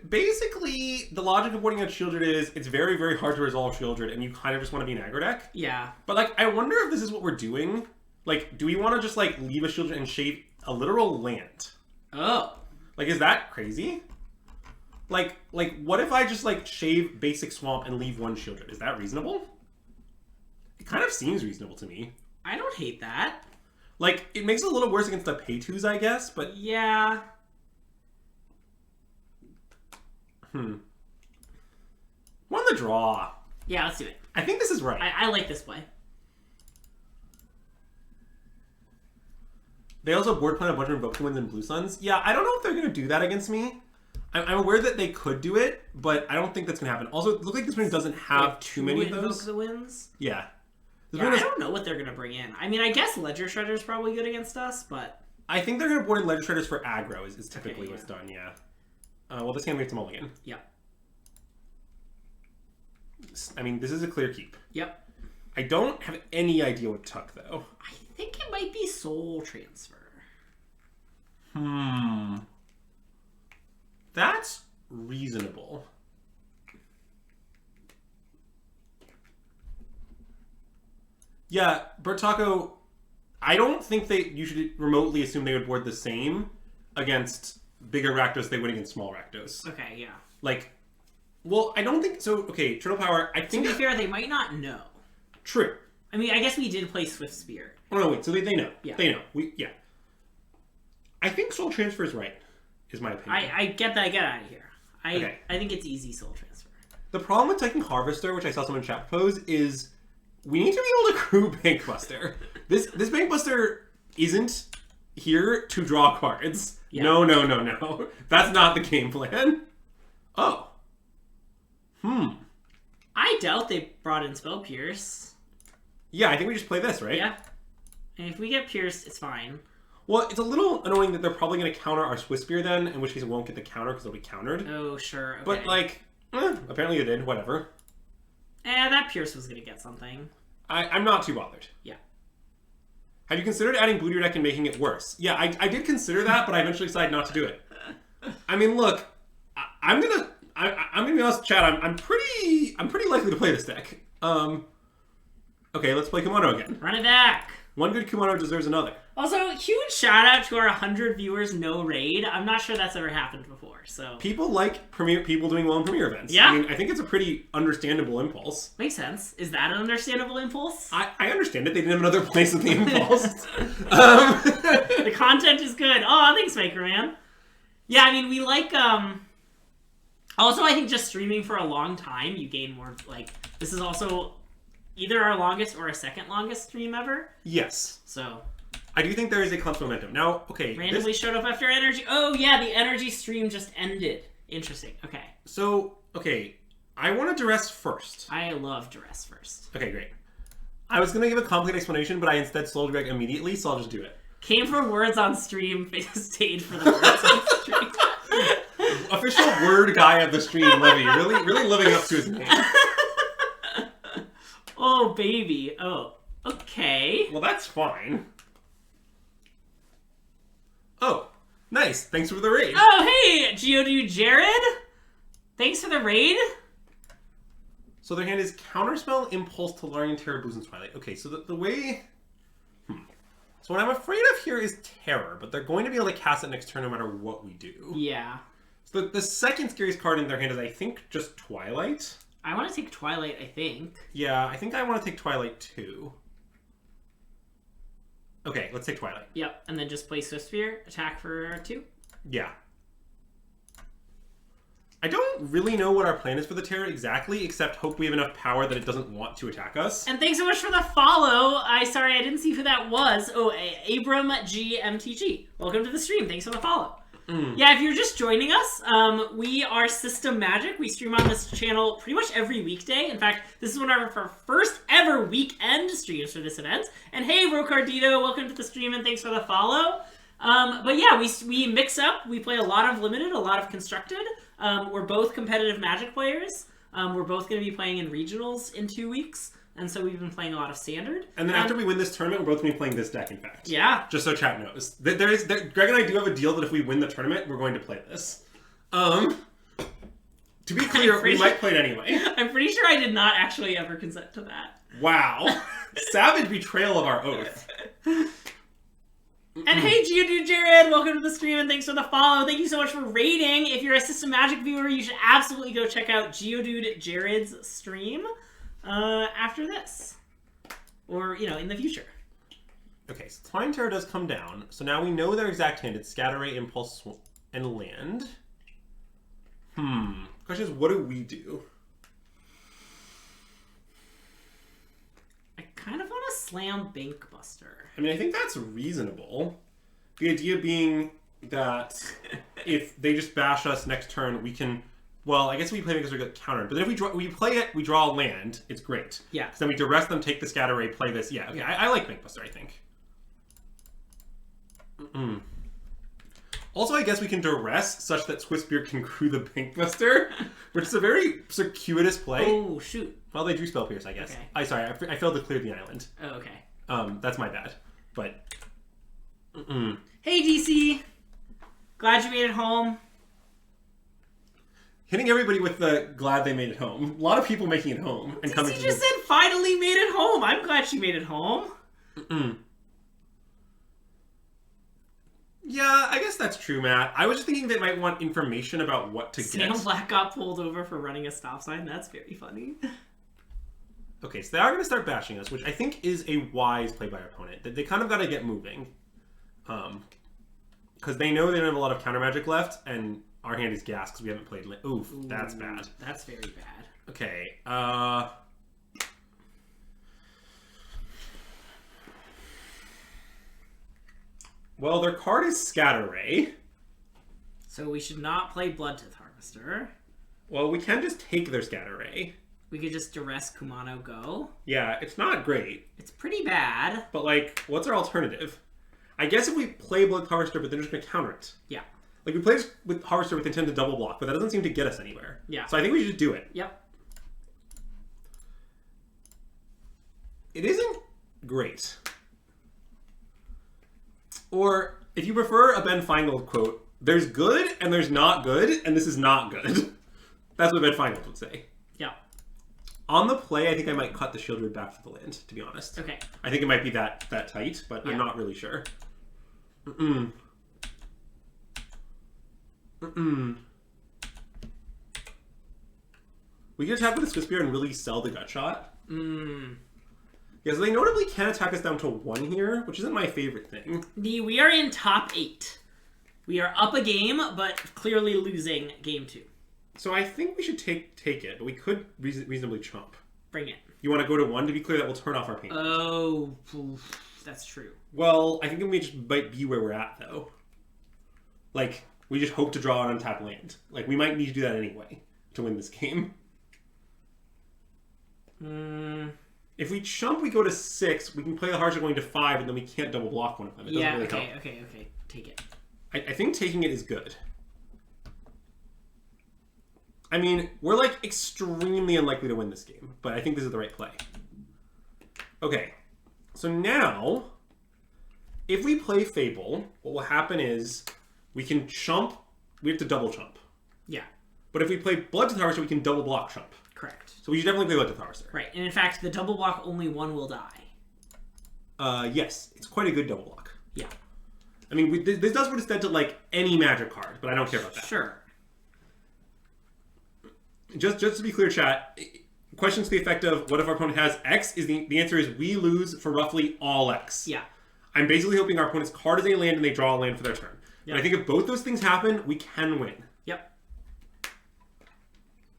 Basically, the logic of boarding out Shieldred is it's very, very hard to resolve Shieldred, and you kind of just want to be an aggro deck. Yeah. But, like, I wonder if this is what we're doing. Like, do we want to just, like, leave a Shieldred and shave a literal land? Oh. Like, is that crazy? Like, what if I just, like, shave basic Swamp and leave one Shieldred? Is that reasonable? It kind of seems reasonable to me. I don't hate that. Like, it makes it a little worse against the pay-twos, I guess, but... Yeah. Won the draw. Yeah, let's do it. I think this is right. I like this play. They also board plan a bunch of Invoke Winds and Blue Suns. Yeah, I don't know if they're going to do that against me. I'm aware that they could do it, but I don't think that's going to happen. Also, it looks like this one doesn't have too many of those. Invoke the Winds? Yeah. Yeah, I don't know what they're going to bring in. I mean, I guess Ledger Shredder is probably good against us, but... I think they're going to board in Ledger Shredders for aggro is typically what's done, yeah. Well, this hand we have to mulligan. Yeah. I mean, this is a clear keep. Yep. I don't have any idea what Tuck, though. I think it might be Soul Transfer. That's reasonable. Yeah, Bert Taco, I don't think you should remotely assume they would board the same against bigger Rakdos they would against small Rakdos. Okay, yeah. Like, well, I don't think so. Okay, Turtle Power, I think... To be fair, they might not know. True. I mean, I guess we did play Swift Spear. Oh, no, wait, so they know. Yeah. They know. Yeah. I think Soul Transfer is right, is my opinion. I get that. Get out of here. Okay. I think it's easy Soul Transfer. The problem with taking Harvester, which I saw someone in chat propose, is we need to be able to crew Bankbuster. This Bankbuster isn't here to draw cards. Yeah. No. That's not the game plan. Oh. I doubt they brought in Spell Pierce. Yeah, I think we just play this, right? Yeah. And if we get Pierced, it's fine. Well, it's a little annoying that they're probably going to counter our Swiss Spear then, in which case it won't get the counter because it'll be countered. Oh, sure. Okay. But, like, apparently it did. Whatever. That Pierce was going to get something. I'm not too bothered. Yeah. Have you considered adding Blue to your deck and making it worse? Yeah, I did consider that, but I eventually decided not to do it. I mean, look, I'm gonna be honest, Chad. I'm pretty likely to play this deck. Okay, let's play Kumano again. Run it back. One good Kumano deserves another. Also, huge shout out to our 100 viewers, no raid. I'm not sure that's ever happened before, so... People like people doing well in Premier events. Yeah. I mean, I think it's a pretty understandable impulse. Makes sense. Is that an understandable impulse? I understand it. They didn't have another place with the impulse. The content is good. Oh, thanks, Maker Man. Yeah, I mean, we like, Also, I think just streaming for a long time, you gain more, like... This is also either our longest or our second longest stream ever. Yes. So... I do think there is a constant momentum. Now, okay. Randomly showed up after energy. Oh, yeah, the energy stream just ended. Interesting. Okay. So, okay. I wanted Duress first. I love Duress first. Okay, great. I was going to give a complete explanation, but I instead slowed Greg immediately, so I'll just do it. Came for words on stream, stayed for the words on stream. Official word guy of the stream, Levy. Really living up to his name. Oh, baby. Oh, okay. Well, that's fine. Oh, nice. Thanks for the raid. Oh, hey, Geodude Jared. Thanks for the raid. So their hand is Counterspell, Impulse, Tolarian, Terror, Boost, and Twilight. Okay, so the way... So what I'm afraid of here is Terror, but they're going to be able to cast it next turn no matter what we do. Yeah. So the second scariest card in their hand is, I think, just Twilight. I want to take Twilight, I think. Yeah, I think I want to take Twilight, too. Okay, let's take Twilight. Yep, and then just play Swift Spear, attack for 2. Yeah. I don't really know what our plan is for the Terror exactly, except hope we have enough power that it doesn't want to attack us. And thanks so much for the follow. Sorry, I didn't see who that was. Oh, Abram G MTG. Welcome to the stream. Thanks for the follow. Yeah, if you're just joining us, we are SystemMagic. We stream on this channel pretty much every weekday. In fact, this is one of our first ever weekend streams for this event. And hey, Rocardito, welcome to the stream and thanks for the follow. But yeah, we mix up. We play a lot of Limited, a lot of Constructed. We're both competitive Magic players. We're both going to be playing in regionals in 2 weeks. and so we've been playing a lot of Standard. And then after we win this tournament, we're both going to be playing this deck, in fact. Yeah. Just so chat knows. Greg and I do have a deal that if we win the tournament, we're going to play this. To be clear, we might play it anyway. I'm pretty sure I did not actually ever consent to that. Wow. Savage betrayal of our oath. And hey, Geodude Jared, welcome to the stream and thanks for the follow. Thank you so much for rating. If you're a SystemMagic viewer, you should absolutely go check out Geodude Jared's stream after this. Or, you know, in the future. Okay, so Twine Terror does come down. So now we know their exact hand. It's Scatter Ray, Impulse, and Land. Question is, what do we do? I kind of want to slam Bank Buster. I mean, I think that's reasonable. The idea being that if they just bash us next turn, we can... Well, I guess we play because we get countered. But then if we play it, we draw a land. It's great. Yeah. So then we duress them, take the Scatter Ray, play this. Yeah, okay. I like Bank Buster, I think. Also, I guess we can duress such that Swissbeard can crew the Bank Buster, which is a very circuitous play. Oh, shoot. Well, they drew Spell Pierce, I guess. Okay. Sorry, I failed to clear the island. Oh, okay. That's my bad. But... Hey, DC. Glad you made it home. Hitting everybody with the glad they made it home. A lot of people making it home. And DC just said finally made it home. I'm glad she made it home. Yeah, I guess that's true, Matt. I was just thinking they might want information about what to Sam get. Black got pulled over for running a stop sign. That's very funny. Okay, so they are going to start bashing us, which I think is a wise play by our opponent. They kind of got to get moving. Because they know they don't have a lot of counter magic left, and our hand is gas because we haven't played... Oof, that's bad. That's very bad. Okay, well, their card is Scatter Ray. So we should not play Bloodtooth Harvester. Well, we can just take their Scatter Ray. We could just duress Kumano Go. Yeah, it's not great. It's pretty bad. But, like, what's our alternative? I guess if we play Blood Harvester, but they're just going to counter it. Yeah. Like, we play this with Harvester with intent to double block, but that doesn't seem to get us anywhere. Yeah. So I think we should just do it. Yep. It isn't great. Or, if you prefer a Ben Feingold quote, there's good and there's not good, and this is not good. That's what Ben Feingold would say. Yeah. On the play, I think I might cut the Shield Root back to the land, to be honest. Okay. I think it might be that tight, but I'm not really sure. We can attack with the Swissbeard and really sell the Gut Shot. Yeah, so they notably can attack us down to 1 here, which isn't my favorite thing. We are in top 8. We are up a game, but clearly losing game 2. So I think we should take it, but we could reasonably chomp. Bring it. You want to go to 1 to be clear? That will turn off our pain. Oh, that's true. Well, I think we just might be where we're at, though. Like, we just hope to draw an untapped land. Like, we might need to do that anyway to win this game. If we chump, we go to 6. We can play the Harsha going to 5, and then we can't double block one of them. It doesn't really help. Okay. Take it. I think taking it is good. I mean, we're like extremely unlikely to win this game, but I think this is the right play. Okay, so now, if we play Fable, what will happen is we can chump, we have to double chump. Yeah. But if we play Bloodtooth Harvester, we can double block chump. Correct. So we should definitely play Bloodtooth Harvester. Right, and in fact, the double block, only 1 will die. Yes, it's quite a good double block. Yeah. I mean, this does put us dead to like any magic card, but I don't care about that. Sure. Just to be clear, chat, questions to the effect of what if our opponent has X? The answer is we lose for roughly all X. Yeah. I'm basically hoping our opponent's card is a land and they draw a land for their turn. Yep. But I think if both those things happen, we can win. Yep.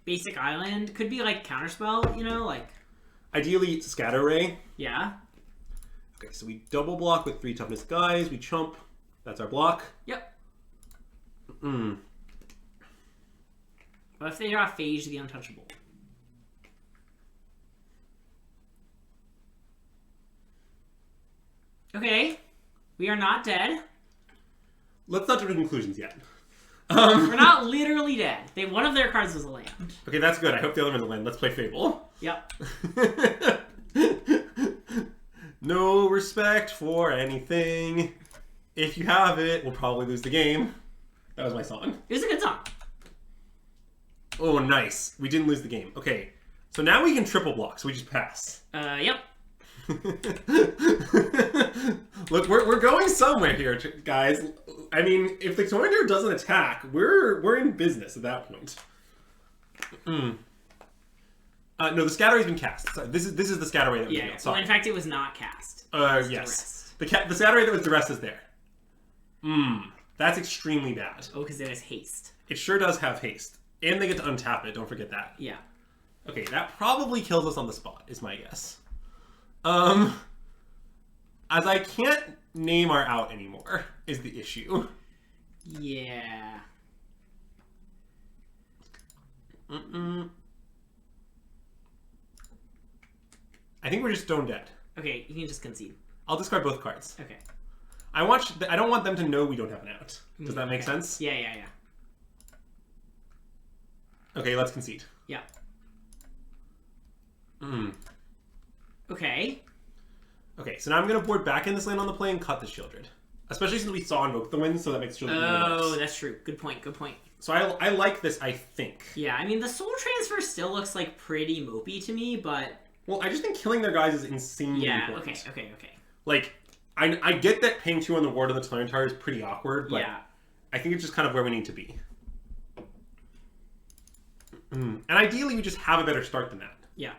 Basic Island could be like Counterspell, you know, like... Ideally, it's Scatter Ray. Yeah. Okay, so we double block with 3 Toughness Guys. We chump. That's our block. Yep. What if they draw Phage the Untouchable? Okay. We are not dead. Let's not jump to conclusions yet. We're not literally dead. One of their cards was a land. Okay, that's good. I hope the other one's a land. Let's play Fable. Yep. No respect for anything. If you have it, we'll probably lose the game. That was my song. It was a good song. Oh, nice. We didn't lose the game. Okay. So now we can triple block, so we just pass. Yep. Look, we're going somewhere here, guys. I mean, if the commander doesn't attack, we're in business at that point. No, the scatter has been cast. Sorry, this is the scatter ray that was Yeah. Well, in fact, it was not cast. Yes. The scatter ray that was duress is there. That's extremely bad. Oh, because it has haste. It sure does have haste. And they get to untap it, don't forget that. Yeah. Okay, that probably kills us on the spot, is my guess. As I can't name our out anymore, is the issue. Yeah. I think we're just stone dead. Okay, you can just concede. I'll discard both cards. Okay. I don't want them to know we don't have an out. Does that make sense? Yeah. Okay, let's concede. Yeah. Okay. Okay, so now I'm going to board back in this land on the play and cut this Shieldred. Especially since we saw Invoke the Wind, so that makes Shieldred even worse. Oh, that's true. Good point. So I like this, I think. Yeah, I mean, the Soul Transfer still looks like pretty mopey to me, but... Well, I just think killing their guys is insanely important. Okay. Like, I get that paying 2 on the ward of the Tyranitar is pretty awkward, but yeah. I think it's just kind of where we need to be. And ideally, we just have a better start than that. Yeah.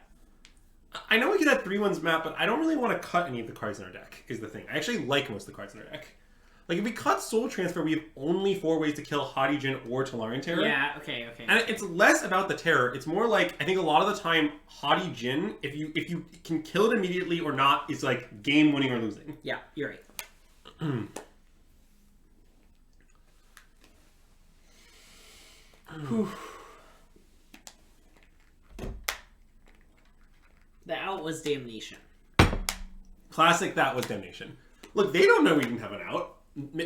I know we could have 3-1s map, but I don't really want to cut any of the cards in our deck, is the thing. I actually like most of the cards in our deck. Like, if we cut Soul Transfer, we have only 4 ways to kill Haughty Djinn or Tolarian Terror. Yeah, okay. And it's less about the terror. It's more like, I think a lot of the time, Haughty Djinn, if you can kill it immediately or not, is like game winning or losing. Yeah, you're right. The out was Damnation. Classic, that was Damnation. Look, they don't know we didn't have an out.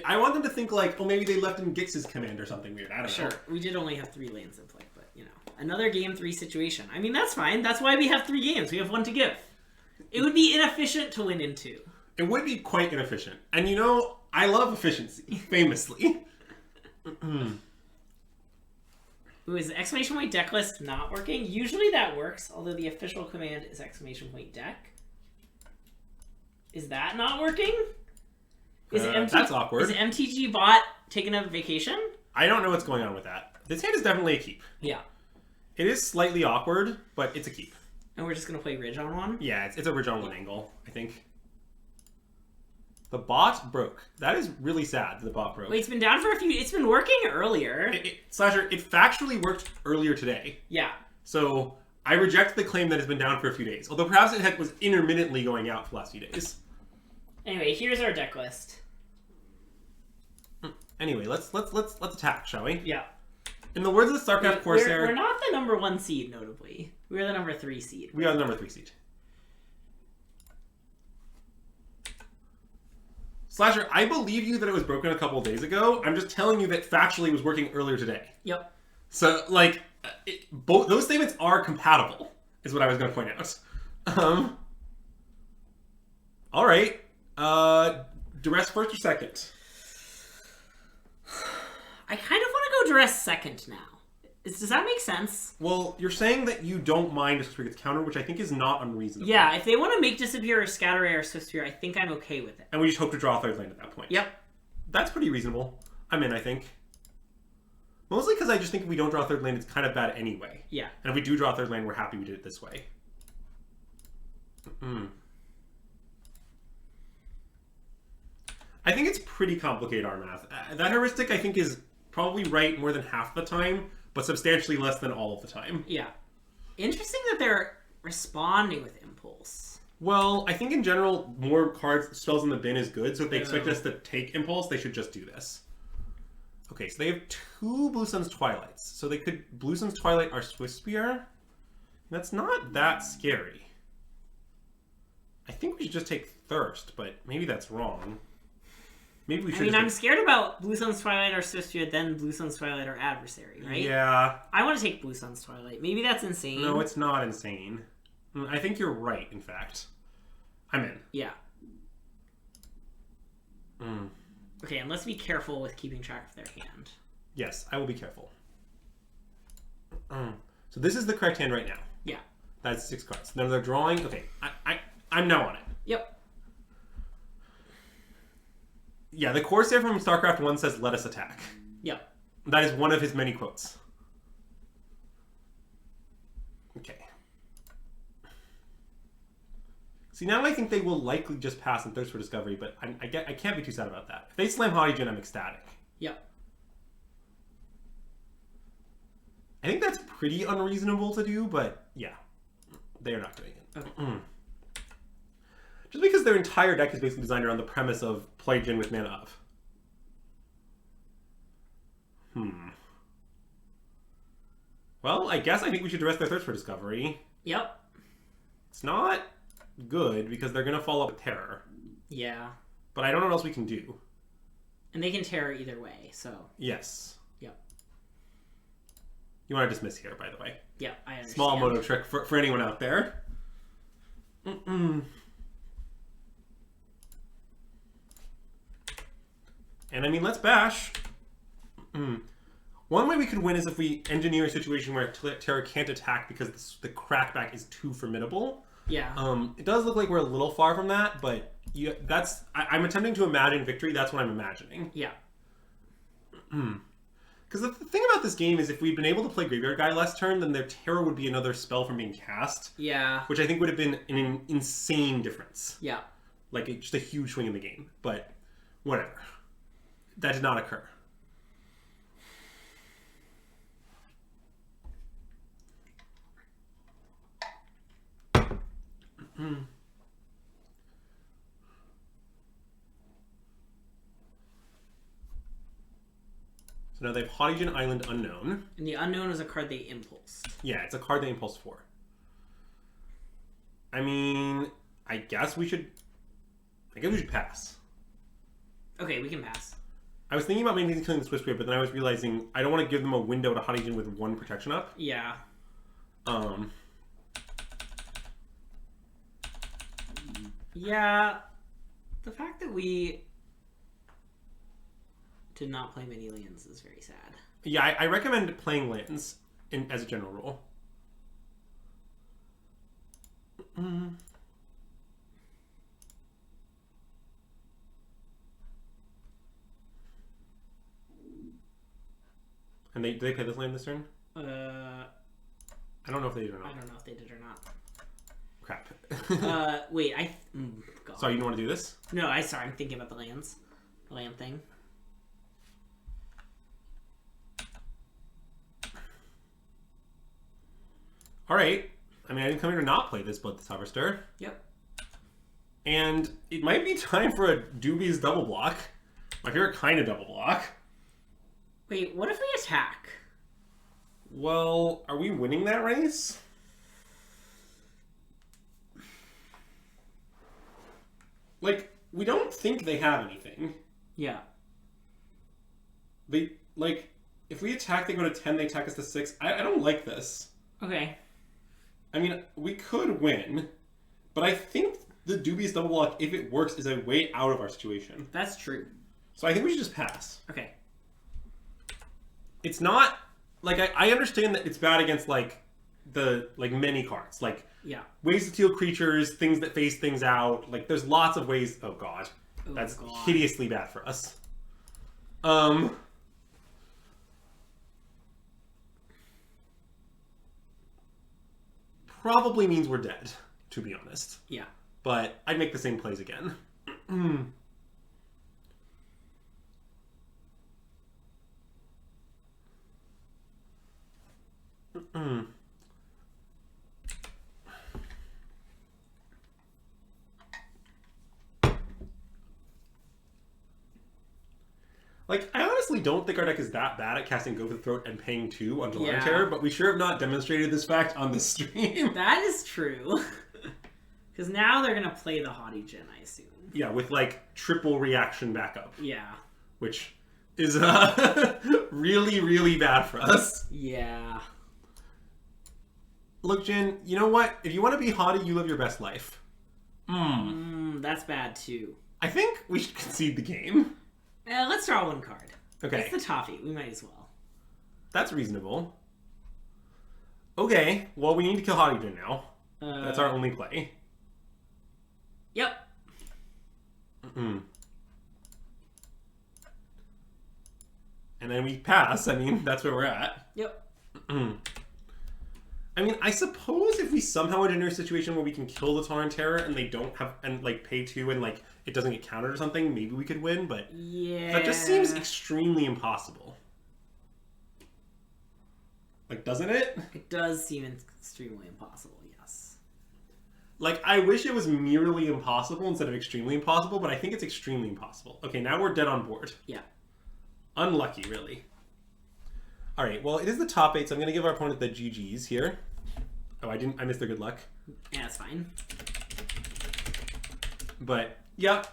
I want them to think like, oh, maybe they left in Gix's command or something weird. I don't know. Sure, we did only have 3 lands in play, but, you know. Another game 3 situation. I mean, that's fine. That's why we have 3 games. We have 1 to give. It would be inefficient to win in 2. It would be quite inefficient. And you know, I love efficiency, famously. Ooh, is the exclamation point deck list not working? Usually that works, although the official command is exclamation point deck. Is that not working? Is that's awkward. Is MTG bot taking a vacation? I don't know what's going on with that. This hand is definitely a keep. Yeah. It is slightly awkward, but it's a keep. And we're just going to play Ridge on 1? Yeah, it's a Ridge on 1 angle, I think. The bot broke. That is really sad that the bot broke. Wait, it's been down for a few... It's been working earlier. Slasher, it factually worked earlier today. Yeah. So, I reject the claim that it's been down for a few days. Although perhaps it was intermittently going out for the last few days. Anyway, here's our deck list. Anyway, let's attack, shall we? Yeah. In the words of the StarCraft Corsair... We're not the number 1 seed, notably. We're the number 3 seed. We are the number 3 seed. Slasher, I believe you that it was broken a couple of days ago. I'm just telling you that factually it was working earlier today. Yep. So, like, both those statements are compatible, is what I was going to point out. All right. Duress first or second? I kind of want to go Duress second now. Does that make sense? Well, you're saying that you don't mind if gets counter, which I think is not unreasonable. Yeah, if they want to make Disappear or Scatter Ray or Swiftspear, I think I'm okay with it. And we just hope to draw a 3rd land at that point. Yep. That's pretty reasonable. I'm in, I think. Mostly because I just think if we don't draw a 3rd land, it's kind of bad anyway. Yeah. And if we do draw a 3rd land, we're happy we did it this way. I think it's pretty complicated, our math. That heuristic, I think, is probably right more than half the time, but substantially less than all of the time. Yeah. Interesting that they're responding with Impulse. Well, I think in general, more cards, spells in the bin is good, so if they expect us to take Impulse, they should just do this. Okay, so they have 2 Blue Sun's Twilights. So they could Blue Sun's Twilight our Swiftspear. That's not that scary. I think we should just take Thirst, but maybe that's wrong. Maybe we should. I mean, I'm scared about Blue Sun's Twilight or Swiftspear, then Blue Sun's Twilight or Adversary, right? Yeah. I want to take Blue Sun's Twilight. Maybe that's insane. No, it's not insane. I think you're right, in fact. I'm in. Yeah. Okay, and let's be careful with keeping track of their hand. Yes, I will be careful. So this is the correct hand right now. Yeah. That's 6 cards. Now they're drawing. Okay, I'm now on it. Yep. Yeah, the Corsair from StarCraft 1 says, "Let us attack." Yep. That is one of his many quotes. Okay. See, now I think they will likely just pass and thirst for discovery, but I can't be too sad about that. If they slam Haughty, I'm ecstatic. Yep. I think that's pretty unreasonable to do, but yeah, they are not doing it. Okay. Just because their entire deck is basically designed around the premise of play Jin with mana of. Well, I guess I think we should arrest their thirst for discovery. Yep. It's not good because they're going to follow up with terror. Yeah. But I don't know what else we can do. And they can terror either way, so. Yes. Yep. You want to dismiss here, by the way. Yeah, I understand. Small moto trick for anyone out there. And I mean, let's bash. One way we could win is if we engineer a situation where Terra can't attack because the crackback is too formidable. Yeah. It does look like we're a little far from that, but I'm attempting to imagine victory. That's what I'm imagining. Yeah. Because the thing about this game is if we'd been able to play Graveyard Guy last turn, then their Terror would be another spell from being cast. Yeah. Which I think would have been an insane difference. Yeah. Like, just a huge swing in the game. But, whatever. That did not occur. So now they have Haughty Island Unknown. And the Unknown is a card they impulsed. Yeah, it's a card they impulse for. I mean, I guess we should pass. Okay, we can pass. I was thinking about maybe killing the Swiss Grave, but then I was realizing I don't want to give them a window to Haughty with 1 protection up. Yeah. Yeah. The fact that we did not play many lands is very sad. Yeah, I recommend playing lands as a general rule. And did they play this land this turn? I don't know if they did or not. I don't know if they did or not. Crap. Wait, God. Sorry, you don't want to do this? No, I'm thinking about the lands. The land thing. Alright. I mean, I didn't come here to not play this Bloodless Harvester. Yep. And it might be time for a Doobie's double block. My favorite kind of double block. Wait, what if we attack? Well, are we winning that race? Like, we don't think they have anything. Yeah. They, like, if we attack, they go to 10, they attack us to 6. I don't like this. Okay. I mean, we could win, but I think the Dubious double block, if it works, is a way out of our situation. That's true. So I think we should just pass. Okay. It's not, like, I understand that it's bad against, like, many cards. Like, yeah, ways to steal creatures, things that phase things out. Like, there's lots of ways. Oh, God. That's hideously bad for us. Probably means we're dead, to be honest. Yeah. But I'd make the same plays again. Like, I honestly don't think our deck is that bad at casting Go for the Throat and paying 2 on July Terror, but we sure have not demonstrated this fact on this stream. That is true. Because now they're going to play the Haughty Djinn, I assume. Yeah, with, like, triple reaction backup. Yeah. Which is really, really bad for us. Yeah. Look, Jin, you know what? If you want to be haughty, you live your best life. That's bad too. I think we should concede the game. Let's draw one card. Okay. It's the toffee. We might as well. That's reasonable. Okay, well, we need to kill Hottie now. That's our only play. Yep. And then we pass. I mean, that's where we're at. Yep. I mean, I suppose if we somehow enter a situation where we can kill the Torrent Terror and they don't have, and like pay 2 and like it doesn't get countered or something, maybe we could win, but yeah, that just seems extremely impossible. Like, doesn't it? It does seem extremely impossible, yes. Like, I wish it was merely impossible instead of extremely impossible, but I think it's extremely impossible. Okay, now we're dead on board. Yeah. Unlucky, really. Alright, well, it is the top 8, so I'm going to give our opponent the GGs here. Oh, I missed their good luck. Yeah, it's fine. But, yeah.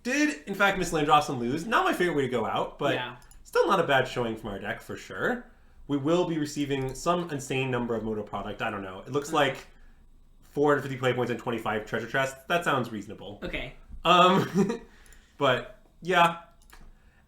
Did, in fact, miss land drops and lose. Not my favorite way to go out, but yeah, still not a bad showing from our deck, for sure. We will be receiving some insane number of Moto product. I don't know. It looks like 450 play points and 25 treasure chests. That sounds reasonable. Okay. But, yeah.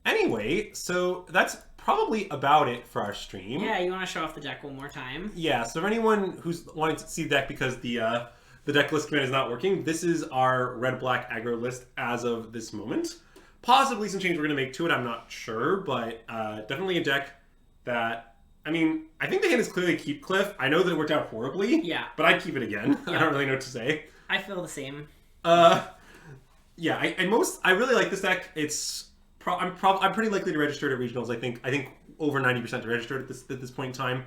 Anyway, so that's probably about it for our stream. Yeah, you want to show off the deck one more time? Yeah, so for anyone who's wanting to see the deck because the deck list command is not working, this is our red-black aggro list as of this moment. Possibly some change we're going to make to it, I'm not sure, but definitely a deck that, I mean, I think the hand is clearly keep Cliff. I know that it worked out horribly, yeah, but I'd keep it again. Yeah. I don't really know what to say. I feel the same. Yeah, I really like this deck. It's I'm pretty likely to register it at regionals. I think over 90% to register it at this point in time.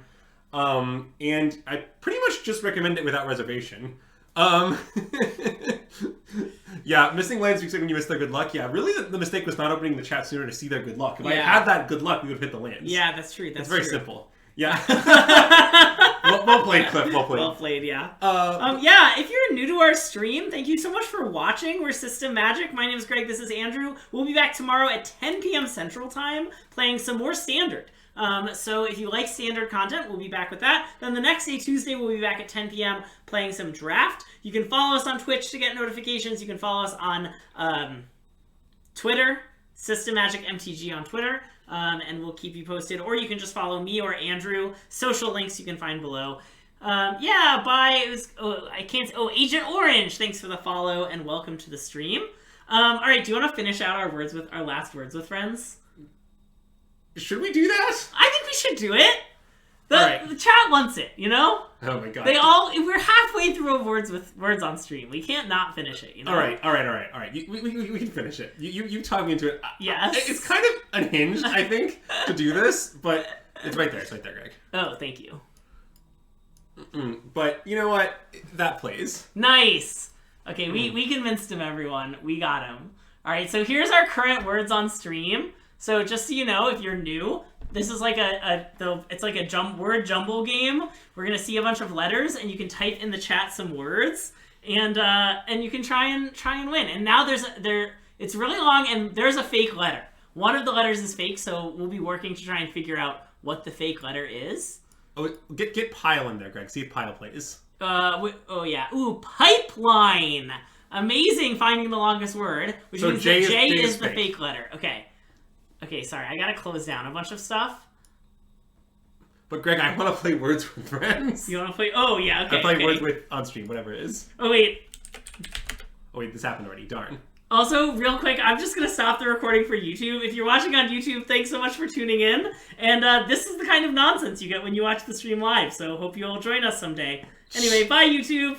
And I pretty much just recommend it without reservation. Yeah, missing lands because when you miss their good luck. Yeah, really the mistake was not opening the chat sooner to see their good luck. If I had that good luck, we would have hit the lands. Yeah, that's true. That's very true. simple. Yeah. Well played, Cliff. Well played. Well played, yeah. Yeah, if you're new to our stream, thank you so much for watching. We're SystemMagic. My name is Greg. This is Andrew. We'll be back tomorrow at 10 p.m. Central Time playing some more Standard. So if you like Standard content, we'll be back with that. Then the next day, Tuesday, we'll be back at 10 p.m. playing some Draft. You can follow us on Twitch to get notifications. You can follow us on Twitter, SystemMagic MTG on Twitter. And we'll keep you posted, or you can just follow me or Andrew. Social links you can find below. Yeah, bye. Agent Orange, thanks for the follow and welcome to the stream. All right, do you want to finish out our last words with friends? Should we do that? I think we should do it. The chat wants it, you know? Oh my god. We're halfway through words on stream. We can't not finish it, you know? All right. We can finish it. You talk me into it. Yes. It's kind of unhinged, I think, to do this, but it's right there. It's right there, Greg. Oh, thank you. But you know what? That plays. Nice. Okay, we convinced him, everyone. We got him. All right, so here's our current words on stream. So just so you know, if you're new, this is like it's like a word jumble game. We're gonna see a bunch of letters, and you can type in the chat some words, and you can try and win. And now it's really long, and there's a fake letter. One of the letters is fake, so we'll be working to try and figure out what the fake letter is. Oh, get Pile in there, Greg. See if Pile plays. Oh yeah. Ooh, pipeline. Amazing finding the longest word, which means J is the fake letter. Okay. Okay, sorry, I gotta close down a bunch of stuff. But Greg, I want to play Words with Friends. You want to play? Oh, yeah, okay. I play Words with on stream, whatever it is. Oh, wait. Oh, wait, this happened already. Darn. Also, real quick, I'm just going to stop the recording for YouTube. If you're watching on YouTube, thanks so much for tuning in. And this is the kind of nonsense you get when you watch the stream live, so hope you all join us someday. Anyway, bye, YouTube!